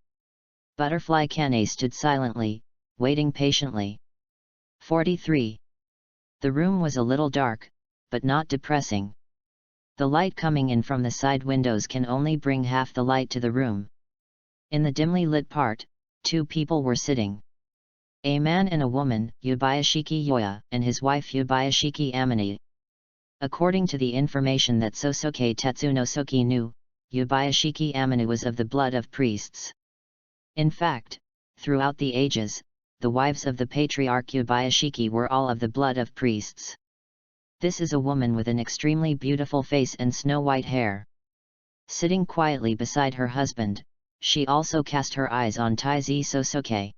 Butterfly Kane stood silently, waiting patiently. 43. The room was a little dark, but not depressing. The light coming in from the side windows can only bring half the light to the room. In the dimly lit part, 2 people were sitting. A man and a woman, Yubayashiki Yoya, and his wife Yubayashiki Amine. According to the information that Sosuke Tetsunosuke knew, Yubayashiki Amine was of the blood of priests. In fact, throughout the ages, the wives of the patriarch Yubayashiki were all of the blood of priests. This is a woman with an extremely beautiful face and snow-white hair. Sitting quietly beside her husband, she also cast her eyes on Taizi Sosuke.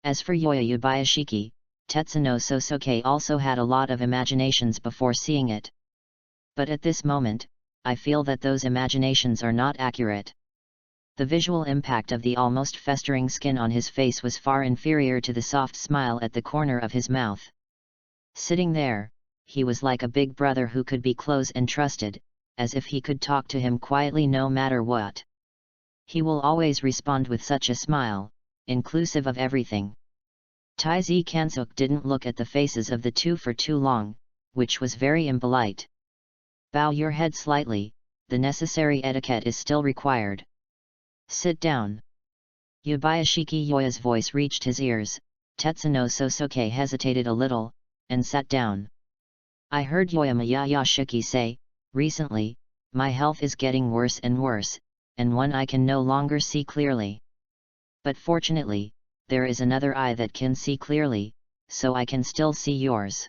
As for Yoya Yubayashiki, Tetsuno Sosuke also had a lot of imaginations before seeing it. But at this moment, I feel that those imaginations are not accurate. The visual impact of the almost festering skin on his face was far inferior to the soft smile at the corner of his mouth. Sitting there, he was like a big brother who could be close and trusted, as if he could talk to him quietly no matter what. He will always respond with such a smile, inclusive of everything. Taizi Kansuk didn't look at the faces of the 2 for too long, which was very impolite. Bow your head slightly, the necessary etiquette is still required. Sit down. Yubayashiki Yoya's voice reached his ears. Tetsuno Sosuke hesitated a little, and sat down. I heard Yoya Yubayashiki say, recently, my health is getting worse and worse, and one eye can no longer see clearly. But fortunately, there is another eye that can see clearly, so I can still see yours.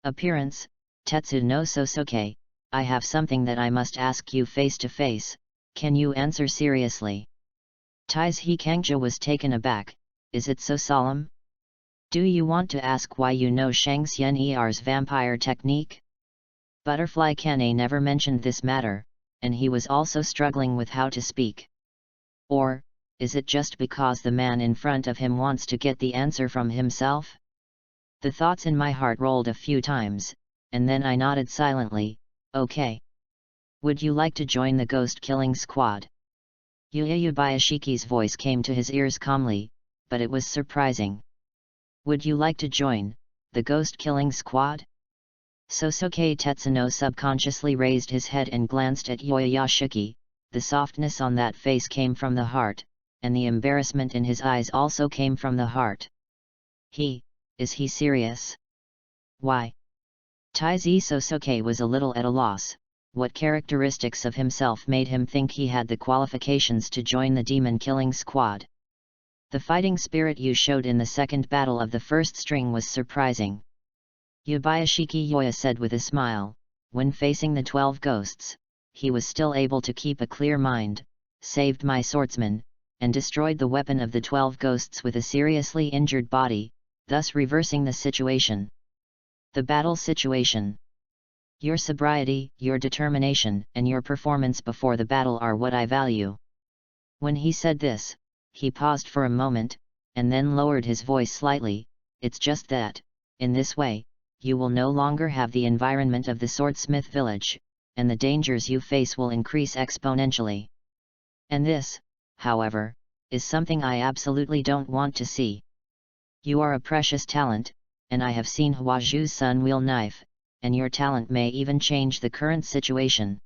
Appearance, Tetsuno Sosuke, I have something that I must ask you face to face. Can you answer seriously? Taizi Kangja was taken aback. Is it so solemn? Do you want to ask why you know Shang Xian Er's vampire technique? Butterfly Kane never mentioned this matter, and he was also struggling with how to speak. Or, is it just because the man in front of him wants to get the answer from himself? The thoughts in my heart rolled a few times, and then I nodded silently, okay. Would you like to join the ghost-killing squad? Yoya Yubayashiki's voice came to his ears calmly, but it was surprising. Would you like to join the ghost-killing squad? Sosuke Tetsuno subconsciously raised his head and glanced at Yoya Yashiki. The softness on that face came from the heart, and the embarrassment in his eyes also came from the heart. Is he serious? Why? Taizi Sosuke was a little at a loss. What characteristics of himself made him think he had the qualifications to join the demon-killing squad? The fighting spirit you showed in the second battle of the first string was surprising. Yubayashiki Yoya said with a smile. When facing the 12 ghosts, he was still able to keep a clear mind, saved my swordsman, and destroyed the weapon of the 12 ghosts with a seriously injured body, thus reversing the situation. The battle situation. Your sobriety, your determination, and your performance before the battle are what I value. When he said this, he paused for a moment, and then lowered his voice slightly. It's just that, in this way, you will no longer have the environment of the swordsmith village, and the dangers you face will increase exponentially. And this, however, is something I absolutely don't want to see. You are a precious talent, and I have seen Huazhu's sun-wheel knife, and your talent may even change the current situation.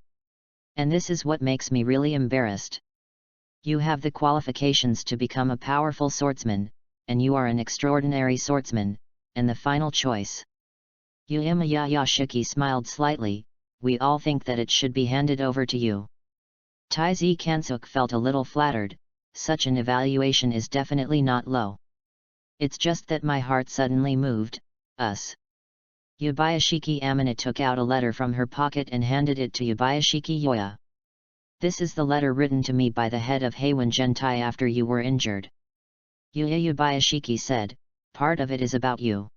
And this is what makes me really embarrassed. You have the qualifications to become a powerful swordsman, and you are an extraordinary swordsman, and the final choice. Yayashiki smiled slightly. We all think that it should be handed over to you. Taizi Kansuk felt a little flattered. Such an evaluation is definitely not low. It's just that my heart suddenly moved. Yabayashiki Amina took out a letter from her pocket and handed it to Yabayashiki Yoya. This is the letter written to me by the head of Heiwan Gentai after you were injured. Yabayashiki said, part of it is about you.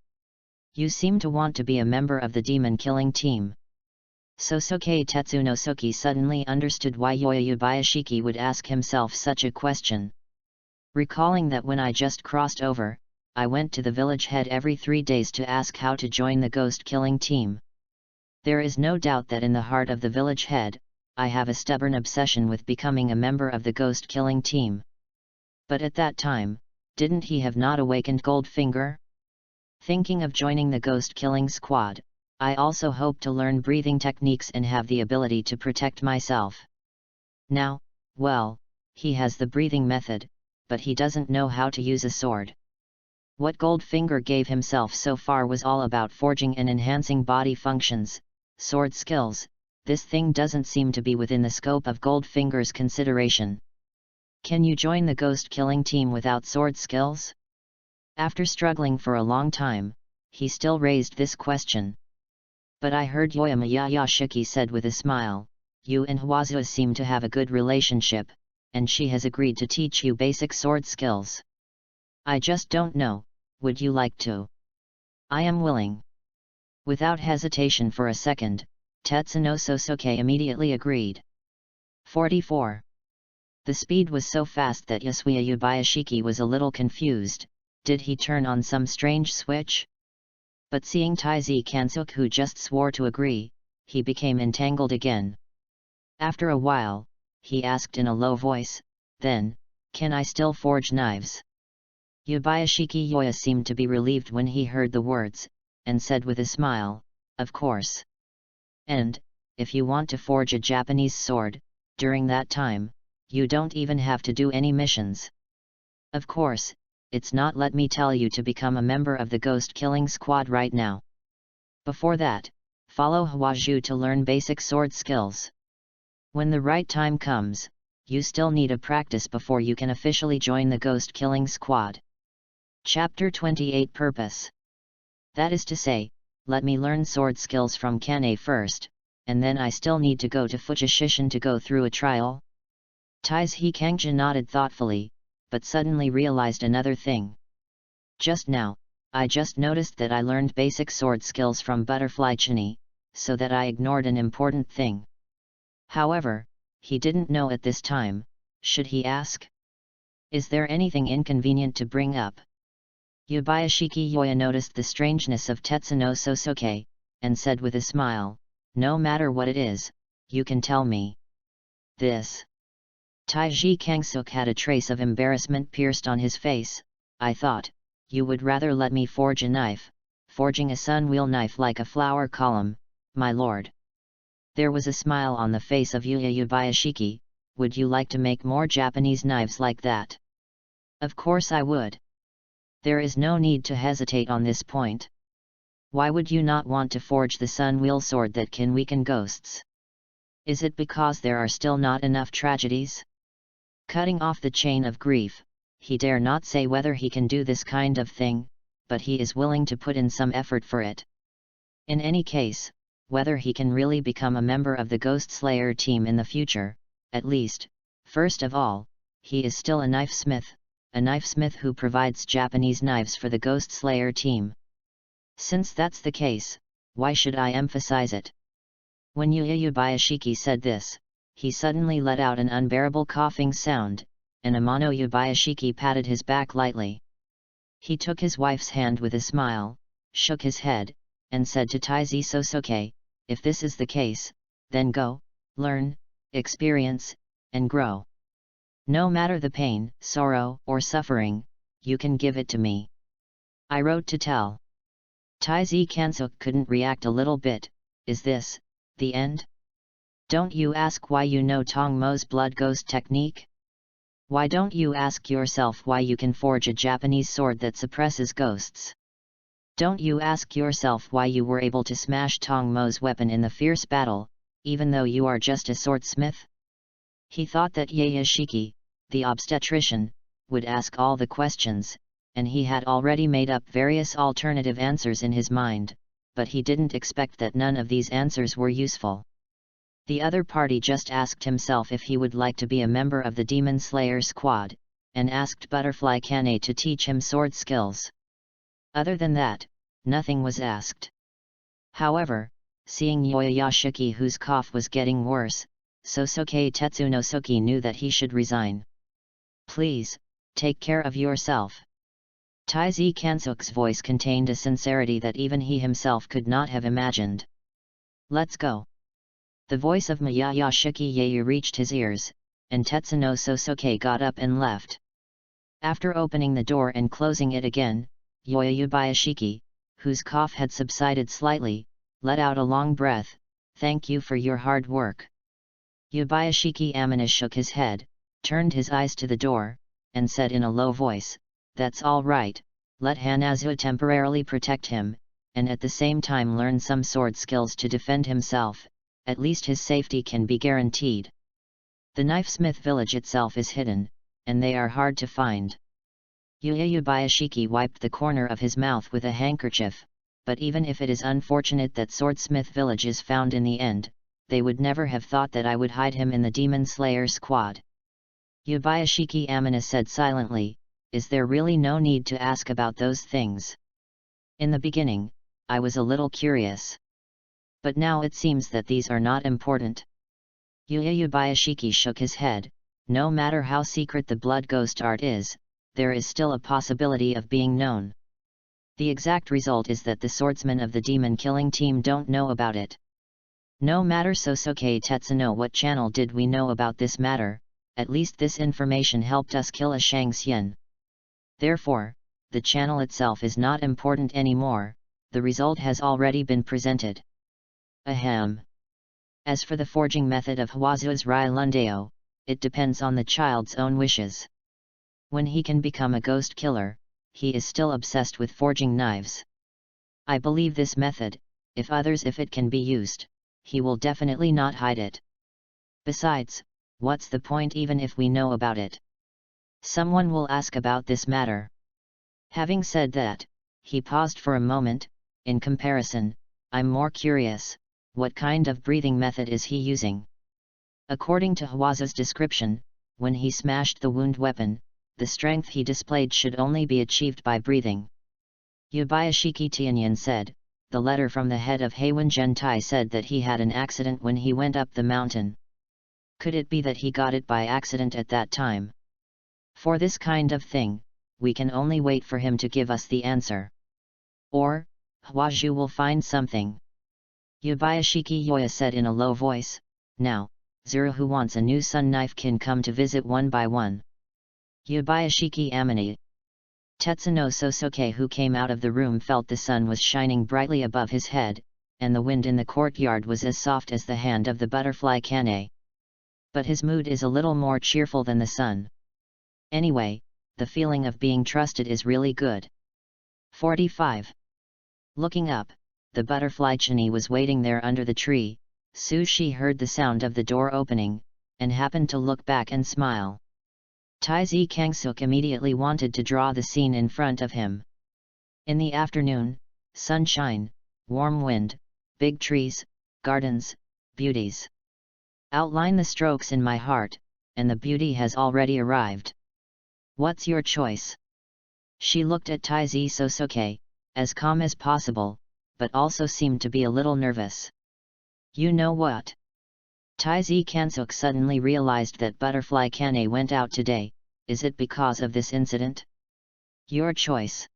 You seem to want to be a member of the demon-killing team. Sosuke Tetsunosuke suddenly understood why Yabayashiki would ask himself such a question. Recalling that when I just crossed over, I went to the village head every 3 days to ask how to join the ghost-killing team. There is no doubt that in the heart of the village head, I have a stubborn obsession with becoming a member of the ghost-killing team. But at that time, didn't he have not awakened Goldfinger? Thinking of joining the ghost-killing squad, I also hope to learn breathing techniques and have the ability to protect myself. Now, well, he has the breathing method, but he doesn't know how to use a sword. What Goldfinger gave himself so far was all about forging and enhancing body functions, sword skills. This thing doesn't seem to be within the scope of Goldfinger's consideration. Can you join the ghost-killing team without sword skills? After struggling for a long time, he still raised this question. But I heard Yamayashiki said with a smile, you and Huazhu seem to have a good relationship, and she has agreed to teach you basic sword skills. I just don't know, would you like to? I am willing. Without hesitation for a second, Tetsunosuke immediately agreed. 44. The speed was so fast that Yasuya Yabayashiki was a little confused. Did he turn on some strange switch? But seeing Taizi Kansuk who just swore to agree, he became entangled again. After a while, he asked in a low voice, then, can I still forge knives? Yabayashiki Yoya seemed to be relieved when he heard the words, and said with a smile, of course. And, if you want to forge a Japanese sword, during that time, you don't even have to do any missions. Of course, it's not let me tell you to become a member of the ghost-killing squad right now. Before that, follow Huazhu to learn basic sword skills. When the right time comes, you still need a practice before you can officially join the ghost-killing squad. Chapter 28 Purpose. That is to say, let me learn sword skills from Kane first, and then I still need to go to Fujishishin to go through a trial? Taizhi Kangja nodded thoughtfully, but suddenly realized another thing. Just now, I just noticed that I learned basic sword skills from Butterfly Chini, so that I ignored an important thing. However, he didn't know at this time. Should he ask? Is there anything inconvenient to bring up? Yabayashiki Yoya noticed the strangeness of Tetsunosuke, and said with a smile, no matter what it is, you can tell me. This. Taiji Kangsuk had a trace of embarrassment pierced on his face. I thought, you would rather let me forge a knife, forging a sun-wheel knife like a flower column, my lord. There was a smile on the face of Yuya Yabayashiki. Would you like to make more Japanese knives like that? Of course I would. There is no need to hesitate on this point. Why would you not want to forge the sun-wheel sword that can weaken ghosts? Is it because there are still not enough tragedies? Cutting off the chain of grief, he dare not say whether he can do this kind of thing, but he is willing to put in some effort for it. In any case, whether he can really become a member of the Ghost Slayer team in the future, at least, first of all, he is still a knifesmith who provides Japanese knives for the Ghost Slayer team. Since that's the case, why should I emphasize it? When Yuya Yabayashiki said this, he suddenly let out an unbearable coughing sound, and Amano Yabayashiki patted his back lightly. He took his wife's hand with a smile, shook his head, and said to Taizi Sosuke, if this is the case, then go, learn, experience, and grow. No matter the pain, sorrow, or suffering, you can give it to me. I wrote to tell. Taizi Kansuk couldn't react a little bit. Is this the end? Don't you ask why you know Tong Mo's blood ghost technique? Why don't you ask yourself why you can forge a Japanese sword that suppresses ghosts? Don't you ask yourself why you were able to smash Tong Mo's weapon in the fierce battle, even though you are just a swordsmith? He thought that Yayashiki, the obstetrician, would ask all the questions, and he had already made up various alternative answers in his mind, but he didn't expect that none of these answers were useful. The other party just asked himself if he would like to be a member of the Demon Slayer squad, and asked Butterfly Kane to teach him sword skills. Other than that, nothing was asked. However, seeing Yoyashiki whose cough was getting worse, Sosuke Tetsunosuke knew that he should resign. Please, take care of yourself. Taizi Kansuk's voice contained a sincerity that even he himself could not have imagined. Let's go. The voice of Mayayashiki Yayu reached his ears, and Tetsuno Sosuke got up and left. After opening the door and closing it again, Yoyayashiki, whose cough had subsided slightly, let out a long breath. Thank you for your hard work. Yubayashiki Amina shook his head, turned his eyes to the door, and said in a low voice, that's all right, let Hanazu temporarily protect him, and at the same time learn some sword skills to defend himself, at least his safety can be guaranteed. The knifesmith village itself is hidden, and they are hard to find. Yubayashiki wiped the corner of his mouth with a handkerchief, but even if it is unfortunate that Swordsmith village is found in the end, they would never have thought that I would hide him in the Demon Slayer squad. Yubayashiki Amina said silently, is there really no need to ask about those things? In the beginning, I was a little curious. But now it seems that these are not important. Yubayashiki shook his head, no matter how secret the blood ghost art is, there is still a possibility of being known. The exact result is that the swordsmen of the demon killing team don't know about it. No matter Sosuke Tetsuno what channel did we know about this matter, at least this information helped us kill a Shangxian. Therefore, the channel itself is not important anymore, the result has already been presented. Ahem. As for the forging method of Hwazu's Rai Lundeo, it depends on the child's own wishes. When he can become a ghost killer, he is still obsessed with forging knives. I believe this method, if it can be used, he will definitely not hide it. Besides, what's the point even if we know about it? Someone will ask about this matter. Having said that, he paused for a moment. In comparison, I'm more curious, what kind of breathing method is he using? According to Hwaza's description, when he smashed the wound weapon, the strength he displayed should only be achieved by breathing. Yubayashiki Tianyan said, the letter from the head of Heiwan Gentai said that he had an accident when he went up the mountain. Could it be that he got it by accident at that time? For this kind of thing, we can only wait for him to give us the answer. Or, Hwaju will find something. Yubayashiki Yoya said in a low voice, now, Zuru who wants a new sun knife can come to visit one by one. Yubayashiki Amini. Tetsuno Sosuke who came out of the room felt the sun was shining brightly above his head, and the wind in the courtyard was as soft as the hand of the butterfly Kane. But his mood is a little more cheerful than the sun. Anyway, the feeling of being trusted is really good. 45. Looking up, the butterfly Chini was waiting there under the tree. Sushi heard the sound of the door opening, and happened to look back and smile. Taizi Kangsuk immediately wanted to draw the scene in front of him. In the afternoon, sunshine, warm wind, big trees, gardens, beauties. Outline the strokes in my heart, and the beauty has already arrived. What's your choice? She looked at Taizi Sosuke, as calm as possible, but also seemed to be a little nervous. You know what? Taizi Kansuk suddenly realized that Butterfly Kane went out today. Is it because of this incident? Your choice.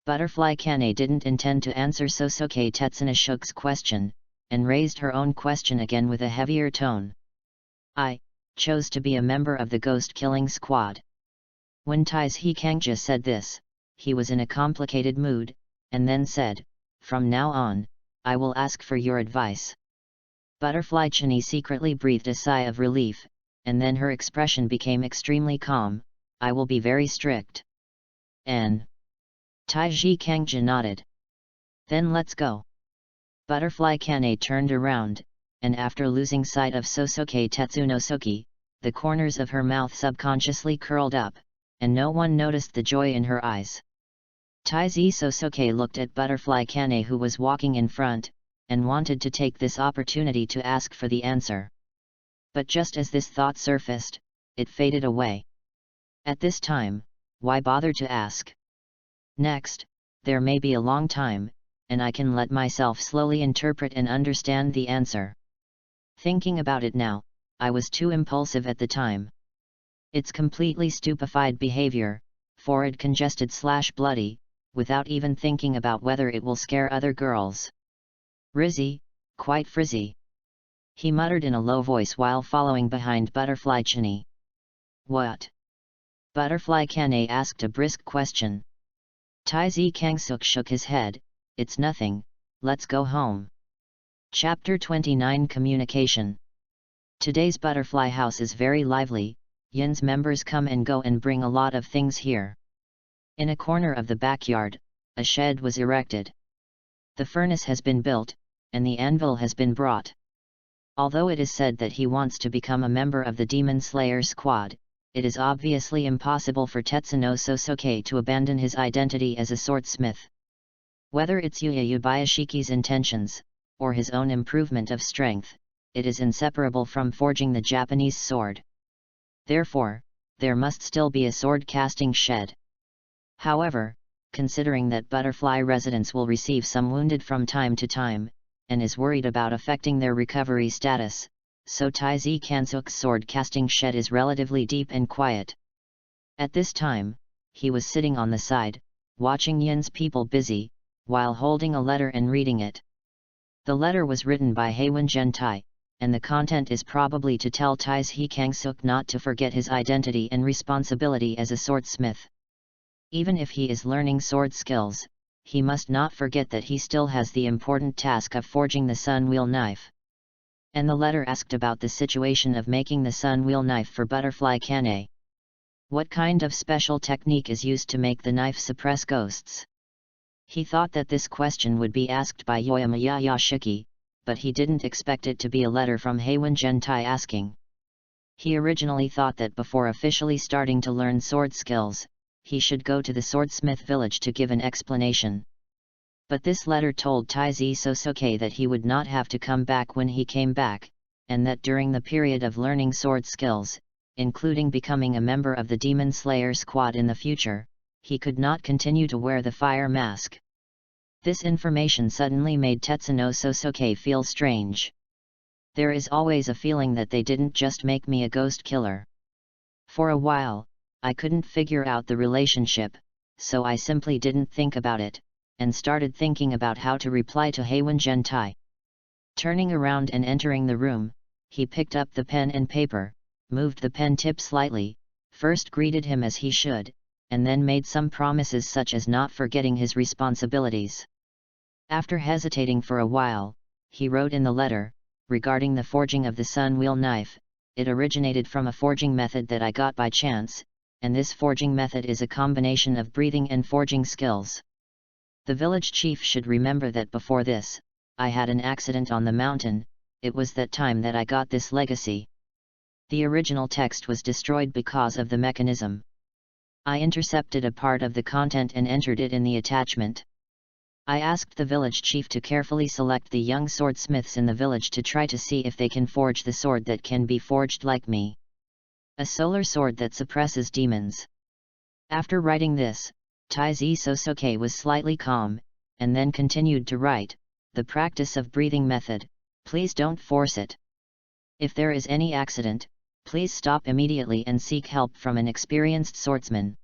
Butterfly Kane didn't intend to answer Sosuke Tetsunashuk's question, and raised her own question again with a heavier tone. I chose to be a member of the ghost-killing squad. When Taizhi Kangja said this, he was in a complicated mood, and then said, "From now on, I will ask for your advice." Butterfly Chini secretly breathed a sigh of relief, and then her expression became extremely calm. "I will be very strict." N. Taiji Kangja nodded. "Then let's go." Butterfly Kane turned around, and after losing sight of Sosuke Tetsunosuke, the corners of her mouth subconsciously curled up, and no one noticed the joy in her eyes. Taizi Sosuke looked at Butterfly Kane, who was walking in front, and wanted to take this opportunity to ask for the answer. But just as this thought surfaced, it faded away. At this time, why bother to ask? Next, there may be a long time, and I can let myself slowly interpret and understand the answer. Thinking about it now, I was too impulsive at the time. It's completely stupefied behavior, forehead congested/bloody, without even thinking about whether it will scare other girls. "Rizzy, quite frizzy," he muttered in a low voice while following behind Butterfly Chini. "What?" Butterfly Kane asked a brisk question. Taizi Kangsuk shook his head. "It's nothing, let's go home." Chapter 29 Communication. Today's Butterfly House is very lively. Yin's members come and go and bring a lot of things here. In a corner of the backyard, a shed was erected. The furnace has been built, and the anvil has been brought. Although it is said that he wants to become a member of the Demon Slayer squad, it is obviously impossible for Tetsuno Sosuke to abandon his identity as a swordsmith. Whether it's Yuya Yubayashiki's intentions, or his own improvement of strength, it is inseparable from forging the Japanese sword. Therefore, there must still be a sword-casting shed. However, considering that Butterfly residents will receive some wounded from time to time, and is worried about affecting their recovery status, so Taizi Kansuk's sword-casting shed is relatively deep and quiet. At this time, he was sitting on the side, watching Yin's people busy, while holding a letter and reading it. The letter was written by Heiwen Gentai, and the content is probably to tell Taizi Kangsuk not to forget his identity and responsibility as a swordsmith. Even if he is learning sword skills, he must not forget that he still has the important task of forging the sun wheel knife. And the letter asked about the situation of making the sun wheel knife for Butterfly Kane. What kind of special technique is used to make the knife suppress ghosts? He thought that this question would be asked by Yoyama Yayashiki, but he didn't expect it to be a letter from Heiwen Gentai asking. He originally thought that before officially starting to learn sword skills, he should go to the swordsmith village to give an explanation. But this letter told Taizi Sosuke that he would not have to come back when he came back, and that during the period of learning sword skills, including becoming a member of the Demon Slayer squad in the future, he could not continue to wear the fire mask. This information suddenly made Tetsuno Sosuke feel strange. There is always a feeling that they didn't just make me a ghost killer. For a while, I couldn't figure out the relationship, so I simply didn't think about it, and started thinking about how to reply to Heiwen Gentai. Turning around and entering the room, he picked up the pen and paper, moved the pen tip slightly, first greeted him as he should, and then made some promises such as not forgetting his responsibilities. After hesitating for a while, he wrote in the letter, regarding the forging of the sun wheel knife, "It originated from a forging method that I got by chance, and this forging method is a combination of breathing and forging skills. The village chief should remember that before this, I had an accident on the mountain. It was that time that I got this legacy. The original text was destroyed because of the mechanism. I intercepted a part of the content and entered it in the attachment. I asked the village chief to carefully select the young swordsmiths in the village to try to see if they can forge the sword that can be forged like me. A solar sword that suppresses demons." After writing this, Taizi Sosuke was slightly calm, and then continued to write, "The practice of breathing method, please don't force it. If there is any accident, please stop immediately and seek help from an experienced swordsman.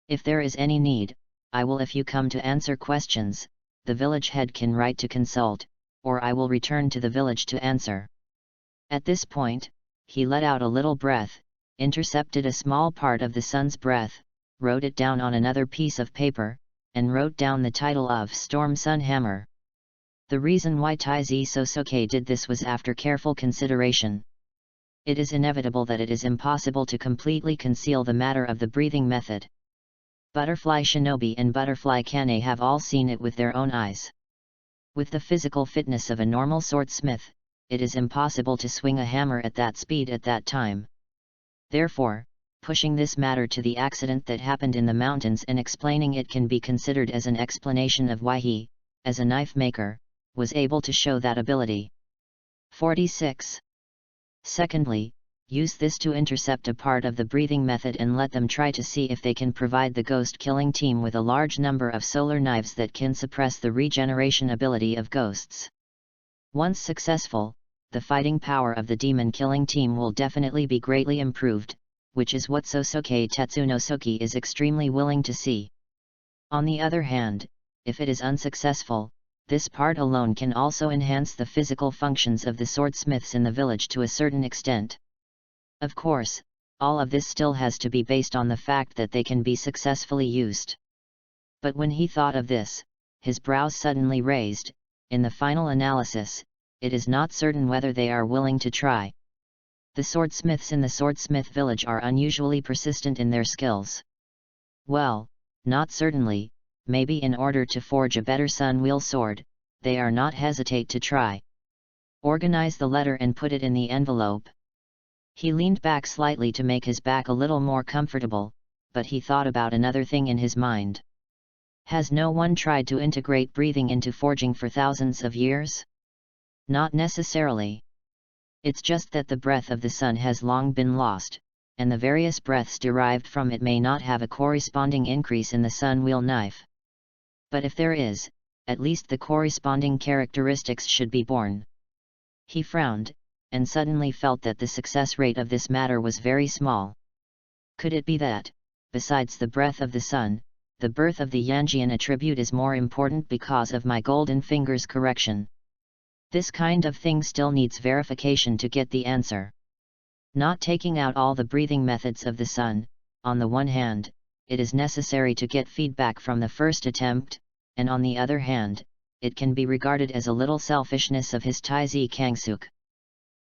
If there is any need, I will if you come to answer questions, the village head can write to consult, or I will return to the village to answer. At this point, he let out a little breath, intercepted a small part of the sun's breath, wrote it down on another piece of paper, and wrote down the title of Storm Sun Hammer. The reason why Taizi Sosuke did this was after careful consideration. It is inevitable that it is impossible to completely conceal the matter of the breathing method. Butterfly Shinobi and Butterfly Kane have all seen it with their own eyes. With the physical fitness of a normal swordsmith, it is impossible to swing a hammer at that speed at that time. Therefore, pushing this matter to the accident that happened in the mountains and explaining it can be considered as an explanation of why he, as a knife maker, was able to show that ability. 46. Secondly, use this to intercept a part of the breathing method and let them try to see if they can provide the ghost-killing team with a large number of solar knives that can suppress the regeneration ability of ghosts. Once successful, the fighting power of the demon-killing team will definitely be greatly improved, which is what Sosuke Tetsunosuke is extremely willing to see. On the other hand, if it is unsuccessful, this part alone can also enhance the physical functions of the swordsmiths in the village to a certain extent. Of course, all of this still has to be based on the fact that they can be successfully used. But when he thought of this, his brows suddenly raised. In the final analysis, it is not certain whether they are willing to try. The swordsmiths in the swordsmith village are unusually persistent in their skills. Well, not certainly, maybe in order to forge a better sun-wheel sword, they are not hesitate to try. Organize the letter and put it in the envelope. He leaned back slightly to make his back a little more comfortable, but he thought about another thing in his mind. Has no one tried to integrate breathing into forging for thousands of years? Not necessarily. It's just that the breath of the sun has long been lost, and the various breaths derived from it may not have a corresponding increase in the sun-wheel knife. But if there is, at least the corresponding characteristics should be born. He frowned, and suddenly felt that the success rate of this matter was very small. Could it be that, besides the breath of the sun, the birth of the Yanjian attribute is more important because of my golden fingers correction? This kind of thing still needs verification to get the answer. Not taking out all the breathing methods of the sun, on the one hand, it is necessary to get feedback from the first attempt, and on the other hand, it can be regarded as a little selfishness of his Taizi Kangsuk.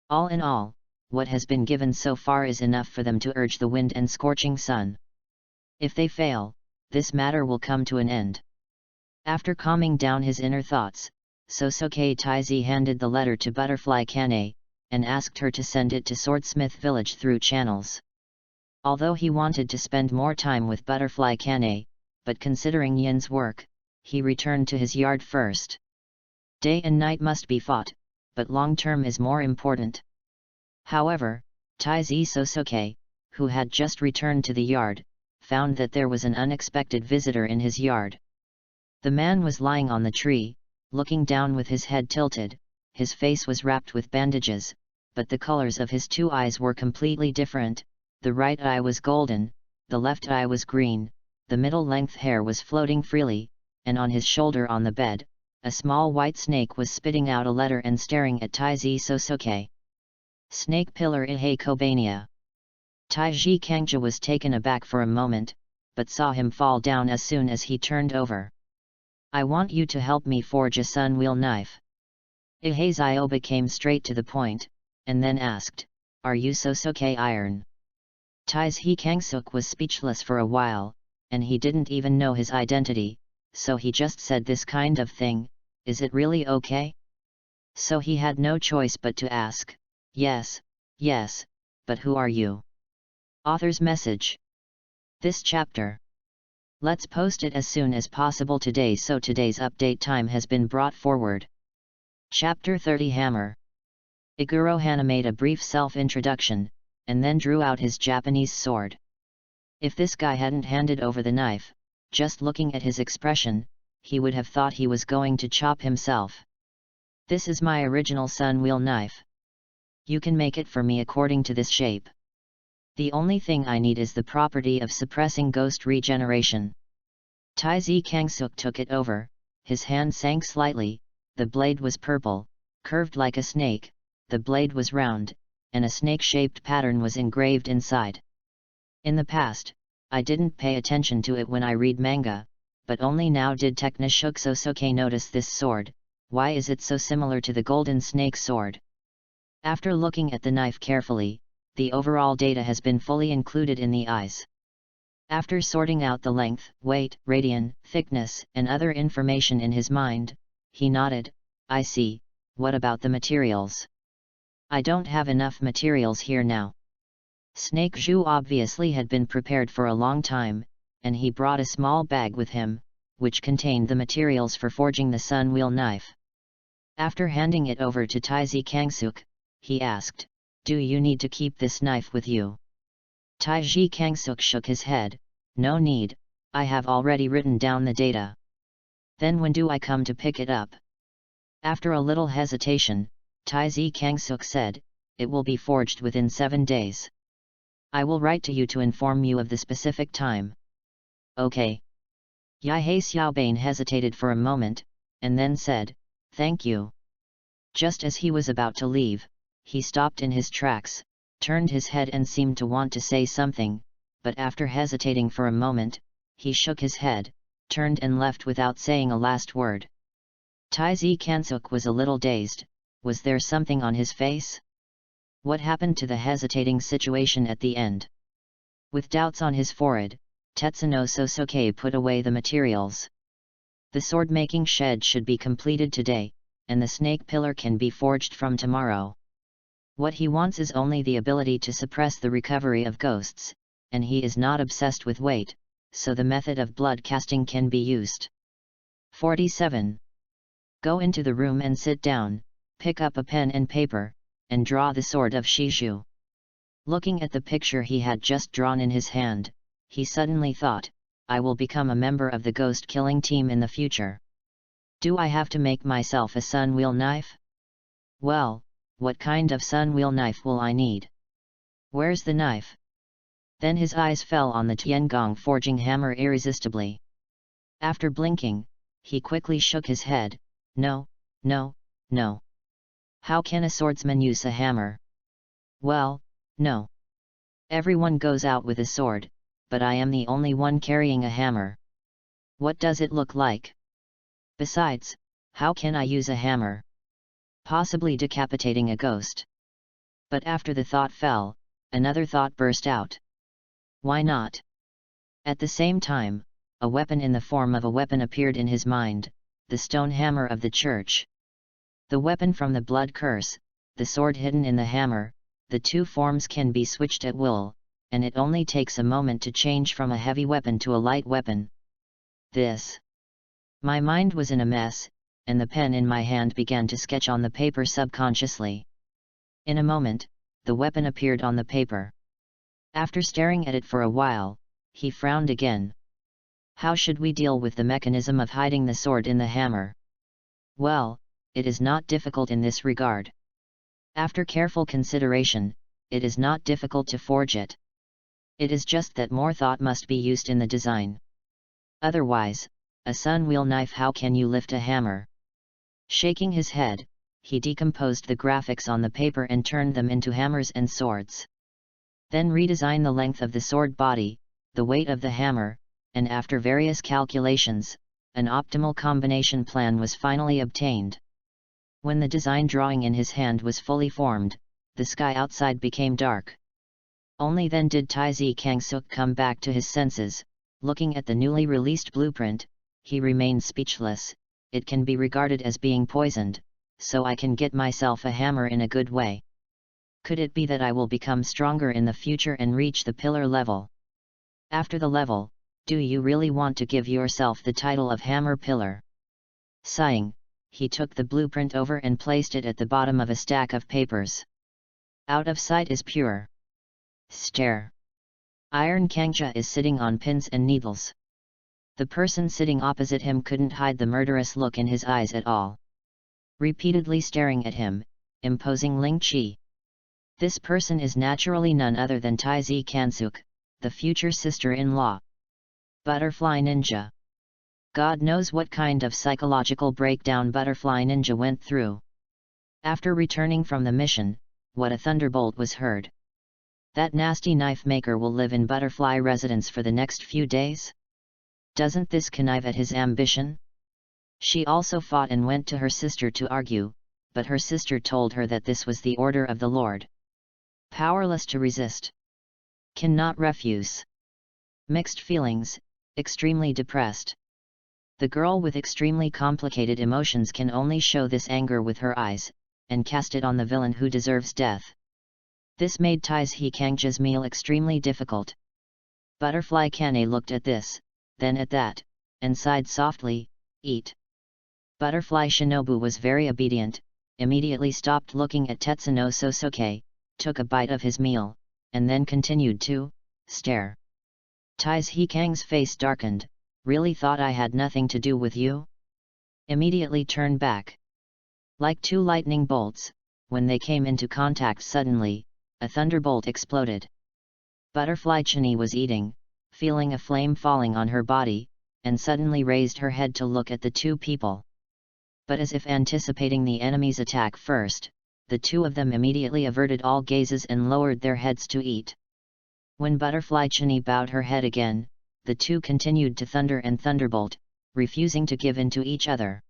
All in all, what has been given so far is enough for them to urge the wind and scorching sun. If they fail, this matter will come to an end. After calming down his inner thoughts, Sosuke Taizi handed the letter to Butterfly Kane, and asked her to send it to Swordsmith Village through channels. Although he wanted to spend more time with Butterfly Kane, but considering Yin's work, he returned to his yard first. Day and night must be fought, but long-term is more important. However, Taizi Sosuke, who had just returned to the yard, found that there was an unexpected visitor in his yard. The man was lying on the tree, looking down with his head tilted. His face was wrapped with bandages, but the colors of his two eyes were completely different. The right eye was golden, the left eye was green, the middle-length hair was floating freely, and on his shoulder on the bed, a small white snake was spitting out a letter and staring at Taizi Sosuke. Snake Pillar Ihei Kobania. Taiji Kangja was taken aback for a moment, but saw him fall down as soon as he turned over. I want you to help me forge a sun-wheel knife. Ihei Zioba came straight to the point, and then asked, Are you Sosuke Iron? Taizi Kangsuk was speechless for a while, and he didn't even know his identity, so he just said this kind of thing, is it really okay? So he had no choice but to ask, yes, but who are you? Author's message. This chapter. Let's post it as soon as possible today, so today's update time has been brought forward. Chapter 30 Hammer. Iguro Hana made a brief self-introduction, and then drew out his Japanese sword. If this guy hadn't handed over the knife, just looking at his expression, he would have thought he was going to chop himself. This is my original sun-wheel knife. You can make it for me according to this shape. The only thing I need is the property of suppressing ghost regeneration. Tai Zi Kangsuk took it over, his hand sank slightly, the blade was purple, curved like a snake, the blade was round, and a snake-shaped pattern was engraved inside. In the past, I didn't pay attention to it when I read manga, but only now did Teknishuk Sosuke notice this sword. Why is it so similar to the golden snake sword? After looking at the knife carefully, the overall data has been fully included in the eyes. After sorting out the length, weight, radian, thickness, and other information in his mind, he nodded, I see. What about the materials? I don't have enough materials here now. Snake Zhu obviously had been prepared for a long time, and he brought a small bag with him, which contained the materials for forging the sun wheel knife. After handing it over to Tai Zi Kangsuk, he asked, do you need to keep this knife with you? Tai Zi Kangsuk shook his head, no need, I have already written down the data. Then when do I come to pick it up? After a little hesitation, Tai Zi Kangsuk said, it will be forged within 7 days. I will write to you to inform you of the specific time. Okay. Yahe Xiaobane hesitated for a moment, and then said, thank you. Just as he was about to leave, he stopped in his tracks, turned his head and seemed to want to say something, but after hesitating for a moment, he shook his head, turned and left without saying a last word. Tai Zi Kangsuk was a little dazed. Was there something on his face? What happened to the hesitating situation at the end? With doubts on his forehead, Tetsuno Sosuke put away the materials. The sword-making shed should be completed today, and the snake pillar can be forged from tomorrow. What he wants is only the ability to suppress the recovery of ghosts, and he is not obsessed with weight, so the method of blood casting can be used. 47. Go into the room and sit down, pick up a pen and paper, and draw the sword of Shiju. Looking at the picture he had just drawn in his hand, he suddenly thought, I will become a member of the ghost-killing team in the future. Do I have to make myself a sun wheel knife? Well, what kind of sun wheel knife will I need? Where's the knife? Then his eyes fell on the Tiangong forging hammer irresistibly. After blinking, he quickly shook his head, no, no, no. How can a swordsman use a hammer? Well, no. Everyone goes out with a sword, but I am the only one carrying a hammer. What does it look like? Besides, how can I use a hammer? Possibly decapitating a ghost. But after the thought fell, another thought burst out. Why not? At the same time, a weapon in the form of a weapon appeared in his mind, the stone hammer of the church. The weapon from the blood curse, the sword hidden in the hammer, the two forms can be switched at will, and it only takes a moment to change from a heavy weapon to a light weapon. My mind was in a mess, and the pen in my hand began to sketch on the paper subconsciously. In a moment, the weapon appeared on the paper. After staring at it for a while, he frowned again. How should we deal with the mechanism of hiding the sword in the hammer? Well, it is not difficult in this regard. After careful consideration, it is not difficult to forge it. It is just that more thought must be used in the design. Otherwise, a sun wheel knife, how can you lift a hammer? Shaking his head, he decomposed the graphics on the paper and turned them into hammers and swords. Then redesign the length of the sword body, the weight of the hammer, and after various calculations, an optimal combination plan was finally obtained. When the design drawing in his hand was fully formed, the sky outside became dark. Only then did Tai Zi Kangsuk come back to his senses. Looking at the newly released blueprint, he remained speechless. It can be regarded as being poisoned, so I can get myself a hammer in a good way. Could it be that I will become stronger in the future and reach the pillar level? After the level, do you really want to give yourself the title of Hammer Pillar? Sighing, he took the blueprint over and placed it at the bottom of a stack of papers. Out of sight is pure. Stare. Iron Kangja is sitting on pins and needles. The person sitting opposite him couldn't hide the murderous look in his eyes at all. Repeatedly staring at him, imposing Ling Qi. This person is naturally none other than Tai Zi Kangsuk, the future sister-in-law. Butterfly Ninja. God knows what kind of psychological breakdown Butterfly Ninja went through. After returning from the mission, what a thunderbolt was heard. That nasty knife maker will live in Butterfly residence for the next few days? Doesn't this connive at his ambition? She also fought and went to her sister to argue, but her sister told her that this was the order of the Lord. Powerless to resist. Cannot refuse. Mixed feelings, extremely depressed. The girl with extremely complicated emotions can only show this anger with her eyes, and cast it on the villain who deserves death. This made Taizhi Kangja's meal extremely difficult. Butterfly Kane looked at this, then at that, and sighed softly, "Eat." Butterfly Shinobu was very obedient, immediately stopped looking at Tetsuno Sosuke, took a bite of his meal, and then continued to stare. Taizhi Kang's face darkened. "Really thought I had nothing to do with you?" Immediately turned back. Like two lightning bolts, when they came into contact suddenly, a thunderbolt exploded. Butterfly Chini was eating, feeling a flame falling on her body, and suddenly raised her head to look at the two people. But as if anticipating the enemy's attack first, the two of them immediately averted all gazes and lowered their heads to eat. When Butterfly Chini bowed her head again, the two continued to thunder and thunderbolt, refusing to give in to each other.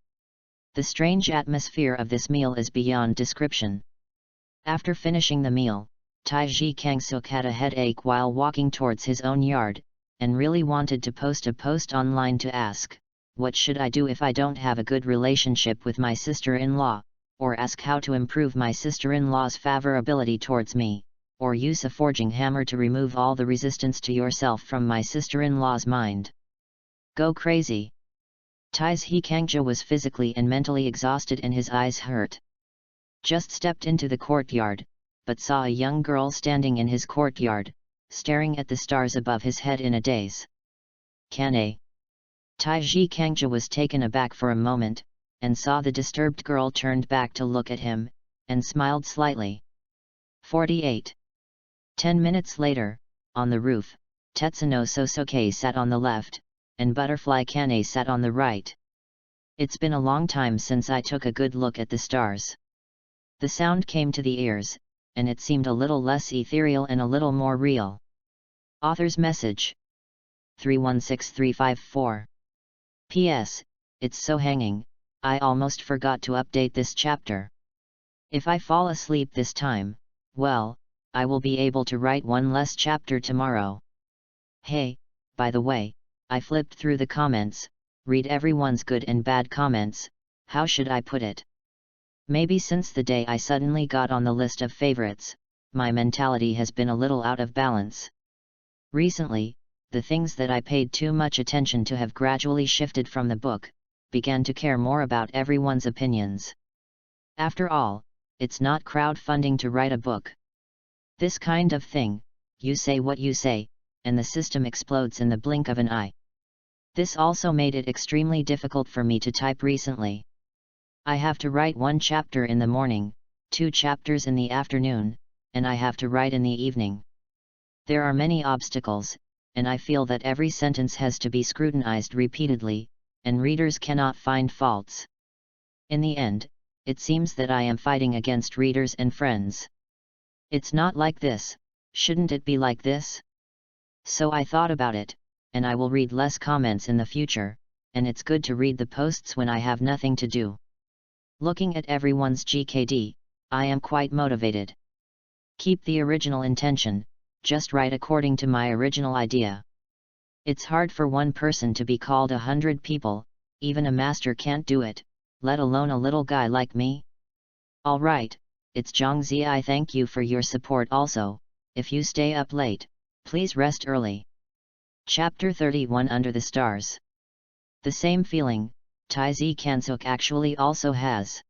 The strange atmosphere of this meal is beyond description. After finishing the meal, Taizhi Kangsuk had a headache while walking towards his own yard, and really wanted to post a post online to ask, "What should I do if I don't have a good relationship with my sister-in-law?" or ask how to improve my sister-in-law's favorability towards me, or use a forging hammer to remove all the resistance to yourself from my sister-in-law's mind. Go crazy. Taizhi Kangja was physically and mentally exhausted and his eyes hurt. Just stepped into the courtyard, but saw a young girl standing in his courtyard, staring at the stars above his head in a daze. Kane. Taizhi Kangja was taken aback for a moment, and saw the disturbed girl turned back to look at him, and smiled slightly. 48. 10 minutes later, on the roof, Tetsuno Sosuke sat on the left, and Butterfly Kane sat on the right. It's been a long time since I took a good look at the stars. The sound came to the ears, and it seemed a little less ethereal and a little more real. Author's message. 316354. P.S. It's so hanging, I almost forgot to update this chapter. If I fall asleep this time, well, I will be able to write one less chapter tomorrow. Hey, by the way, I flipped through the comments, read everyone's good and bad comments. How should I put it? Maybe since the day I suddenly got on the list of favorites, my mentality has been a little out of balance. Recently, the things that I paid too much attention to have gradually shifted from the book, began to care more about everyone's opinions. After all, it's not crowdfunding to write a book. This kind of thing, you say what you say, and the system explodes in the blink of an eye. This also made it extremely difficult for me to type recently. I have to write 1 chapter in the morning, 2 chapters in the afternoon, and I have to write in the evening. There are many obstacles, and I feel that every sentence has to be scrutinized repeatedly, and readers cannot find faults. In the end, it seems that I am fighting against readers and friends. It's not like this, shouldn't it be like this? So I thought about it, and I will read less comments in the future, and it's good to read the posts when I have nothing to do. Looking at everyone's GKD, I am quite motivated. Keep the original intention, just write according to my original idea. It's hard for one person to be called 100 people, even a master can't do it, let alone a little guy like me. Alright, it's Zhongzi. I thank you for your support also. If you stay up late, please rest early. Chapter 31 Under the Stars. The same feeling, Taizhi Kansuk actually also has.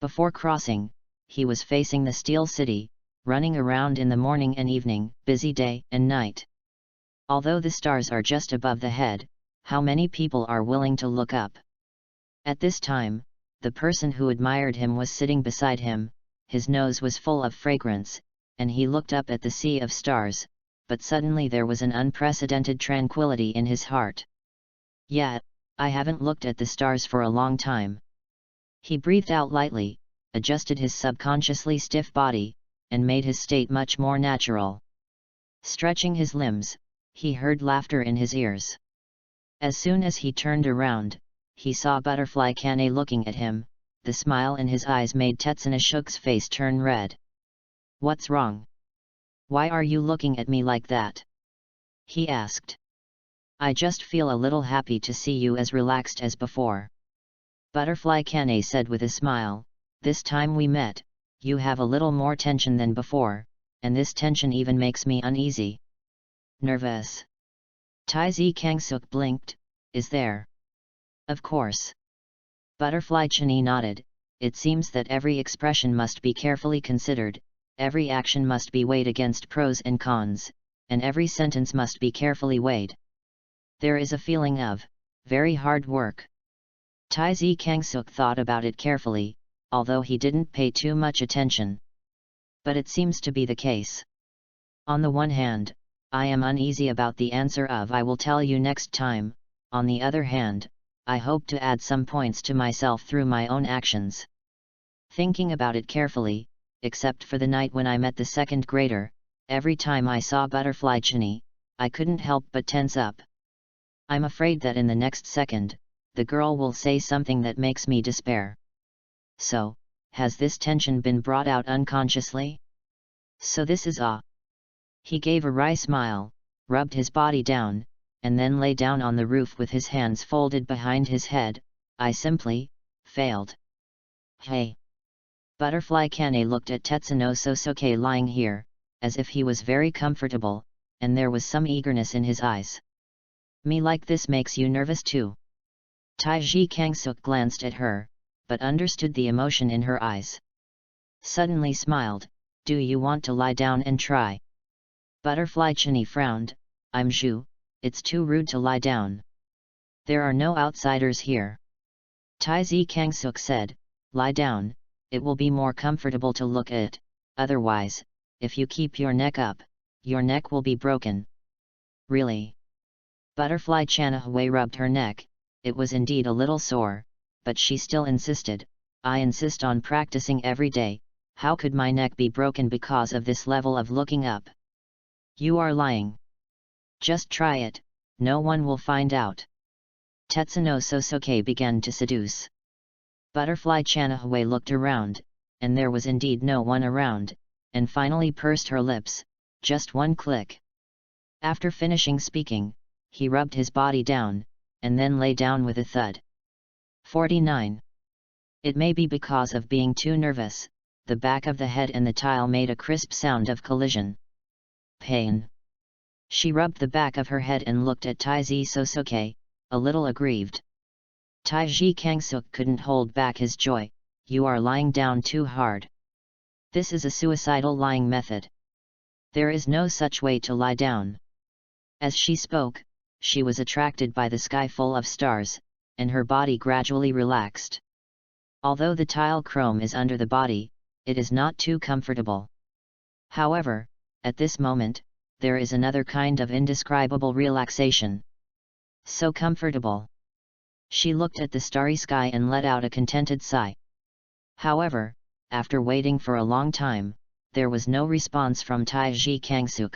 Before crossing, he was facing the Steel City, running around in the morning and evening, busy day and night. Although the stars are just above the head, how many people are willing to look up? At this time, the person who admired him was sitting beside him, his nose was full of fragrance, and he looked up at the sea of stars, but suddenly there was an unprecedented tranquility in his heart. Yeah, I haven't looked at the stars for a long time. He breathed out lightly, adjusted his subconsciously stiff body, and made his state much more natural. Stretching his limbs, he heard laughter in his ears. As soon as he turned around, he saw Butterfly Kane looking at him. The smile in his eyes made Tetsunosuke's face turn red. "What's wrong? Why are you looking at me like that?" he asked. "I just feel a little happy to see you as relaxed as before." Butterfly Kane said with a smile, "This time we met, you have a little more tension than before, and this tension even makes me uneasy." "Nervous?" Taizi Kangsuk blinked. "Is there?" "Of course." Butterfly Chini nodded. "It seems that every expression must be carefully considered, every action must be weighed against pros and cons, and every sentence must be carefully weighed. There is a feeling of very hard work." Taizi Kangsuk thought about it carefully, although he didn't pay too much attention. "But it seems to be the case. On the one hand, I am uneasy about the answer of 'I will tell you next time', on the other hand, I hope to add some points to myself through my own actions." Thinking about it carefully, except for the night when I met the second grader, every time I saw Butterfly Chini, I couldn't help but tense up. I'm afraid that in the next second, the girl will say something that makes me despair. So, has this tension been brought out unconsciously? So this is He gave a wry smile, rubbed his body down, and then lay down on the roof with his hands folded behind his head. "I simply failed." "Hey!" Butterfly Kane looked at Tetsunosuke lying here, as if he was very comfortable, and there was some eagerness in his eyes. "Me like this makes you nervous too?" Taiji Kangsuk glanced at her, but understood the emotion in her eyes. Suddenly smiled. "Do you want to lie down and try?" Butterfly Chini frowned. "I'm Zhu, it's too rude to lie down. There are no outsiders here." Taizi Kangsuk said, "Lie down, it will be more comfortable to look at, otherwise, if you keep your neck up, your neck will be broken." "Really?" Butterfly Chanahue rubbed her neck. It was indeed a little sore, but she still insisted. "I insist on practicing every day, how could my neck be broken because of this level of looking up?" "You are lying. Just try it, no one will find out." Tetsunosuke began to seduce. Butterfly Chanahue looked around, and there was indeed no one around, and finally pursed her lips. "Just one click." After finishing speaking, he rubbed his body down, and then lay down with a thud. 49. It may be because of being too nervous, the back of the head and the tile made a crisp sound of collision. "Pain." She rubbed the back of her head and looked at Taizi Sosuke, a little aggrieved. Taiji Kangsuk couldn't hold back his joy. "You are lying down too hard. This is a suicidal lying method. There is no such way to lie down." As she spoke, she was attracted by the sky full of stars, and her body gradually relaxed. Although the tile chrome is under the body, it is not too comfortable. However, at this moment, there is another kind of indescribable relaxation. So comfortable. She looked at the starry sky and let out a contented sigh. However, after waiting for a long time, there was no response from Taiji Kangsuk.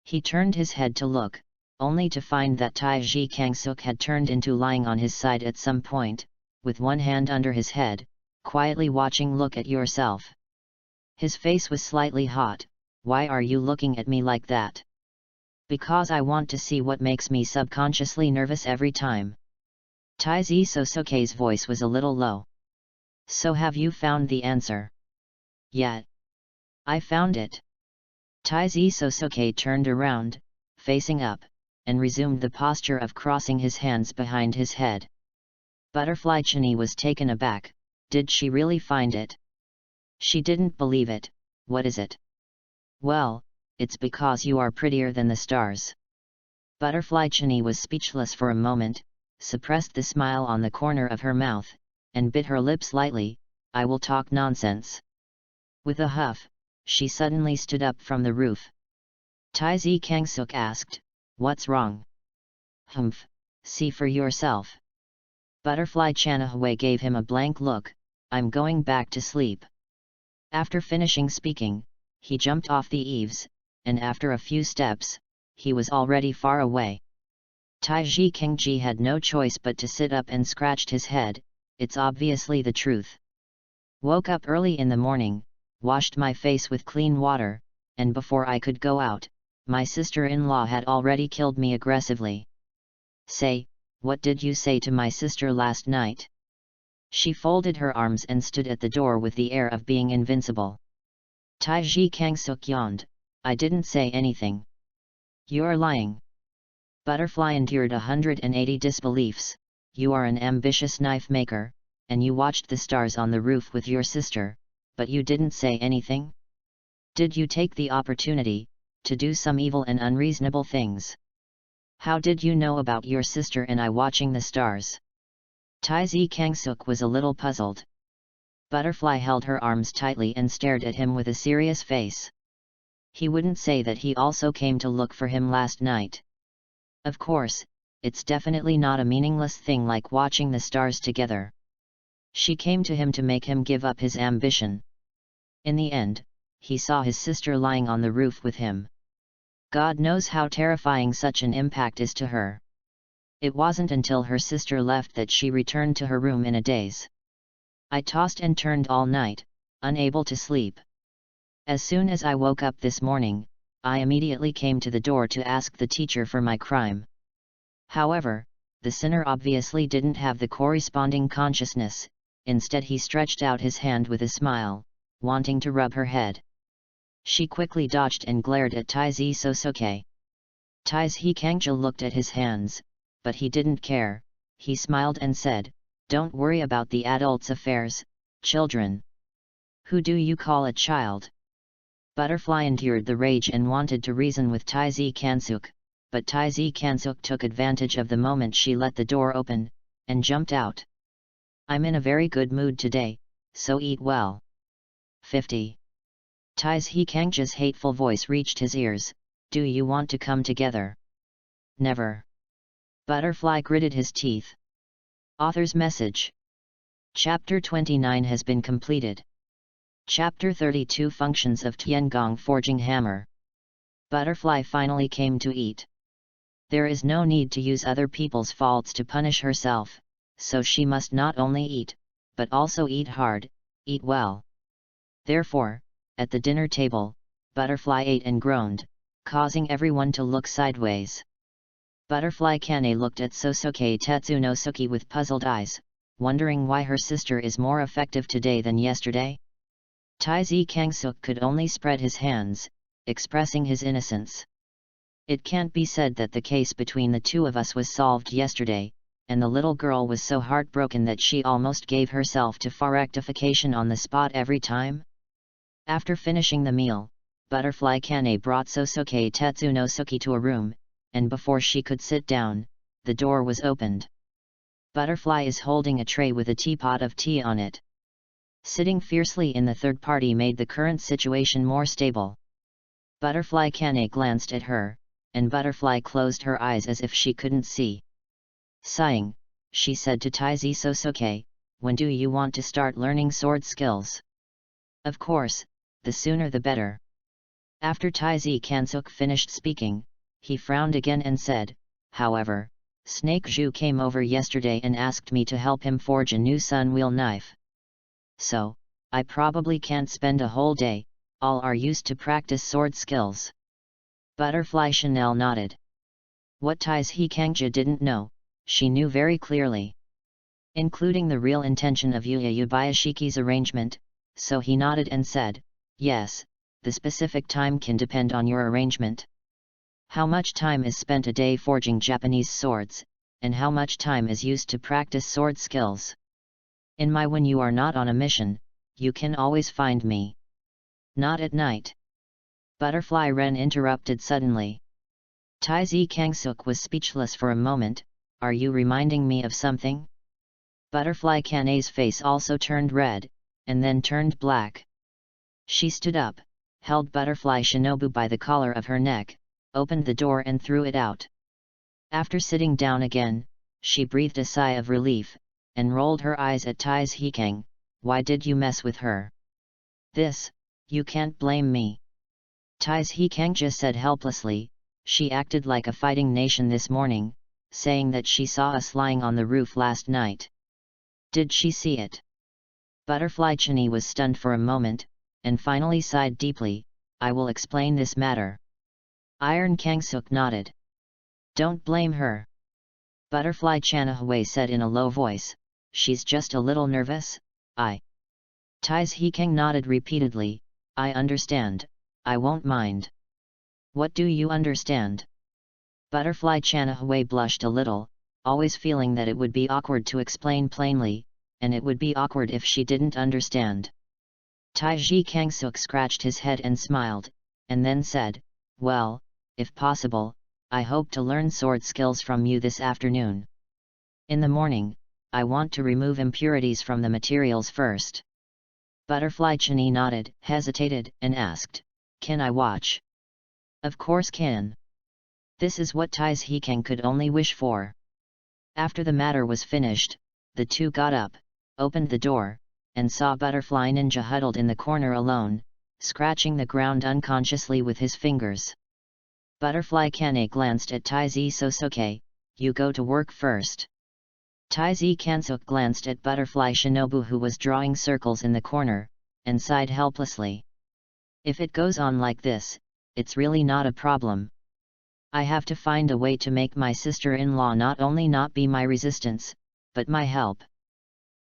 He turned his head to look, only to find that Taiji Kangsuk had turned into lying on his side at some point, with one hand under his head, quietly watching. "Look at yourself." His face was slightly hot. "Why are you looking at me like that?" "Because I want to see what makes me subconsciously nervous every time." Taizi Sosuke's voice was a little low. "So have you found the answer?" "Yet. I found it." Taizi Sosuke turned around, facing up, and resumed the posture of crossing his hands behind his head. Butterfly Chini was taken aback. Did she really find it? She didn't believe it. "What is it?" "Well, it's because you are prettier than the stars." Butterfly Chini was speechless for a moment, suppressed the smile on the corner of her mouth, and bit her lips lightly. "I will talk nonsense." With a huff, she suddenly stood up from the roof. Taizi Kangsuk asked, "What's wrong?" "Humph, see for yourself," Butterfly Chanahue gave him a blank look. I'm going back to sleep. After finishing speaking, he jumped off the eaves, and after a few steps, he was already far away. Taiji Kingji had no choice but to sit up and scratched his head. It's obviously the truth. Woke up early in the morning, washed my face with clean water, and before I could go out, my sister-in-law had already killed me aggressively. Say, what did you say to my sister last night? She folded her arms and stood at the door with the air of being invincible. Taiji Kangsuk yawned. I didn't say anything. You're lying. Butterfly endured 180 disbeliefs. You are an ambitious knife maker, and you watched the stars on the roof with your sister, but you didn't say anything? Did you take the opportunity to do some evil and unreasonable things? How did you know about your sister and I watching the stars? Taiji Kangsuk was a little puzzled. Butterfly held her arms tightly and stared at him with a serious face. He wouldn't say that he also came to look for him last night. Of course, it's definitely not a meaningless thing like watching the stars together. She came to him to make him give up his ambition. In the end, he saw his sister lying on the roof with him. God knows how terrifying such an impact is to her. It wasn't until her sister left that she returned to her room in a daze. I tossed and turned all night, unable to sleep. As soon as I woke up this morning, I immediately came to the door to ask the teacher for my crime. However, the sinner obviously didn't have the corresponding consciousness. Instead he stretched out his hand with a smile, wanting to rub her head. She quickly dodged and glared at Taiji Sosuke. Taiji Kangja looked at his hands, but he didn't care. He smiled and said, "Don't worry about the adults' affairs, children. Who do you call a child?" Butterfly endured the rage and wanted to reason with Taiji Kansuk, but Taiji Kansuk took advantage of the moment she let the door open, and jumped out. I'm in a very good mood today, so eat well. 50. Taiji Kangja's hateful voice reached his ears. Do you want to come together? Never. Butterfly gritted his teeth. Author's message. Chapter 29 has been completed. Chapter 32 Functions of Tiangong Forging Hammer. Butterfly finally came to eat. There is no need to use other people's faults to punish herself, so she must not only eat, but also eat hard, eat well. Therefore, at the dinner table, Butterfly ate and groaned, causing everyone to look sideways. Butterfly Kane looked at Sosuke Tetsunosuke with puzzled eyes, wondering why her sister is more effective today than yesterday. Taiji Kangsuk could only spread his hands, expressing his innocence. It can't be said that the case between the two of us was solved yesterday, and the little girl was so heartbroken that she almost gave herself to rectification on the spot every time. After finishing the meal, Butterfly Kane brought Sosuke Tetsunosuke to a room, and before she could sit down, the door was opened. Butterfly is holding a tray with a teapot of tea on it. Sitting fiercely in the third party made the current situation more stable. Butterfly Kane glanced at her, and Butterfly closed her eyes as if she couldn't see. Sighing, she said to Taiji Sosuke, "When do you want to start learning sword skills?" Of course, the sooner the better. After Taiji Kansuk finished speaking, he frowned again and said, "However, Snake Zhu came over yesterday and asked me to help him forge a new sun wheel knife. So, I probably can't spend a whole day, all are used to practice sword skills." Butterfly Chanel nodded. What Taiji Kangja didn't know, she knew very clearly. Including the real intention of Yuya Yubayashiki's arrangement, so he nodded and said, "Yes, the specific time can depend on your arrangement. How much time is spent a day forging Japanese swords, and how much time is used to practice sword skills? When you are not on a mission, you can always find me. Not at night." Butterfly Ren interrupted suddenly. Taiji Kangsuk was speechless for a moment. Are you reminding me of something? Butterfly Kane's face also turned red, and then turned black. She stood up, held Butterfly Shinobu by the collar of her neck, opened the door and threw it out. After sitting down again, she breathed a sigh of relief, and rolled her eyes at Tai Hikeng. Why did you mess with her? This, you can't blame me. Tai Hikeng just said helplessly. She acted like a fighting nation this morning, saying that she saw us lying on the roof last night. Did she see it? Butterfly Chinny was stunned for a moment, and finally sighed deeply. I will explain this matter. Iron Kangsuk nodded. Don't blame her. Butterfly Chanahue said in a low voice. She's just a little nervous. Tai Hikeng nodded repeatedly. I understand. I won't mind. What do you understand? Butterfly Chanahue blushed a little, always feeling that it would be awkward to explain plainly, and it would be awkward if she didn't understand. Tai Kangsuk scratched his head and smiled, and then said, well, if possible, I hope to learn sword skills from you this afternoon. In the morning, I want to remove impurities from the materials first. Butterfly Chinny nodded, hesitated, and asked, can I watch? Of course can. This is what Tai Hikeng could only wish for. After the matter was finished, the two got up, opened the door, and saw Butterfly Ninja huddled in the corner alone, scratching the ground unconsciously with his fingers. Butterfly Kane glanced at Taizi Sosuke. You go to work first. Taizi Kansuk glanced at Butterfly Shinobu who was drawing circles in the corner, and sighed helplessly. If it goes on like this, it's really not a problem. I have to find a way to make my sister-in-law not only not be my resistance, but my help.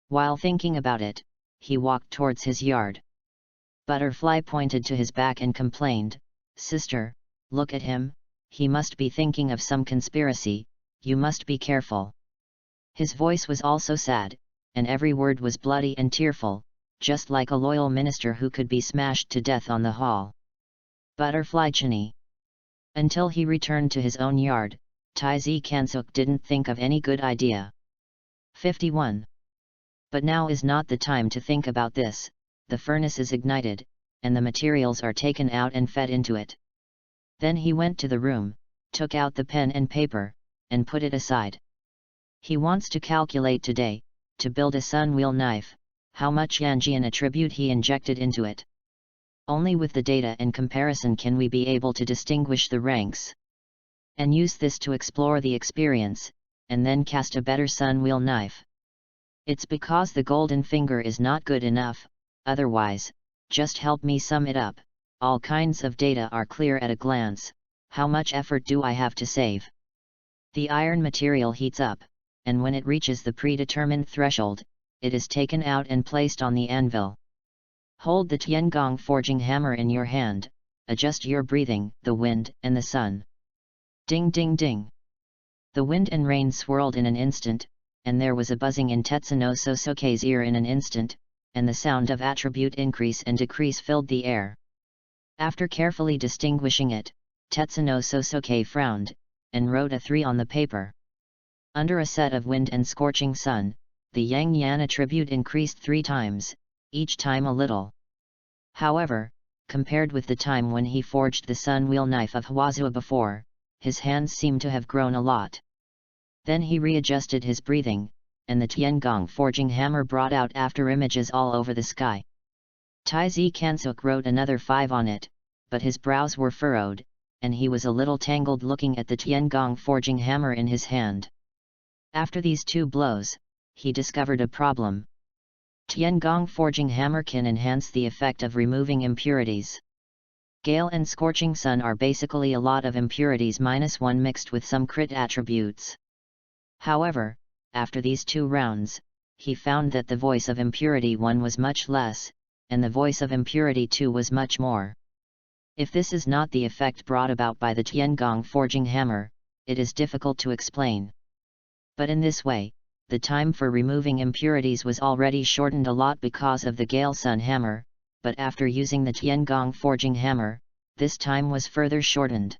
While thinking about it, he walked towards his yard. Butterfly pointed to his back and complained, Sister, look at him, he must be thinking of some conspiracy, you must be careful. His voice was also sad, and every word was bloody and tearful, just like a loyal minister who could be smashed to death on the hall. Butterfly Chinny. Until he returned to his own yard, Taizi Kansuk didn't think of any good idea. 51. But now is not the time to think about this. The furnace is ignited, and the materials are taken out and fed into it. Then he went to the room, took out the pen and paper, and put it aside. He wants to calculate today, to build a sun wheel knife, how much Yanjian attribute he injected into it. Only with the data and comparison can we be able to distinguish the ranks. And use this to explore the experience, and then cast a better sun wheel knife. It's because the golden finger is not good enough, otherwise, just help me sum it up, all kinds of data are clear at a glance, how much effort do I have to save? The iron material heats up, and when it reaches the predetermined threshold, it is taken out and placed on the anvil. Hold the Tiangong forging hammer in your hand, adjust your breathing, the wind, and the sun. Ding ding ding. The wind and rain swirled in an instant, and there was a buzzing in Tetsuno Sosuke's ear in an instant, and the sound of attribute increase and decrease filled the air. After carefully distinguishing it, Tetsuno Sosuke frowned, and wrote a 3 on the paper. Under a set of wind and scorching sun, the Yang Yan attribute increased 3 times, each time a little. However, compared with the time when he forged the sun wheel knife of Huazua before, his hands seemed to have grown a lot. Then he readjusted his breathing, and the Tiangong forging hammer brought out after images all over the sky. Taizi Kansuk wrote another 5 on it, but his brows were furrowed, and he was a little tangled looking at the Tiangong forging hammer in his hand. After these 2 blows, he discovered a problem. Tiangong forging hammer can enhance the effect of removing impurities. Gale and scorching sun are basically a lot of impurities -1 mixed with some crit attributes. However, after these 2 rounds, he found that the voice of impurity 1 was much less, and the voice of impurity 2 was much more. If this is not the effect brought about by the Tiangong forging hammer, it is difficult to explain. But in this way, the time for removing impurities was already shortened a lot because of the Gale Sun hammer, but after using the Tiangong forging hammer, this time was further shortened.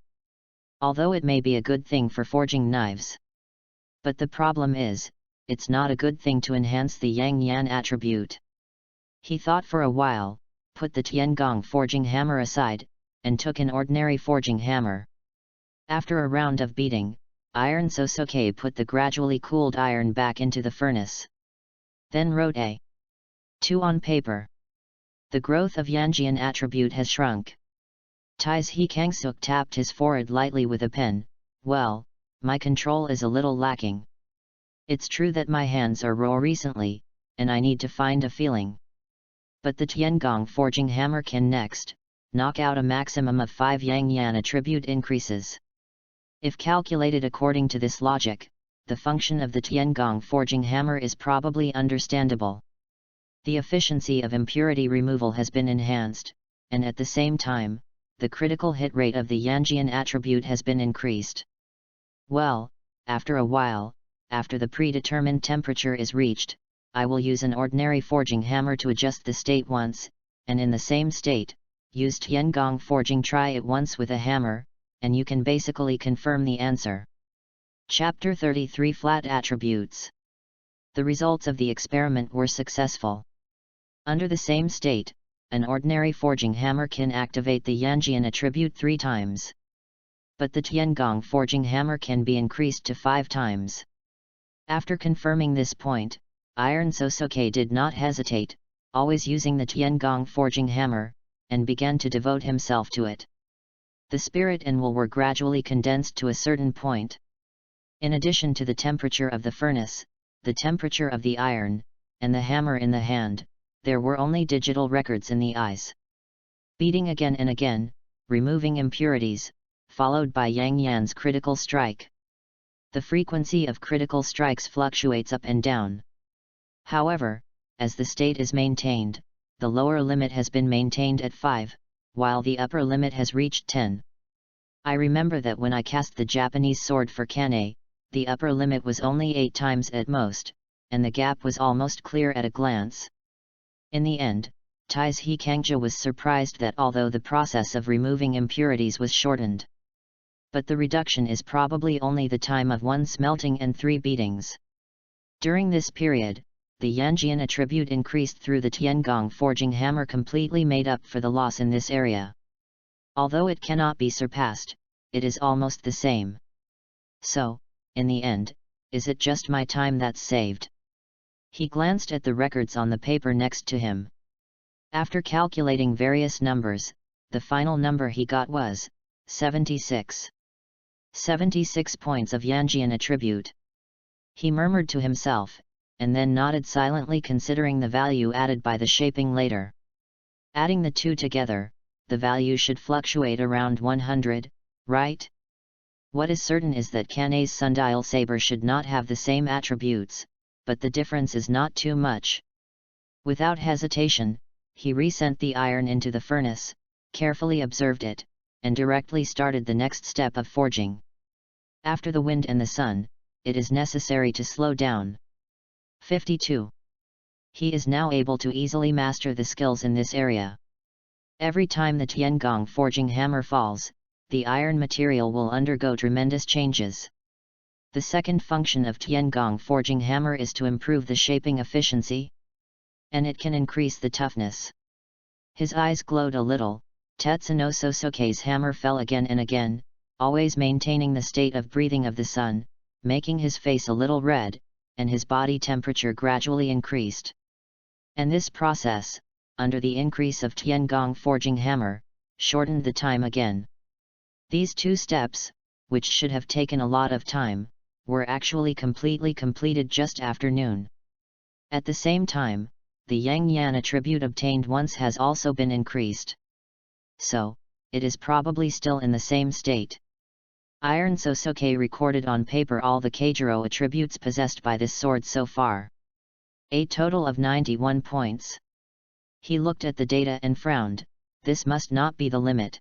Although it may be a good thing for forging knives. But the problem is, it's not a good thing to enhance the Yang Yan attribute. He thought for a while, put the Tiangong forging hammer aside, and took an ordinary forging hammer. After a round of beating, Iron Sosuke put the gradually cooled iron back into the furnace. Then wrote a 2 on paper. The growth of Yanjian attribute has shrunk. Tais He Kangsuk tapped his forehead lightly with a pen. Well, my control is a little lacking. It's true that my hands are raw recently, and I need to find a feeling. But the Tiangong forging hammer can next knock out a maximum of 5 Yang Yan attribute increases. If calculated according to this logic, the function of the Tiangong forging hammer is probably understandable. The efficiency of impurity removal has been enhanced, and at the same time, the critical hit rate of the Yanjian attribute has been increased. Well, after a while, after the predetermined temperature is reached, I will use an ordinary forging hammer to adjust the state once, and in the same state, use Tiangong forging. Try it once with a hammer, and you can basically confirm the answer. Chapter 33 Flat Attributes. The results of the experiment were successful. Under the same state, an ordinary forging hammer can activate the Yanjian attribute 3 times. But the Tiangong forging hammer can be increased to 5 times. After confirming this point, Iron Sosuke did not hesitate, always using the Tiangong forging hammer, and began to devote himself to it. The spirit and will were gradually condensed to a certain point. In addition to the temperature of the furnace, the temperature of the iron, and the hammer in the hand, there were only digital records in the eyes. Beating again and again, removing impurities, followed by Yang Yan's critical strike. The frequency of critical strikes fluctuates up and down. However, as the state is maintained, the lower limit has been maintained at 5, while the upper limit has reached 10. I remember that when I cast the Japanese sword for Kane, the upper limit was only 8 times at most, and the gap was almost clear at a glance. In the end, Tais He Kangja was surprised that although the process of removing impurities was shortened, but the reduction is probably only the time of 1 smelting and 3 beatings. During this period, the Yanjian attribute increased through the Tiangong forging hammer completely made up for the loss in this area. Although it cannot be surpassed, it is almost the same. So, in the end, is it just my time that's saved? He glanced at the records on the paper next to him. After calculating various numbers, the final number he got was 76. 76 points of Yanjian attribute. He murmured to himself, and then nodded silently considering the value added by the shaping later. Adding the two together, the value should fluctuate around 100, right? What is certain is that Kane's sundial saber should not have the same attributes, but the difference is not too much. Without hesitation, he resent the iron into the furnace, carefully observed it, and directly started the next step of forging. After the wind and the sun, it is necessary to slow down. 52. He is now able to easily master the skills in this area. Every time the Tiangong forging hammer falls, the iron material will undergo tremendous changes. The second function of Tiangong forging hammer is to improve the shaping efficiency, and it can increase the toughness. His eyes glowed a little. Tetsuno Sosuke's hammer fell again and again, always maintaining the state of breathing of the sun, making his face a little red, and his body temperature gradually increased. And this process, under the increase of Tiangong forging hammer, shortened the time again. These 2 steps, which should have taken a lot of time, were actually completely completed just after noon. At the same time, the Yang Yan attribute obtained once has also been increased. So, it is probably still in the same state. Iron Sosuke recorded on paper all the Keijiro attributes possessed by this sword so far. A total of 91 points. He looked at the data and frowned. This must not be the limit.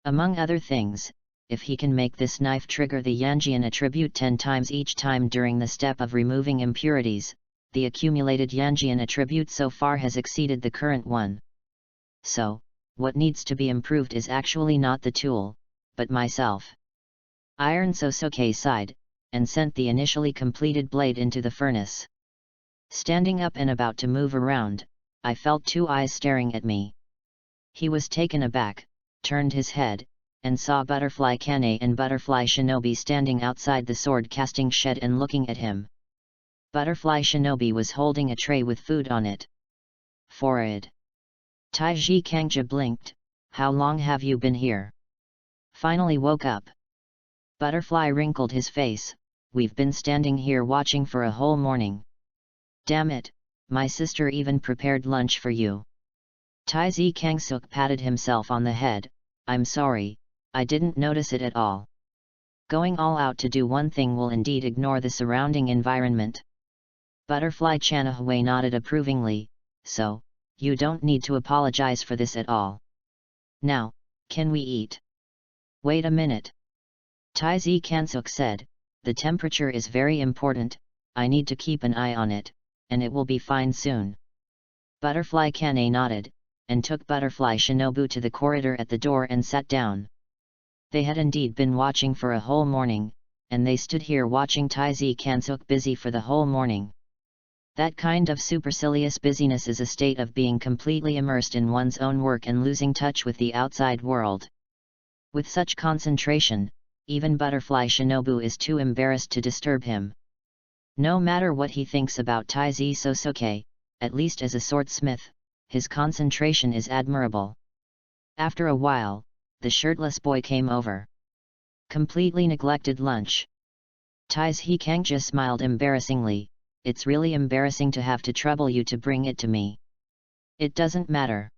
Among other things, if he can make this knife trigger the Yanjian attribute 10 times each time during the step of removing impurities, the accumulated Yanjian attribute so far has exceeded the current one. So, what needs to be improved is actually not the tool, but myself. Iron Sosuke sighed, and sent the initially completed blade into the furnace. Standing up and about to move around, I felt 2 eyes staring at me. He was taken aback, turned his head, and saw Butterfly Kane and Butterfly Shinobi standing outside the sword casting shed and looking at him. Butterfly Shinobi was holding a tray with food on it. Forward. Taiji Kangja blinked. How long have you been here? Finally woke up. Butterfly wrinkled his face. We've been standing here watching for a whole morning. Damn it, my sister even prepared lunch for you. Taizi Kangsuk patted himself on the head. I'm sorry, I didn't notice it at all. Going all out to do one thing will indeed ignore the surrounding environment. Butterfly Chanahue nodded approvingly. So, you don't need to apologize for this at all. Now, can we eat? Wait a minute. Taizi Kansuk said, the temperature is very important, I need to keep an eye on it, and it will be fine soon. Butterfly Kane nodded, and took Butterfly Shinobu to the corridor at the door and sat down. They had indeed been watching for a whole morning, and they stood here watching Taizi Kansuk busy for the whole morning. That kind of supercilious busyness is a state of being completely immersed in one's own work and losing touch with the outside world. With such concentration, even Butterfly Shinobu is too embarrassed to disturb him. No matter what he thinks about Taizi Sosuke, at least as a swordsmith, his concentration is admirable. After a while, the shirtless boy came over. Completely neglected lunch. Taizi Kangja smiled embarrassingly. It's really embarrassing to have to trouble you to bring it to me. It doesn't matter.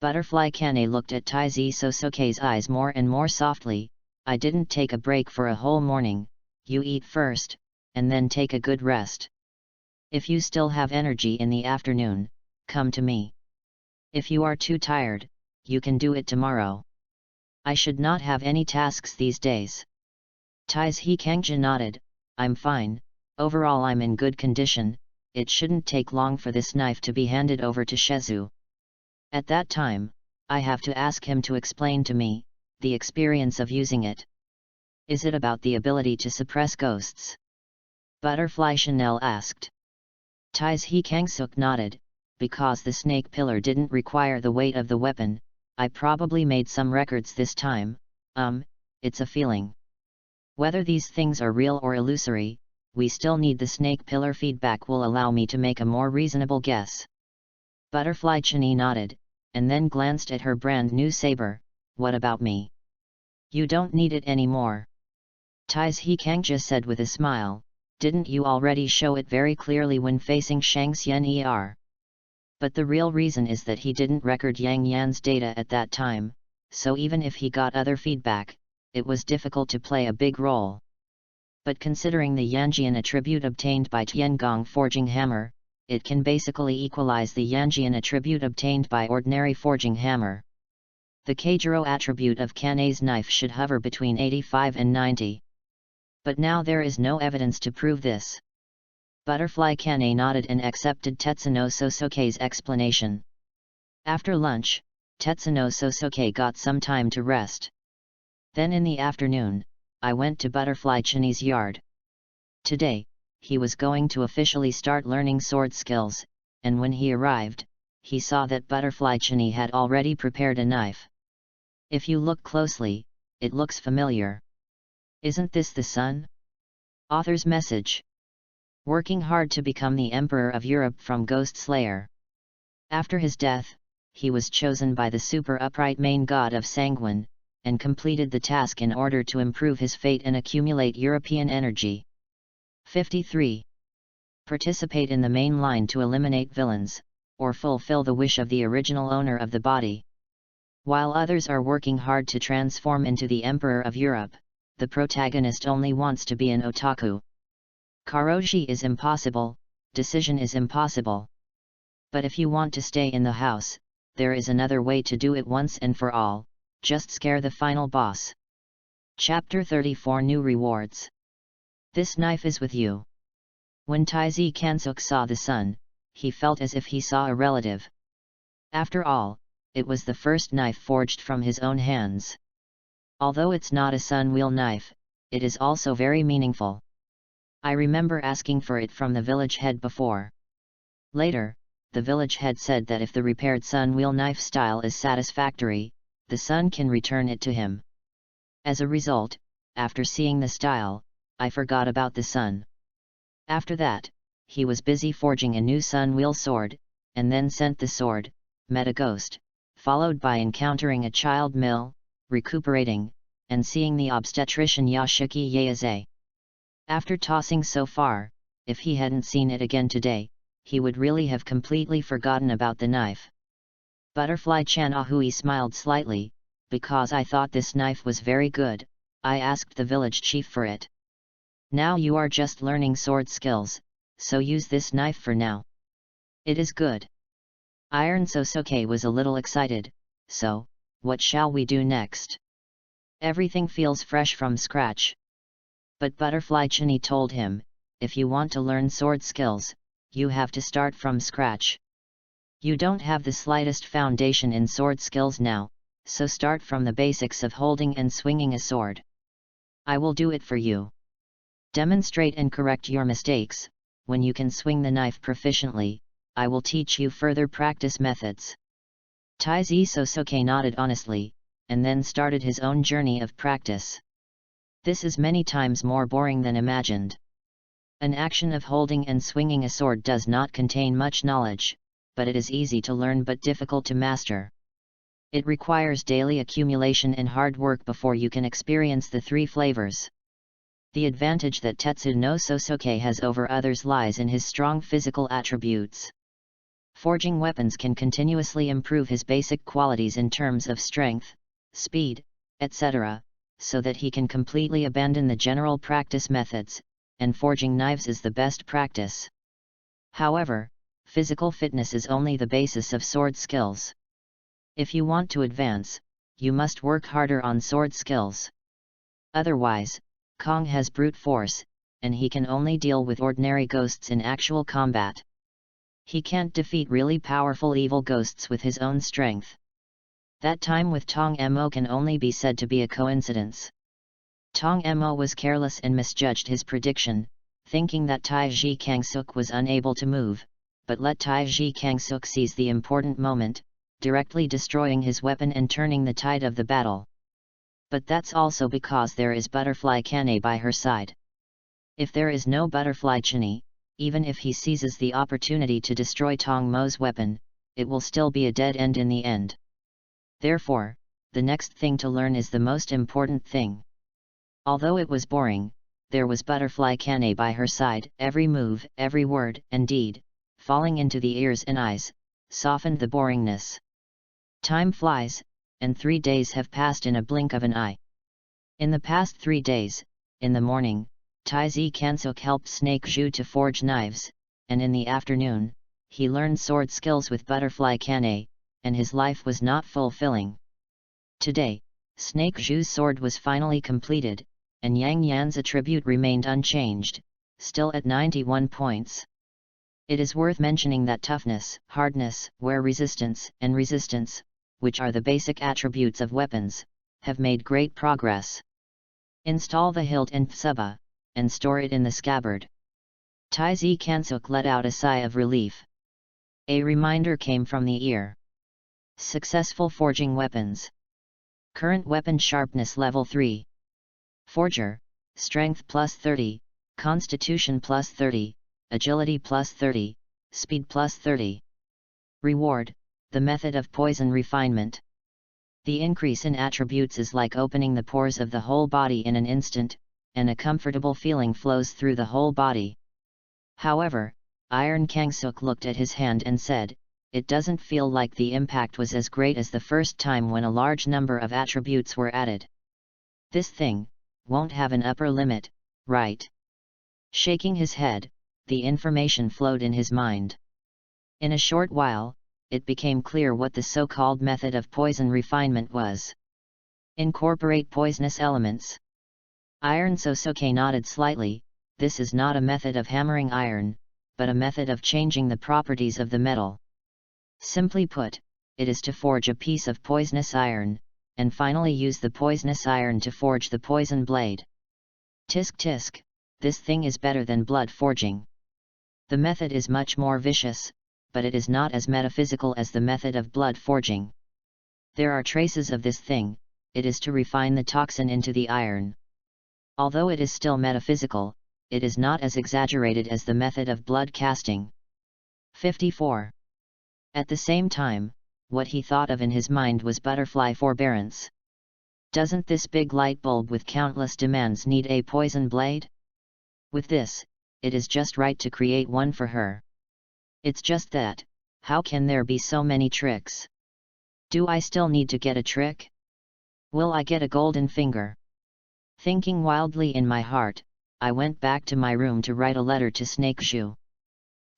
Butterfly Kane looked at Taizi Sosuke's eyes more and more softly. I didn't take a break for a whole morning, you eat first, and then take a good rest. If you still have energy in the afternoon, come to me. If you are too tired, you can do it tomorrow. I should not have any tasks these days. Taizi Kangja nodded, I'm fine. Overall I'm in good condition, it shouldn't take long for this knife to be handed over to Shezu. At that time, I have to ask him to explain to me, the experience of using it. Is it about the ability to suppress ghosts? Butterfly Chanel asked. Taizi Kangsuk nodded, because the snake pillar didn't require the weight of the weapon, I probably made some records this time, it's a feeling. Whether these things are real or illusory, we still need the snake pillar feedback will allow me to make a more reasonable guess. Butterfly Chini nodded, and then glanced at her brand new saber. What about me? You don't need it anymore. Taizi Kangja said with a smile, didn't you already show it very clearly when facing Shang Xian Er? But the real reason is that he didn't record Yang Yan's data at that time, so even if he got other feedback, it was difficult to play a big role. But considering the Yanjian attribute obtained by Tiangong forging hammer, it can basically equalize the Yanjian attribute obtained by ordinary forging hammer. The Keijiro attribute of Kane's knife should hover between 85 and 90. But now there is no evidence to prove this. Butterfly Kane nodded and accepted Tetsuno Sosuke's explanation. After lunch, Tetsuno Sosuke got some time to rest. Then in the afternoon, I went to Butterfly Chini's yard. Today, he was going to officially start learning sword skills, and when he arrived, he saw that Butterfly Chini had already prepared a knife. If you look closely, it looks familiar. Isn't this the son? Author's message. Working hard to become the Emperor of Europe from Ghost Slayer. After his death, he was chosen by the super upright main god of Sanguine, and completed the task in order to improve his fate and accumulate European energy. 53. Participate in the main line to eliminate villains, or fulfill the wish of the original owner of the body. While others are working hard to transform into the Emperor of Europe, the protagonist only wants to be an otaku. Karoshi is impossible, decision is impossible. But if you want to stay in the house, there is another way to do it once and for all. Just scare the final boss. Chapter 34 New Rewards. This knife is with you. When Taizi Kansuk saw the son, he felt as if he saw a relative. After all, it was the first knife forged from his own hands. Although it's not a sun-wheel knife, it is also very meaningful. I remember asking for it from the village head before. Later, the village head said that if the repaired sun-wheel knife style is satisfactory, the son can return it to him. As a result, after seeing the style, I forgot about the son. After that, he was busy forging a new sun-wheel sword, and then sent the sword, met a ghost, followed by encountering a child mill, recuperating, and seeing the obstetrician Yashiki Yaeze. After tossing so far, if he hadn't seen it again today, he would really have completely forgotten about the knife. Butterfly-chan Ahui smiled slightly, because I thought this knife was very good, I asked the village chief for it. Now you are just learning sword skills, so use this knife for now. It is good. Iron Sosuke was a little excited, so, what shall we do next? Everything feels fresh from scratch. But Butterfly-chan told him, if you want to learn sword skills, you have to start from scratch. You don't have the slightest foundation in sword skills now, so start from the basics of holding and swinging a sword. I will do it for you. Demonstrate and correct your mistakes. When you can swing the knife proficiently, I will teach you further practice methods. Taizi Sosuke nodded honestly, and then started his own journey of practice. This is many times more boring than imagined. An action of holding and swinging a sword does not contain much knowledge, but it is easy to learn but difficult to master. It requires daily accumulation and hard work before you can experience the three flavors. The advantage that Tetsu no Sosuke has over others lies in his strong physical attributes. Forging weapons can continuously improve his basic qualities in terms of strength, speed, etc., so that he can completely abandon the general practice methods, and forging knives is the best practice. However, physical fitness is only the basis of sword skills. If you want to advance, you must work harder on sword skills. Otherwise, Kong has brute force, and he can only deal with ordinary ghosts in actual combat. He can't defeat really powerful evil ghosts with his own strength. That time with Tong Mo can only be said to be a coincidence. Tong Mo was careless and misjudged his prediction, thinking that Taiji Kangsuk was unable to move, but let Taiji Kangsuk seize the important moment, directly destroying his weapon and turning the tide of the battle. But that's also because there is Butterfly-chan by her side. If there is no Butterfly-chan, even if he seizes the opportunity to destroy Tong Mo's weapon, it will still be a dead end in the end. Therefore, the next thing to learn is the most important thing. Although it was boring, there was Butterfly-chan by her side. Every move, every word and deed, falling into the ears and eyes, softened the boringness. Time flies, and 3 days have passed in a blink of an eye. In the past 3 days, in the morning, Taizi Kansuk helped Snake Zhu to forge knives, and in the afternoon, he learned sword skills with Butterfly-chan, and his life was not fulfilling. Today, Snake Zhu's sword was finally completed, and Yang Yan's attribute remained unchanged, still at 91 points. It is worth mentioning that toughness, hardness, wear resistance, and resistance, which are the basic attributes of weapons, have made great progress. Install the hilt and tsuba, and store it in the scabbard. Taizi Kansuk let out a sigh of relief. A reminder came from the ear. Successful forging weapons. Current weapon sharpness level 3. Forger, strength plus 30, constitution plus 30, agility plus 30, speed plus 30. Reward, the method of poison refinement. The increase in attributes is like opening the pores of the whole body in an instant, and a comfortable feeling flows through the whole body. However, Iron Kangsuk looked at his hand and said, it doesn't feel like the impact was as great as the first time when a large number of attributes were added. This thing won't have an upper limit, right? Shaking his head, the information flowed in his mind. In a short while, it became clear what the so-called method of poison refinement was. Incorporate poisonous elements. Iron Sosuke nodded slightly. This is not a method of hammering iron, but a method of changing the properties of the metal. Simply put, it is to forge a piece of poisonous iron, and finally use the poisonous iron to forge the poison blade. Tisk tisk, this thing is better than blood forging. The method is much more vicious, but it is not as metaphysical as the method of blood forging. There are traces of this thing, it is to refine the toxin into the iron. Although it is still metaphysical, it is not as exaggerated as the method of blood casting. 54. At the same time, what he thought of in his mind was butterfly forbearance. Doesn't this big light bulb with countless demands need a poison blade? With this, it is just right to create one for her. It's just that, how can there be so many tricks? Do I still need to get a trick? Will I get a golden finger? Thinking wildly in my heart, I went back to my room to write a letter to Snakeshoe.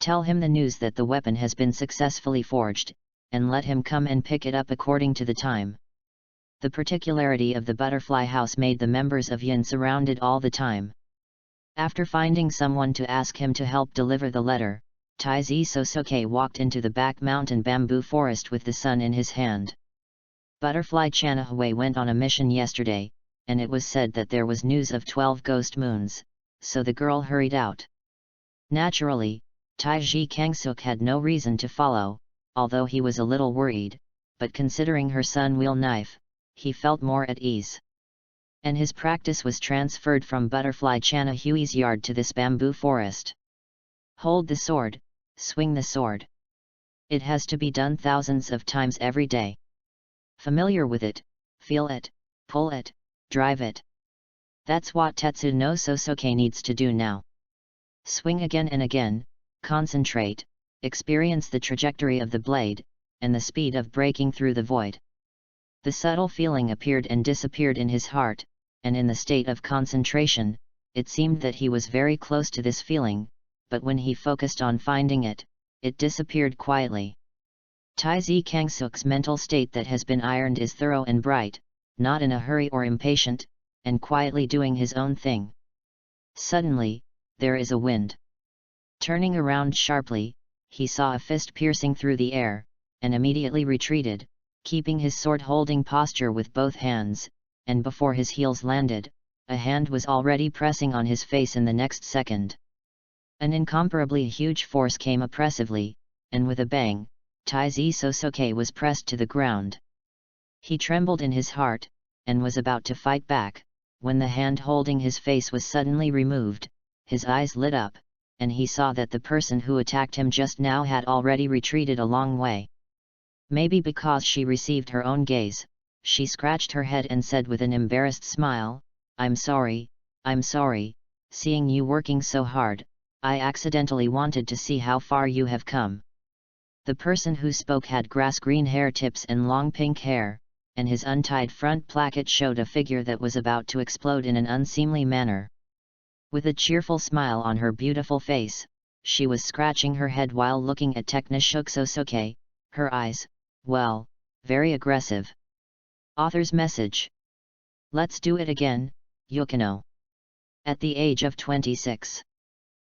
Tell him the news that the weapon has been successfully forged, and let him come and pick it up according to the time. The particularity of the butterfly house made the members of Yin surrounded all the time. After finding someone to ask him to help deliver the letter, Taizi Sosuke walked into the back mountain bamboo forest with the sun in his hand. Butterfly Chanahue went on a mission yesterday, and it was said that there was news of 12 ghost moons, so the girl hurried out. Naturally, Taiji Kangsuk had no reason to follow, although he was a little worried, but considering her sun-wheel knife, he felt more at ease. And his practice was transferred from Butterfly Chanahue's yard to this bamboo forest. Hold the sword, swing the sword. It has to be done thousands of times every day. Familiar with it, feel it, pull it, drive it. That's what Tetsu no Sosuke needs to do now. Swing again and again, concentrate, experience the trajectory of the blade, and the speed of breaking through the void. The subtle feeling appeared and disappeared in his heart, and in the state of concentration, it seemed that he was very close to this feeling, but when he focused on finding it, it disappeared quietly. Taizi Kangsuk's mental state that has been ironed is thorough and bright, not in a hurry or impatient, and quietly doing his own thing. Suddenly, there is a wind. Turning around sharply, he saw a fist piercing through the air, and immediately retreated, keeping his sword-holding posture with both hands, and before his heels landed, a hand was already pressing on his face in the next second. An incomparably huge force came oppressively, and with a bang, Taizi Sosuke was pressed to the ground. He trembled in his heart, and was about to fight back, when the hand holding his face was suddenly removed, his eyes lit up, and he saw that the person who attacked him just now had already retreated a long way. Maybe because she received her own gaze, she scratched her head and said with an embarrassed smile, I'm sorry, seeing you working so hard, I accidentally wanted to see how far you have come." The person who spoke had grass-green hair tips and long pink hair, and his untied front placket showed a figure that was about to explode in an unseemly manner. With a cheerful smile on her beautiful face, she was scratching her head while looking at Teknishook Sosuke, her eyes, well, very aggressive. Author's message. Let's do it again, Yukino. At the age of 26.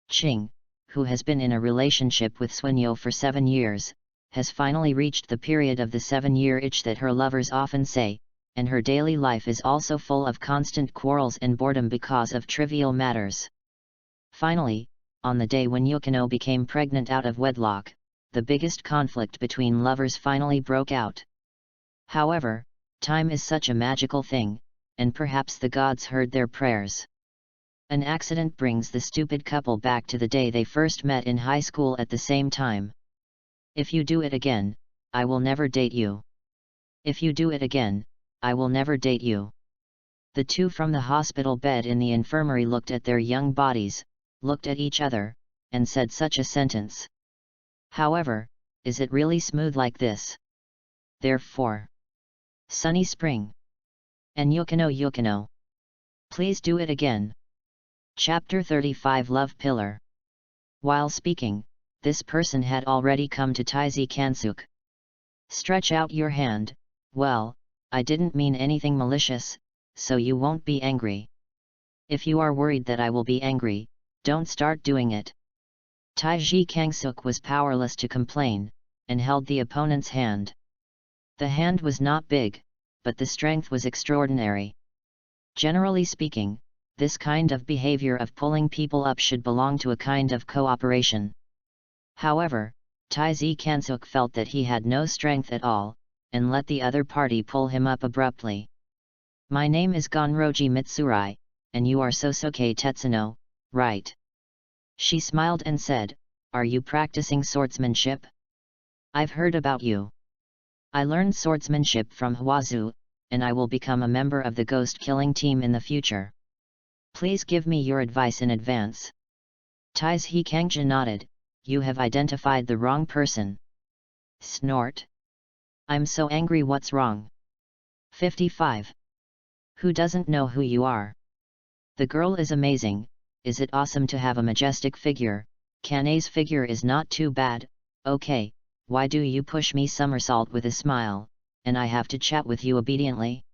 Ching, who has been in a relationship with Suenyo for 7 years, has finally reached the period of the 7-year itch that her lovers often say, and her daily life is also full of constant quarrels and boredom because of trivial matters. Finally, on the day when Yukino became pregnant out of wedlock, the biggest conflict between lovers finally broke out. However, time is such a magical thing, and perhaps the gods heard their prayers. An accident brings the stupid couple back to the day they first met in high school at the same time. If you do it again, I will never date you. If you do it again, I will never date you. The two from the hospital bed in the infirmary looked at their young bodies, looked at each other, and said such a sentence. However, is it really smooth like this? Therefore. Sunny spring. And Yukino. Please do it again. Chapter 35 Love Pillar. While speaking, this person had already come to Taizi Kansuk. Stretch out your hand. Well, I didn't mean anything malicious, so you won't be angry. If you are worried that I will be angry, don't start doing it. Taiji Kangsuk was powerless to complain, and held the opponent's hand. The hand was not big, but the strength was extraordinary. Generally speaking, this kind of behavior of pulling people up should belong to a kind of cooperation. However, Taizi Kansuk felt that he had no strength at all, and let the other party pull him up abruptly. My name is Gonroji Mitsurai, and you are Sosuke Tetsuno, right? She smiled and said, are you practicing swordsmanship? I've heard about you. I learned swordsmanship from Hwazu, and I will become a member of the ghost killing team in the future. Please give me your advice in advance. Taizhi Kangja nodded, you have identified the wrong person. Snort. I'm so angry, what's wrong? 55. Who doesn't know who you are? The girl is amazing. Is it awesome to have a majestic figure? Kane's figure is not too bad. Okay, why do you push me somersault with a smile, and I have to chat with you obediently?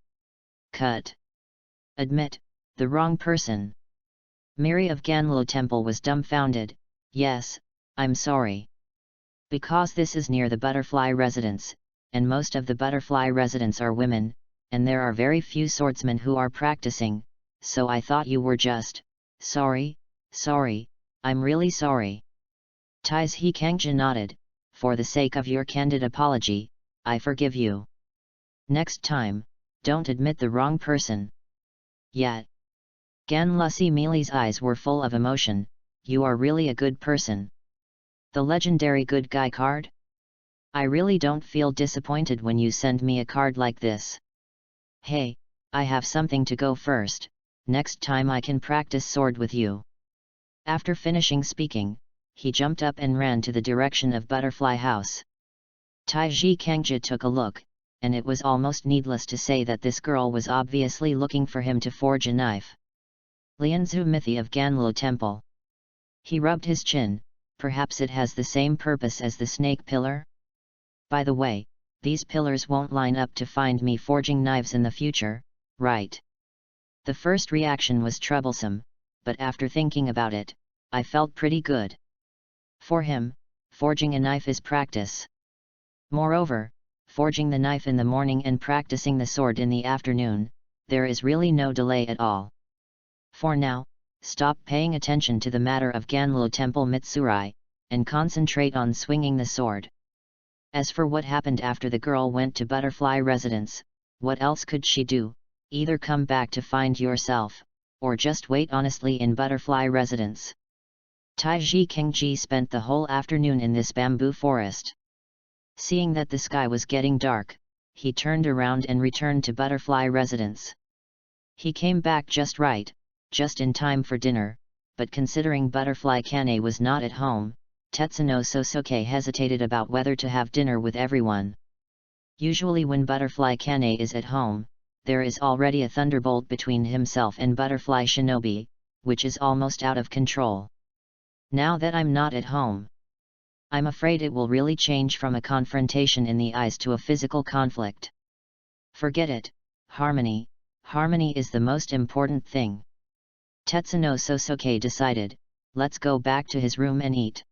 Cut. Admit, the wrong person. Miri of Ganlo Temple was dumbfounded. Yes, I'm sorry. Because this is near the butterfly residence, and most of the butterfly residents are women, and there are very few swordsmen who are practicing, so I thought you were just... Sorry, I'm really sorry. Taizhi Kangja nodded, for the sake of your candid apology, I forgive you. Next time, don't admit the wrong person. Yet. Ganlusi Mili's eyes were full of emotion, you are really a good person. The legendary good guy card? I really don't feel disappointed when you send me a card like this. Hey, I have something to go first, next time I can practice sword with you. After finishing speaking, he jumped up and ran to the direction of Butterfly House. Taizhi Kangja took a look, and it was almost needless to say that this girl was obviously looking for him to forge a knife. Lianzu Mithi of Ganlo Temple. He rubbed his chin, perhaps it has the same purpose as the snake pillar? By the way, these pillars won't line up to find me forging knives in the future, right? The first reaction was troublesome, but after thinking about it, I felt pretty good. For him, forging a knife is practice. Moreover, forging the knife in the morning and practicing the sword in the afternoon, there is really no delay at all. For now, stop paying attention to the matter of Ganlo Temple Mitsurai, and concentrate on swinging the sword. As for what happened after the girl went to Butterfly Residence, what else could she do? Either come back to find yourself, or just wait honestly in Butterfly Residence. Taizhi Kangji spent the whole afternoon in this bamboo forest. Seeing that the sky was getting dark, he turned around and returned to Butterfly Residence. He came back just right, just in time for dinner, but considering Butterfly Kane was not at home, Tetsuno Sosuke hesitated about whether to have dinner with everyone. Usually when Butterfly Kane is at home, there is already a thunderbolt between himself and Butterfly Shinobi, which is almost out of control. Now that I'm not at home, I'm afraid it will really change from a confrontation in the eyes to a physical conflict. Forget it, harmony is the most important thing. Tetsuno Sosuke decided, let's go back to his room and eat.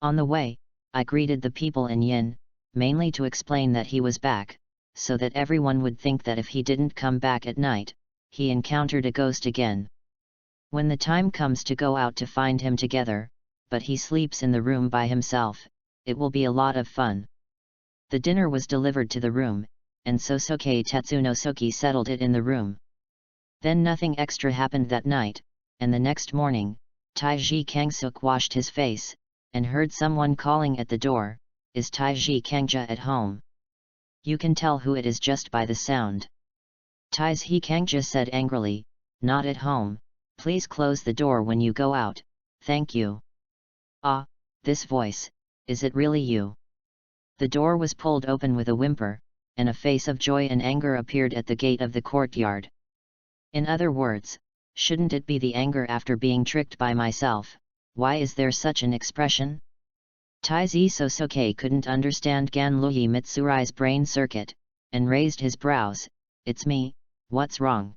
On the way, I greeted the people in Yin, mainly to explain that he was back, so that everyone would think that if he didn't come back at night, he encountered a ghost again. When the time comes to go out to find him together, but he sleeps in the room by himself, it will be a lot of fun. The dinner was delivered to the room, and Sosuke Tetsunosuke settled it in the room. Then nothing extra happened that night, and the next morning, Taiji Kangsuk washed his face, and heard someone calling at the door, is Taiji Kangja at home? You can tell who it is just by the sound. Taiji Kangja said angrily, not at home, please close the door when you go out, thank you. Ah, this voice, is it really you? The door was pulled open with a whimper, and a face of joy and anger appeared at the gate of the courtyard. In other words, shouldn't it be the anger after being tricked by myself? Why is there such an expression? Taiji Sosuke couldn't understand Ganluyi Mitsurai's brain circuit, and raised his brows. It's me, what's wrong?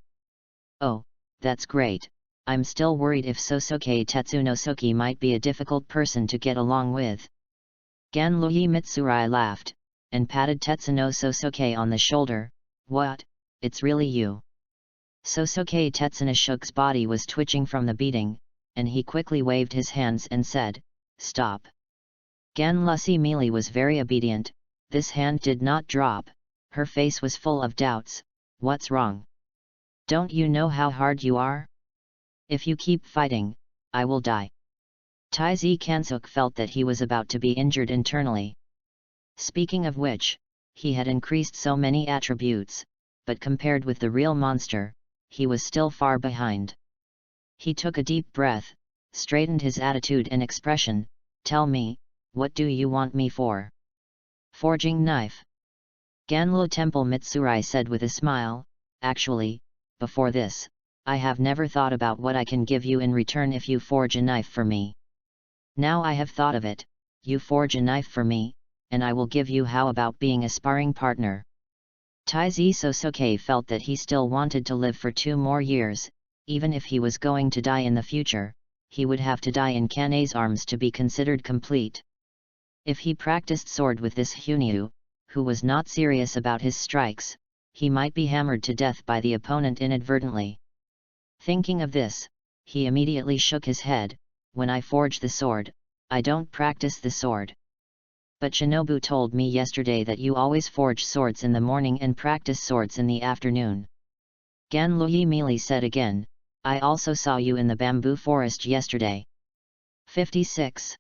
Oh, that's great. I'm still worried if Sosuke Tetsunosuke might be a difficult person to get along with. Ganluyi Mitsurai laughed, and patted Tetsuno Sosuke on the shoulder. What, it's really you? Sosuke Tetsunosuke's body was twitching from the beating, and he quickly waved his hands and said, stop. Ganlusi Mili was very obedient, this hand did not drop, her face was full of doubts. What's wrong? Don't you know how hard you are? If you keep fighting, I will die. Taizi Kansuk felt that he was about to be injured internally. Speaking of which, he had increased so many attributes, but compared with the real monster, he was still far behind. He took a deep breath, straightened his attitude and expression. Tell me, what do you want me for? Forging knife. Ganlo Temple Mitsurai said with a smile, actually, before this, I have never thought about what I can give you in return if you forge a knife for me. Now I have thought of it, you forge a knife for me, and I will give you. How about being a sparring partner? Taizi Sosuke felt that he still wanted to live for 2 more years, even if he was going to die in the future, he would have to die in Kane's arms to be considered complete. If he practiced sword with this Hunyu, who was not serious about his strikes, he might be hammered to death by the opponent inadvertently. Thinking of this, he immediately shook his head. When I forge the sword, I don't practice the sword. But Shinobu told me yesterday that you always forge swords in the morning and practice swords in the afternoon. Ganloyi Mili said again, I also saw you in the bamboo forest yesterday. 56.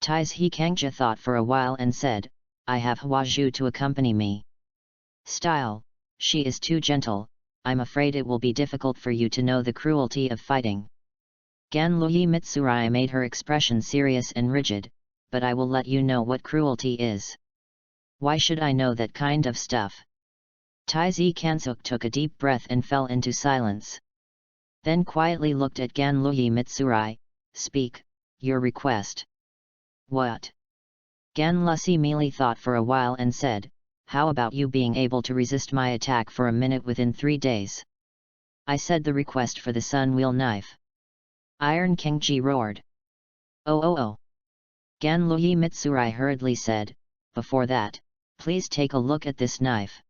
Taizhi Kangja thought for a while and said, I have Huazhu to accompany me. Style, she is too gentle, I'm afraid it will be difficult for you to know the cruelty of fighting. Ganloyi Mitsurai made her expression serious and rigid, but I will let you know what cruelty is. Why should I know that kind of stuff? Taizi Kansuk took a deep breath and fell into silence. Then quietly looked at Ganloyi Mitsurai, speak, your request. What? Ganlusi Mili thought for a while and said, how about you being able to resist my attack for a minute within 3 days? I said the request for the sun wheel knife. Iron Kingji roared. Oh. Ganloyi Mitsurai hurriedly said, before that, please take a look at this knife.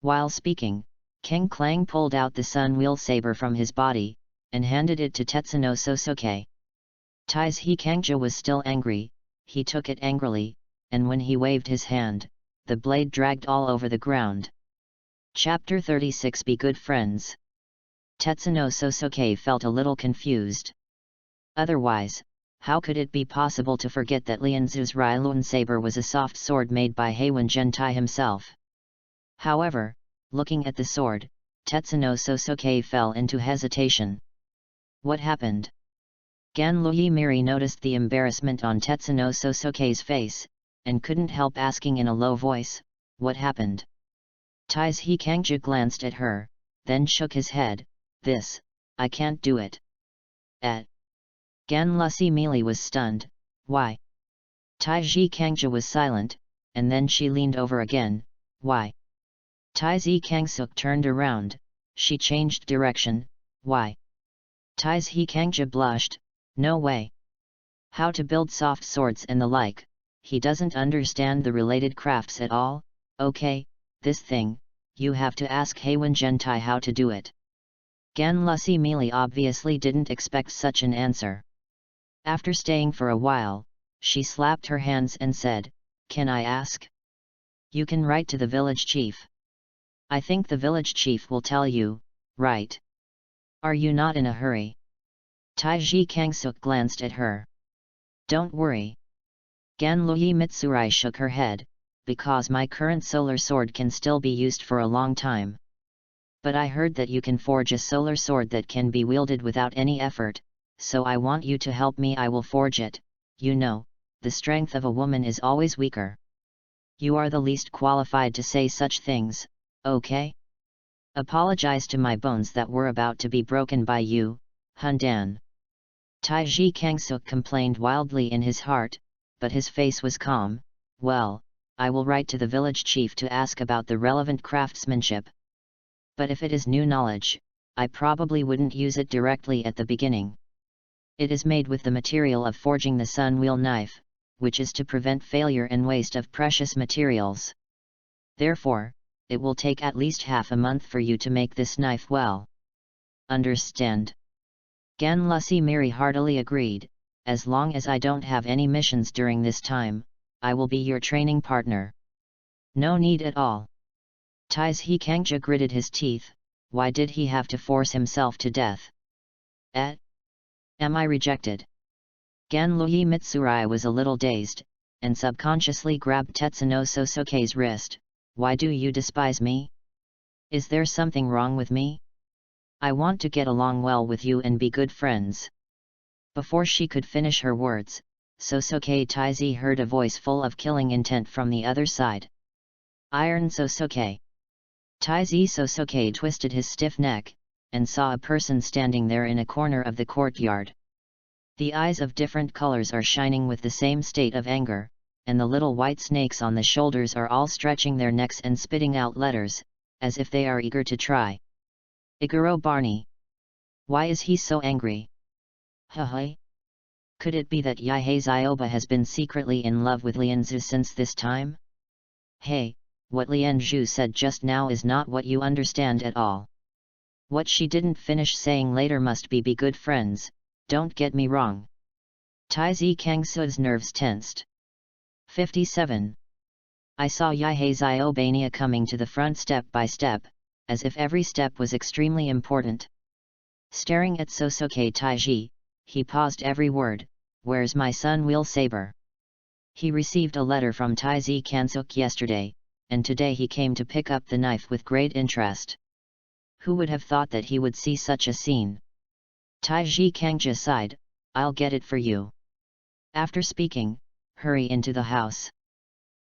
While speaking, King Klang pulled out the sun wheel saber from his body, and handed it to Tetsuno Sosuke. Taizhi Kangja was still angry, he took it angrily, and when he waved his hand, the blade dragged all over the ground. Chapter 36 Be Good Friends. Tetsuno Sosuke felt a little confused. Otherwise, how could it be possible to forget that Lianzu's Railun saber was a soft sword made by Heiwen Gentai himself? However, looking at the sword, Tetsuno Sosuke fell into hesitation. What happened? Ganloyi Miri noticed the embarrassment on Tetsuno Sosuke's face, and couldn't help asking in a low voice, what happened? Taizhi Kangja glanced at her, then shook his head, I can't do it. Ganlusi Mili was stunned, why? Taizhi Kangja was silent, and then she leaned over again, why? Taizi Kangsuk turned around, she changed direction, why? Taizhi Kangja blushed, no way. How to build soft swords and the like, he doesn't understand the related crafts at all, okay, this thing, you have to ask Heiwen Gentai how to do it. Ganlusi Mili obviously didn't expect such an answer. After staying for a while, she slapped her hands and said, can I ask? You can write to the village chief. I think the village chief will tell you, right? Are you not in a hurry? Taizhi Kangsuk glanced at her. Don't worry. Ganloyi Mitsurai shook her head, because my current solar sword can still be used for a long time. But I heard that you can forge a solar sword that can be wielded without any effort, so I want you to help me. I will forge it. You know, the strength of a woman is always weaker. You are the least qualified to say such things, okay? Apologize to my bones that were about to be broken by you, Hundan. Taizhi Kangsuk complained wildly in his heart, but his face was calm. Well, I will write to the village chief to ask about the relevant craftsmanship. But if it is new knowledge, I probably wouldn't use it directly at the beginning. It is made with the material of forging the sun wheel knife, which is to prevent failure and waste of precious materials. Therefore, it will take at least half a month for you to make this knife well. Understand? Ganlusi Miri heartily agreed, as long as I don't have any missions during this time, I will be your training partner. No need at all. Taizhi Kangja gritted his teeth, why did he have to force himself to death? Am I rejected? Ganluyi Mitsurai was a little dazed, and subconsciously grabbed Tetsuno Sosoke's wrist. Why do you despise me? Is there something wrong with me? I want to get along well with you and be good friends. Before she could finish her words, Sosoke Taizi heard a voice full of killing intent from the other side. Iron Sosoke. Taizi Sosoke twisted his stiff neck, and saw a person standing there in a corner of the courtyard. The eyes of different colors are shining with the same state of anger, and the little white snakes on the shoulders are all stretching their necks and spitting out letters, as if they are eager to try. Iguro Barney. Why is he so angry? Could it be that Yaihei Zioba has been secretly in love with Lianzhu since this time? Hey, what Lianzhu said just now is not what you understand at all. What she didn't finish saying later must be good friends, don't get me wrong. Taizi Kangsu's nerves tensed. 57. I saw Yaihei Ziobania coming to the front step by step, as if every step was extremely important. Staring at Sosoke Taiji, he paused every word. Where's my son Wheel Saber? He received a letter from Taizi Kansuk yesterday, and today he came to pick up the knife with great interest. Who would have thought that he would see such a scene? Taiji Kangja sighed, I'll get it for you. After speaking, hurry into the house.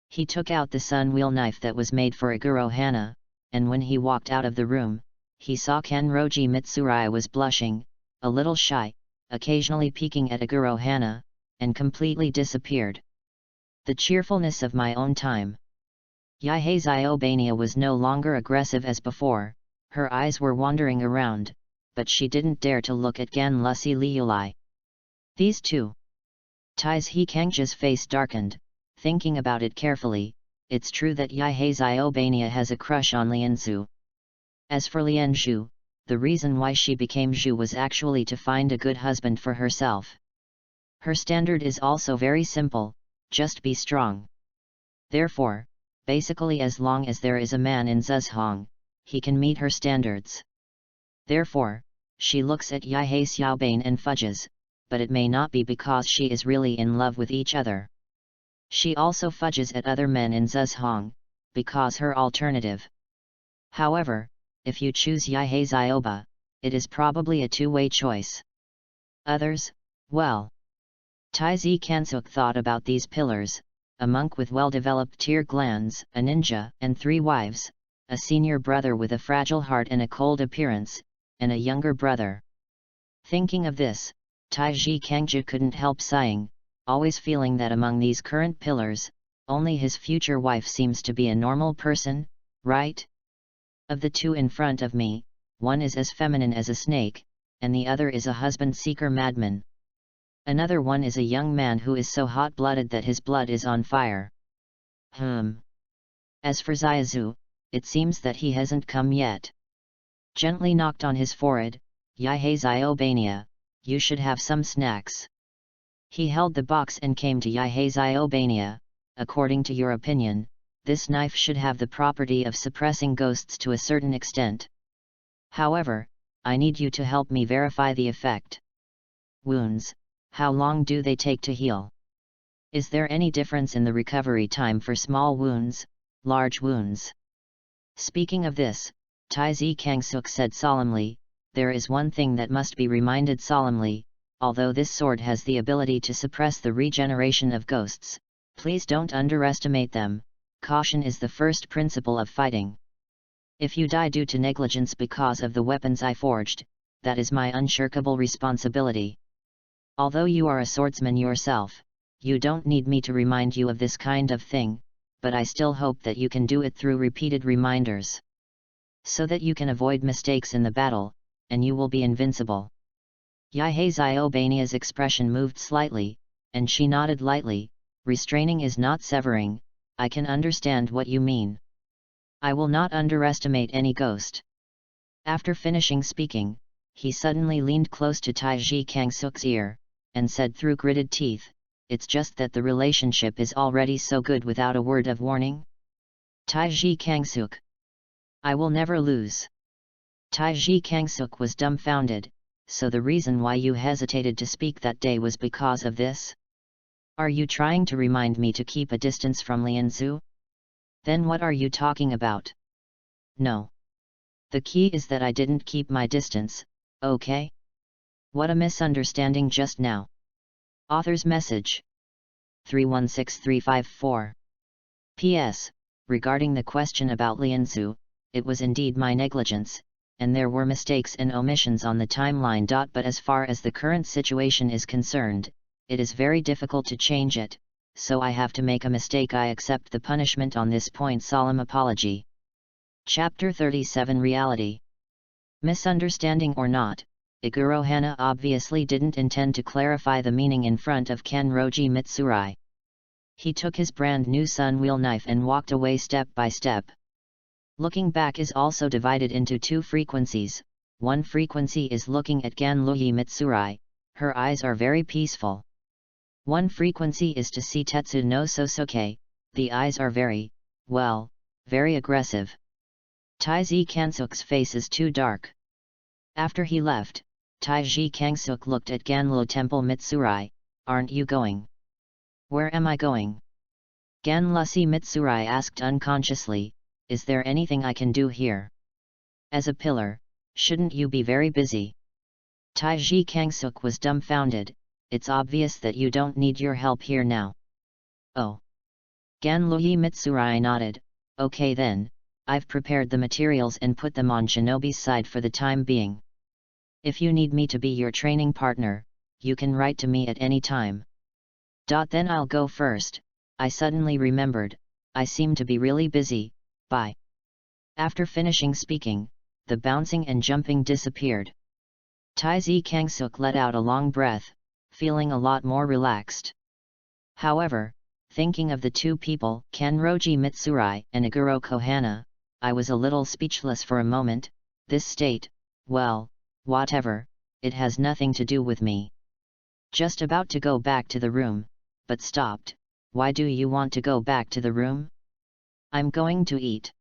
He took out the sun wheel knife that was made for Iguro Hana, and when he walked out of the room, he saw Kenroji Mitsurai was blushing, a little shy, occasionally peeking at Iguro Hana, and completely disappeared. The cheerfulness of my own time. Yaihei Ziobania was no longer aggressive as before, her eyes were wandering around, but she didn't dare to look at Gan Lucy Liulai. These two. Taizi Kangja's face darkened, thinking about it carefully. It's true that Yaihei Ziobania has a crush on Lianzhu. As for Lianzhu, the reason why she became Zhu was actually to find a good husband for herself. Her standard is also very simple, just be strong. Therefore, basically as long as there is a man in Zuzhong, he can meet her standards. Therefore, she looks at Yaihei Xiaobane and fudges, but it may not be because she is really in love with each other. She also fudges at other men in Zuzhong, because her alternative. However, if you choose Yaihei Zioba, it is probably a two-way choice. Others, well. Taizi Kansuk thought about these pillars: a monk with well-developed tear glands, a ninja and 3 wives, a senior brother with a fragile heart and a cold appearance, and a younger brother. Thinking of this, Taiji Kangja couldn't help sighing, always feeling that among these current pillars, only his future wife seems to be a normal person, right? Of the two in front of me, one is as feminine as a snake, and the other is a husband-seeker madman. Another one is a young man who is so hot-blooded that his blood is on fire. As for Zaizu, it seems that he hasn't come yet. Gently knocked on his forehead, Yaihei Ziobania, you should have some snacks. He held the box and came to Yaihei Ziobania. According to your opinion, this knife should have the property of suppressing ghosts to a certain extent. However, I need you to help me verify the effect. Wounds, how long do they take to heal? Is there any difference in the recovery time for small wounds, large wounds? Speaking of this, Taizi Kangsuk said solemnly, there is one thing that must be reminded solemnly: although this sword has the ability to suppress the regeneration of ghosts, please don't underestimate them. Caution is the first principle of fighting. If you die due to negligence because of the weapons I forged, that is my unshirkable responsibility. Although you are a swordsman yourself, you don't need me to remind you of this kind of thing, but I still hope that you can do it through repeated reminders. So that you can avoid mistakes in the battle, and you will be invincible. Yaihei Ziobania's expression moved slightly, and she nodded lightly. Restraining is not severing. I can understand what you mean. I will not underestimate any ghost. After finishing speaking, he suddenly leaned close to Taiji Kangsuk's ear, and said through gritted teeth, it's just that the relationship is already so good without a word of warning. Taiji Kangsuk. I will never lose. Taiji Kangsuk was dumbfounded, so the reason why you hesitated to speak that day was because of this? Are you trying to remind me to keep a distance from Lianzu? Then what are you talking about? No. The key is that I didn't keep my distance, okay? What a misunderstanding just now. Author's message. 316354. P.S. Regarding the question about Lianzu, it was indeed my negligence, and there were mistakes and omissions on the timeline. But as far as the current situation is concerned, it is very difficult to change it, so I have to make a mistake. I accept the punishment on this point. Solemn apology. Chapter 37 Reality. Misunderstanding or not, Iguro Hana obviously didn't intend to clarify the meaning in front of Kenroji Mitsurai. He took his brand new Sunwheel knife and walked away step by step. Looking back is also divided into two frequencies. One frequency is looking at Ganluyi Mitsurai, her eyes are very peaceful. One frequency is to see Tetsu no Sosuke, the eyes are very aggressive. Taiji Kansuk's face is too dark. After he left, Taiji Kansuk looked at Ganlo Temple Mitsurai, aren't you going? Where am I going? Ganlusi Mitsurai asked unconsciously, is there anything I can do here? As a pillar, shouldn't you be very busy? Taiji Kansuk was dumbfounded, it's obvious that you don't need your help here now. Oh. Ganluyi Mitsurai nodded, okay then, I've prepared the materials and put them on Shinobi's side for the time being. If you need me to be your training partner, you can write to me at any time. Then I'll go first, I suddenly remembered, I seem to be really busy, bye. After finishing speaking, the bouncing and jumping disappeared. Taiji Kansuk let out a long breath, feeling a lot more relaxed. However, thinking of the two people, Kenroji Mitsurai and Iguro Kohana, I was a little speechless for a moment. This state, well, whatever, it has nothing to do with me. Just about to go back to the room, but stopped. Why do you want to go back to the room? I'm going to eat.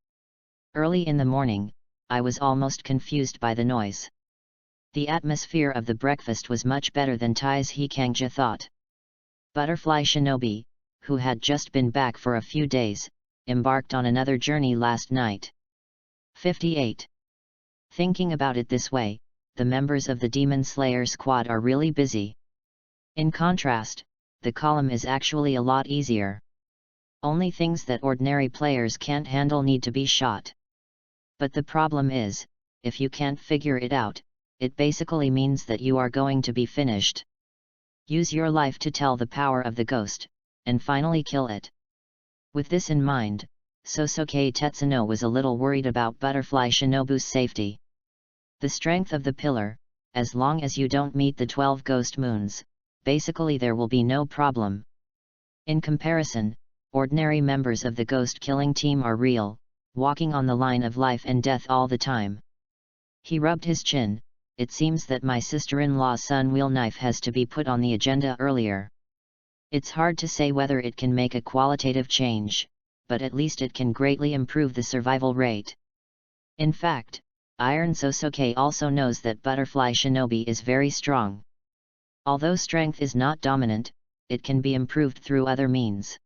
Early in the morning, I was almost confused by the noise. The atmosphere of the breakfast was much better than Taiji Kangja thought. Butterfly Shinobi, who had just been back for a few days, embarked on another journey last night. 58. Thinking about it this way, the members of the Demon Slayer squad are really busy. In contrast, the column is actually a lot easier. Only things that ordinary players can't handle need to be shot. But the problem is, if you can't figure it out, it basically means that you are going to be finished. Use your life to tell the power of the ghost, and finally kill it. With this in mind, Sosuke Tetsuno was a little worried about Butterfly Shinobu's safety. The strength of the pillar, as long as you don't meet the 12 ghost moons, basically there will be no problem. In comparison, ordinary members of the ghost killing team are real, walking on the line of life and death all the time. He rubbed his chin, it seems that my sister-in-law's Sunwheel knife has to be put on the agenda earlier. It's hard to say whether it can make a qualitative change, but at least it can greatly improve the survival rate. In fact, Iron Sosuke also knows that Butterfly Shinobi is very strong. Although strength is not dominant, it can be improved through other means.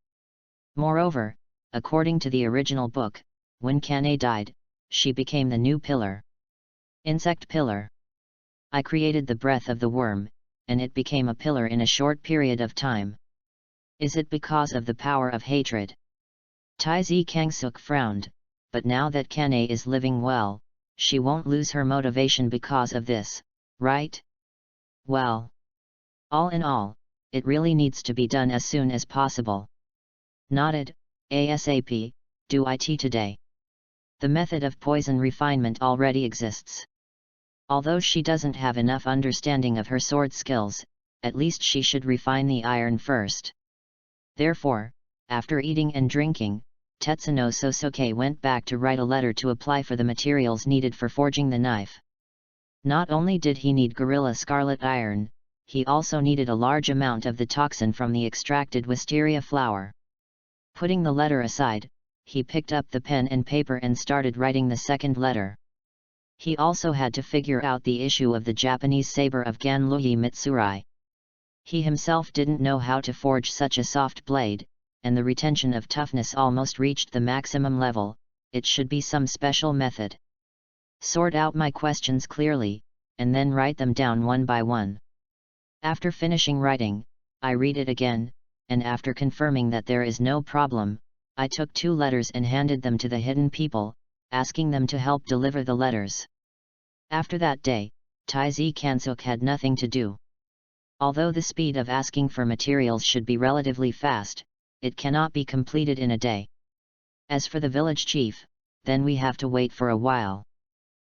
Moreover, according to the original book, when Kane died, she became the new pillar. Insect pillar. I created the breath of the worm, and it became a pillar in a short period of time. Is it because of the power of hatred? Taiji Kangsuk frowned, but now that Kane is living well, she won't lose her motivation because of this, right? Well, all in all, it really needs to be done as soon as possible. Nodded, ASAP, do it today. The method of poison refinement already exists. Although she doesn't have enough understanding of her sword skills, at least she should refine the iron first. Therefore, after eating and drinking, Tetsuno Sosuke went back to write a letter to apply for the materials needed for forging the knife. Not only did he need Gorilla Scarlet Iron, he also needed a large amount of the toxin from the extracted wisteria flower. Putting the letter aside, he picked up the pen and paper and started writing the second letter. He also had to figure out the issue of the Japanese saber of Ganryu Mitsurai. He himself didn't know how to forge such a soft blade, and the retention of toughness almost reached the maximum level. It should be some special method. Sort out my questions clearly, and then write them down one by one. After finishing writing, I read it again, and after confirming that there is no problem, I took 2 letters and handed them to the hidden people, asking them to help deliver the letters. After that day, Taizi Kansuk had nothing to do. Although the speed of asking for materials should be relatively fast, it cannot be completed in a day. As for the village chief, then we have to wait for a while.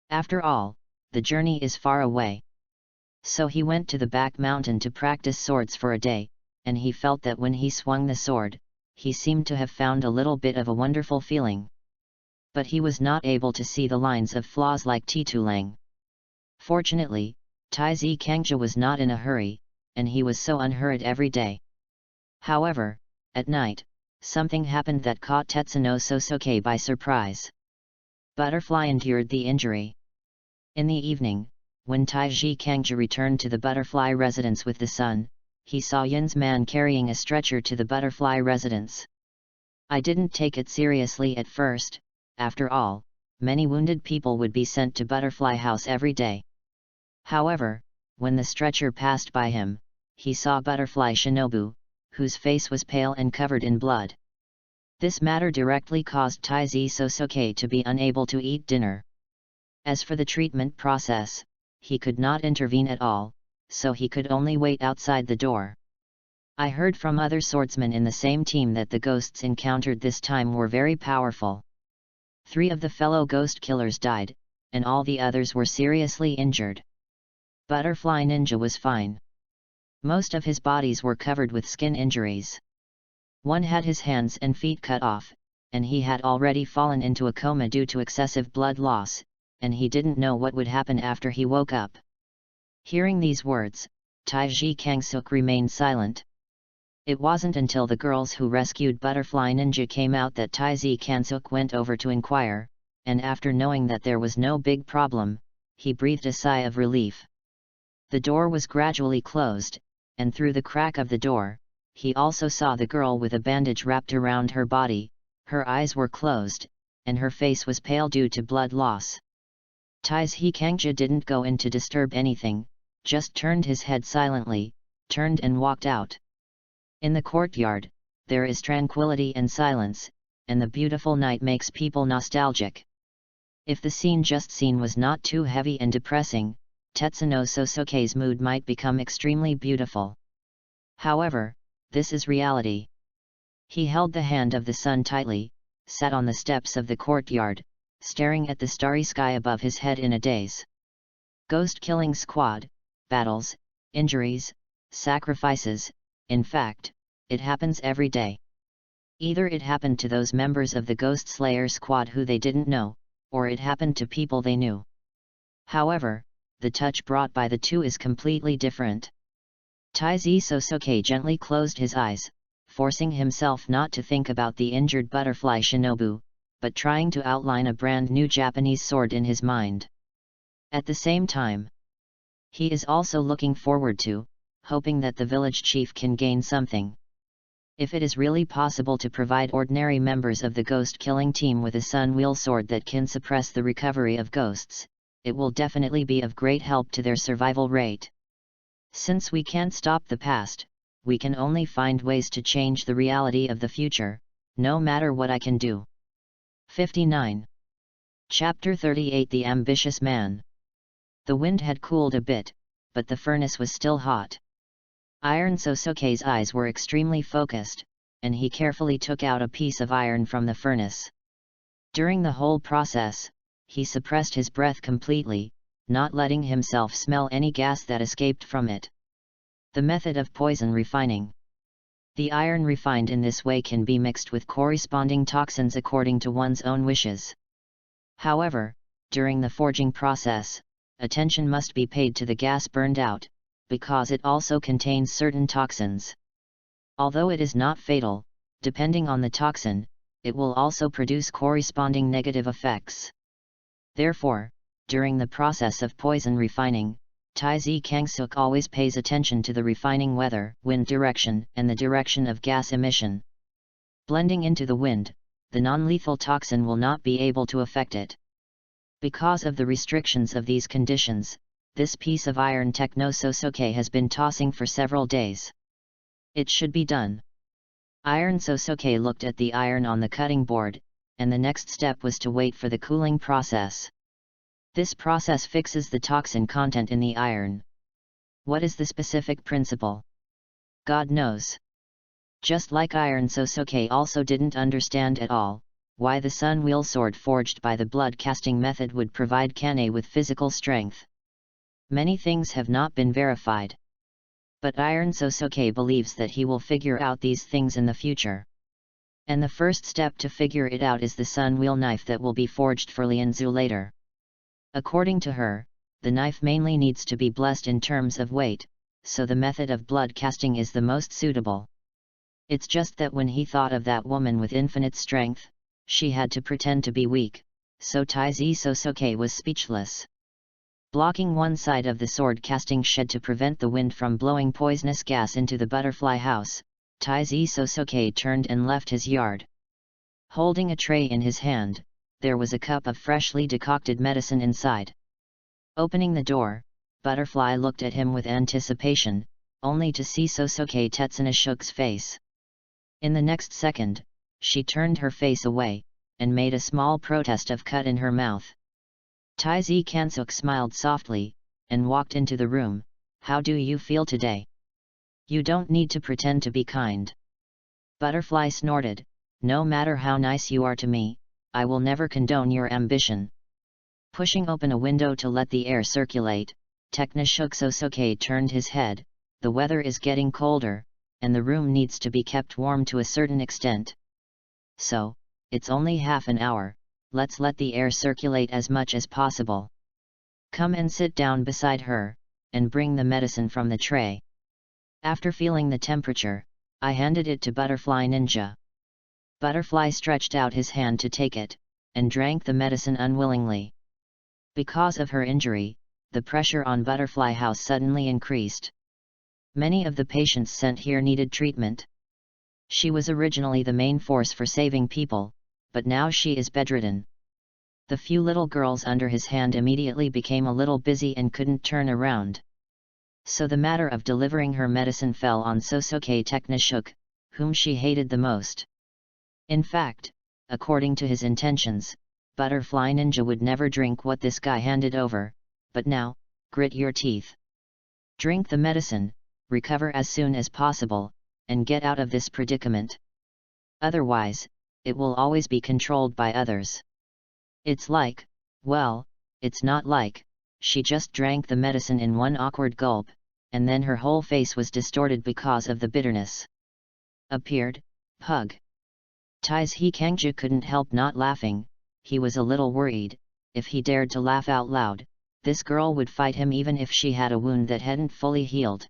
After all, the journey is far away. So he went to the back mountain to practice swords for a day, and he felt that when he swung the sword, he seemed to have found a little bit of a wonderful feeling. But he was not able to see the lines of flaws like Titulang. Fortunately, Taizi Kangja was not in a hurry, and he was so unhurried every day. However, at night, something happened that caught Tetsuno Sosuke by surprise. Butterfly endured the injury. In the evening, when Taizi Kangja returned to the butterfly residence with the sun, he saw Yin's man carrying a stretcher to the butterfly residence. I didn't take it seriously at first. After all, many wounded people would be sent to Butterfly House every day. However, when the stretcher passed by him, he saw Butterfly Shinobu, whose face was pale and covered in blood. This matter directly caused Taizi Sosuke to be unable to eat dinner. As for the treatment process, he could not intervene at all, so he could only wait outside the door. I heard from other swordsmen in the same team that the ghosts encountered this time were very powerful. 3 of the fellow ghost killers died, and all the others were seriously injured. Butterfly Ninja was fine. Most of his bodies were covered with skin injuries. One had his hands and feet cut off, and he had already fallen into a coma due to excessive blood loss, and he didn't know what would happen after he woke up. Hearing these words, Taizi Kangsuk remained silent. It wasn't until the girls who rescued Butterfly Ninja came out that Taizi Kansuk went over to inquire, and after knowing that there was no big problem, he breathed a sigh of relief. The door was gradually closed, and through the crack of the door, he also saw the girl with a bandage wrapped around her body. Her eyes were closed, and her face was pale due to blood loss. Taizi Kangja didn't go in to disturb anything, just turned his head silently, turned and walked out. In the courtyard, there is tranquility and silence, and the beautiful night makes people nostalgic. If the scene just seen was not too heavy and depressing, Tetsuno Sosuke's mood might become extremely beautiful. However, this is reality. He held the hand of the sun tightly, sat on the steps of the courtyard, staring at the starry sky above his head in a daze. Ghost killing squad, battles, injuries, sacrifices, in fact, it happens every day. Either it happened to those members of the Ghost Slayer squad who they didn't know, or it happened to people they knew. However, the touch brought by the 2 is completely different. Taizi Sosuke gently closed his eyes, forcing himself not to think about the injured Butterfly Shinobu, but trying to outline a brand new Japanese sword in his mind. At the same time, he is also looking forward to, hoping that the village chief can gain something. If it is really possible to provide ordinary members of the ghost-killing team with a sun-wheel sword that can suppress the recovery of ghosts, it will definitely be of great help to their survival rate. Since we can't stop the past, we can only find ways to change the reality of the future, no matter what I can do. 59. Chapter 38 The Ambitious Man. The wind had cooled a bit, but the furnace was still hot. Iron Sosuke's eyes were extremely focused, and he carefully took out a piece of iron from the furnace. During the whole process, he suppressed his breath completely, not letting himself smell any gas that escaped from it. The method of poison refining. The iron refined in this way can be mixed with corresponding toxins according to one's own wishes. However, during the forging process, attention must be paid to the gas burned out, because it also contains certain toxins. Although it is not fatal, depending on the toxin, it will also produce corresponding negative effects. Therefore, during the process of poison refining, Taizi Kangsuk always pays attention to the refining weather, wind direction, and the direction of gas emission. Blending into the wind, the non-lethal toxin will not be able to affect it. Because of the restrictions of these conditions, this piece of iron Techno Sosoke has been tossing for several days. It should be done. Iron Sosoke looked at the iron on the cutting board, and the next step was to wait for the cooling process. This process fixes the toxin content in the iron. What is the specific principle? God knows. Just like Iron Sosoke also didn't understand at all why the sun wheel sword forged by the blood casting method would provide Kane with physical strength. Many things have not been verified. But Iron Sosoke believes that he will figure out these things in the future. And the first step to figure it out is the sun wheel knife that will be forged for Lianzu later. According to her, the knife mainly needs to be blessed in terms of weight, so the method of blood casting is the most suitable. It's just that when he thought of that woman with infinite strength, she had to pretend to be weak, so Taizi Sosoke was speechless. Blocking one side of the sword casting shed to prevent the wind from blowing poisonous gas into the butterfly house, Taizi Sosoke turned and left his yard. Holding a tray in his hand, there was a cup of freshly decocted medicine inside. Opening the door, Butterfly looked at him with anticipation, only to see Sosoke Tetsunashuk's face. In the next second, she turned her face away, and made a small protest of cut in her mouth. Taizi Kansuk smiled softly, and walked into the room. How do you feel today? You don't need to pretend to be kind. Butterfly snorted, no matter how nice you are to me, I will never condone your ambition. Pushing open a window to let the air circulate, Teknashuk Sosoke turned his head. The weather is getting colder, and the room needs to be kept warm to a certain extent. So, it's only half an hour, let's let the air circulate as much as possible. Come and sit down beside her, and bring the medicine from the tray. After feeling the temperature, I handed it to Butterfly Ninja. Butterfly stretched out his hand to take it, and drank the medicine unwillingly. Because of her injury, the pressure on Butterfly House suddenly increased. Many of the patients sent here needed treatment. She was originally the main force for saving people, but now she is bedridden. The few little girls under his hand immediately became a little busy and couldn't turn around. So the matter of delivering her medicine fell on Sosoke Teknashuk, whom she hated the most. In fact, according to his intentions, Butterfly Ninja would never drink what this guy handed over, but now, grit your teeth. Drink the medicine, recover as soon as possible, and get out of this predicament. Otherwise, it will always be controlled by others. It's like, well, it's not like, she just drank the medicine in one awkward gulp, and then her whole face was distorted because of the bitterness. Appeared, Pug. Taizi Kangju couldn't help not laughing. He was a little worried. If he dared to laugh out loud, this girl would fight him even if she had a wound that hadn't fully healed.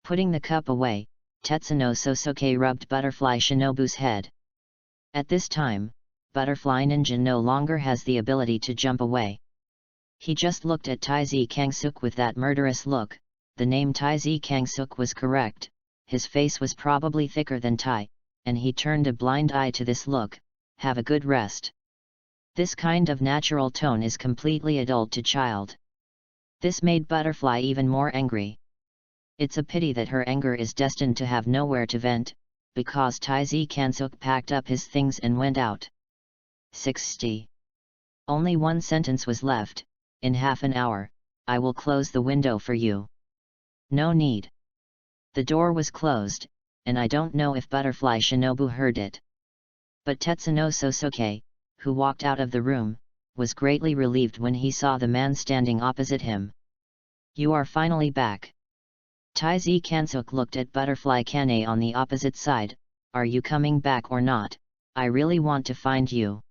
Putting the cup away, Tetsuno Sosoke rubbed Butterfly Shinobu's head. At this time, Butterfly Ninja no longer has the ability to jump away. He just looked at Taizi Kangsuk with that murderous look. The name Taizi Kangsuk was correct. His face was probably thicker than Tai, and he turned a blind eye to this look. Have a good rest. This kind of natural tone is completely adult to child. This made Butterfly even more angry. It's a pity that her anger is destined to have nowhere to vent, because Taizi Kansuk packed up his things and went out. 60. Only one sentence was left. In half an hour, I will close the window for you. No need. The door was closed, and I don't know if Butterfly Shinobu heard it. But Tetsuno Sosoke, who walked out of the room, was greatly relieved when he saw the man standing opposite him. You are finally back. Taizi Kansuk looked at Butterfly Kane on the opposite side. Are you coming back or not? I really want to find you.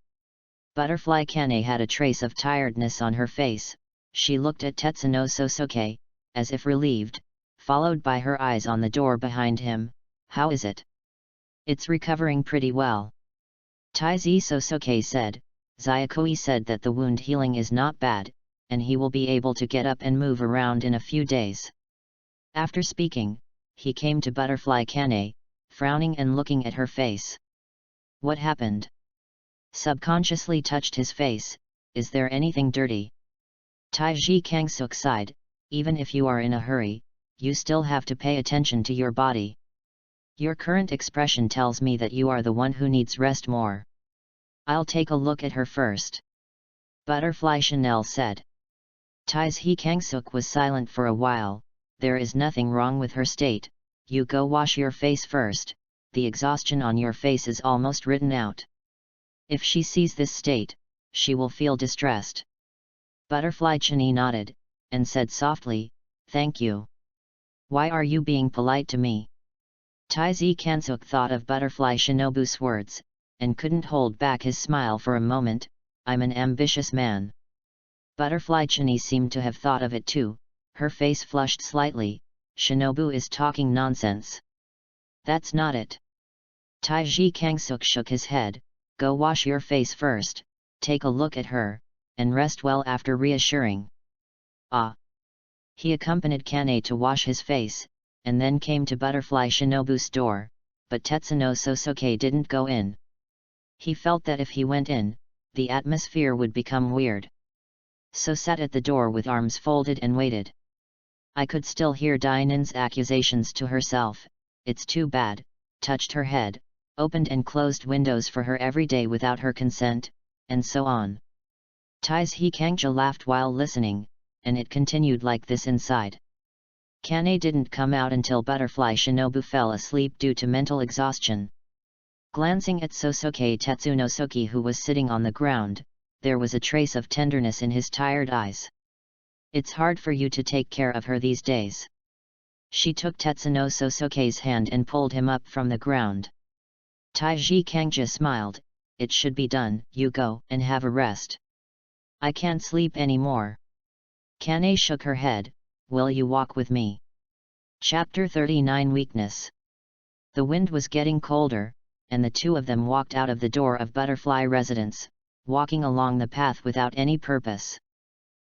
Butterfly Kane had a trace of tiredness on her face. She looked at Tetsuno Sosoke, as if relieved, followed by her eyes on the door behind him. How is it? It's recovering pretty well. Taizi Sosoke said. Zayakoi said that the wound healing is not bad, and he will be able to get up and move around in a few days. After speaking, he came to Butterfly Kane, frowning and looking at her face. What happened? Subconsciously touched his face. Is there anything dirty? Taiji Kangsuk sighed. Even if you are in a hurry, you still have to pay attention to your body. Your current expression tells me that you are the one who needs rest more. I'll take a look at her first. Butterfly Chanel said. Taiji Kangsuk was silent for a while. There is nothing wrong with her state. You go wash your face first. The exhaustion on your face is almost written out. If she sees this state, she will feel distressed. Butterfly Chani nodded, and said softly, "Thank you. Why are you being polite to me?" Taiji Kansuk thought of Butterfly Shinobu's words, and couldn't hold back his smile for a moment. I'm an ambitious man. Butterfly Chani seemed to have thought of it too. Her face flushed slightly. Shinobu is talking nonsense. That's not it. Taiji Kangsuk shook his head. Go wash your face first, take a look at her, and rest well after reassuring. Ah. He accompanied Kane to wash his face, and then came to Butterfly Shinobu's door, but Tetsuno Sosuke didn't go in. He felt that if he went in, the atmosphere would become weird. So sat at the door with arms folded and waited. I could still hear Dainen's accusations to herself. It's too bad. Touched her head, opened and closed windows for her every day without her consent, and so on. Taiji Kangja laughed while listening, and it continued like this inside. Kane didn't come out until Butterfly Shinobu fell asleep due to mental exhaustion. Glancing at Sosuke Tetsunosuke, who was sitting on the ground, there was a trace of tenderness in his tired eyes. It's hard for you to take care of her these days. She took Tetsuno Sosuke's hand and pulled him up from the ground. Taiji Kangja smiled. It should be done. You go and have a rest. I can't sleep anymore. Kane shook her head. Will you walk with me? Chapter 39 Weakness. The wind was getting colder, and the two of them walked out of the door of Butterfly Residence, walking along the path without any purpose.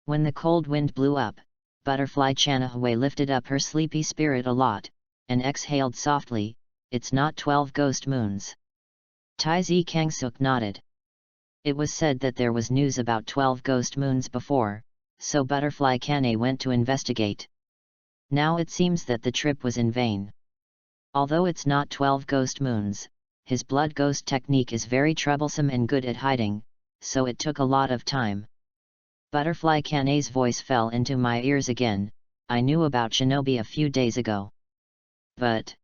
When the cold wind blew up, Butterfly Chanahue lifted up her sleepy spirit a lot, and exhaled softly. It's not 12 ghost moons. Taiji Kangsuk nodded. It was said that there was news about 12 ghost moons before, so Butterfly Kane went to investigate. Now it seems that the trip was in vain. Although it's not 12 ghost moons, his blood ghost technique is very troublesome and good at hiding, so it took a lot of time. Butterfly Kane's voice fell into my ears again. I knew about Shinobi a few days ago. But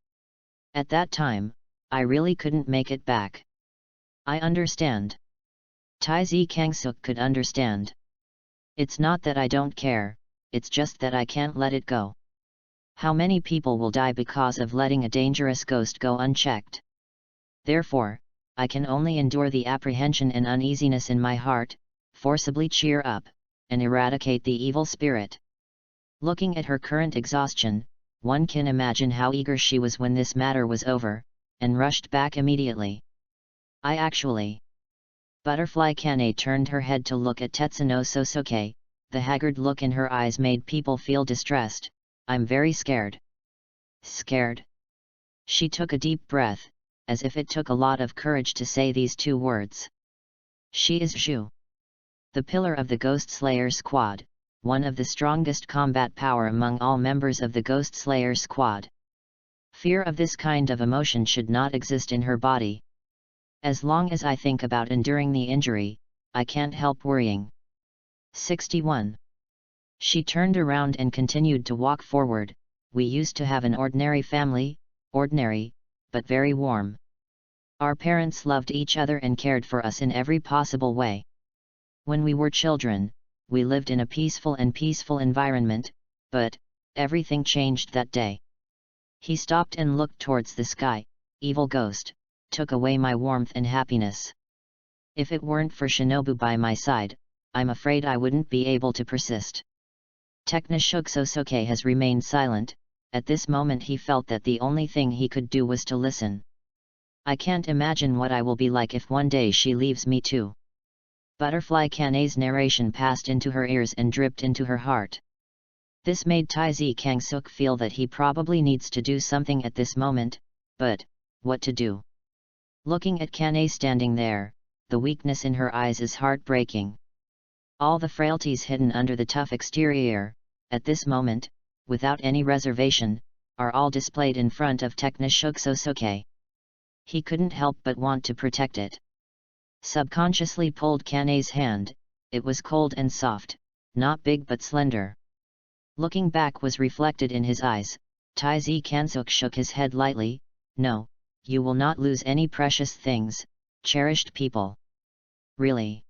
at that time, I really couldn't make it back. I understand. Taiji Kangsuk could understand. It's not that I don't care, it's just that I can't let it go. How many people will die because of letting a dangerous ghost go unchecked? Therefore, I can only endure the apprehension and uneasiness in my heart, forcibly cheer up, and eradicate the evil spirit. Looking at her current exhaustion, one can imagine how eager she was when this matter was over, and rushed back immediately. I actually... Butterfly Kane turned her head to look at Tetsuno Sosuke. The haggard look in her eyes made people feel distressed. I'm very scared. Scared? She took a deep breath, as if it took a lot of courage to say these two words. She is Zhu, the pillar of the Ghost Slayer squad, one of the strongest combat power among all members of the Ghost Slayer squad. Fear of this kind of emotion should not exist in her body. As long as I think about enduring the injury, I can't help worrying. 61. She turned around and continued to walk forward. We used to have an ordinary family, ordinary, but very warm. Our parents loved each other and cared for us in every possible way. When we were children, we lived in a peaceful environment, but everything changed that day. He stopped and looked towards the sky. Evil ghost took away my warmth and happiness. If it weren't for Shinobu by my side, I'm afraid I wouldn't be able to persist. Teknishook Sosuke has remained silent. At this moment he felt that the only thing he could do was to listen. I can't imagine what I will be like if one day she leaves me too. Butterfly Kanei's narration passed into her ears and dripped into her heart. This made Taiji Kangsuk feel that he probably needs to do something at this moment, but what to do? Looking at Kanei standing there, the weakness in her eyes is heartbreaking. All the frailties hidden under the tough exterior, at this moment, without any reservation, are all displayed in front of Teknishuk Sosuke. He couldn't help but want to protect it. Subconsciously pulled Kanei's hand. It was cold and soft, not big but slender. Looking back was reflected in his eyes. Taiji Kansuk shook his head lightly. No, you will not lose any precious things, cherished people. Really?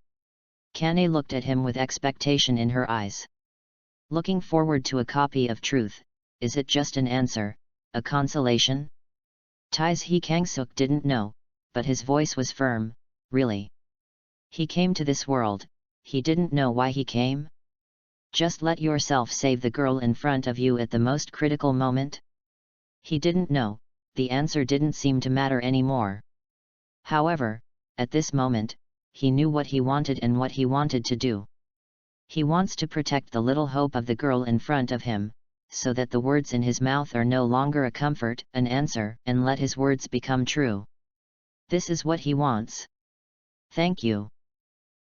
Kanei looked at him with expectation in her eyes. Looking forward to a copy of truth, is it just an answer, a consolation? Taiji Kangsuk didn't know, but his voice was firm. Really? He came to this world, he didn't know why he came? Just let yourself save the girl in front of you at the most critical moment? He didn't know, the answer didn't seem to matter anymore. However, at this moment, he knew what he wanted and what he wanted to do. He wants to protect the little hope of the girl in front of him, so that the words in his mouth are no longer a comfort, an answer, and let his words become true. This is what he wants. Thank you.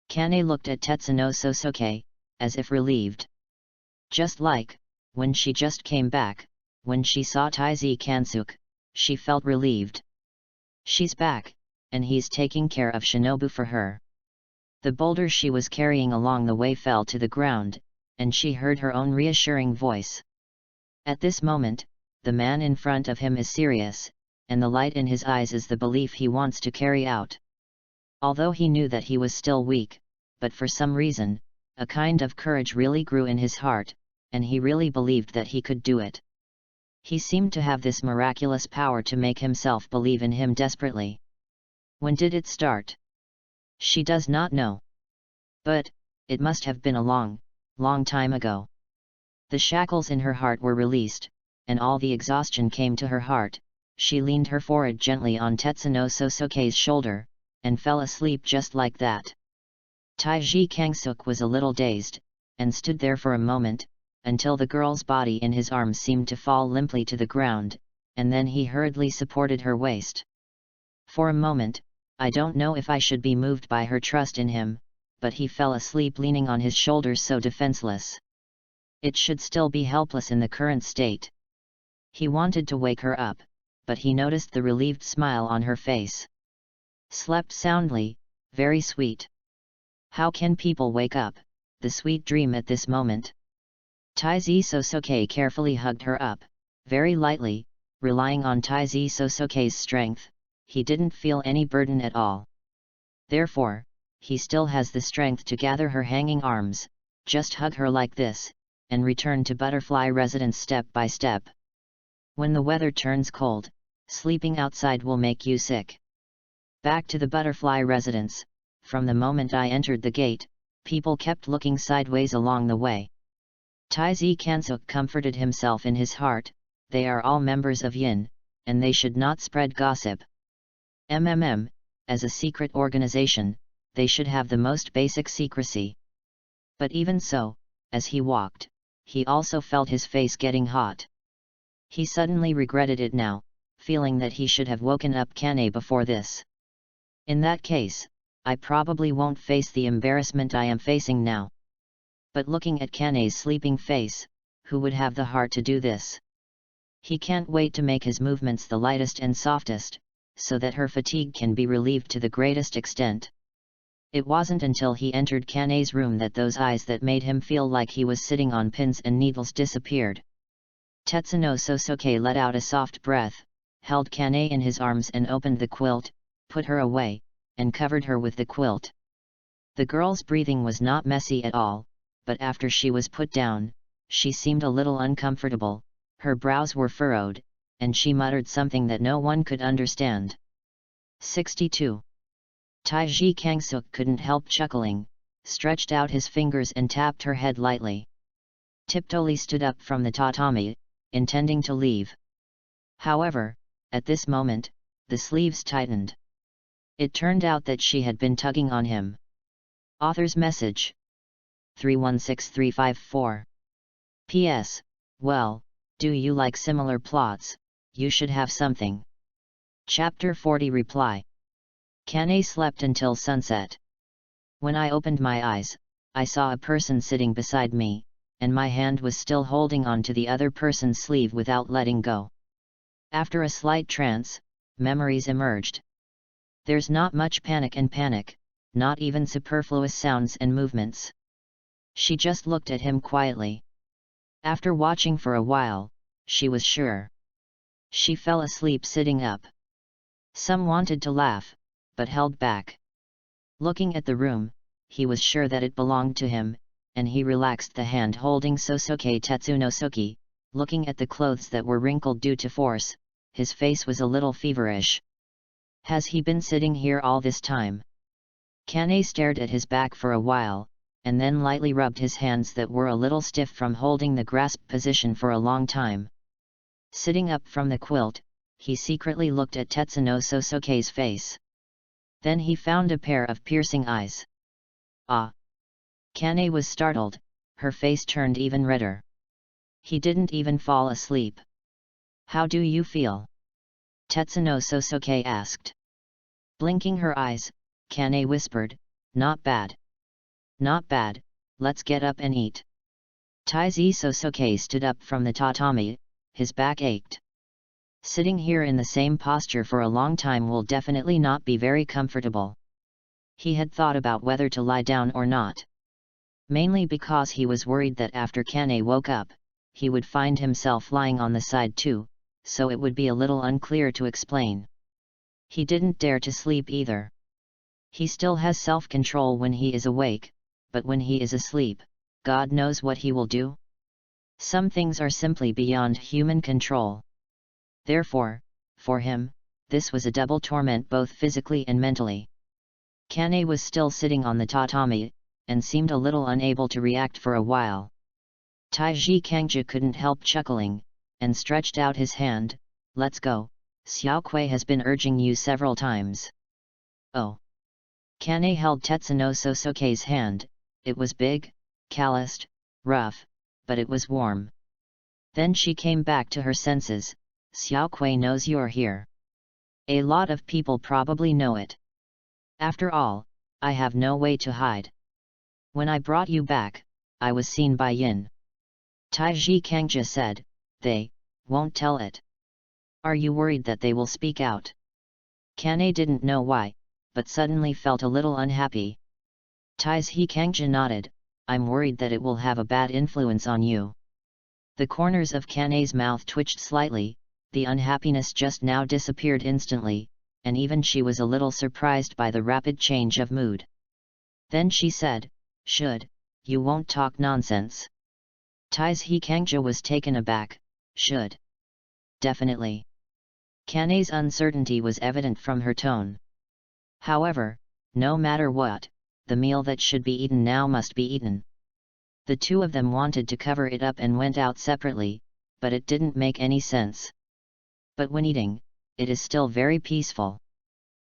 Kanei looked at Tetsuno Sosuke, as if relieved. Just like, when she just came back, when she saw Taiji Kansuk, she felt relieved. She's back, and he's taking care of Shinobu for her. The boulder she was carrying along the way fell to the ground, and she heard her own reassuring voice. At this moment, the man in front of him is serious, and the light in his eyes is the belief he wants to carry out. Although he knew that he was still weak, but for some reason, a kind of courage really grew in his heart, and he really believed that he could do it. He seemed to have this miraculous power to make himself believe in him desperately. When did it start? She does not know. But, it must have been a long, long time ago. The shackles in her heart were released, and all the exhaustion came to her heart. She leaned her forehead gently on Tetsuno Sosuke's shoulder, and fell asleep just like that. Taiji Kangsuk was a little dazed, and stood there for a moment, until the girl's body in his arms seemed to fall limply to the ground, and then he hurriedly supported her waist. For a moment, I don't know if I should be moved by her trust in him, but he fell asleep leaning on his shoulders so defenseless. It should still be helpless in the current state. He wanted to wake her up, but he noticed the relieved smile on her face. Slept soundly, very sweet. How can people wake up, the sweet dream at this moment? Taiji Sosuke carefully hugged her up, very lightly, relying on Taiji Sosuke's strength. He didn't feel any burden at all. Therefore, he still has the strength to gather her hanging arms, just hug her like this, and return to Butterfly Residence step by step. When the weather turns cold, sleeping outside will make you sick. Back to the Butterfly Residence. From the moment I entered the gate, people kept looking sideways along the way. Taiji Kansuk comforted himself in his heart, they are all members of Yin, and they should not spread gossip. As a secret organization, they should have the most basic secrecy. But even so, as he walked, he also felt his face getting hot. He suddenly regretted it now, feeling that he should have woken up Kanei before this. In that case, I probably won't face the embarrassment I am facing now. But looking at Kanei's sleeping face, who would have the heart to do this? He can't wait to make his movements the lightest and softest, so that her fatigue can be relieved to the greatest extent. It wasn't until he entered Kanei's room that those eyes that made him feel like he was sitting on pins and needles disappeared. Tetsuno Sosuke let out a soft breath, held Kanei in his arms and opened the quilt, put her away, and covered her with the quilt. The girl's breathing was not messy at all, but after she was put down, she seemed a little uncomfortable, her brows were furrowed, and she muttered something that no one could understand. 62. Taiji Kangsuk couldn't help chuckling, stretched out his fingers and tapped her head lightly. Tiptoely stood up from the tatami, intending to leave. However, at this moment, the sleeves tightened. It turned out that she had been tugging on him. Author's message. 316354. P.S. Well, do you like similar plots? You should have something. Chapter 40 reply. Kane slept until sunset. When I opened my eyes, I saw a person sitting beside me, and my hand was still holding on to the other person's sleeve without letting go. After a slight trance, memories emerged. There's not much panic, not even superfluous sounds and movements. She just looked at him quietly. After watching for a while, she was sure. She fell asleep sitting up. Some wanted to laugh, but held back. Looking at the room, he was sure that it belonged to him, and he relaxed the hand holding Sosuke Tetsunosuke. Looking at the clothes that were wrinkled due to force, his face was a little feverish. Has he been sitting here all this time? Kane stared at his back for a while, and then lightly rubbed his hands that were a little stiff from holding the grasp position for a long time. Sitting up from the quilt, he secretly looked at Tetsuno Sosuke's face. Then he found a pair of piercing eyes. Ah! Kane was startled, her face turned even redder. He didn't even fall asleep. How do you feel? Tetsuno Sosuke asked. Blinking her eyes, Kane whispered, not bad. Not bad, let's get up and eat. Taizi Sosuke stood up from the tatami, his back ached. Sitting here in the same posture for a long time will definitely not be very comfortable. He had thought about whether to lie down or not. Mainly because he was worried that after Kane woke up, he would find himself lying on the side too, so it would be a little unclear to explain. He didn't dare to sleep either. He still has self-control when he is awake, but when he is asleep, God knows what he will do. Some things are simply beyond human control. Therefore, for him, this was a double torment both physically and mentally. Kane was still sitting on the tatami, and seemed a little unable to react for a while. Taiji Kangja couldn't help chuckling, and stretched out his hand. Let's go, Xiaoqui has been urging you several times. Oh! Kane held Tetsuno Sosuke's hand. It was big, calloused, rough, but it was warm. Then she came back to her senses. Xiaoqui knows you're here. A lot of people probably know it. After all, I have no way to hide. When I brought you back, I was seen by Yin. Taiji Kangja said, they won't tell it. Are you worried that they will speak out? Kane didn't know why, but suddenly felt a little unhappy. Taiji Kangja nodded, I'm worried that it will have a bad influence on you. The corners of Kane's mouth twitched slightly, the unhappiness just now disappeared instantly, and even she was a little surprised by the rapid change of mood. Then she said, you won't talk nonsense. Taiji Kangja was taken aback, should. Definitely. Kane's uncertainty was evident from her tone. However, no matter what, the meal that should be eaten now must be eaten. The two of them wanted to cover it up and went out separately, but it didn't make any sense. But when eating, it is still very peaceful.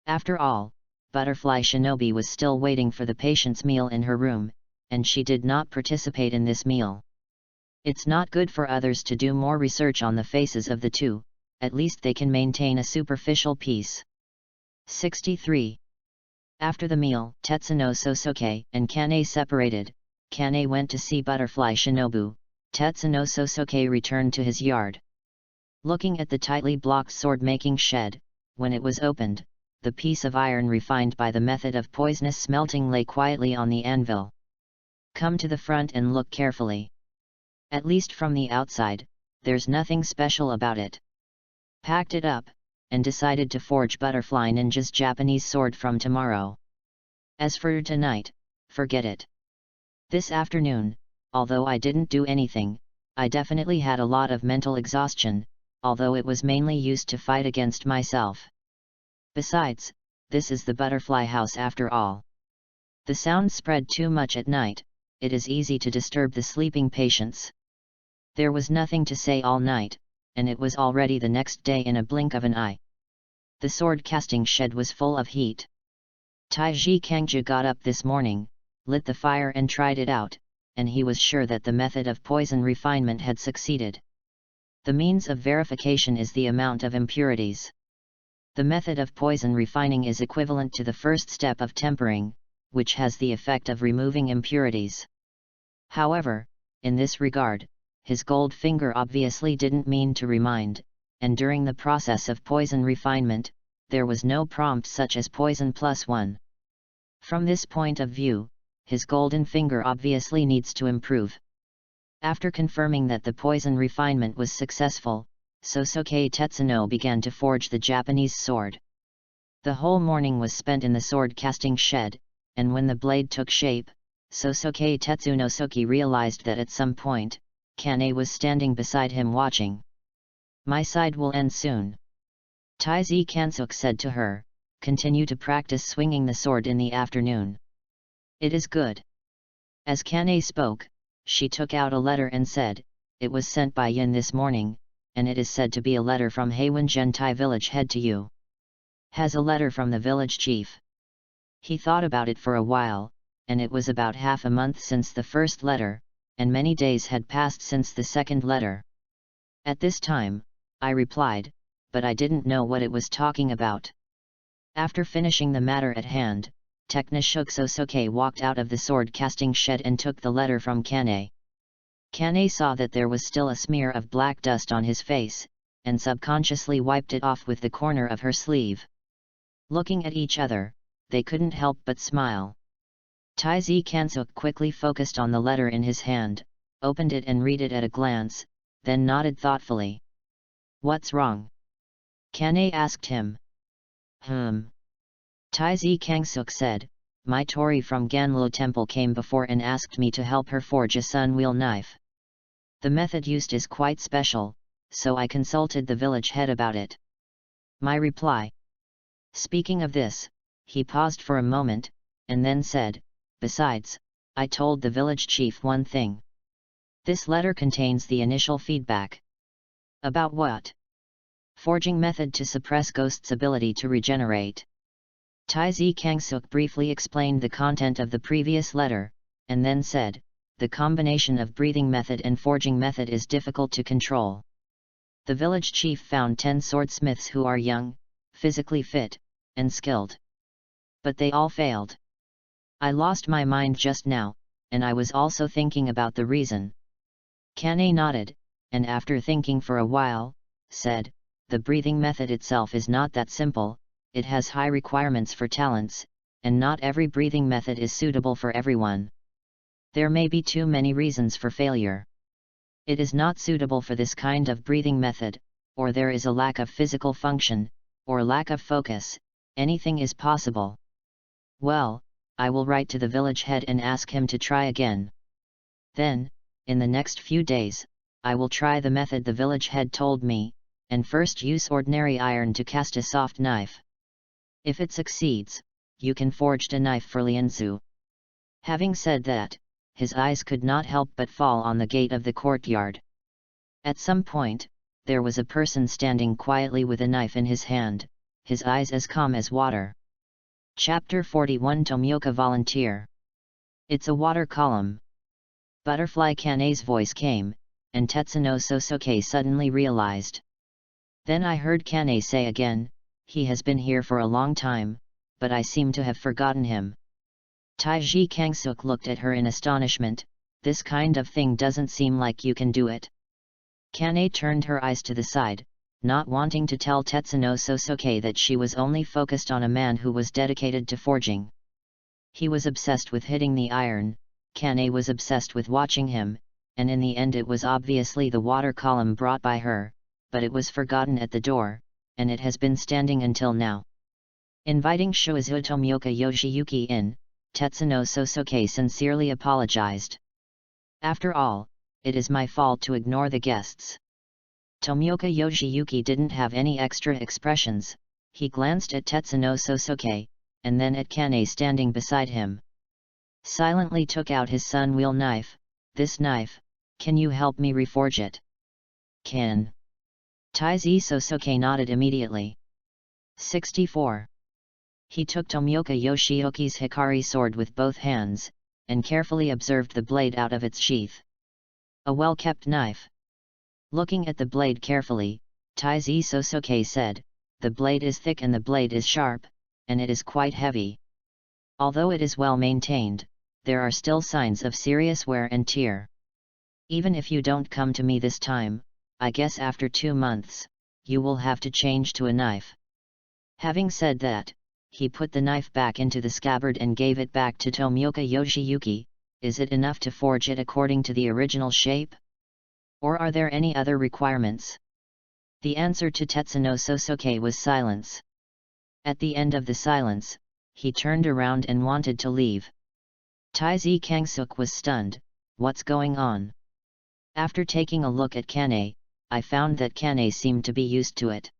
After all, Butterfly Shinobi was still waiting for the patient's meal in her room, and she did not participate in this meal. It's not good for others to do more research on the faces of the two, at least they can maintain a superficial peace. 63. After the meal, Tetsuno Sosuke and Kane separated. Kane went to see Butterfly Shinobu, Tetsuno Sosuke returned to his yard. Looking at the tightly blocked sword-making shed, when it was opened, the piece of iron refined by the method of poisonous smelting lay quietly on the anvil. Come to the front and look carefully. At least from the outside, there's nothing special about it. Packed it up, and decided to forge Butterfly Ninja's Japanese sword from tomorrow. As for tonight, forget it. This afternoon, although I didn't do anything, I definitely had a lot of mental exhaustion, although it was mainly used to fight against myself. Besides, this is the butterfly house after all. The sound spread too much at night, it is easy to disturb the sleeping patients. There was nothing to say all night, and it was already the next day in a blink of an eye. The sword casting shed was full of heat. Taiji Kangja got up this morning, lit the fire and tried it out, and he was sure that the method of poison refinement had succeeded. The means of verification is the amount of impurities. The method of poison refining is equivalent to the first step of tempering, which has the effect of removing impurities. However, in this regard, his gold finger obviously didn't mean to remind, and during the process of poison refinement, there was no prompt such as poison +1. From this point of view, his golden finger obviously needs to improve. After confirming that the poison refinement was successful, Sosuke Tetsuno began to forge the Japanese sword. The whole morning was spent in the sword casting shed, and when the blade took shape, Sosuke Tetsunosuke realized that at some point, Kane was standing beside him watching. "My side will end soon," Taizi Kansuk said to her. "Continue to practice swinging the sword in the afternoon. It is good." As Kane spoke, she took out a letter and said, "It was sent by Yin this morning, and it is said to be a letter from Heiwan Gentai village head to you." "Has a letter from the village chief?" He thought about it for a while, and it was about half a month since the first letter, and many days had passed since the second letter. "At this time," I replied, "but I didn't know what it was talking about." After finishing the matter at hand, Teknishook Sosuke walked out of the sword casting shed and took the letter from Kane. Kane saw that there was still a smear of black dust on his face, and subconsciously wiped it off with the corner of her sleeve. Looking at each other, they couldn't help but smile. Taizi Kansuk quickly focused on the letter in his hand, opened it and read it at a glance, then nodded thoughtfully. "What's wrong?" Kane asked him. Taizi Kansuk said, "My Tori from Ganlo Temple came before and asked me to help her forge a sun wheel knife. The method used is quite special, so I consulted the village head about it." My reply. Speaking of this, he paused for a moment, and then said, "Besides, I told the village chief one thing. This letter contains the initial feedback." "About what?" "Forging method to suppress ghosts' ability to regenerate." Taizi Kangsuk briefly explained the content of the previous letter, and then said, "The combination of breathing method and forging method is difficult to control. The village chief found 10 swordsmiths who are young, physically fit, and skilled. But they all failed. I lost my mind just now, and I was also thinking about the reason." Kane nodded, and after thinking for a while, said, "The breathing method itself is not that simple. It has high requirements for talents, and not every breathing method is suitable for everyone. There may be too many reasons for failure. It is not suitable for this kind of breathing method, or there is a lack of physical function, or lack of focus. Anything is possible. Well, I will write to the village head and ask him to try again. Then, in the next few days, I will try the method the village head told me, and first use ordinary iron to cast a soft knife. If it succeeds, you can forge a knife for Lianzu." Having said that, his eyes could not help but fall on the gate of the courtyard. At some point, there was a person standing quietly with a knife in his hand, his eyes as calm as water. Chapter 41 Tomioka Volunteer. "It's a water column." Butterfly Kane's voice came, and Tetsuno Sosuke suddenly realized. Then I heard Kane say again, "He has been here for a long time, but I seem to have forgotten him." Taiji Kangsuk looked at her in astonishment. "This kind of thing doesn't seem like you can do it." Kane turned her eyes to the side, not wanting to tell Tetsuno Sosuke that she was only focused on a man who was dedicated to forging. He was obsessed with hitting the iron, Kane was obsessed with watching him, and in the end it was obviously the water column brought by her, but it was forgotten at the door, and it has been standing until now. Inviting Shuizu Tomioka Yoshiyuki in, Tetsuno Sosuke sincerely apologized. "After all, it is my fault to ignore the guests." Tomioka Yoshiyuki didn't have any extra expressions. He glanced at Tetsuno Sosuke, and then at Kane standing beside him. Silently took out his sun wheel knife. "This knife, can you help me reforge it?" "Can." Taizi Sosuke nodded immediately. 64. He took Tomioka Yoshiyuki's Hikari sword with both hands, and carefully observed the blade out of its sheath. A well-kept knife. Looking at the blade carefully, Taizi Sosoke said, "The blade is thick and the blade is sharp, and it is quite heavy. Although it is well maintained, there are still signs of serious wear and tear. Even if you don't come to me this time, I guess after 2 months, you will have to change to a knife." Having said that, he put the knife back into the scabbard and gave it back to Tomioka Yoshiyuki. "Is it enough to forge it according to the original shape? Or are there any other requirements?" The answer to Tetsuno Sosoke was silence. At the end of the silence, he turned around and wanted to leave. Taizi Kangsuk was stunned. "What's going on?" After taking a look at Kane, I found that Kane seemed to be used to it.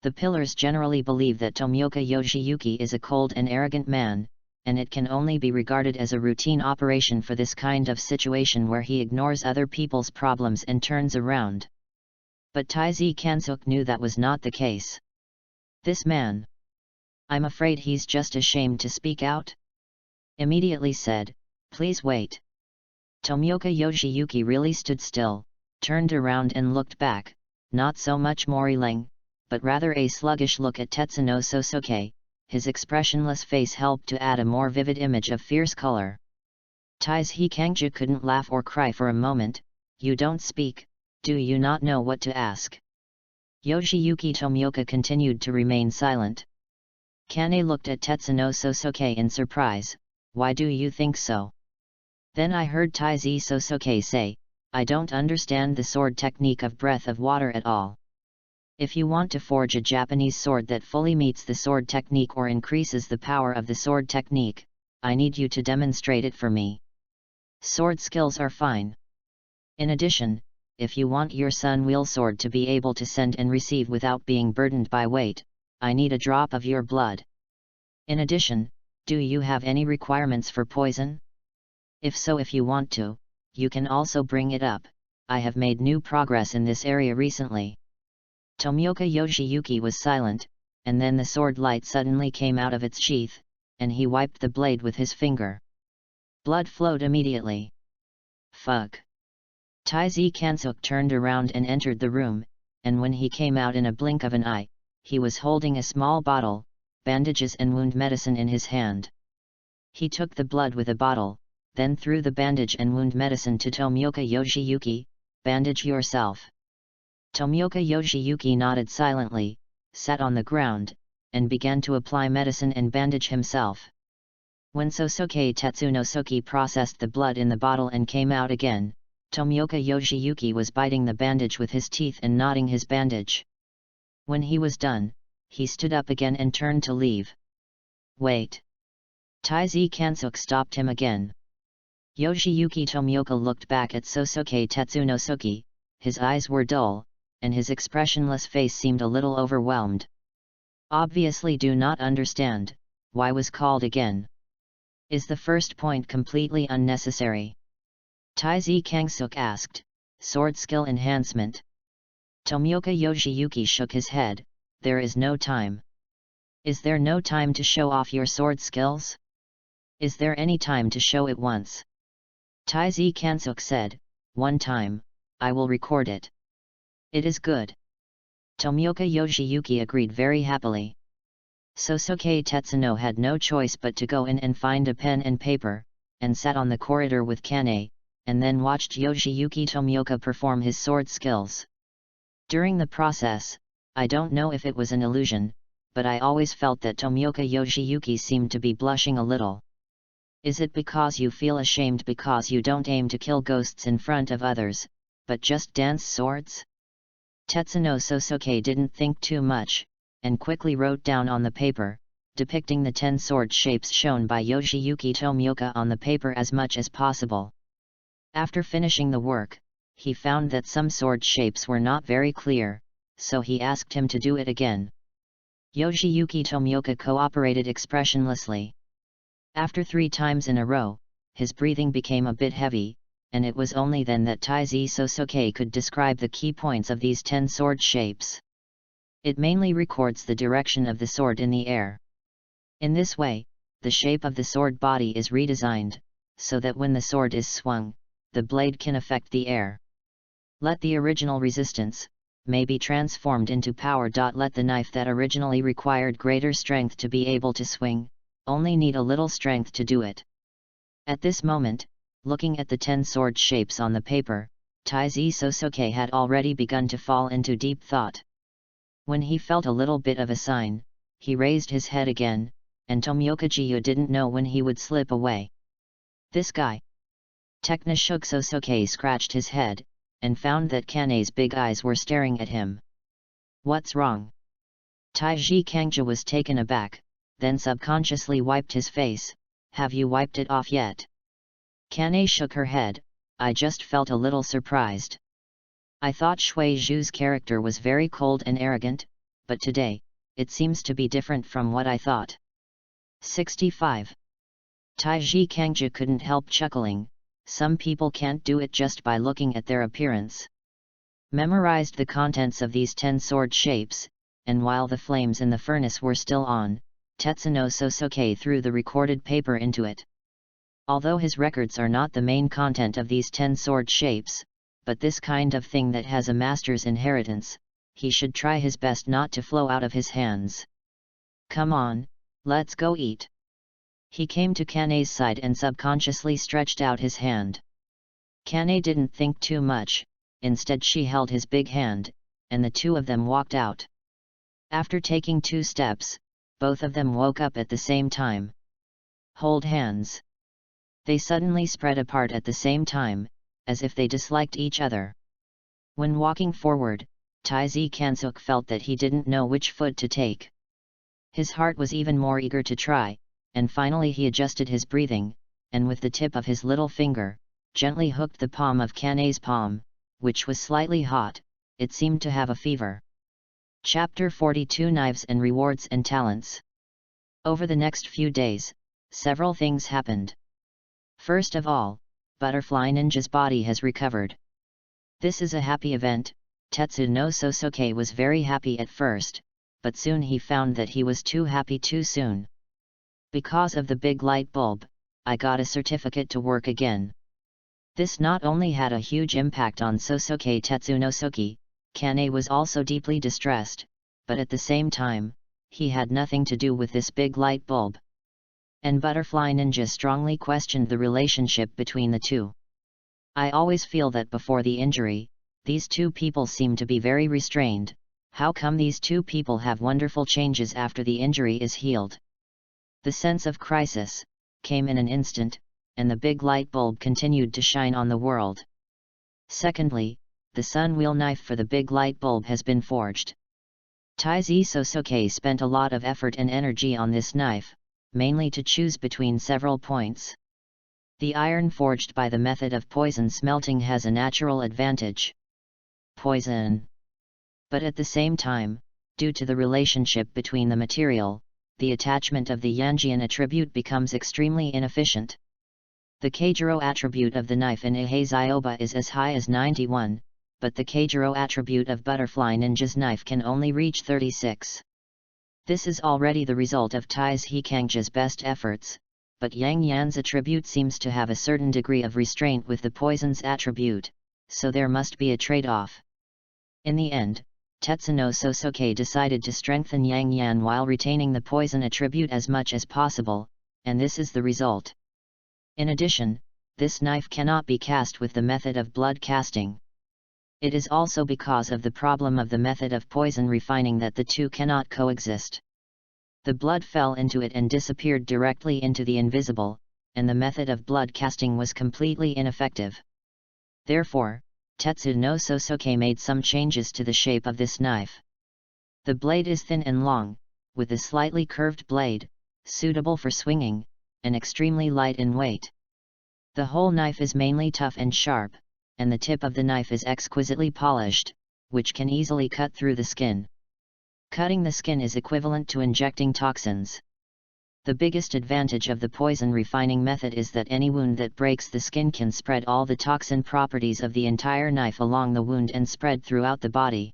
The pillars generally believe that Tomioka Yoshiyuki is a cold and arrogant man, and it can only be regarded as a routine operation for this kind of situation where he ignores other people's problems and turns around. But Taizi Kansuk knew that was not the case. "This man. I'm afraid he's just ashamed to speak out?" Immediately said, "Please wait." Tomioka Yoshiyuki really stood still, turned around and looked back, not so much Moriling, but rather a sluggish look at Tetsuno Sosoke. His expressionless face helped to add a more vivid image of fierce color. Taizi Kangja couldn't laugh or cry for a moment. "You don't speak, do you not know what to ask?" Yoshiyuki Tomioka continued to remain silent. Kane looked at Tetsuno Sosoke in surprise. "Why do you think so?" Then I heard Taizi Sosoke say, "I don't understand the sword technique of Breath of Water at all. If you want to forge a Japanese sword that fully meets the sword technique or increases the power of the sword technique, I need you to demonstrate it for me. Sword skills are fine. In addition, if you want your sun wheel sword to be able to send and receive without being burdened by weight, I need a drop of your blood. In addition, do you have any requirements for poison? If so, if you want to, you can also bring it up. I have made new progress in this area recently." Tomioka Yoshiyuki was silent, and then the sword light suddenly came out of its sheath, and he wiped the blade with his finger. Blood flowed immediately. "Fuck." Taizi Kansuk turned around and entered the room, and when he came out in a blink of an eye, he was holding a small bottle, bandages and wound medicine in his hand. He took the blood with a bottle, then threw the bandage and wound medicine to Tomioka Yoshiyuki. "Bandage yourself." Tomioka Yoshiyuki nodded silently, sat on the ground, and began to apply medicine and bandage himself. When Sosoke Tetsunosuke processed the blood in the bottle and came out again, Tomioka Yoshiyuki was biting the bandage with his teeth and knotting his bandage. When he was done, he stood up again and turned to leave. "Wait." Taizi Kansuk stopped him again. Yoshiyuki Tomioka looked back at Sosoke Tetsunosuke. His eyes were dull, and his expressionless face seemed a little overwhelmed. "Obviously do not understand, why was called again? Is the first point completely unnecessary?" Taizi Kangsuk asked. "Sword skill enhancement." Tomioka Yoshiyuki shook his head. "There is no time." "Is there no time to show off your sword skills? Is there any time to show it once?" Taizi Kansuk said, "One time, I will record it." "It is good." Tomioka Yoshiyuki agreed very happily. Sosoke Tetsuno had no choice but to go in and find a pen and paper, and sat on the corridor with Kane, and then watched Yoshiyuki Tomioka perform his sword skills. During the process, I don't know if it was an illusion, but I always felt that Tomioka Yoshiyuki seemed to be blushing a little. "Is it because you feel ashamed because you don't aim to kill ghosts in front of others, but just dance swords?" Tetsuno Sosoke didn't think too much, and quickly wrote down on the paper, depicting the 10 sword shapes shown by Yoshiyuki Tomioka on the paper as much as possible. After finishing the work, he found that some sword shapes were not very clear, so he asked him to do it again. Yoshiyuki Tomioka cooperated expressionlessly. After 3 times in a row, his breathing became a bit heavy, and it was only then that Taizi Sosoke could describe the key points of these 10 sword shapes. It mainly records the direction of the sword in the air. In this way, the shape of the sword body is redesigned, so that when the sword is swung, the blade can affect the air. Let the original resistance may be transformed into power. Let the knife that originally required greater strength to be able to swing, only need a little strength to do it. At this moment, looking at the 10 sword shapes on the paper, Taizi Sosuke had already begun to fall into deep thought. When he felt a little bit of a sign, he raised his head again, and Tomiokajiya didn't know when he would slip away. This guy. Teknishook Sosuke scratched his head, and found that Kane's big eyes were staring at him. What's wrong? Taiji Kangja was taken aback, then subconsciously wiped his face. Have you wiped it off yet? Kane shook her head. I just felt a little surprised. I thought Shui Zhu's character was very cold and arrogant, but today, it seems to be different from what I thought. 65. Taiji Kangja couldn't help chuckling. Some people can't do it just by looking at their appearance. Memorized the contents of these 10 sword shapes, and while the flames in the furnace were still on, Tetsuno Sosuke threw the recorded paper into it. Although his records are not the main content of these 10 sword shapes, but this kind of thing that has a master's inheritance, he should try his best not to flow out of his hands. Come on, let's go eat. He came to Kane's side and subconsciously stretched out his hand. Kane didn't think too much, instead she held his big hand, and the two of them walked out. After taking 2 steps, both of them woke up at the same time. Hold hands. They suddenly spread apart at the same time, as if they disliked each other. When walking forward, Taizi Kansuk felt that he didn't know which foot to take. His heart was even more eager to try, and finally he adjusted his breathing, and with the tip of his little finger, gently hooked the palm of Kane's palm, which was slightly hot. It seemed to have a fever. Chapter 42 Knives and Rewards and Talents. Over the next few days, several things happened. First of all, Butterfly Ninja's body has recovered. This is a happy event. Tetsuno Sosuke was very happy at first, but soon he found that he was too happy too soon. Because of the big light bulb, I got a certificate to work again. This not only had a huge impact on Sosuke Tetsunosuke, Kane was also deeply distressed, but at the same time, he had nothing to do with this big light bulb. And Butterfly Ninja strongly questioned the relationship between the two. I always feel that before the injury, these two people seem to be very restrained. How come these two people have wonderful changes after the injury is healed? The sense of crisis came in an instant, and the big light bulb continued to shine on the world. Secondly, the sun wheel knife for the big light bulb has been forged. Taizi Sosuke spent a lot of effort and energy on this knife, mainly to choose between several points. The iron forged by the method of poison smelting has a natural advantage. Poison. But at the same time, due to the relationship between the material, the attachment of the Yanjian attribute becomes extremely inefficient. The Keijiro attribute of the knife in Ihei is as high as 91, but the Keijiro attribute of Butterfly Ninja's knife can only reach 36. This is already the result of Taizi Kangja's best efforts, but Yang Yan's attribute seems to have a certain degree of restraint with the poison's attribute, so there must be a trade-off. In the end, Tetsuno Sosuke decided to strengthen Yang Yan while retaining the poison attribute as much as possible, and this is the result. In addition, this knife cannot be cast with the method of blood casting. It is also because of the problem of the method of poison refining that the two cannot coexist. The blood fell into it and disappeared directly into the invisible, and the method of blood casting was completely ineffective. Therefore, Tetsuno Sosuke made some changes to the shape of this knife. The blade is thin and long, with a slightly curved blade, suitable for swinging, and extremely light in weight. The whole knife is mainly tough and sharp, and the tip of the knife is exquisitely polished, which can easily cut through the skin. Cutting the skin is equivalent to injecting toxins. The biggest advantage of the poison refining method is that any wound that breaks the skin can spread all the toxin properties of the entire knife along the wound and spread throughout the body.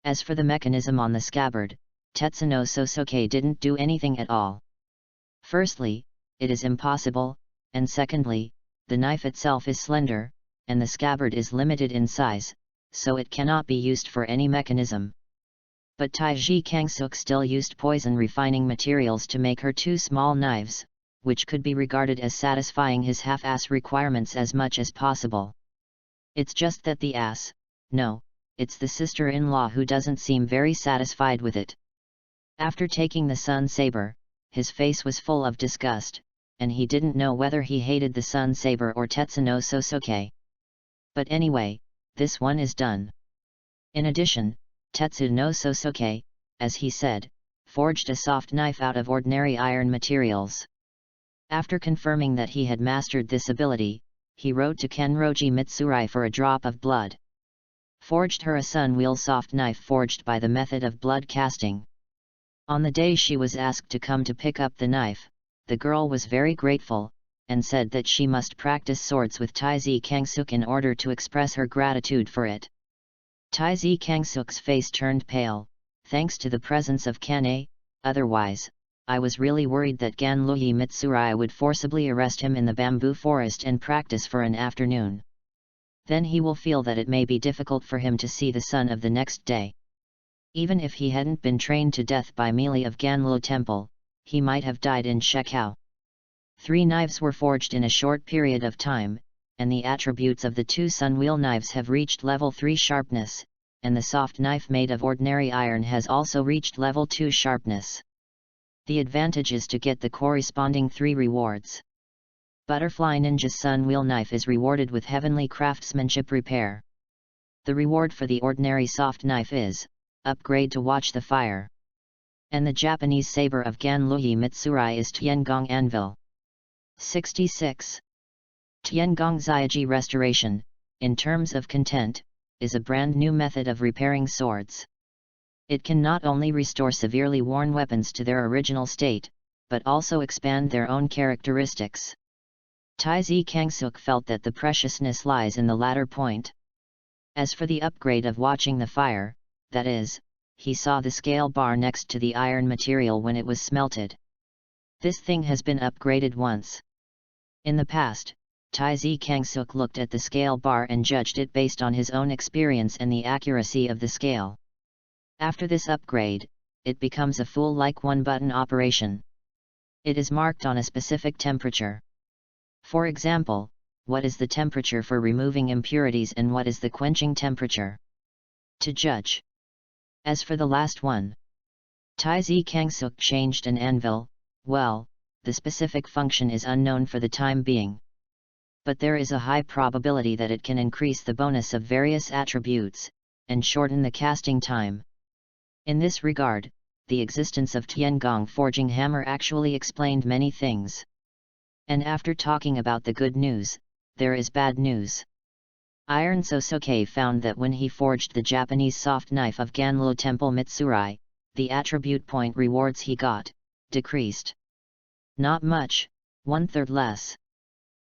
As for the mechanism on the scabbard, Tetsuno Sosuke didn't do anything at all. Firstly, it is impossible, and secondly, the knife itself is slender, and the scabbard is limited in size, so it cannot be used for any mechanism. But Taiji Kangsuk still used poison refining materials to make her 2 small knives, which could be regarded as satisfying his half-ass requirements as much as possible. It's just that the ass, no, it's the sister-in-law who doesn't seem very satisfied with it. After taking the sun saber, his face was full of disgust, and he didn't know whether he hated the sun saber or Tetsu no Sosuke. But anyway, this one is done. In addition, Tetsu no Sosuke, as he said, forged a soft knife out of ordinary iron materials. After confirming that he had mastered this ability, he wrote to Kenroji Mitsurai for a drop of blood. Forged her a sun-wheel soft knife forged by the method of blood casting. On the day she was asked to come to pick up the knife, the girl was very grateful, and said that she must practice swords with Taiji Kangsuk in order to express her gratitude for it. Taiji Kangsuk's face turned pale, thanks to the presence of Kane, otherwise, I was really worried that Ganloyi Mitsurai would forcibly arrest him in the bamboo forest and practice for an afternoon. Then he will feel that it may be difficult for him to see the sun of the next day. Even if he hadn't been trained to death by melee of Ganlo Temple, he might have died in Shekau. 3 knives were forged in a short period of time, and the attributes of the 2 sun-wheel knives have reached level 3 sharpness, and the soft knife made of ordinary iron has also reached level 2 sharpness. The advantage is to get the corresponding 3 rewards. Butterfly Ninja's sun-wheel knife is rewarded with heavenly craftsmanship repair. The reward for the ordinary soft knife is upgrade to watch the fire. And the Japanese saber of Ganloyi Mitsurai is Tiangong Anvil. 66. Tiangong Zyaji Restoration, in terms of content, is a brand new method of repairing swords. It can not only restore severely worn weapons to their original state, but also expand their own characteristics. Taiji Kangsuk felt that the preciousness lies in the latter point. As for the upgrade of watching the fire, that is, he saw the scale bar next to the iron material when it was smelted. This thing has been upgraded once. In the past, Taiji Kangsuk looked at the scale bar and judged it based on his own experience and the accuracy of the scale. After this upgrade, it becomes a full-like one-button operation. It is marked on a specific temperature. For example, what is the temperature for removing impurities and what is the quenching temperature? To judge. As for the last one, Taiji Kangsuk changed an anvil, well, the specific function is unknown for the time being. But there is a high probability that it can increase the bonus of various attributes, and shorten the casting time. In this regard, the existence of Tiangong forging hammer actually explained many things. And after talking about the good news, there is bad news. Iron Sosuke found that when he forged the Japanese soft knife of Ganlo Temple Mitsurai, the attribute point rewards he got decreased. Not much, 1/3 less.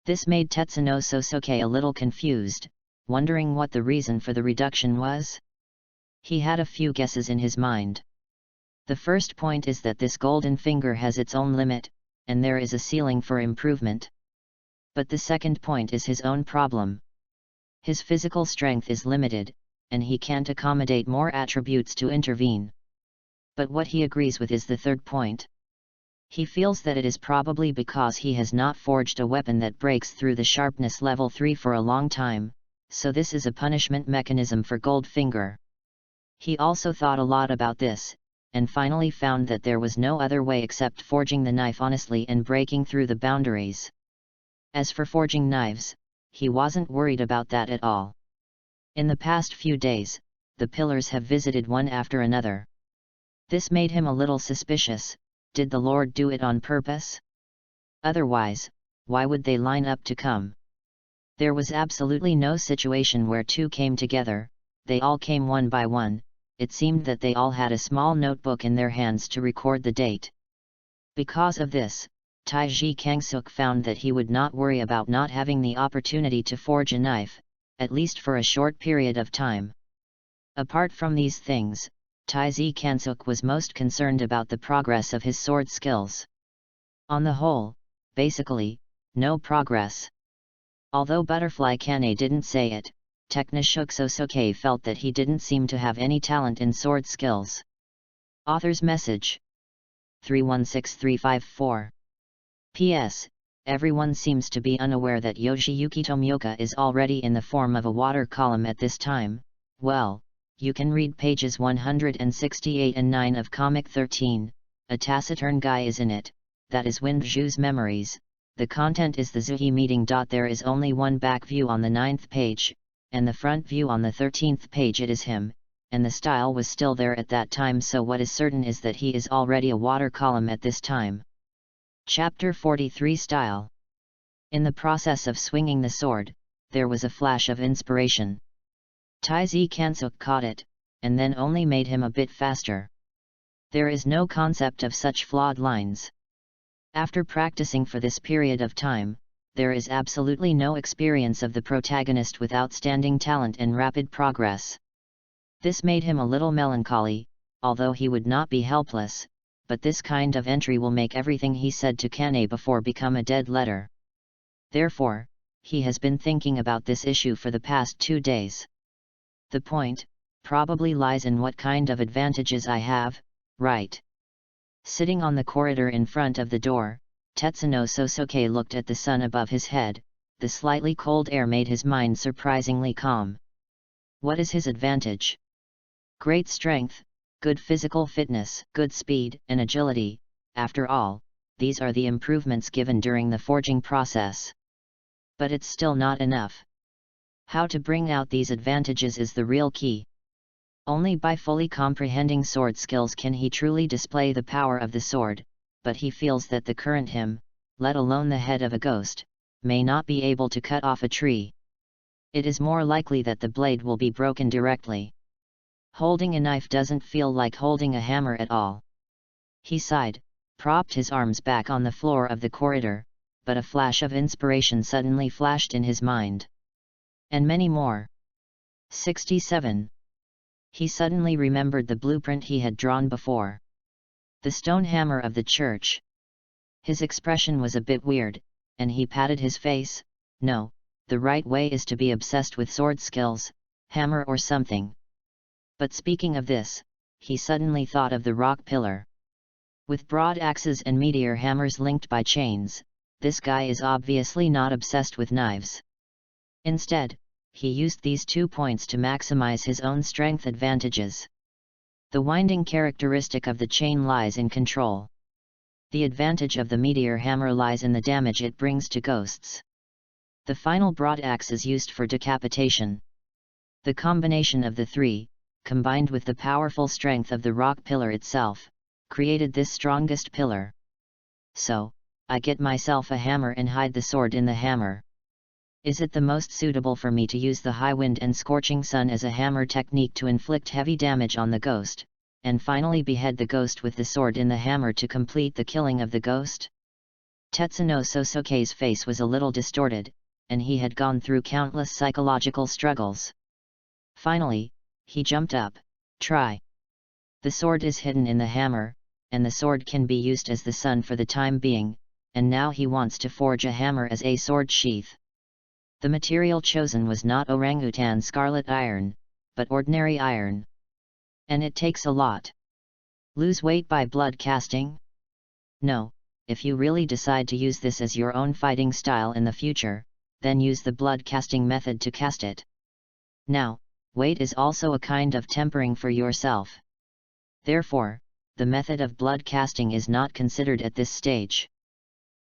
This made Tetsu no Sosuke a little confused, wondering what the reason for the reduction was. He had a few guesses in his mind. The first point is that this golden finger has its own limit, and there is a ceiling for improvement. But the second point is his own problem. His physical strength is limited, and he can't accommodate more attributes to intervene. But what he agrees with is the third point. He feels that it is probably because he has not forged a weapon that breaks through the sharpness level 3 for a long time, so this is a punishment mechanism for Goldfinger. He also thought a lot about this, and finally found that there was no other way except forging the knife honestly and breaking through the boundaries. As for forging knives, he wasn't worried about that at all. In the past few days, the pillars have visited one after another. This made him a little suspicious. Did the Lord do it on purpose? Otherwise, why would they line up to come? There was absolutely no situation where 2 came together, they all came one by one. It seemed that they all had a small notebook in their hands to record the date. Because of this, Taiji Kangsuk found that he would not worry about not having the opportunity to forge a knife, at least for a short period of time. Apart from these things, Taiji Kangsuk was most concerned about the progress of his sword skills. On the whole, basically, no progress. Although Butterfly Kane didn't say it, Technishook Sosuke felt that he didn't seem to have any talent in sword skills. Author's message 316354. P.S. Everyone seems to be unaware that Yoshiyuki Tomioka is already in the form of a water column at this time. Well, you can read pages 168 and 9 of Comic 13, a taciturn guy is in it, that is Windju's memories. The content is the Zuhi meeting. There is only one back view on the 9th page, and the front view on the 13th page. It is him, and the style was still there at that time, so what is certain is that he is already a water column at this time. Chapter 43 Style. In the process of swinging the sword, there was a flash of inspiration. Taizi Kansuk caught it, and then only made him a bit faster. There is no concept of such flawed lines. After practicing for this period of time, there is absolutely no experience of the protagonist with outstanding talent and rapid progress. This made him a little melancholy, although he would not be helpless, but this kind of entry will make everything he said to Kane before become a dead letter. Therefore, he has been thinking about this issue for the past 2 days. The point, probably lies in what kind of advantages I have, right? Sitting on the corridor in front of the door, Tetsuno Sosuke looked at the sun above his head. The slightly cold air made his mind surprisingly calm. What is his advantage? Great strength, good physical fitness, good speed and agility. After all, these are the improvements given during the forging process. But it's still not enough. How to bring out these advantages is the real key. Only by fully comprehending sword skills can he truly display the power of the sword, but he feels that the current him, let alone the head of a ghost, may not be able to cut off a tree. It is more likely that the blade will be broken directly. Holding a knife doesn't feel like holding a hammer at all. He sighed, propped his arms back on the floor of the corridor, but a flash of inspiration suddenly flashed in his mind. And many more. 67. He suddenly remembered the blueprint he had drawn before. The stone hammer of the church. His expression was a bit weird, and he patted his face. No, the right way is to be obsessed with sword skills, hammer or something. But speaking of this, he suddenly thought of the rock pillar. With broad axes and meteor hammers linked by chains, this guy is obviously not obsessed with knives. Instead, he used these 2 points to maximize his own strength advantages. The winding characteristic of the chain lies in control. The advantage of the meteor hammer lies in the damage it brings to ghosts. The final broad axe is used for decapitation. The combination of the 3, combined with the powerful strength of the rock pillar itself, created this strongest pillar. So, I get myself a hammer and hide the sword in the hammer. Is it the most suitable for me to use the high wind and scorching sun as a hammer technique to inflict heavy damage on the ghost, and finally behead the ghost with the sword in the hammer to complete the killing of the ghost? Tetsuno Sosuke's face was a little distorted, and he had gone through countless psychological struggles. Finally, he jumped up. Try. The sword is hidden in the hammer, and the sword can be used as the sun for the time being, and now he wants to forge a hammer as a sword sheath. The material chosen was not orangutan scarlet iron, but ordinary iron. And it takes a lot. Lose weight by blood casting? No, if you really decide to use this as your own fighting style in the future, then use the blood casting method to cast it. Now, weight is also a kind of tempering for yourself. Therefore, the method of blood casting is not considered at this stage.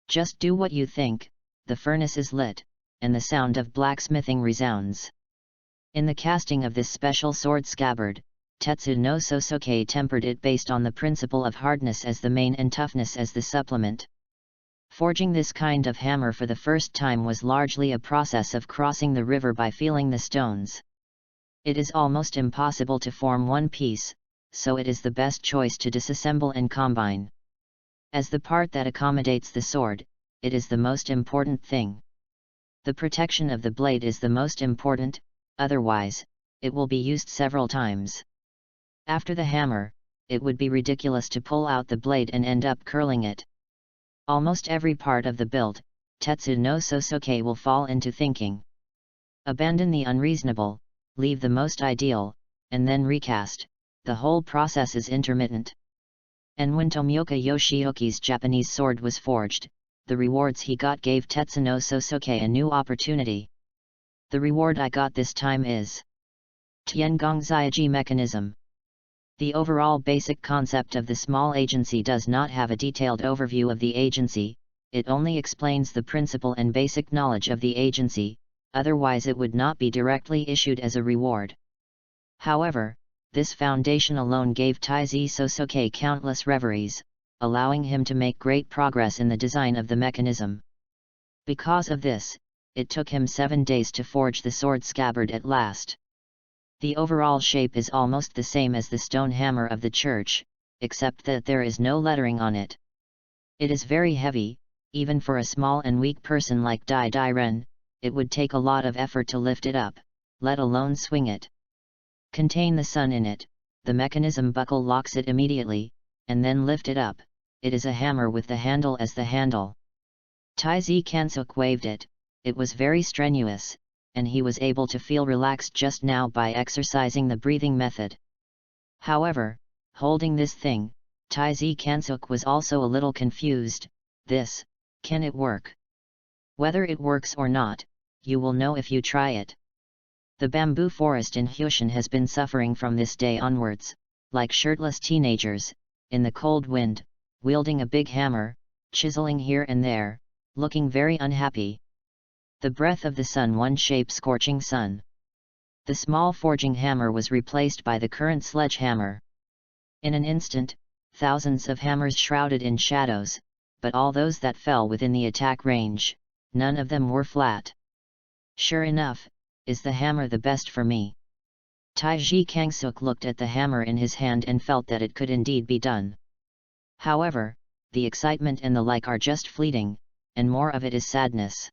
Just do what you think. The furnace is lit, and the sound of blacksmithing resounds. In the casting of this special sword scabbard, Tetsuno Sosuke tempered it based on the principle of hardness as the main and toughness as the supplement. Forging this kind of hammer for the first time was largely a process of crossing the river by feeling the stones. It is almost impossible to form one piece, so it is the best choice to disassemble and combine. As the part that accommodates the sword, it is the most important thing. The protection of the blade is the most important, otherwise, it will be used several times. After the hammer, it would be ridiculous to pull out the blade and end up curling it. Almost every part of the build, Tetsu no Sosuke will fall into thinking. Abandon the unreasonable, leave the most ideal, and then recast. The whole process is intermittent. And when Tomioka Yoshioki's Japanese sword was forged, the rewards he got gave Tetsu no Sosuke a new opportunity. The reward I got this time is Tiengongzyaji mechanism. The overall basic concept of the small agency does not have a detailed overview of the agency, it only explains the principle and basic knowledge of the agency, otherwise it would not be directly issued as a reward. However, this foundation alone gave Taizi Sosuke countless reveries, allowing him to make great progress in the design of the mechanism. Because of this, it took him 7 days to forge the sword scabbard at last. The overall shape is almost the same as the stone hammer of the church, except that there is no lettering on it. It is very heavy, even for a small and weak person like Dai Ren, it would take a lot of effort to lift it up, let alone swing it. Contain the sun in it, the mechanism buckle locks it immediately, and then lift it up, it is a hammer with the handle as the handle. Taizi Kansuk waved it, it was very strenuous, and he was able to feel relaxed just now by exercising the breathing method. However, holding this thing, Taizi Kansuk was also a little confused. Can it work? Whether it works or not, you will know if you try it. The bamboo forest in Hyoshin has been suffering from this day onwards, like shirtless teenagers, in the cold wind, wielding a big hammer, chiseling here and there, looking very unhappy. The breath of the sun one shape scorching sun. The small forging hammer was replaced by the current sledgehammer. In an instant, thousands of hammers shrouded in shadows, but all those that fell within the attack range, none of them were flat. Sure enough, is the hammer the best for me? Taiji Kangsuk looked at the hammer in his hand and felt that it could indeed be done. However, the excitement and the like are just fleeting, and more of it is sadness.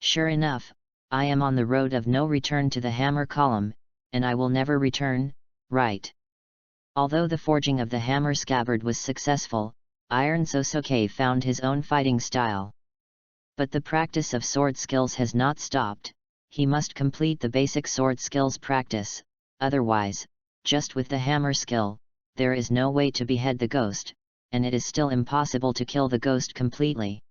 Sure enough, I am on the road of no return to the hammer column, and I will never return, right? Although the forging of the hammer scabbard was successful, Iron Sosuke found his own fighting style. But the practice of sword skills has not stopped, he must complete the basic sword skills practice, otherwise, just with the hammer skill, there is no way to behead the ghost, and it is still impossible to kill the ghost completely.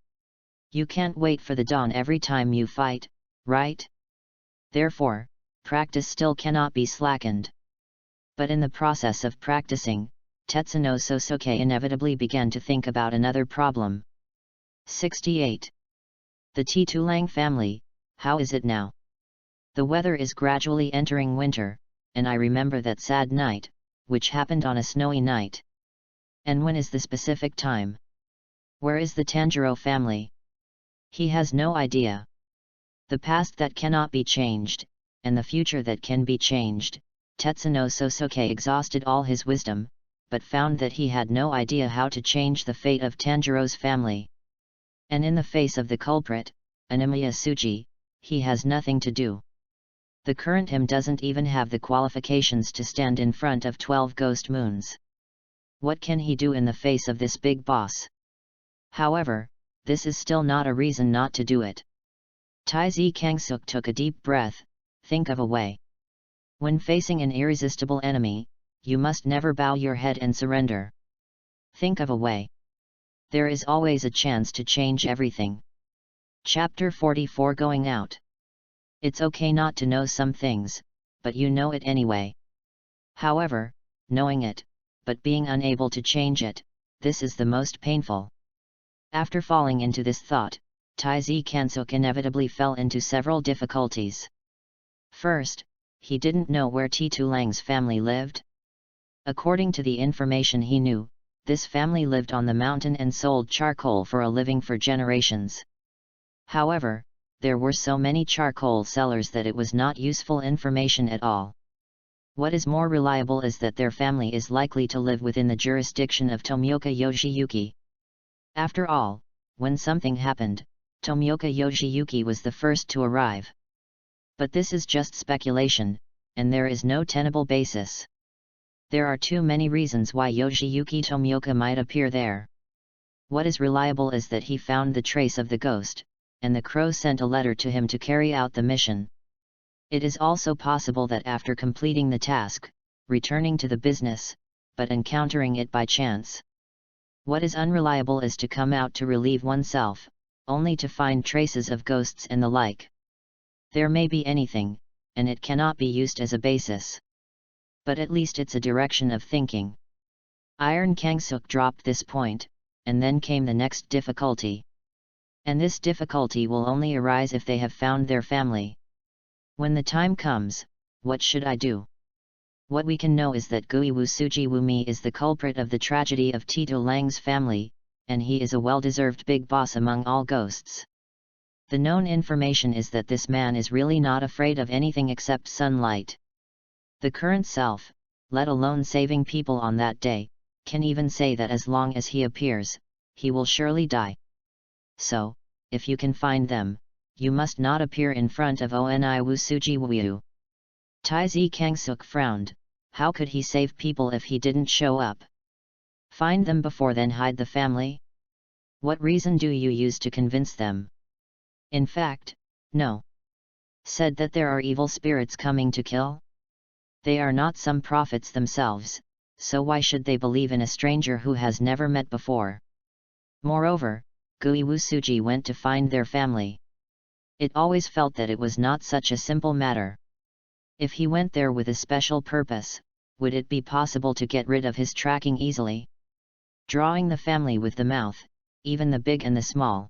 You can't wait for the dawn every time you fight, right? Therefore, practice still cannot be slackened. But in the process of practicing, Tetsu no Sosuke inevitably began to think about another problem. 68. The Titulang family, how is it now? The weather is gradually entering winter, and I remember that sad night, which happened on a snowy night. And when is the specific time? Where is the Tanjiro family? He has no idea. The past that cannot be changed, and the future that can be changed, Tetsu no Sosuke exhausted all his wisdom, but found that he had no idea how to change the fate of Tanjiro's family. And in the face of the culprit, Anemiya Tsuji, he has nothing to do. The current him doesn't even have the qualifications to stand in front of 12 ghost moons. What can he do in the face of this big boss? However, this is still not a reason not to do it. Taizi Kangsuk took a deep breath, think of a way. When facing an irresistible enemy, you must never bow your head and surrender. Think of a way. There is always a chance to change everything. Chapter 44 Going Out. It's okay not to know some things, but you know it anyway. However, knowing it, but being unable to change it, this is the most painful. After falling into this thought, Taizi Kansuk inevitably fell into several difficulties. First, he didn't know where Titulang's family lived. According to the information he knew, this family lived on the mountain and sold charcoal for a living for generations. However, there were so many charcoal sellers that it was not useful information at all. What is more reliable is that their family is likely to live within the jurisdiction of Tomioka Yoshiyuki. After all, when something happened, Tomioka Yoshiyuki was the first to arrive. But this is just speculation, and there is no tenable basis. There are too many reasons why Yoshiyuki Tomioka might appear there. What is reliable is that he found the trace of the ghost, and the crow sent a letter to him to carry out the mission. It is also possible that after completing the task, returning to the business, but encountering it by chance. What is unreliable is to come out to relieve oneself, only to find traces of ghosts and the like. There may be anything, and it cannot be used as a basis. But at least it's a direction of thinking. Iron Kangsuk dropped this point, and then came the next difficulty. And this difficulty will only arise if they have found their family. When the time comes, what should I do? What we can know is that Gui Wusuji Wumi is the culprit of the tragedy of Tito Lang's family, and he is a well-deserved big boss among all ghosts. The known information is that this man is really not afraid of anything except sunlight. The current self, let alone saving people on that day, can even say that as long as he appears, he will surely die. So, if you can find them, you must not appear in front of Oni Wusuji Wu. Taizi Kangsuk frowned. How could he save people if he didn't show up? Find them before then hide the family? What reason do you use to convince them? In fact, no. Said that there are evil spirits coming to kill? They are not some prophets themselves, so why should they believe in a stranger who has never met before? Moreover, Gui Wusuji went to find their family. It always felt that it was not such a simple matter. If he went there with a special purpose, would it be possible to get rid of his tracking easily? Drawing the family with the mouth, even the big and the small.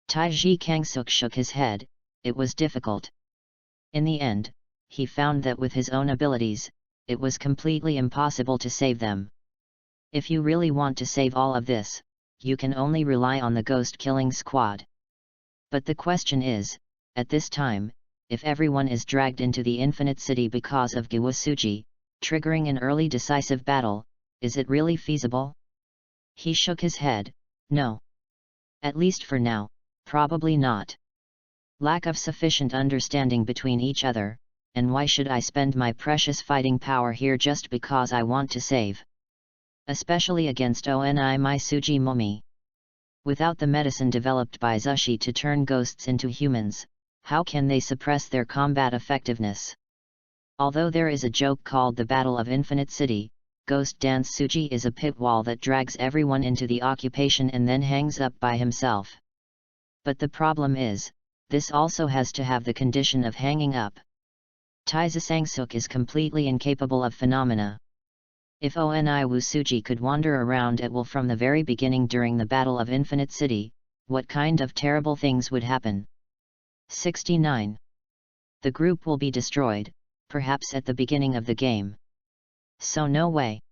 Taiji Kangsuk shook his head. It was difficult. In the end, he found that with his own abilities, it was completely impossible to save them. If you really want to save all of this, you can only rely on the ghost-killing squad. But the question is, at this time, if everyone is dragged into the Infinite City because of Giwasuji, triggering an early decisive battle, is it really feasible? He shook his head. No. At least for now, probably not. Lack of sufficient understanding between each other, and why should I spend my precious fighting power here just because I want to save? Especially against Oni Maisuji Momi. Without the medicine developed by Zushi to turn ghosts into humans, how can they suppress their combat effectiveness? Although there is a joke called the Battle of Infinite City, Ghost Dance Suji is a pit wall that drags everyone into the occupation and then hangs up by himself. But the problem is, this also has to have the condition of hanging up. Taiza Sangsuk is completely incapable of phenomena. If Oni Wusuji could wander around at will from the very beginning during the Battle of Infinite City, what kind of terrible things would happen? 69. The group will be destroyed, perhaps at the beginning of the game. So no way.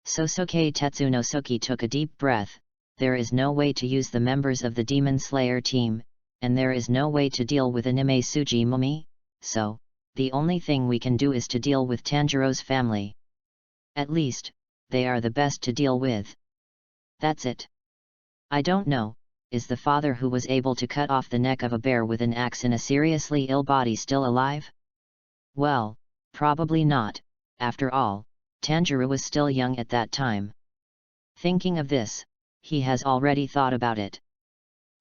Sosuke Tetsunosuke took a deep breath. There is no way to use the members of the Demon Slayer team, and there is no way to deal with Anime Suji Mumi, so, the only thing we can do is to deal with Tanjiro's family. At least, they are the best to deal with. That's it. I don't know, is the father who was able to cut off the neck of a bear with an axe in a seriously ill body still alive? Well, probably not. After all, Tanjiro was still young at that time. Thinking of this, he has already thought about it.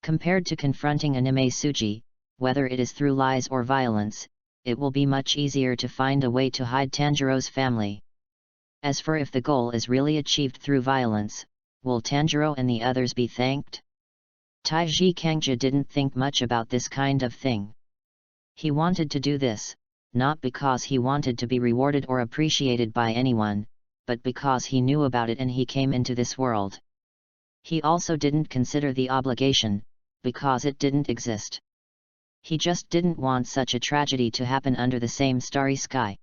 Compared to confronting Anime Suji, whether it is through lies or violence, it will be much easier to find a way to hide Tanjiro's family. As for if the goal is really achieved through violence, will Tanjiro and the others be thanked? Taiji Kangja didn't think much about this kind of thing. He wanted to do this, not because he wanted to be rewarded or appreciated by anyone, but because he knew about it and he came into this world. He also didn't consider the obligation, because it didn't exist. He just didn't want such a tragedy to happen under the same starry sky.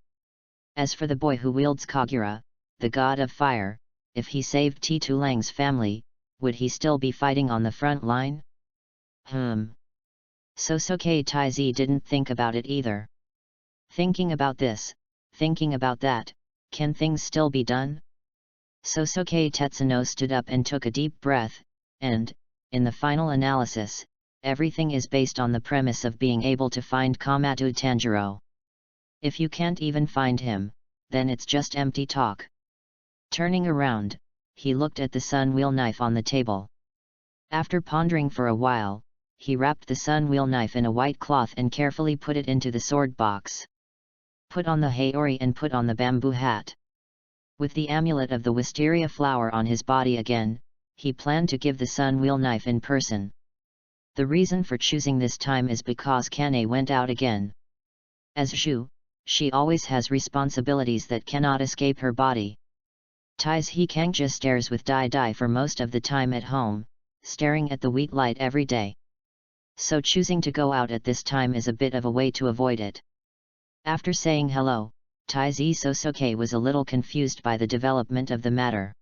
As for the boy who wields Kagura, the god of fire, if he saved T2 Lang's family, would he still be fighting on the front line? Sosuke Taizi didn't think about it either. Thinking about this, thinking about that, can things still be done? Sosuke Tetsuno stood up and took a deep breath, and, in the final analysis, everything is based on the premise of being able to find Kamatu Tanjiro. If you can't even find him, then it's just empty talk. Turning around, he looked at the sun wheel knife on the table. After pondering for a while, he wrapped the sun wheel knife in a white cloth and carefully put it into the sword box. Put on the haori and put on the bamboo hat. With the amulet of the wisteria flower on his body again, he planned to give the sun wheel knife in person. The reason for choosing this time is because Kane went out again. As Zhu, she always has responsibilities that cannot escape her body. Tais He Kangja stares with Dai for most of the time at home, staring at the wheat light every day. So choosing to go out at this time is a bit of a way to avoid it. After saying hello, Taizi Sosuke was a little confused by the development of the matter.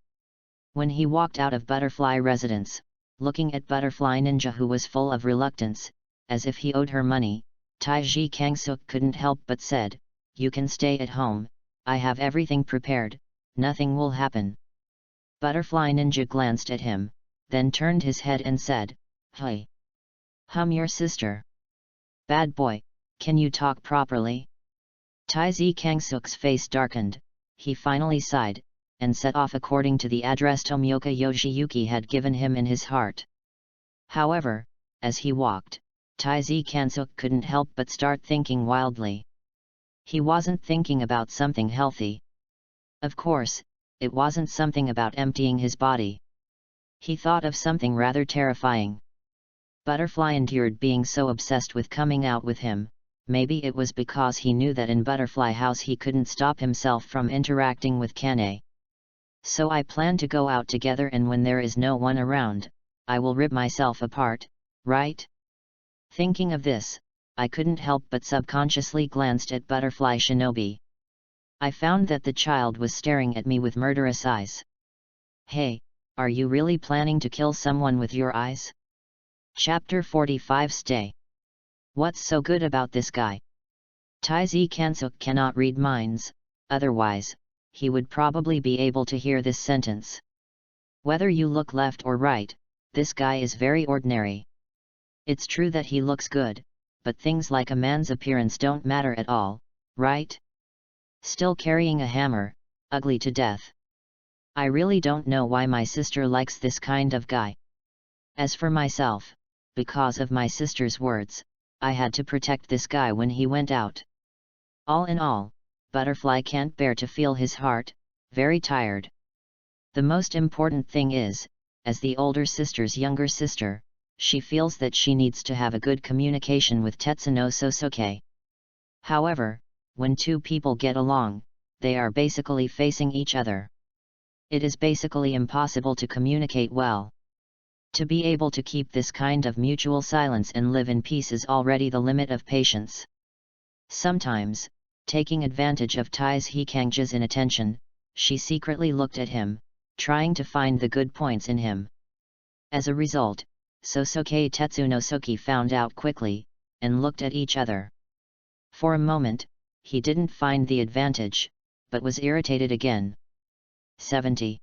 When he walked out of Butterfly Residence, looking at Butterfly Ninja who was full of reluctance, as if he owed her money, Taiji Kangsuk couldn't help but said, "You can stay at home, I have everything prepared, nothing will happen." Butterfly Ninja glanced at him, then turned his head and said, "Hey! Your sister. Bad boy, can you talk properly?" Taizi Kangsuk's face darkened, he finally sighed, and set off according to the address Tomioka Yoshiyuki had given him in his heart. However, as he walked, Taizi Kangsuk couldn't help but start thinking wildly. He wasn't thinking about something healthy. Of course, it wasn't something about emptying his body. He thought of something rather terrifying. Butterfly endured being so obsessed with coming out with him. Maybe it was because he knew that in Butterfly House he couldn't stop himself from interacting with Kane. "So I plan to go out together, and when there is no one around, I will rip myself apart, right?" Thinking of this, I couldn't help but subconsciously glanced at Butterfly Shinobi. I found that the child was staring at me with murderous eyes. "Hey, are you really planning to kill someone with your eyes?" Chapter 45 Stay. What's so good about this guy? Taizi Kansuk cannot read minds, otherwise, he would probably be able to hear this sentence. Whether you look left or right, this guy is very ordinary. It's true that he looks good, but things like a man's appearance don't matter at all, right? Still carrying a hammer, ugly to death. I really don't know why my sister likes this kind of guy. As for myself, because of my sister's words, I had to protect this guy when he went out. All in all, Butterfly can't bear to feel his heart, very tired. The most important thing is, as the older sister's younger sister, she feels that she needs to have a good communication with Tetsuno Sosuke. However, when two people get along, they are basically facing each other. It is basically impossible to communicate well. To be able to keep this kind of mutual silence and live in peace is already the limit of patience. Sometimes, taking advantage of Tai's Hikangja's inattention, she secretly looked at him, trying to find the good points in him. As a result, Sosuke Tetsunosuke found out quickly, and looked at each other. For a moment, he didn't find the advantage, but was irritated again. 70.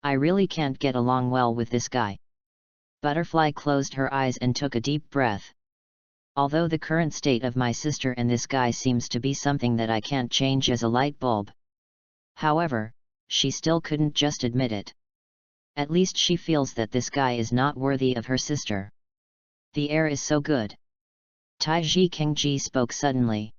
I really can't get along well with this guy. Butterfly closed her eyes and took a deep breath. Although the current state of my sister and this guy seems to be something that I can't change as a light bulb. However, she still couldn't just admit it. At least she feels that this guy is not worthy of her sister. The air is so good. Taiji Kangji spoke suddenly.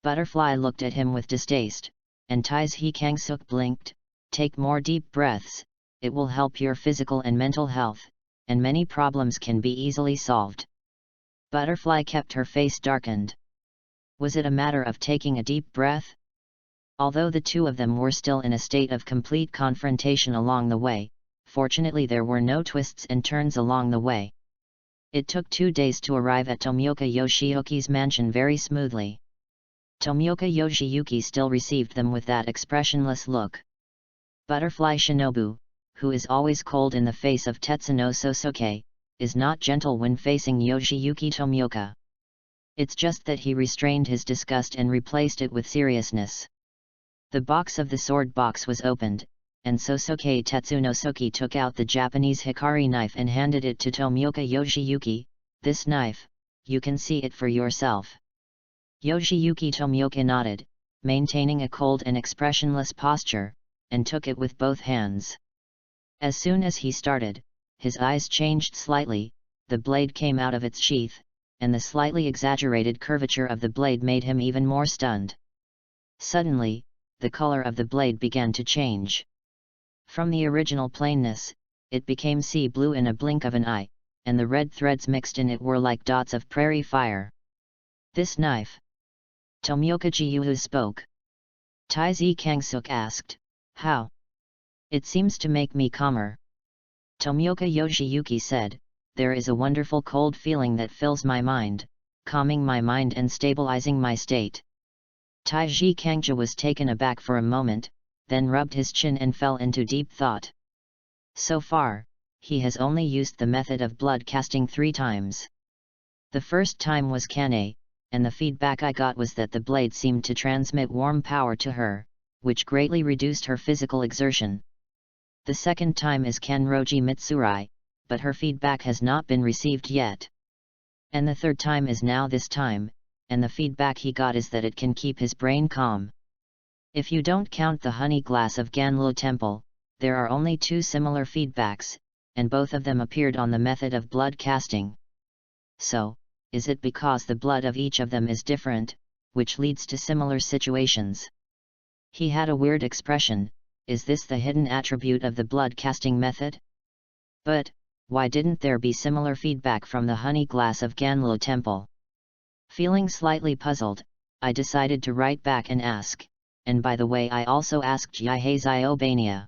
Butterfly looked at him with distaste, and Taiji Kangsuk blinked. Take more deep breaths, it will help your physical and mental health, and many problems can be easily solved. Butterfly kept her face darkened. Was it a matter of taking a deep breath? Although the two of them were still in a state of complete confrontation along the way, fortunately there were no twists and turns along the way. It took 2 days to arrive at Tomioka Yoshiyuki's mansion very smoothly. Tomioka Yoshiyuki still received them with that expressionless look. Butterfly Shinobu, who is always cold in the face of Tetsuno Sosuke, is not gentle when facing Yoshiyuki Tomioka. It's just that he restrained his disgust and replaced it with seriousness. The box of the sword box was opened, and Sosuke Tetsunosuke took out the Japanese hikari knife and handed it to Tomioka Yoshiyuki. This knife, you can see it for yourself. Yoshiyuki Tomioka nodded, maintaining a cold and expressionless posture, and took it with both hands. As soon as he started, his eyes changed slightly, the blade came out of its sheath, and the slightly exaggerated curvature of the blade made him even more stunned. Suddenly, the color of the blade began to change. From the original plainness, it became sea blue in a blink of an eye, and the red threads mixed in it were like dots of prairie fire. "This knife?" Tomioka Gyuhu spoke. Taizi Kangsuk asked, "How?" "It seems to make me calmer." Tomioka Yoshiyuki said, "There is a wonderful cold feeling that fills my mind, calming my mind and stabilizing my state." Taiji Kangja was taken aback for a moment, then rubbed his chin and fell into deep thought. So far, he has only used the method of blood casting 3 times. The first time was Kane, and the feedback I got was that the blade seemed to transmit warm power to her, which greatly reduced her physical exertion. The second time is Kanroji Mitsurai, but her feedback has not been received yet. And the third time is now this time, and the feedback he got is that it can keep his brain calm. If you don't count the honey glass of Ganlo Temple, there are only 2 similar feedbacks, and both of them appeared on the method of blood casting. So, is it because the blood of each of them is different, which leads to similar situations? He had a weird expression. Is this the hidden attribute of the blood casting method? But, why didn't there be similar feedback from the honey glass of Ganlo Temple? Feeling slightly puzzled, I decided to write back and ask, and by the way I also asked Yaihei Zyobania.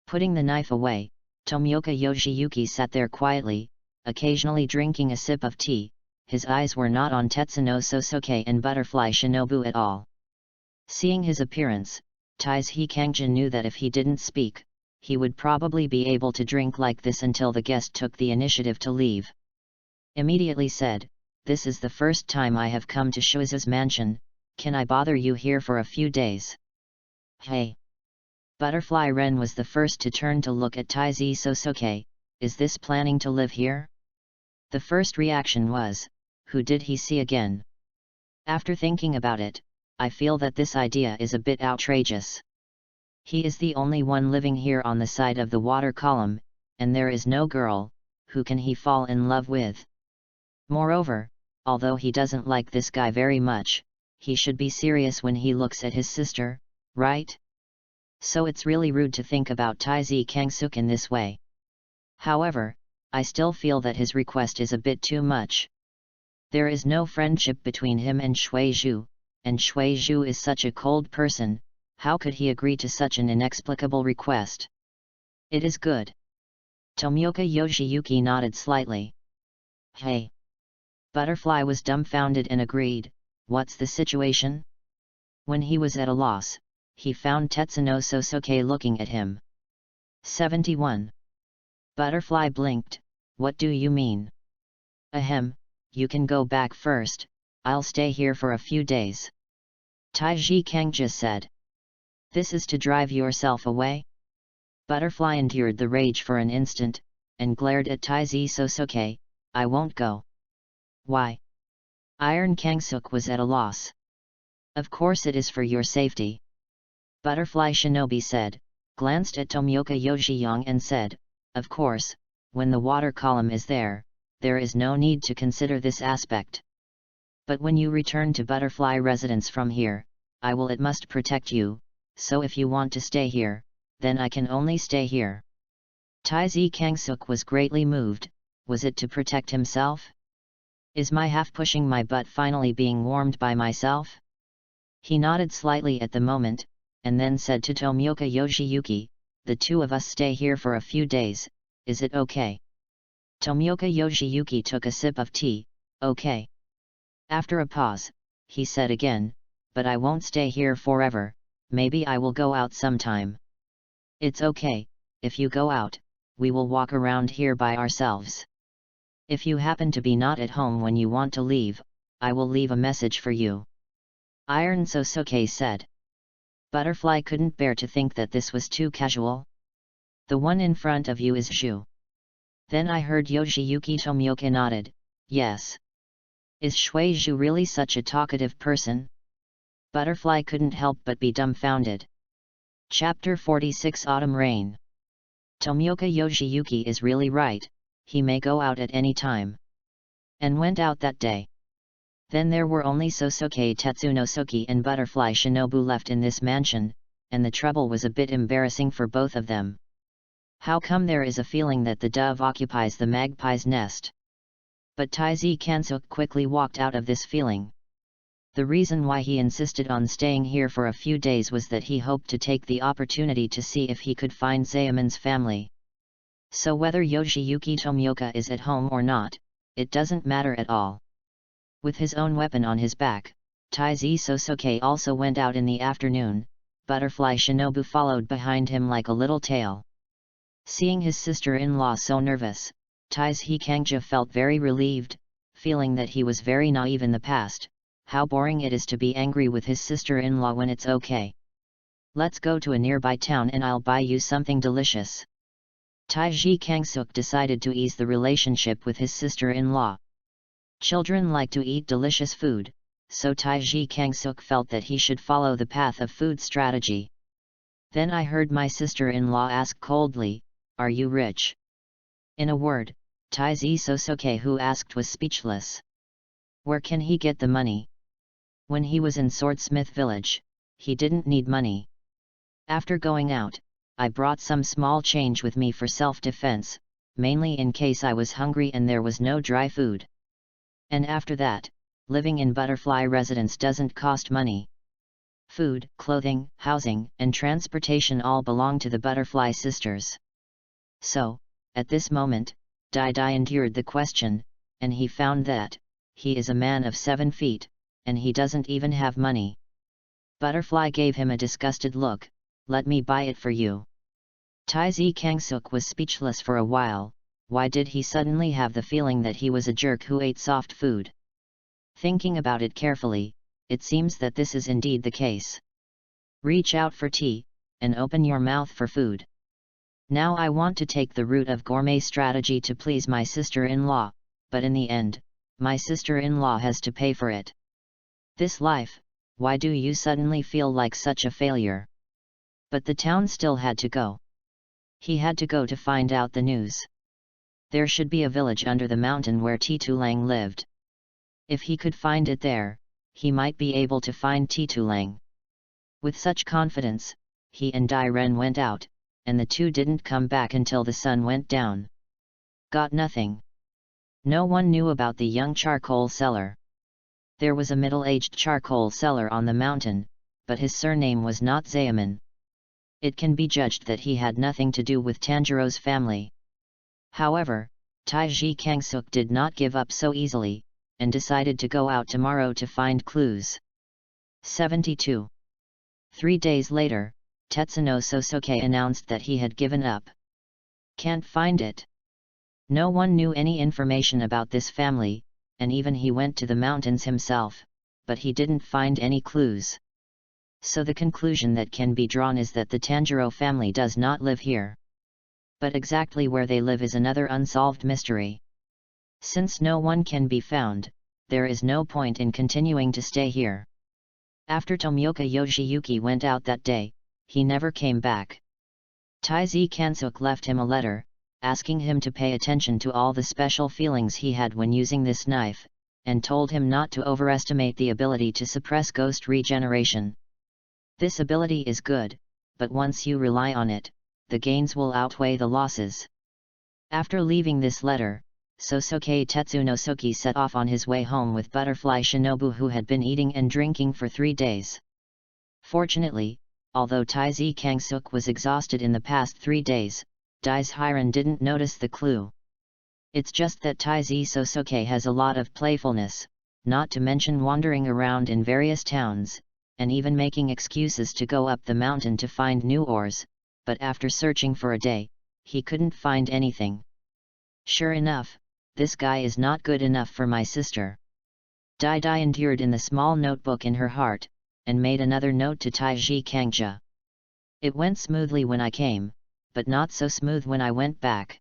Putting the knife away, Tomioka Yoshiyuki sat there quietly, occasionally drinking a sip of tea. His eyes were not on Tetsuno Sosoke and Butterfly Shinobu at all. Seeing his appearance, Taizhi Kangja knew that if he didn't speak, he would probably be able to drink like this until the guest took the initiative to leave. Immediately said, "This is the first time I have come to Shuiza's mansion, can I bother you here for a few days?" "Hey!" Butterfly Ren was the first to turn to look at Taizi Sosoke. "Is this planning to live here?" The first reaction was, who did he see again? After thinking about it, I feel that this idea is a bit outrageous. He is the only one living here on the side of the water column, and there is no girl, who can he fall in love with? Moreover, although he doesn't like this guy very much, he should be serious when he looks at his sister, right? So it's really rude to think about Taizi Kangsuk in this way. However, I still feel that his request is a bit too much. There is no friendship between him and Shui Zhu, and Shui Zhu is such a cold person. How could he agree to such an inexplicable request? It is good. Tomioka Yoshiyuki nodded slightly. Hey! Butterfly was dumbfounded and agreed, what's the situation? When he was at a loss, he found Tetsuno Sosoke looking at him. 71. Butterfly blinked, what do you mean? Ahem, you can go back first, I'll stay here for a few days. Taiji Kangja said. This is to drive yourself away? Butterfly endured the rage for an instant, and glared at Taizi Sosoke, I won't go. Why? Iron Kangsuk was at a loss. Of course it is for your safety. Butterfly Shinobi said, glanced at Tomioka Yoshiyong and said, of course, when the water column is there, there is no need to consider this aspect. But when you return to Butterfly Residence from here, I will it must protect you, so if you want to stay here, then I can only stay here. Taizi Kangsuk was greatly moved, was it to protect himself? Is my half pushing my butt finally being warmed by myself? He nodded slightly at the moment, and then said to Tomioka Yoshiyuki, the 2 of us stay here for a few days, is it okay? Tomioka Yoshiyuki took a sip of tea, okay. After a pause, he said again, but I won't stay here forever, maybe I will go out sometime. It's okay, if you go out, we will walk around here by ourselves. If you happen to be not at home when you want to leave, I will leave a message for you. Iron Sosoke said. Butterfly couldn't bear to think that this was too casual. The one in front of you is Zhu. Then I heard Yoshiyuki Tomioka nodded, yes. Is Shui Zhu really such a talkative person? Butterfly couldn't help but be dumbfounded. Chapter 46 Autumn Rain. Tomioka Yoshiyuki is really right, he may go out at any time. And went out that day. Then there were only Sosuke Tetsunosuke and Butterfly Shinobu left in this mansion, and the trouble was a bit embarrassing for both of them. How come there is a feeling that the dove occupies the magpie's nest? But Taizi Kansuk quickly walked out of this feeling. The reason why he insisted on staying here for a few days was that he hoped to take the opportunity to see if he could find Zaemon's family. So whether Yoshiyuki Tomioka is at home or not, it doesn't matter at all. With his own weapon on his back, Taizi Sosuke also went out in the afternoon. Butterfly Shinobu followed behind him like a little tail. Seeing his sister-in-law so nervous, Taizi Kangja felt very relieved, feeling that he was very naive in the past. How boring it is to be angry with his sister-in-law when it's okay. Let's go to a nearby town and I'll buy you something delicious. Taizi Kangsuk decided to ease the relationship with his sister-in-law. Children like to eat delicious food, so Taizi Kangsuk felt that he should follow the path of food strategy. Then I heard my sister-in-law ask coldly, "Are you rich?" In a word, Taizi Sosuke who asked was speechless. Where can he get the money? When he was in Swordsmith Village, he didn't need money. After going out, I brought some small change with me for self-defense, mainly in case I was hungry and there was no dry food. And after that, living in Butterfly Residence doesn't cost money. Food, clothing, housing, and transportation all belong to the Butterfly Sisters. So, at this moment, Dai endured the question, and he found that he is a man of 7 feet, and he doesn't even have money. Butterfly gave him a disgusted look. "Let me buy it for you." Taizi Kangsuk was speechless for a while. Why did he suddenly have the feeling that he was a jerk who ate soft food? Thinking about it carefully, it seems that this is indeed the case. Reach out for tea, and open your mouth for food. Now I want to take the route of gourmet strategy to please my sister-in-law, but in the end, my sister-in-law has to pay for it. This life, why do you suddenly feel like such a failure? But the town still had to go. He had to go to find out the news. There should be a village under the mountain where Titulang lived. If he could find it there, he might be able to find Titulang. With such confidence, he and Dai Ren went out, and the two didn't come back until the sun went down. Got nothing. No one knew about the young charcoal seller. There was a middle-aged charcoal seller on the mountain, but his surname was not Zaemon. It can be judged that he had nothing to do with Tanjiro's family. However, Taizi Kangsuk did not give up so easily, and decided to go out tomorrow to find clues. 72. 3 days later, Tetsuno Sosuke announced that he had given up. Can't find it. No one knew any information about this family, and even he went to the mountains himself, but he didn't find any clues. So the conclusion that can be drawn is that the Tanjiro family does not live here. But exactly where they live is another unsolved mystery. Since no one can be found, there is no point in continuing to stay here. After Tomioka Yoshiyuki went out that day, he never came back. Taizi Kansuk left him a letter, asking him to pay attention to all the special feelings he had when using this knife, and told him not to overestimate the ability to suppress ghost regeneration. This ability is good, but once you rely on it, the gains will outweigh the losses. After leaving this letter, Sosuke Tetsunosuke set off on his way home with Butterfly Shinobu, who had been eating and drinking for 3 days. Fortunately, although Taizi Kangsuk was exhausted in the past 3 days, Dai's Hiran didn't notice the clue. It's just that Taizi Sosuke has a lot of playfulness, not to mention wandering around in various towns, and even making excuses to go up the mountain to find new ores, but after searching for a day, he couldn't find anything. Sure enough, this guy is not good enough for my sister. Dai endured in the small notebook in her heart, and made another note to Taizi Kangja. It went smoothly when I came, but not so smooth when I went back.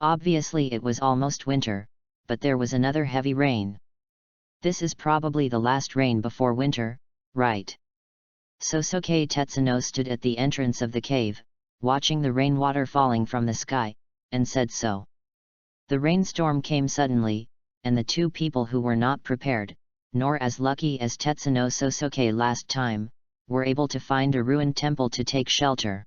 Obviously it was almost winter, but there was another heavy rain. This is probably the last rain before winter, right? Sosuke Tetsuno stood at the entrance of the cave, watching the rainwater falling from the sky, and said so. The rainstorm came suddenly, and the two people who were not prepared, nor as lucky as Tetsuno Sosuke last time, were able to find a ruined temple to take shelter.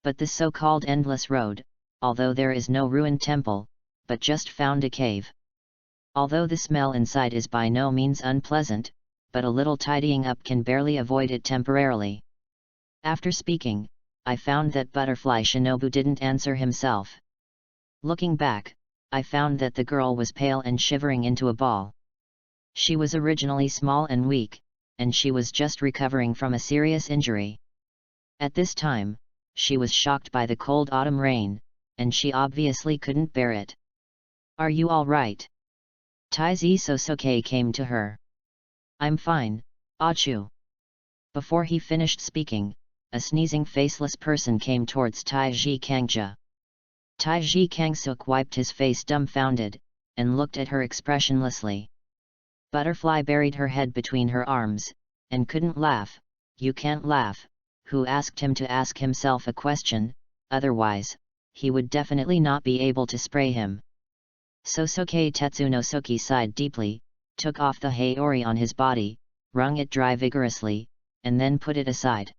But the so-called endless road, although there is no ruined temple, but just found a cave. Although the smell inside is by no means unpleasant, but a little tidying up can barely avoid it temporarily. After speaking, I found that Butterfly Shinobu didn't answer himself. Looking back, I found that the girl was pale and shivering into a ball. She was originally small and weak, and she was just recovering from a serious injury. At this time, she was shocked by the cold autumn rain, and she obviously couldn't bear it. "Are you all right?" Taiji Sosuke came to her. "I'm fine, Achu." Before he finished speaking, a sneezing faceless person came towards Taiji Kangja. Taiji Kangsuk wiped his face dumbfounded, and looked at her expressionlessly. Butterfly buried her head between her arms, and couldn't laugh. "You can't laugh," who asked him to ask himself a question, otherwise, he would definitely not be able to spray him. Sosuke Tetsunosuke sighed deeply, took off the haori on his body, wrung it dry vigorously, and then put it aside.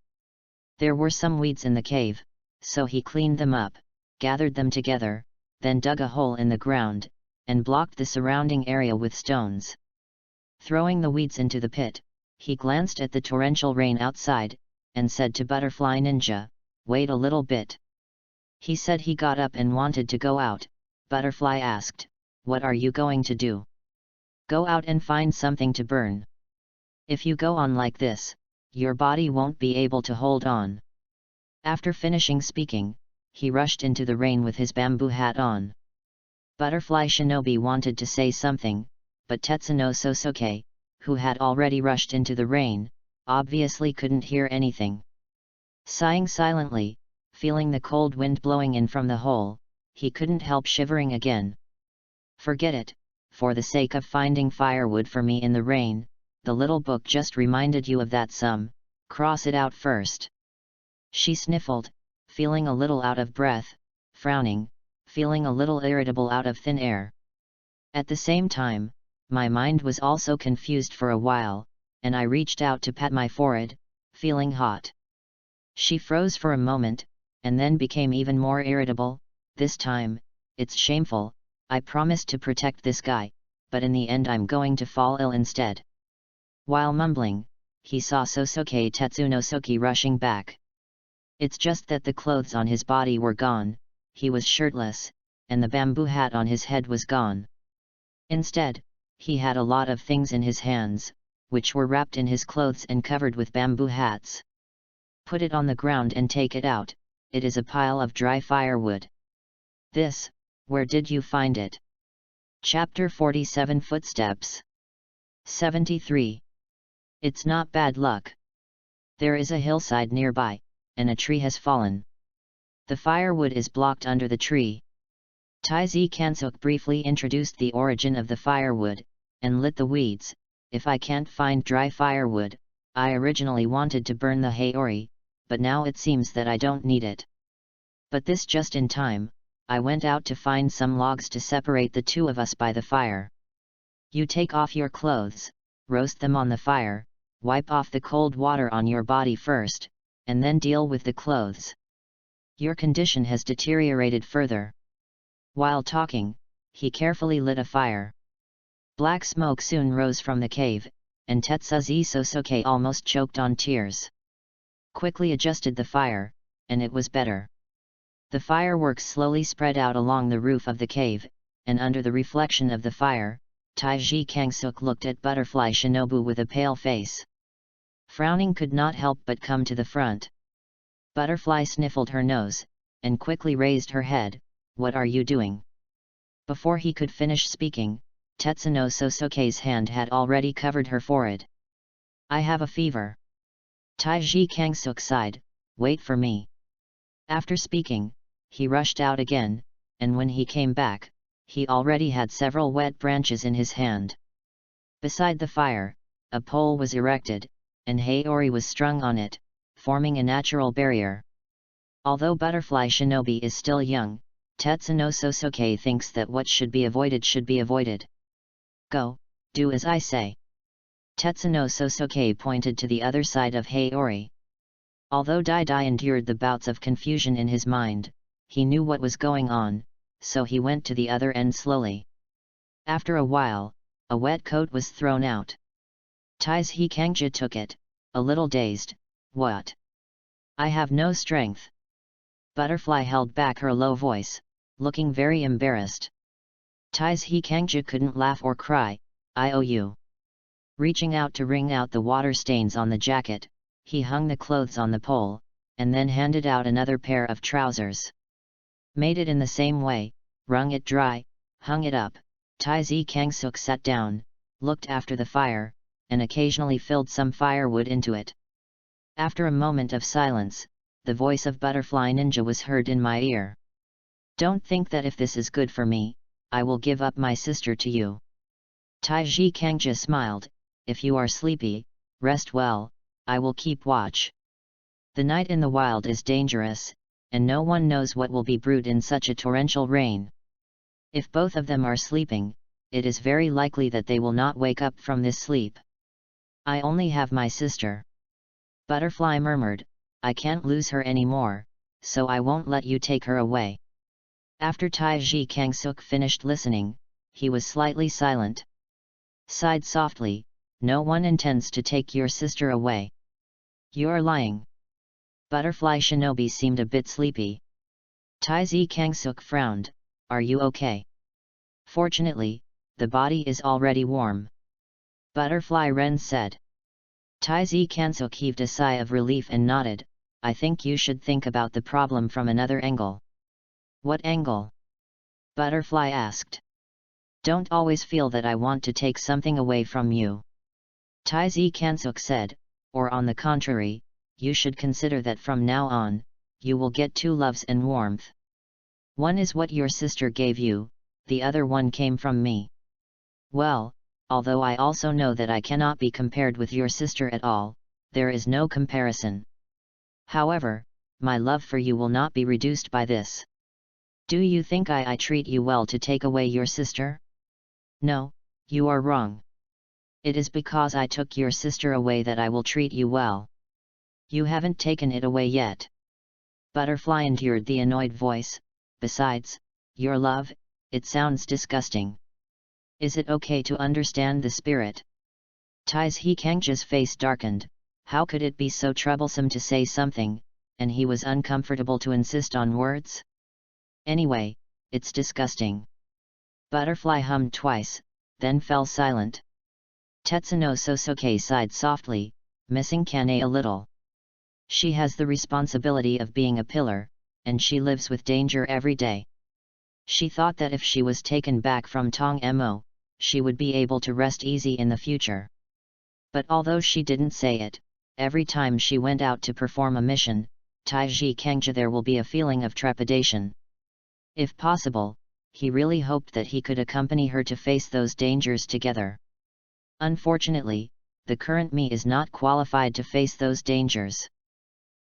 There were some weeds in the cave, so he cleaned them up, gathered them together, then dug a hole in the ground, and blocked the surrounding area with stones. Throwing the weeds into the pit, he glanced at the torrential rain outside, and said to Butterfly Ninja, "Wait a little bit." He said he got up and wanted to go out. Butterfly asked, "What are you going to do?" "Go out and find something to burn. If you go on like this, your body won't be able to hold on." After finishing speaking, he rushed into the rain with his bamboo hat on. Butterfly Shinobi wanted to say something, but Tetsuno Sosuke, who had already rushed into the rain, obviously couldn't hear anything. Sighing silently, feeling the cold wind blowing in from the hole, he couldn't help shivering again. "Forget it, for the sake of finding firewood for me in the rain, the little book just reminded you of that some, cross it out first." She sniffled, feeling a little out of breath, frowning, feeling a little irritable out of thin air. At the same time, my mind was also confused for a while, and I reached out to pat my forehead, feeling hot. She froze for a moment, and then became even more irritable. "This time, it's shameful, I promised to protect this guy, but in the end I'm going to fall ill instead." While mumbling, he saw Sosuke Tetsunosuke rushing back. It's just that the clothes on his body were gone, he was shirtless, and the bamboo hat on his head was gone. Instead, he had a lot of things in his hands, which were wrapped in his clothes and covered with bamboo hats. "Put it on the ground and take it out, it is a pile of dry firewood." "This, where did you find it?" Chapter 47 Footsteps 73. It's not bad luck. There is a hillside nearby, and a tree has fallen. The firewood is blocked under the tree. Taiji Kansuk briefly introduced the origin of the firewood, and lit the weeds. "If I can't find dry firewood, I originally wanted to burn the haori, but now it seems that I don't need it. But this just in time, I went out to find some logs to separate the two of us by the fire. You take off your clothes, roast them on the fire, wipe off the cold water on your body first, and then deal with the clothes. Your condition has deteriorated further." While talking, he carefully lit a fire. Black smoke soon rose from the cave, and Tetsuzi Sosuke almost choked on tears. Quickly adjusted the fire, and it was better. The fireworks slowly spread out along the roof of the cave, and under the reflection of the fire, Taiji Kangsuk looked at Butterfly Shinobu with a pale face. Frowning could not help but come to the front. Butterfly sniffled her nose, and quickly raised her head. "What are you doing?" Before he could finish speaking, Tetsuno Sosuke's hand had already covered her forehead. "I have a fever." Taiji Kangsuk sighed, "Wait for me." After speaking, he rushed out again, and when he came back, he already had several wet branches in his hand. Beside the fire, a pole was erected, and haori was strung on it, forming a natural barrier. Although Butterfly Shinobi is still young, Tetsuno Sosuke thinks that what should be avoided should be avoided. Go, do as I say. Tetsuno Sosuke pointed to the other side of Heiori. Although Dai endured the bouts of confusion in his mind, he knew what was going on, so he went to the other end slowly. After a while, a wet coat was thrown out. Taizhi Kangja took it, a little dazed. What? I have no strength. Butterfly held back her low voice, looking very embarrassed. Taizhi Kangja couldn't laugh or cry. I owe you. Reaching out to wring out the water stains on the jacket, he hung the clothes on the pole, and then handed out another pair of trousers. Made it in the same way, wrung it dry, hung it up. Taizhi Kangsuk sat down, looked after the fire, and occasionally filled some firewood into it. After a moment of silence, the voice of Butterfly Ninja was heard in my ear. Don't think that if this is good for me, I will give up my sister to you. Taizhi Kangja smiled. If you are sleepy, rest well, I will keep watch. The night in the wild is dangerous, and no one knows what will be brewed in such a torrential rain. If both of them are sleeping, it is very likely that they will not wake up from this sleep. I only have my sister. Butterfly murmured, I can't lose her anymore, so I won't let you take her away. After Taizhi Kangsuk finished listening, he was slightly silent. Sighed softly, no one intends to take your sister away. You're lying. Butterfly Shinobi seemed a bit sleepy. Taizhi Kangsuk frowned, are you okay? Fortunately, the body is already warm. Butterfly Ren said. Taizhi Kangsuk heaved a sigh of relief and nodded, I think you should think about the problem from another angle. What angle? Butterfly asked. Don't always feel that I want to take something away from you. Taizhi Kangsuk said, or on the contrary, you should consider that from now on, you will get two loves and warmth. One is what your sister gave you, the other one came from me. Well, although I also know that I cannot be compared with your sister at all, there is no comparison. However, my love for you will not be reduced by this. Do you think I treat you well to take away your sister? No, you are wrong. It is because I took your sister away that I will treat you well. You haven't taken it away yet. Butterfly endured the annoyed voice. Besides, your love, it sounds disgusting. Is it okay to understand the spirit? Taizhi Kangja's face darkened. How could it be so troublesome to say something, and he was uncomfortable to insist on words? Anyway, it's disgusting. Butterfly hummed twice, then fell silent. Tetsuno Sosuke sighed softly, missing Kane a little. She has the responsibility of being a pillar, and she lives with danger every day. She thought that if she was taken back from Tong Mo, she would be able to rest easy in the future. But although she didn't say it, every time she went out to perform a mission, Taizhi Kangja there will be a feeling of trepidation. If possible, he really hoped that he could accompany her to face those dangers together. Unfortunately, the current me is not qualified to face those dangers.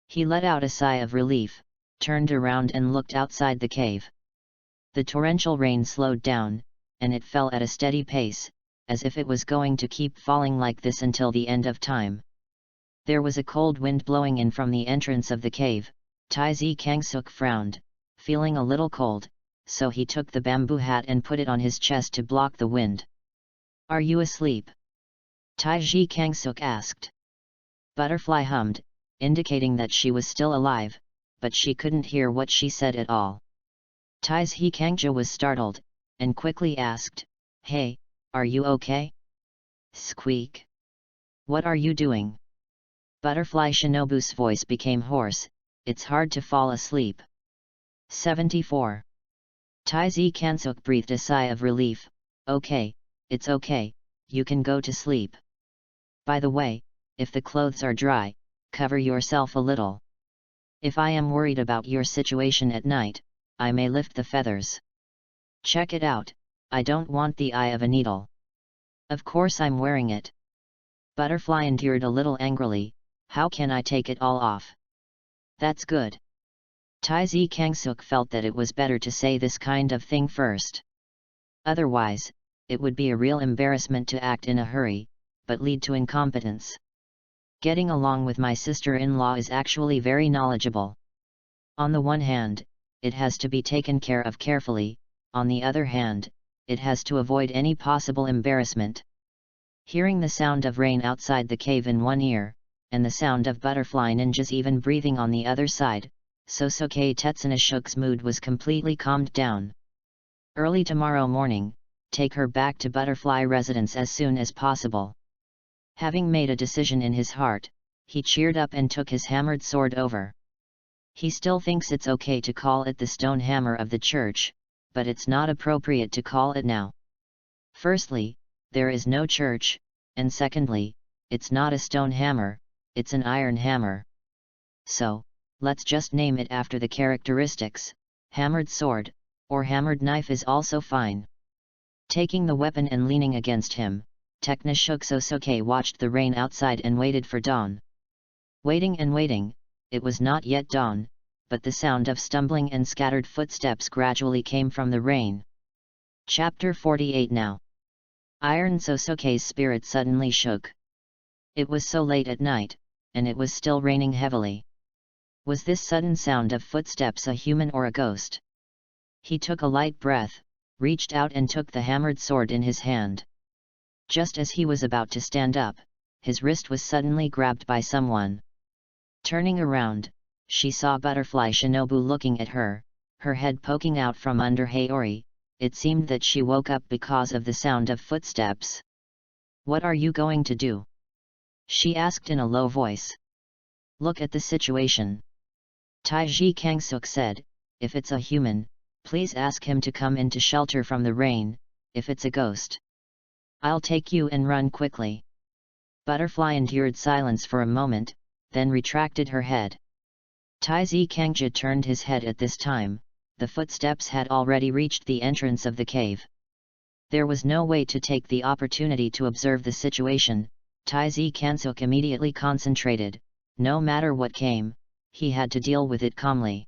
He let out a sigh of relief, turned around and looked outside the cave. The torrential rain slowed down, and it fell at a steady pace, as if it was going to keep falling like this until the end of time. There was a cold wind blowing in from the entrance of the cave. Taizhi Kangsuk frowned, feeling a little cold, so he took the bamboo hat and put it on his chest to block the wind. Are you asleep? Taizhi Kangsuk asked. Butterfly hummed, indicating that she was still alive, but she couldn't hear what she said at all. Taizhi Kangja was startled, and quickly asked, Hey, are you okay? Squeak. What are you doing? Butterfly Shinobu's voice became hoarse, it's hard to fall asleep. 74. Taizhi Kangsuk breathed a sigh of relief, Okay, it's okay, you can go to sleep. By the way, if the clothes are dry, cover yourself a little. If I am worried about your situation at night, I may lift the feathers. Check it out, I don't want the eye of a needle. Of course I'm wearing it. Butterfly endured a little angrily, how can I take it all off? That's good. Tai Kangsuk felt that it was better to say this kind of thing first. Otherwise, it would be a real embarrassment to act in a hurry, but lead to incompetence. Getting along with my sister-in-law is actually very knowledgeable. On the one hand, it has to be taken care of carefully, on the other hand, it has to avoid any possible embarrassment. Hearing the sound of rain outside the cave in one ear, and the sound of butterfly ninjas even breathing on the other side, Sosuke Tetsunashuk's mood was completely calmed down. Early tomorrow morning, take her back to Butterfly Residence as soon as possible. Having made a decision in his heart, he cheered up and took his hammered sword over. He still thinks it's okay to call it the stone hammer of the church, but it's not appropriate to call it now. Firstly, there is no church, and secondly, it's not a stone hammer, it's an iron hammer. So, let's just name it after the characteristics. Hammered sword, or hammered knife is also fine. Taking the weapon and leaning against him, Technoshook Sosuke watched the rain outside and waited for dawn. Waiting and waiting, it was not yet dawn, but the sound of stumbling and scattered footsteps gradually came from the rain. Chapter 48 now. Iron Sosuke's spirit suddenly shook. It was so late at night, and it was still raining heavily. Was this sudden sound of footsteps a human or a ghost? He took a light breath, reached out and took the hammered sword in his hand. Just as he was about to stand up, his wrist was suddenly grabbed by someone. Turning around, she saw Butterfly Shinobu looking at her, her head poking out from under Haori. It seemed that she woke up because of the sound of footsteps. "What are you going to do?" she asked in a low voice. "Look at the situation," Taiji Kangsuk said. "If it's a human, please ask him to come into shelter from the rain. If it's a ghost, I'll take you and run quickly." Butterfly endured silence for a moment, then retracted her head. Taiji Kangja turned his head at this time. The footsteps had already reached the entrance of the cave. There was no way to take the opportunity to observe the situation. Taiji Kangsuk immediately concentrated. No matter what came, he had to deal with it calmly.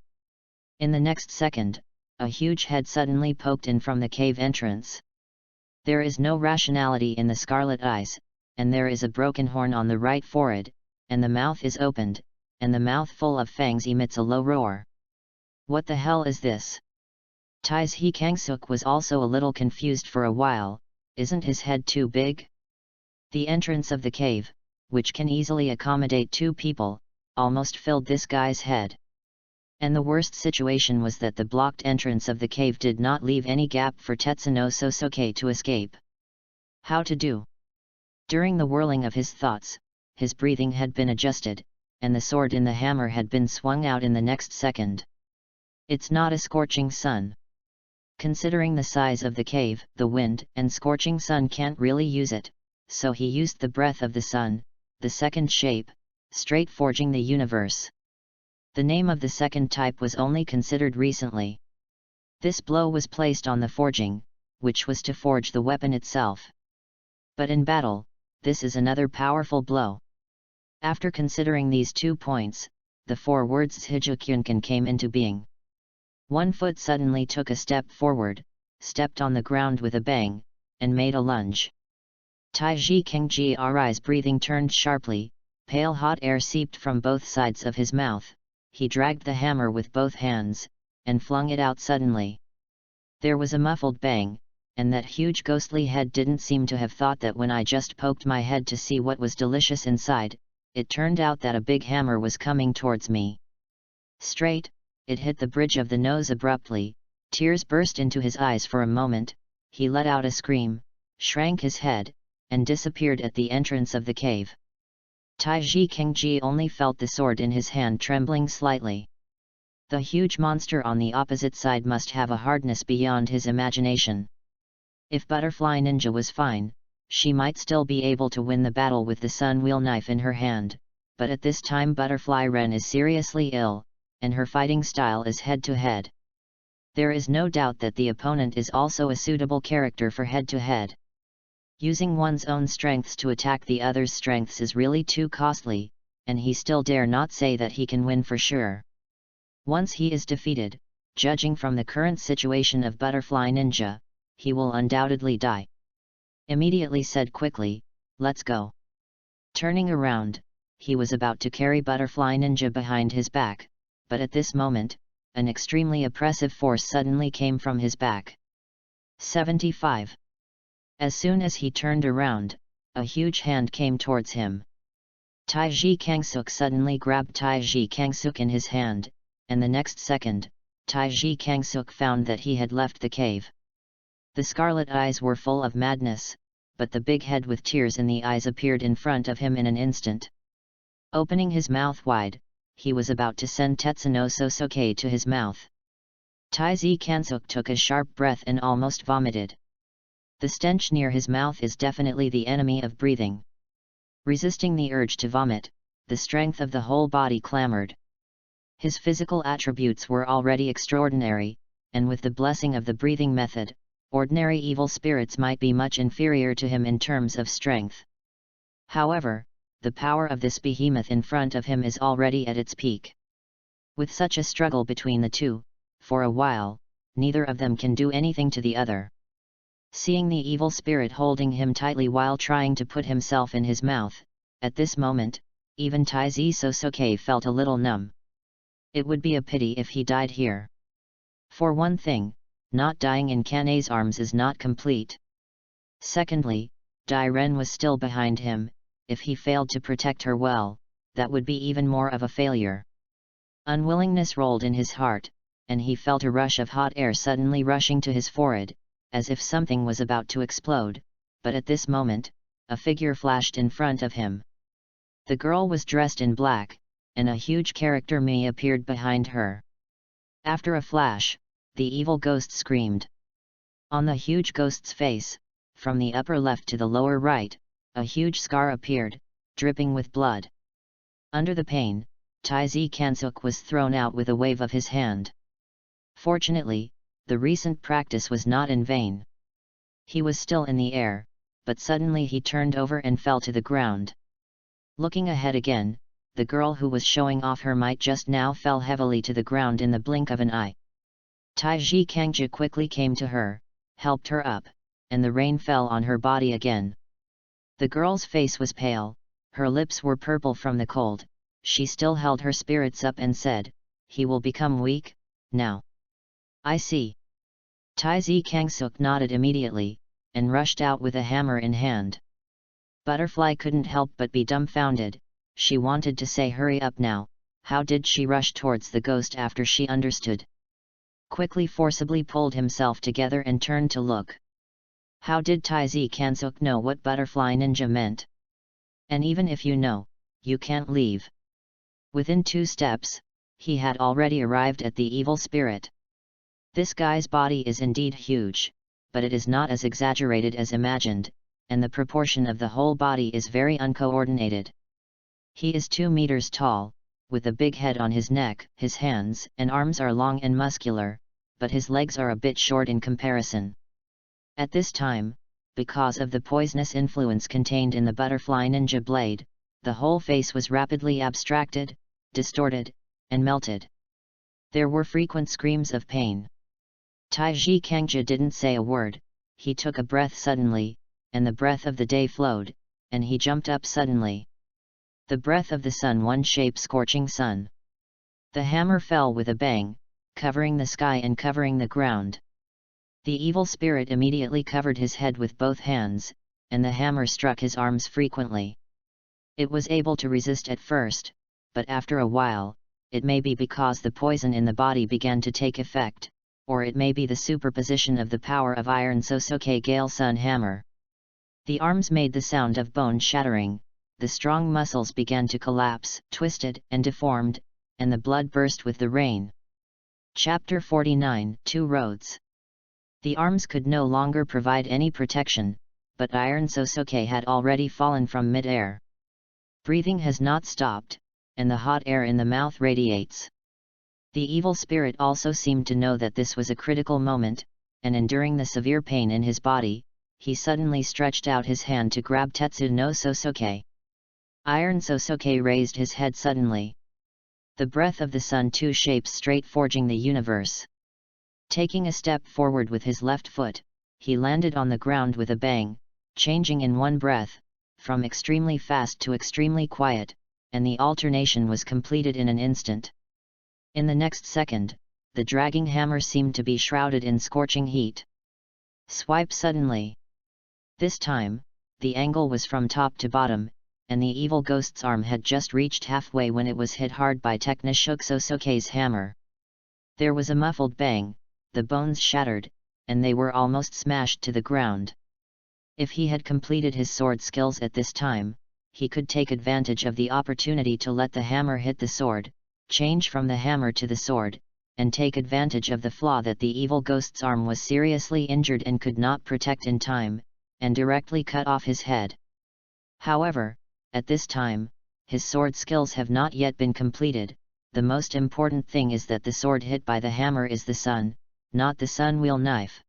In the next second, a huge head suddenly poked in from the cave entrance. There is no rationality in the scarlet eyes, and there is a broken horn on the right forehead, and the mouth is opened, and the mouth full of fangs emits a low roar. What the hell is this? Taiji Kangsuk was also a little confused for a while. Isn't his head too big? The entrance of the cave, which can easily accommodate 2 people, almost filled this guy's head. And the worst situation was that the blocked entrance of the cave did not leave any gap for Tetsuno Sosuke to escape. How to do? During the whirling of his thoughts, his breathing had been adjusted, and the sword in the hammer had been swung out in the next second. It's not a scorching sun. Considering the size of the cave, the wind and scorching sun can't really use it, so he used the breath of the sun, the second shape, straight forging the universe. The name of the second type was only considered recently. This blow was placed on the forging, which was to forge the weapon itself. But in battle, this is another powerful blow. After considering these 2 points, the 4 words Shijukyunkan came into being. One foot suddenly took a step forward, stepped on the ground with a bang, and made a lunge. Taiji Kangji's breathing turned sharply, pale hot air seeped from both sides of his mouth. He dragged the hammer with both hands, and flung it out suddenly. There was a muffled bang, and that huge ghostly head didn't seem to have thought that when I just poked my head to see what was delicious inside, it turned out that a big hammer was coming towards me. Straight, it hit the bridge of the nose abruptly. Tears burst into his eyes for a moment. He let out a scream, shrank his head, and disappeared at the entrance of the cave. Taiji Kangji only felt the sword in his hand trembling slightly. The huge monster on the opposite side must have a hardness beyond his imagination. If Butterfly Ninja was fine, she might still be able to win the battle with the sun wheel knife in her hand, but at this time Butterfly Ren is seriously ill, and her fighting style is head-to-head. There is no doubt that the opponent is also a suitable character for head-to-head. Using one's own strengths to attack the other's strengths is really too costly, and he still dare not say that he can win for sure. Once he is defeated, judging from the current situation of Butterfly Ninja, he will undoubtedly die. Immediately said quickly, "Let's go." Turning around, he was about to carry Butterfly Ninja behind his back, but at this moment, an extremely oppressive force suddenly came from his back. 75. As soon as he turned around, a huge hand came towards him. Taiji Kangsuk suddenly grabbed Taiji Kangsuk in his hand, and the next second, Taiji Kangsuk found that he had left the cave. The scarlet eyes were full of madness, but the big head with tears in the eyes appeared in front of him in an instant. Opening his mouth wide, he was about to send Tetsuno Sosuke to his mouth. Taiji Kangsuk took a sharp breath and almost vomited. The stench near his mouth is definitely the enemy of breathing. Resisting the urge to vomit, the strength of the whole body clamored. His physical attributes were already extraordinary, and with the blessing of the breathing method, ordinary evil spirits might be much inferior to him in terms of strength. However, the power of this behemoth in front of him is already at its peak. With such a struggle between the two, for a while, neither of them can do anything to the other. Seeing the evil spirit holding him tightly while trying to put himself in his mouth, at this moment, even Taiji Sosuke felt a little numb. It would be a pity if he died here. For one thing, not dying in Kane's arms is not complete. Secondly, Dai-Ren was still behind him. If he failed to protect her well, that would be even more of a failure. Unwillingness rolled in his heart, and he felt a rush of hot air suddenly rushing to his forehead, as if something was about to explode, but at this moment, a figure flashed in front of him. The girl was dressed in black, and a huge character Me appeared behind her. After a flash, the evil ghost screamed. On the huge ghost's face, from the upper left to the lower right, a huge scar appeared, dripping with blood. Under the pain, Taiji Kangsuk was thrown out with a wave of his hand. Fortunately, the recent practice was not in vain. He was still in the air, but suddenly he turned over and fell to the ground. Looking ahead again, the girl who was showing off her might just now fell heavily to the ground in the blink of an eye. Taiji Kangsuk quickly came to her, helped her up, and the rain fell on her body again. The girl's face was pale, her lips were purple from the cold. She still held her spirits up and said, "He will become weak, now." "I see." Taiji Kangsuk nodded immediately, and rushed out with a hammer in hand. Butterfly couldn't help but be dumbfounded. She wanted to say hurry up now. How did she rush towards the ghost after she understood? Quickly forcibly pulled himself together and turned to look. How did Taiji Kangsuk know what Butterfly Ninja meant? And even if you know, you can't leave. Within 2 steps, he had already arrived at the evil spirit. This guy's body is indeed huge, but it is not as exaggerated as imagined, and the proportion of the whole body is very uncoordinated. He is 2 meters tall, with a big head on his neck. His hands and arms are long and muscular, but his legs are a bit short in comparison. At this time, because of the poisonous influence contained in the Butterfly Ninja blade, the whole face was rapidly abstracted, distorted, and melted. There were frequent screams of pain. Taiji Kangsuk didn't say a word. He took a breath suddenly, and the breath of the day flowed, and he jumped up suddenly. The breath of the sun, one shape scorching sun. The hammer fell with a bang, covering the sky and covering the ground. The evil spirit immediately covered his head with both hands, and the hammer struck his arms frequently. It was able to resist at first, but after a while, it may be because the poison in the body began to take effect, or it may be the superposition of the power of Iron Sosuke Gale Sun Hammer. The arms made the sound of bone shattering, the strong muscles began to collapse, twisted and deformed, and the blood burst with the rain. Chapter 49, 2 Roads. The arms could no longer provide any protection, but Iron Sosuke had already fallen from mid-air. Breathing has not stopped, and the hot air in the mouth radiates. The evil spirit also seemed to know that this was a critical moment, and enduring the severe pain in his body, he suddenly stretched out his hand to grab Tetsuno Sosuke. Iron Sosuke raised his head suddenly. The breath of the sun, two shapes straight forging the universe. Taking a step forward with his left foot, he landed on the ground with a bang, changing in one breath, from extremely fast to extremely quiet, and the alternation was completed in an instant. In the next second, the dragging hammer seemed to be shrouded in scorching heat. Swipe suddenly. This time, the angle was from top to bottom, and the evil ghost's arm had just reached halfway when it was hit hard by Technishook Sosuke's hammer. There was a muffled bang, the bones shattered, and they were almost smashed to the ground. If he had completed his sword skills at this time, he could take advantage of the opportunity to let the hammer hit the sword, change from the hammer to the sword, and take advantage of the flaw that the evil ghost's arm was seriously injured and could not protect in time, and directly cut off his head. However, at this time, his sword skills have not yet been completed. The most important thing is that the sword hit by the hammer is the sun, not the sun wheel knife.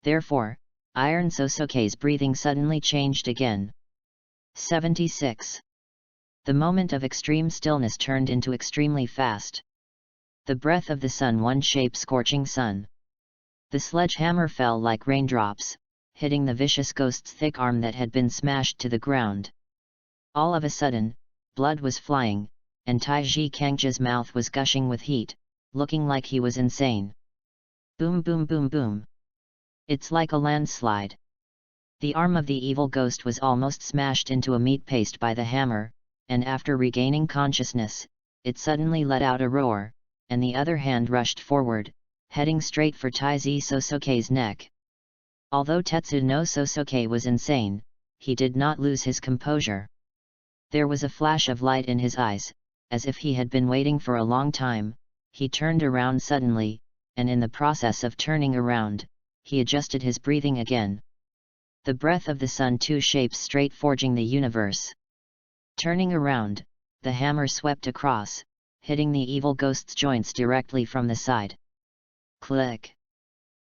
Therefore, Iron Sosuke's breathing suddenly changed again. 76. The moment of extreme stillness turned into extremely fast. The breath of the sun, one shape scorching sun. The sledgehammer fell like raindrops, hitting the vicious ghost's thick arm that had been smashed to the ground. All of a sudden, blood was flying, and Taiji Kangja's mouth was gushing with heat, looking like he was insane. Boom boom boom boom. It's like a landslide. The arm of the evil ghost was almost smashed into a meat paste by the hammer, and after regaining consciousness, it suddenly let out a roar, and the other hand rushed forward, heading straight for Taiji Sosuke's neck. Although Tetsu no Sosuke was insane, he did not lose his composure. There was a flash of light in his eyes, as if he had been waiting for a long time. He turned around suddenly, and in the process of turning around, he adjusted his breathing again. The breath of the sun, two shapes straight forging the universe. Turning around, the hammer swept across, hitting the evil ghost's joints directly from the side. Click!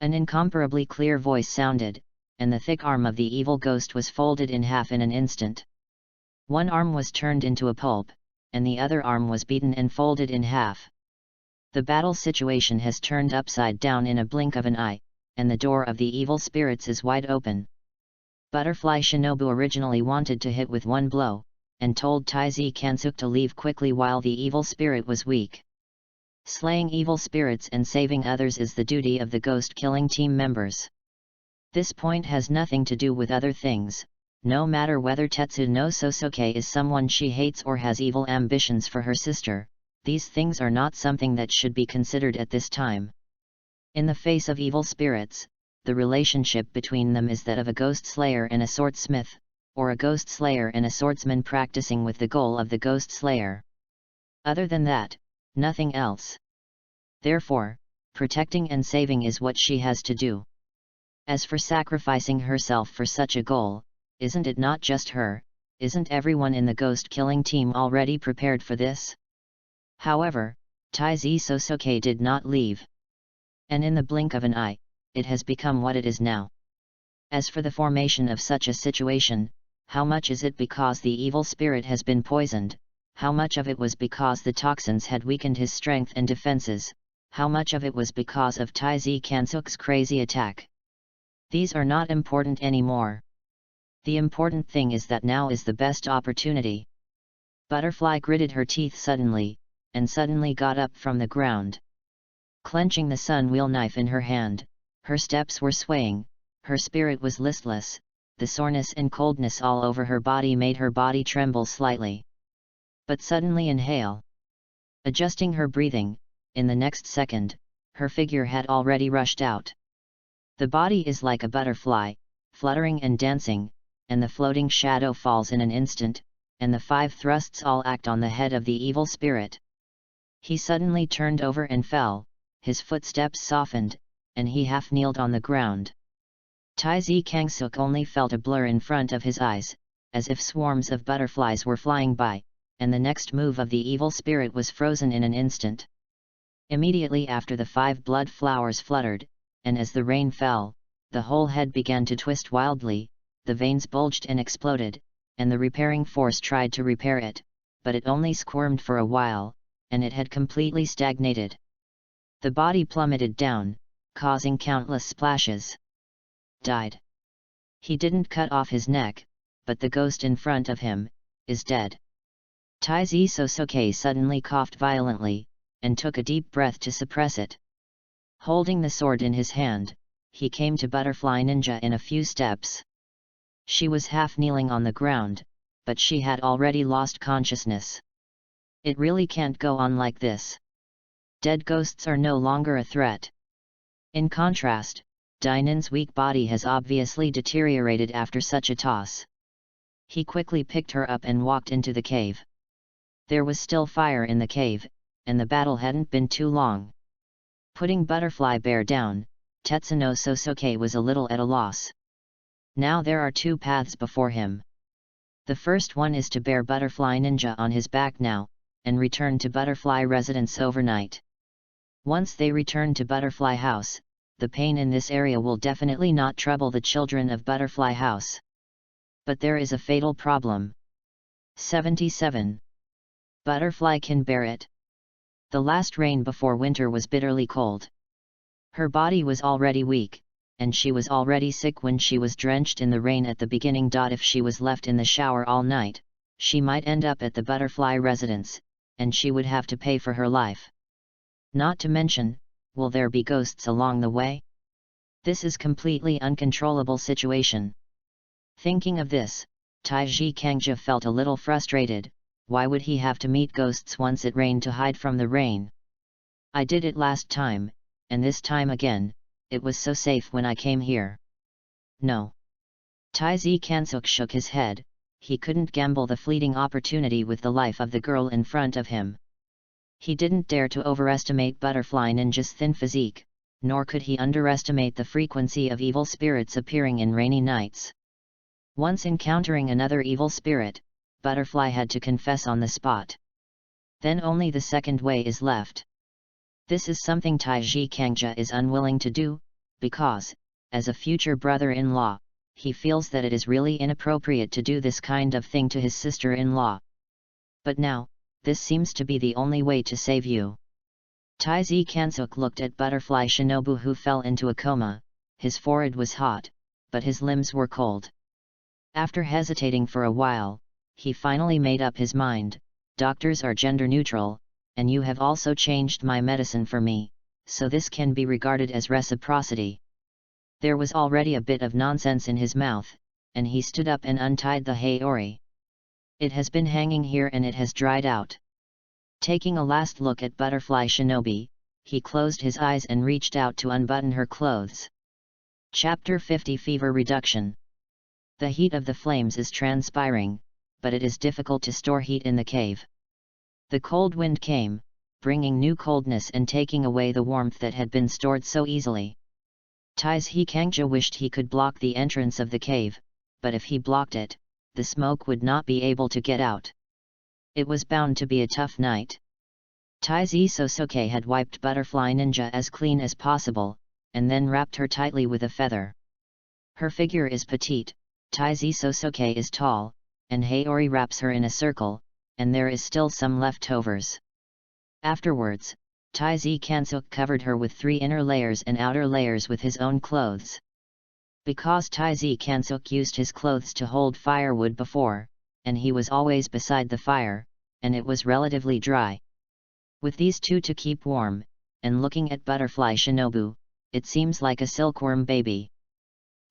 An incomparably clear voice sounded, and the thick arm of the evil ghost was folded in half in an instant. One arm was turned into a pulp, and the other arm was beaten and folded in half. The battle situation has turned upside down in a blink of an eye, and the door of the evil spirits is wide open. Butterfly Shinobu originally wanted to hit with one blow, and told Taiji Kansuke to leave quickly while the evil spirit was weak. Slaying evil spirits and saving others is the duty of the ghost-killing team members. This point has nothing to do with other things. No matter whether Tetsu no Sosuke is someone she hates or has evil ambitions for her sister, these things are not something that should be considered at this time. In the face of evil spirits, the relationship between them is that of a ghost slayer and a swordsmith, or a ghost slayer and a swordsman practicing with the goal of the ghost slayer. Other than that, nothing else. Therefore, protecting and saving is what she has to do. As for sacrificing herself for such a goal, isn't it not just her? Isn't everyone in the ghost-killing team already prepared for this? However, Taiji Sosuke did not leave. And in the blink of an eye, it has become what it is now. As for the formation of such a situation, how much is it because the evil spirit has been poisoned? How much of it was because the toxins had weakened his strength and defenses? How much of it was because of Taiji Kansuke's crazy attack? These are not important anymore. The important thing is that now is the best opportunity. Butterfly gritted her teeth suddenly, and suddenly got up from the ground. Clenching the sun wheel knife in her hand, her steps were swaying, her spirit was listless, the soreness and coldness all over her body made her body tremble slightly. But suddenly inhale. Adjusting her breathing, in the next second, her figure had already rushed out. The body is like a butterfly, fluttering and dancing, and the floating shadow falls in an instant, and the 5 thrusts all act on the head of the evil spirit. He suddenly turned over and fell, his footsteps softened, and he half kneeled on the ground. Taiji Kansuke only felt a blur in front of his eyes, as if swarms of butterflies were flying by, and the next move of the evil spirit was frozen in an instant. Immediately after the 5 blood flowers fluttered, and as the rain fell, the whole head began to twist wildly, the veins bulged and exploded, and the repairing force tried to repair it, but it only squirmed for a while, and it had completely stagnated. The body plummeted down, causing countless splashes. Died. He didn't cut off his neck, but the ghost in front of him is dead. Taizi Sosuke suddenly coughed violently, and took a deep breath to suppress it. Holding the sword in his hand, he came to Butterfly Ninja in a few steps. She was half kneeling on the ground, but she had already lost consciousness. It really can't go on like this. Dead ghosts are no longer a threat. In contrast, Dainin's weak body has obviously deteriorated after such a toss. He quickly picked her up and walked into the cave. There was still fire in the cave, and the battle hadn't been too long. Putting Butterfly Bear down, Tetsuno Sosuke was a little at a loss. Now there are two paths before him. The first one is to bear Butterfly Ninja on his back now, and return to Butterfly Residence overnight. Once they return to Butterfly House, the pain in this area will definitely not trouble the children of Butterfly House. But there is a fatal problem. 77. Butterfly can bear it. The last rain before winter was bitterly cold. Her body was already weak, and she was already sick when she was drenched in the rain at the beginning. If she was left in the shower all night, she might end up at the Butterfly Residence, and she would have to pay for her life. Not to mention, will there be ghosts along the way? This is completely uncontrollable situation. Thinking of this, Taiji Kangja felt a little frustrated. Why would he have to meet ghosts once it rained to hide from the rain? I did it last time, and this time again, it was so safe when I came here. No. Taizi Kansuk shook his head. He couldn't gamble the fleeting opportunity with the life of the girl in front of him. He didn't dare to overestimate Butterfly Ninja's thin physique, nor could he underestimate the frequency of evil spirits appearing in rainy nights. Once encountering another evil spirit, Butterfly had to confess on the spot. Then only the second way is left. This is something Taiji Kangja is unwilling to do, because, as a future brother-in-law, he feels that it is really inappropriate to do this kind of thing to his sister-in-law. But now, this seems to be the only way to save you. Taizi Kansuk looked at Butterfly Shinobu, who fell into a coma. His forehead was hot, but his limbs were cold. After hesitating for a while, he finally made up his mind. Doctors are gender neutral, and you have also changed my medicine for me, so this can be regarded as reciprocity. There was already a bit of nonsense in his mouth, and he stood up and untied the haori. It has been hanging here and it has dried out. Taking a last look at Butterfly Shinobi, he closed his eyes and reached out to unbutton her clothes. Chapter 50 Fever Reduction. The heat of the flames is transpiring, but it is difficult to store heat in the cave. The cold wind came, bringing new coldness and taking away the warmth that had been stored so easily. Taiji Kangja wished he could block the entrance of the cave, but if he blocked it, the smoke would not be able to get out. It was bound to be a tough night. Taizi Sosuke had wiped Butterfly Ninja as clean as possible, and then wrapped her tightly with a feather. Her figure is petite, Taizi Sosuke is tall, and Haori wraps her in a circle, and there is still some leftovers. Afterwards, Taizi Kansuk covered her with 3 inner layers and outer layers with his own clothes. Because Taizi Kansuk used his clothes to hold firewood before, and he was always beside the fire, and it was relatively dry. With these two to keep warm, and looking at Butterfly Shinobu, it seems like a silkworm baby.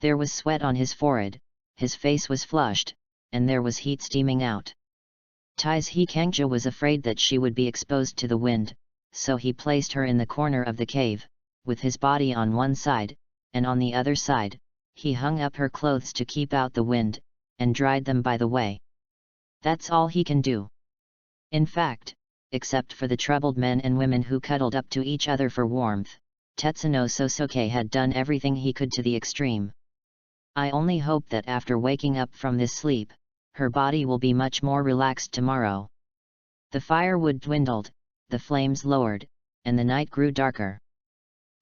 There was sweat on his forehead, his face was flushed, and there was heat steaming out. Taiji Kangja was afraid that she would be exposed to the wind, so he placed her in the corner of the cave, with his body on one side, and on the other side, he hung up her clothes to keep out the wind, and dried them by the way. That's all he can do. In fact, except for the troubled men and women who cuddled up to each other for warmth, Tetsuno Sosuke had done everything he could to the extreme. I only hope that after waking up from this sleep, her body will be much more relaxed tomorrow. The firewood dwindled, the flames lowered, and the night grew darker.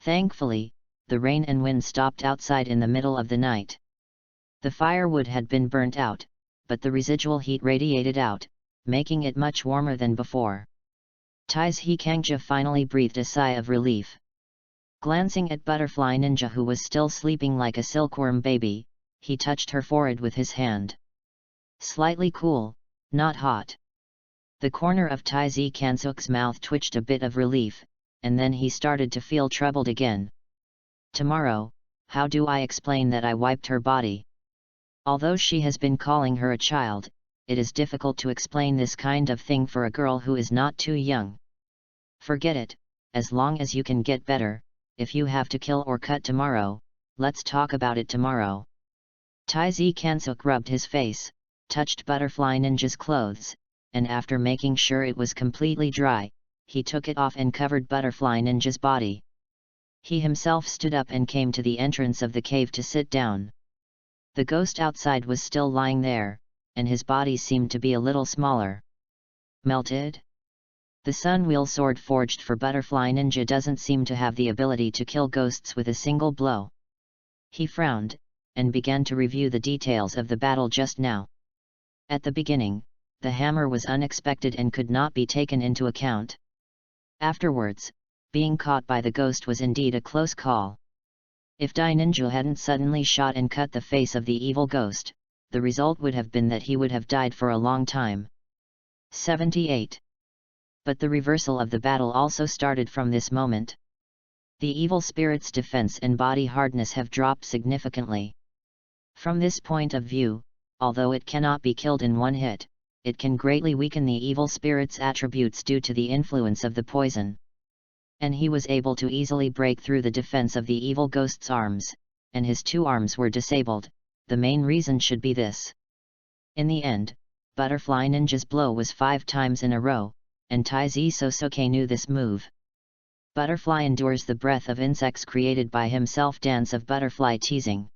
Thankfully, the rain and wind stopped outside in the middle of the night. The firewood had been burnt out, but the residual heat radiated out, making it much warmer than before. Taizhi Kangja finally breathed a sigh of relief. Glancing at Butterfly Ninja, who was still sleeping like a silkworm baby, he touched her forehead with his hand. Slightly cool, not hot. The corner of Taizhi Kansuk's mouth twitched a bit of relief, and then he started to feel troubled again. Tomorrow, how do I explain that I wiped her body? Although she has been calling her a child, it is difficult to explain this kind of thing for a girl who is not too young. Forget it, as long as you can get better. If you have to kill or cut tomorrow, let's talk about it tomorrow. Taizhi Kansuk rubbed his face, touched Butterfly Ninja's clothes, and after making sure it was completely dry, he took it off and covered Butterfly Ninja's body. He himself stood up and came to the entrance of the cave to sit down. The ghost outside was still lying there, and his body seemed to be a little smaller. Melted? The Sunwheel sword forged for Butterfly Ninja doesn't seem to have the ability to kill ghosts with a single blow. He frowned, and began to review the details of the battle just now. At the beginning, the hammer was unexpected and could not be taken into account. Afterwards, being caught by the ghost was indeed a close call. If Dai Ninja hadn't suddenly shot and cut the face of the evil ghost, the result would have been that he would have died for a long time. 78. But the reversal of the battle also started from this moment. The evil spirit's defense and body hardness have dropped significantly. From this point of view, although it cannot be killed in one hit, it can greatly weaken the evil spirit's attributes due to the influence of the poison. And he was able to easily break through the defense of the evil ghost's arms, and his two arms were disabled. The main reason should be this. In the end, Butterfly Ninja's blow was 5 times in a row, and Taizhi Sosuke knew this move. Butterfly endures the breath of insects created by himself. Dance of butterfly teasing.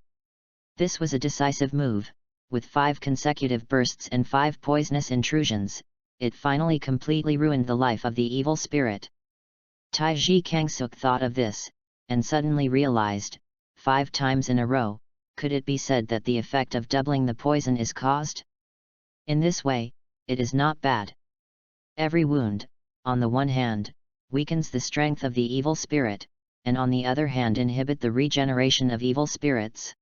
This was a decisive move. With 5 consecutive bursts and 5 poisonous intrusions, it finally completely ruined the life of the evil spirit. Taizhi Kangsuk thought of this, and suddenly realized, 5 times in a row, could it be said that the effect of doubling the poison is caused? In this way, it is not bad. Every wound, on the one hand, weakens the strength of the evil spirit, and on the other hand inhibit the regeneration of evil spirits.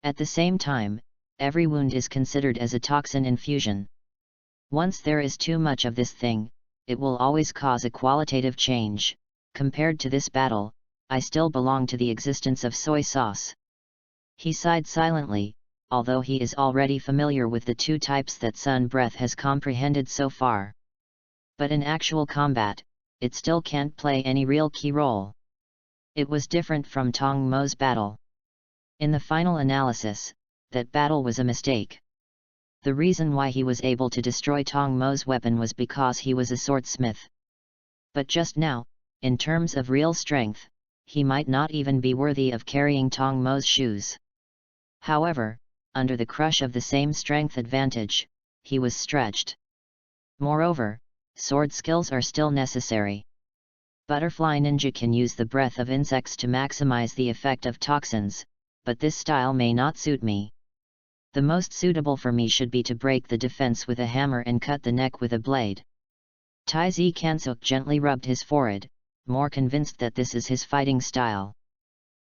At the same time, every wound is considered as a toxin infusion. Once there is too much of this thing, it will always cause a qualitative change. Compared to this battle, I still belong to the existence of soy sauce. He sighed silently, although he is already familiar with the 2 types that Sun Breath has comprehended so far. But in actual combat, it still can't play any real key role. It was different from Tong Mo's battle. In the final analysis, that battle was a mistake. The reason why he was able to destroy Tong Mo's weapon was because he was a swordsmith. But just now, in terms of real strength, he might not even be worthy of carrying Tong Mo's shoes. However, under the crush of the same strength advantage, he was stretched. Moreover, sword skills are still necessary. Butterfly Ninja can use the breath of insects to maximize the effect of toxins, but this style may not suit me. The most suitable for me should be to break the defense with a hammer and cut the neck with a blade. Taizhi Kansuk gently rubbed his forehead, more convinced that this is his fighting style.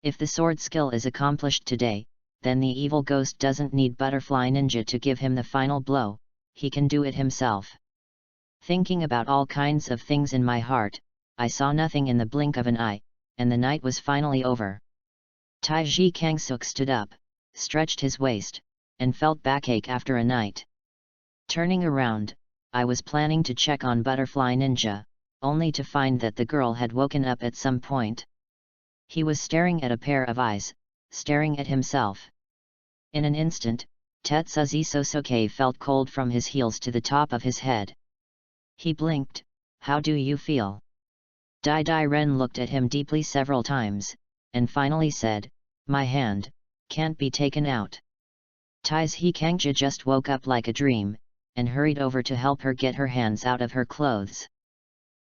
If the sword skill is accomplished today, then the evil ghost doesn't need Butterfly Ninja to give him the final blow, he can do it himself. Thinking about all kinds of things in my heart, I saw nothing in the blink of an eye, and the night was finally over. Taizhi Kangsuk stood up, stretched his waist, and felt backache after a night. Turning around, I was planning to check on Butterfly Ninja, only to find that the girl had woken up at some point. He was staring at a pair of eyes, staring at himself. In an instant, Tetsuzi Sosuke felt cold from his heels to the top of his head. He blinked. How do you feel? Dai Dai Ren looked at him deeply several times, and finally said, my hand, can't be taken out. Taizhi Kangja just woke up like a dream, and hurried over to help her get her hands out of her clothes.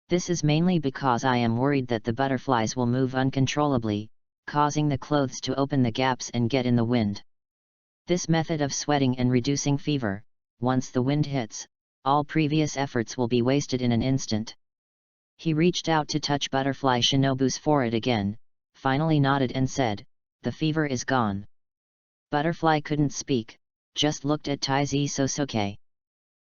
This is mainly because I am worried that the butterflies will move uncontrollably, causing the clothes to open the gaps and get in the wind. This method of sweating and reducing fever, once the wind hits, all previous efforts will be wasted in an instant. He reached out to touch Butterfly Shinobu's forehead again, finally nodded and said, "The fever is gone." Butterfly couldn't speak, just looked at Taiji Sosuke.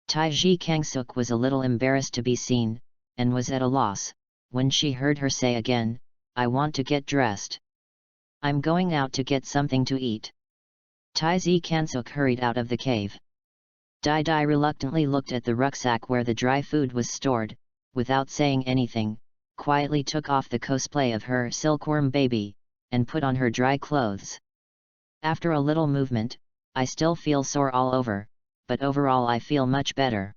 Taiji Kangsuk was a little embarrassed to be seen, and was at a loss, when she heard her say again, "I want to get dressed. I'm going out to get something to eat." Taiji Kangsuk hurried out of the cave. Dai Dai reluctantly looked at the rucksack where the dry food was stored, without saying anything, quietly took off the cosplay of her silkworm baby, and put on her dry clothes. After a little movement, "I still feel sore all over, but overall I feel much better."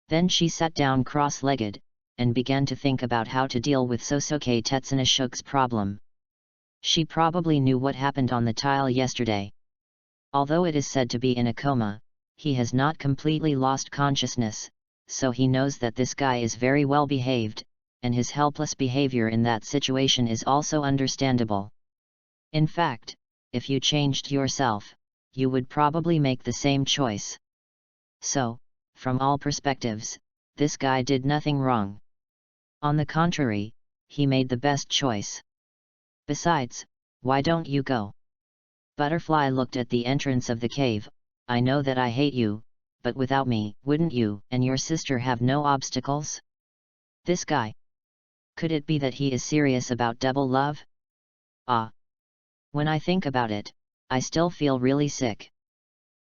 Then she sat down cross-legged, and began to think about how to deal with Sosuke Tetsunashug's problem. She probably knew what happened on the tile yesterday. Although it is said to be in a coma, he has not completely lost consciousness, so he knows that this guy is very well behaved, and his helpless behavior in that situation is also understandable. In fact, if you changed yourself, you would probably make the same choice. So, from all perspectives, this guy did nothing wrong. On the contrary, he made the best choice. Besides, why don't you go? Butterfly looked at the entrance of the cave. "I know that I hate you, but without me, wouldn't you and your sister have no obstacles?" This guy. Could it be that he is serious about double love? Ah! When I think about it, I still feel really sick.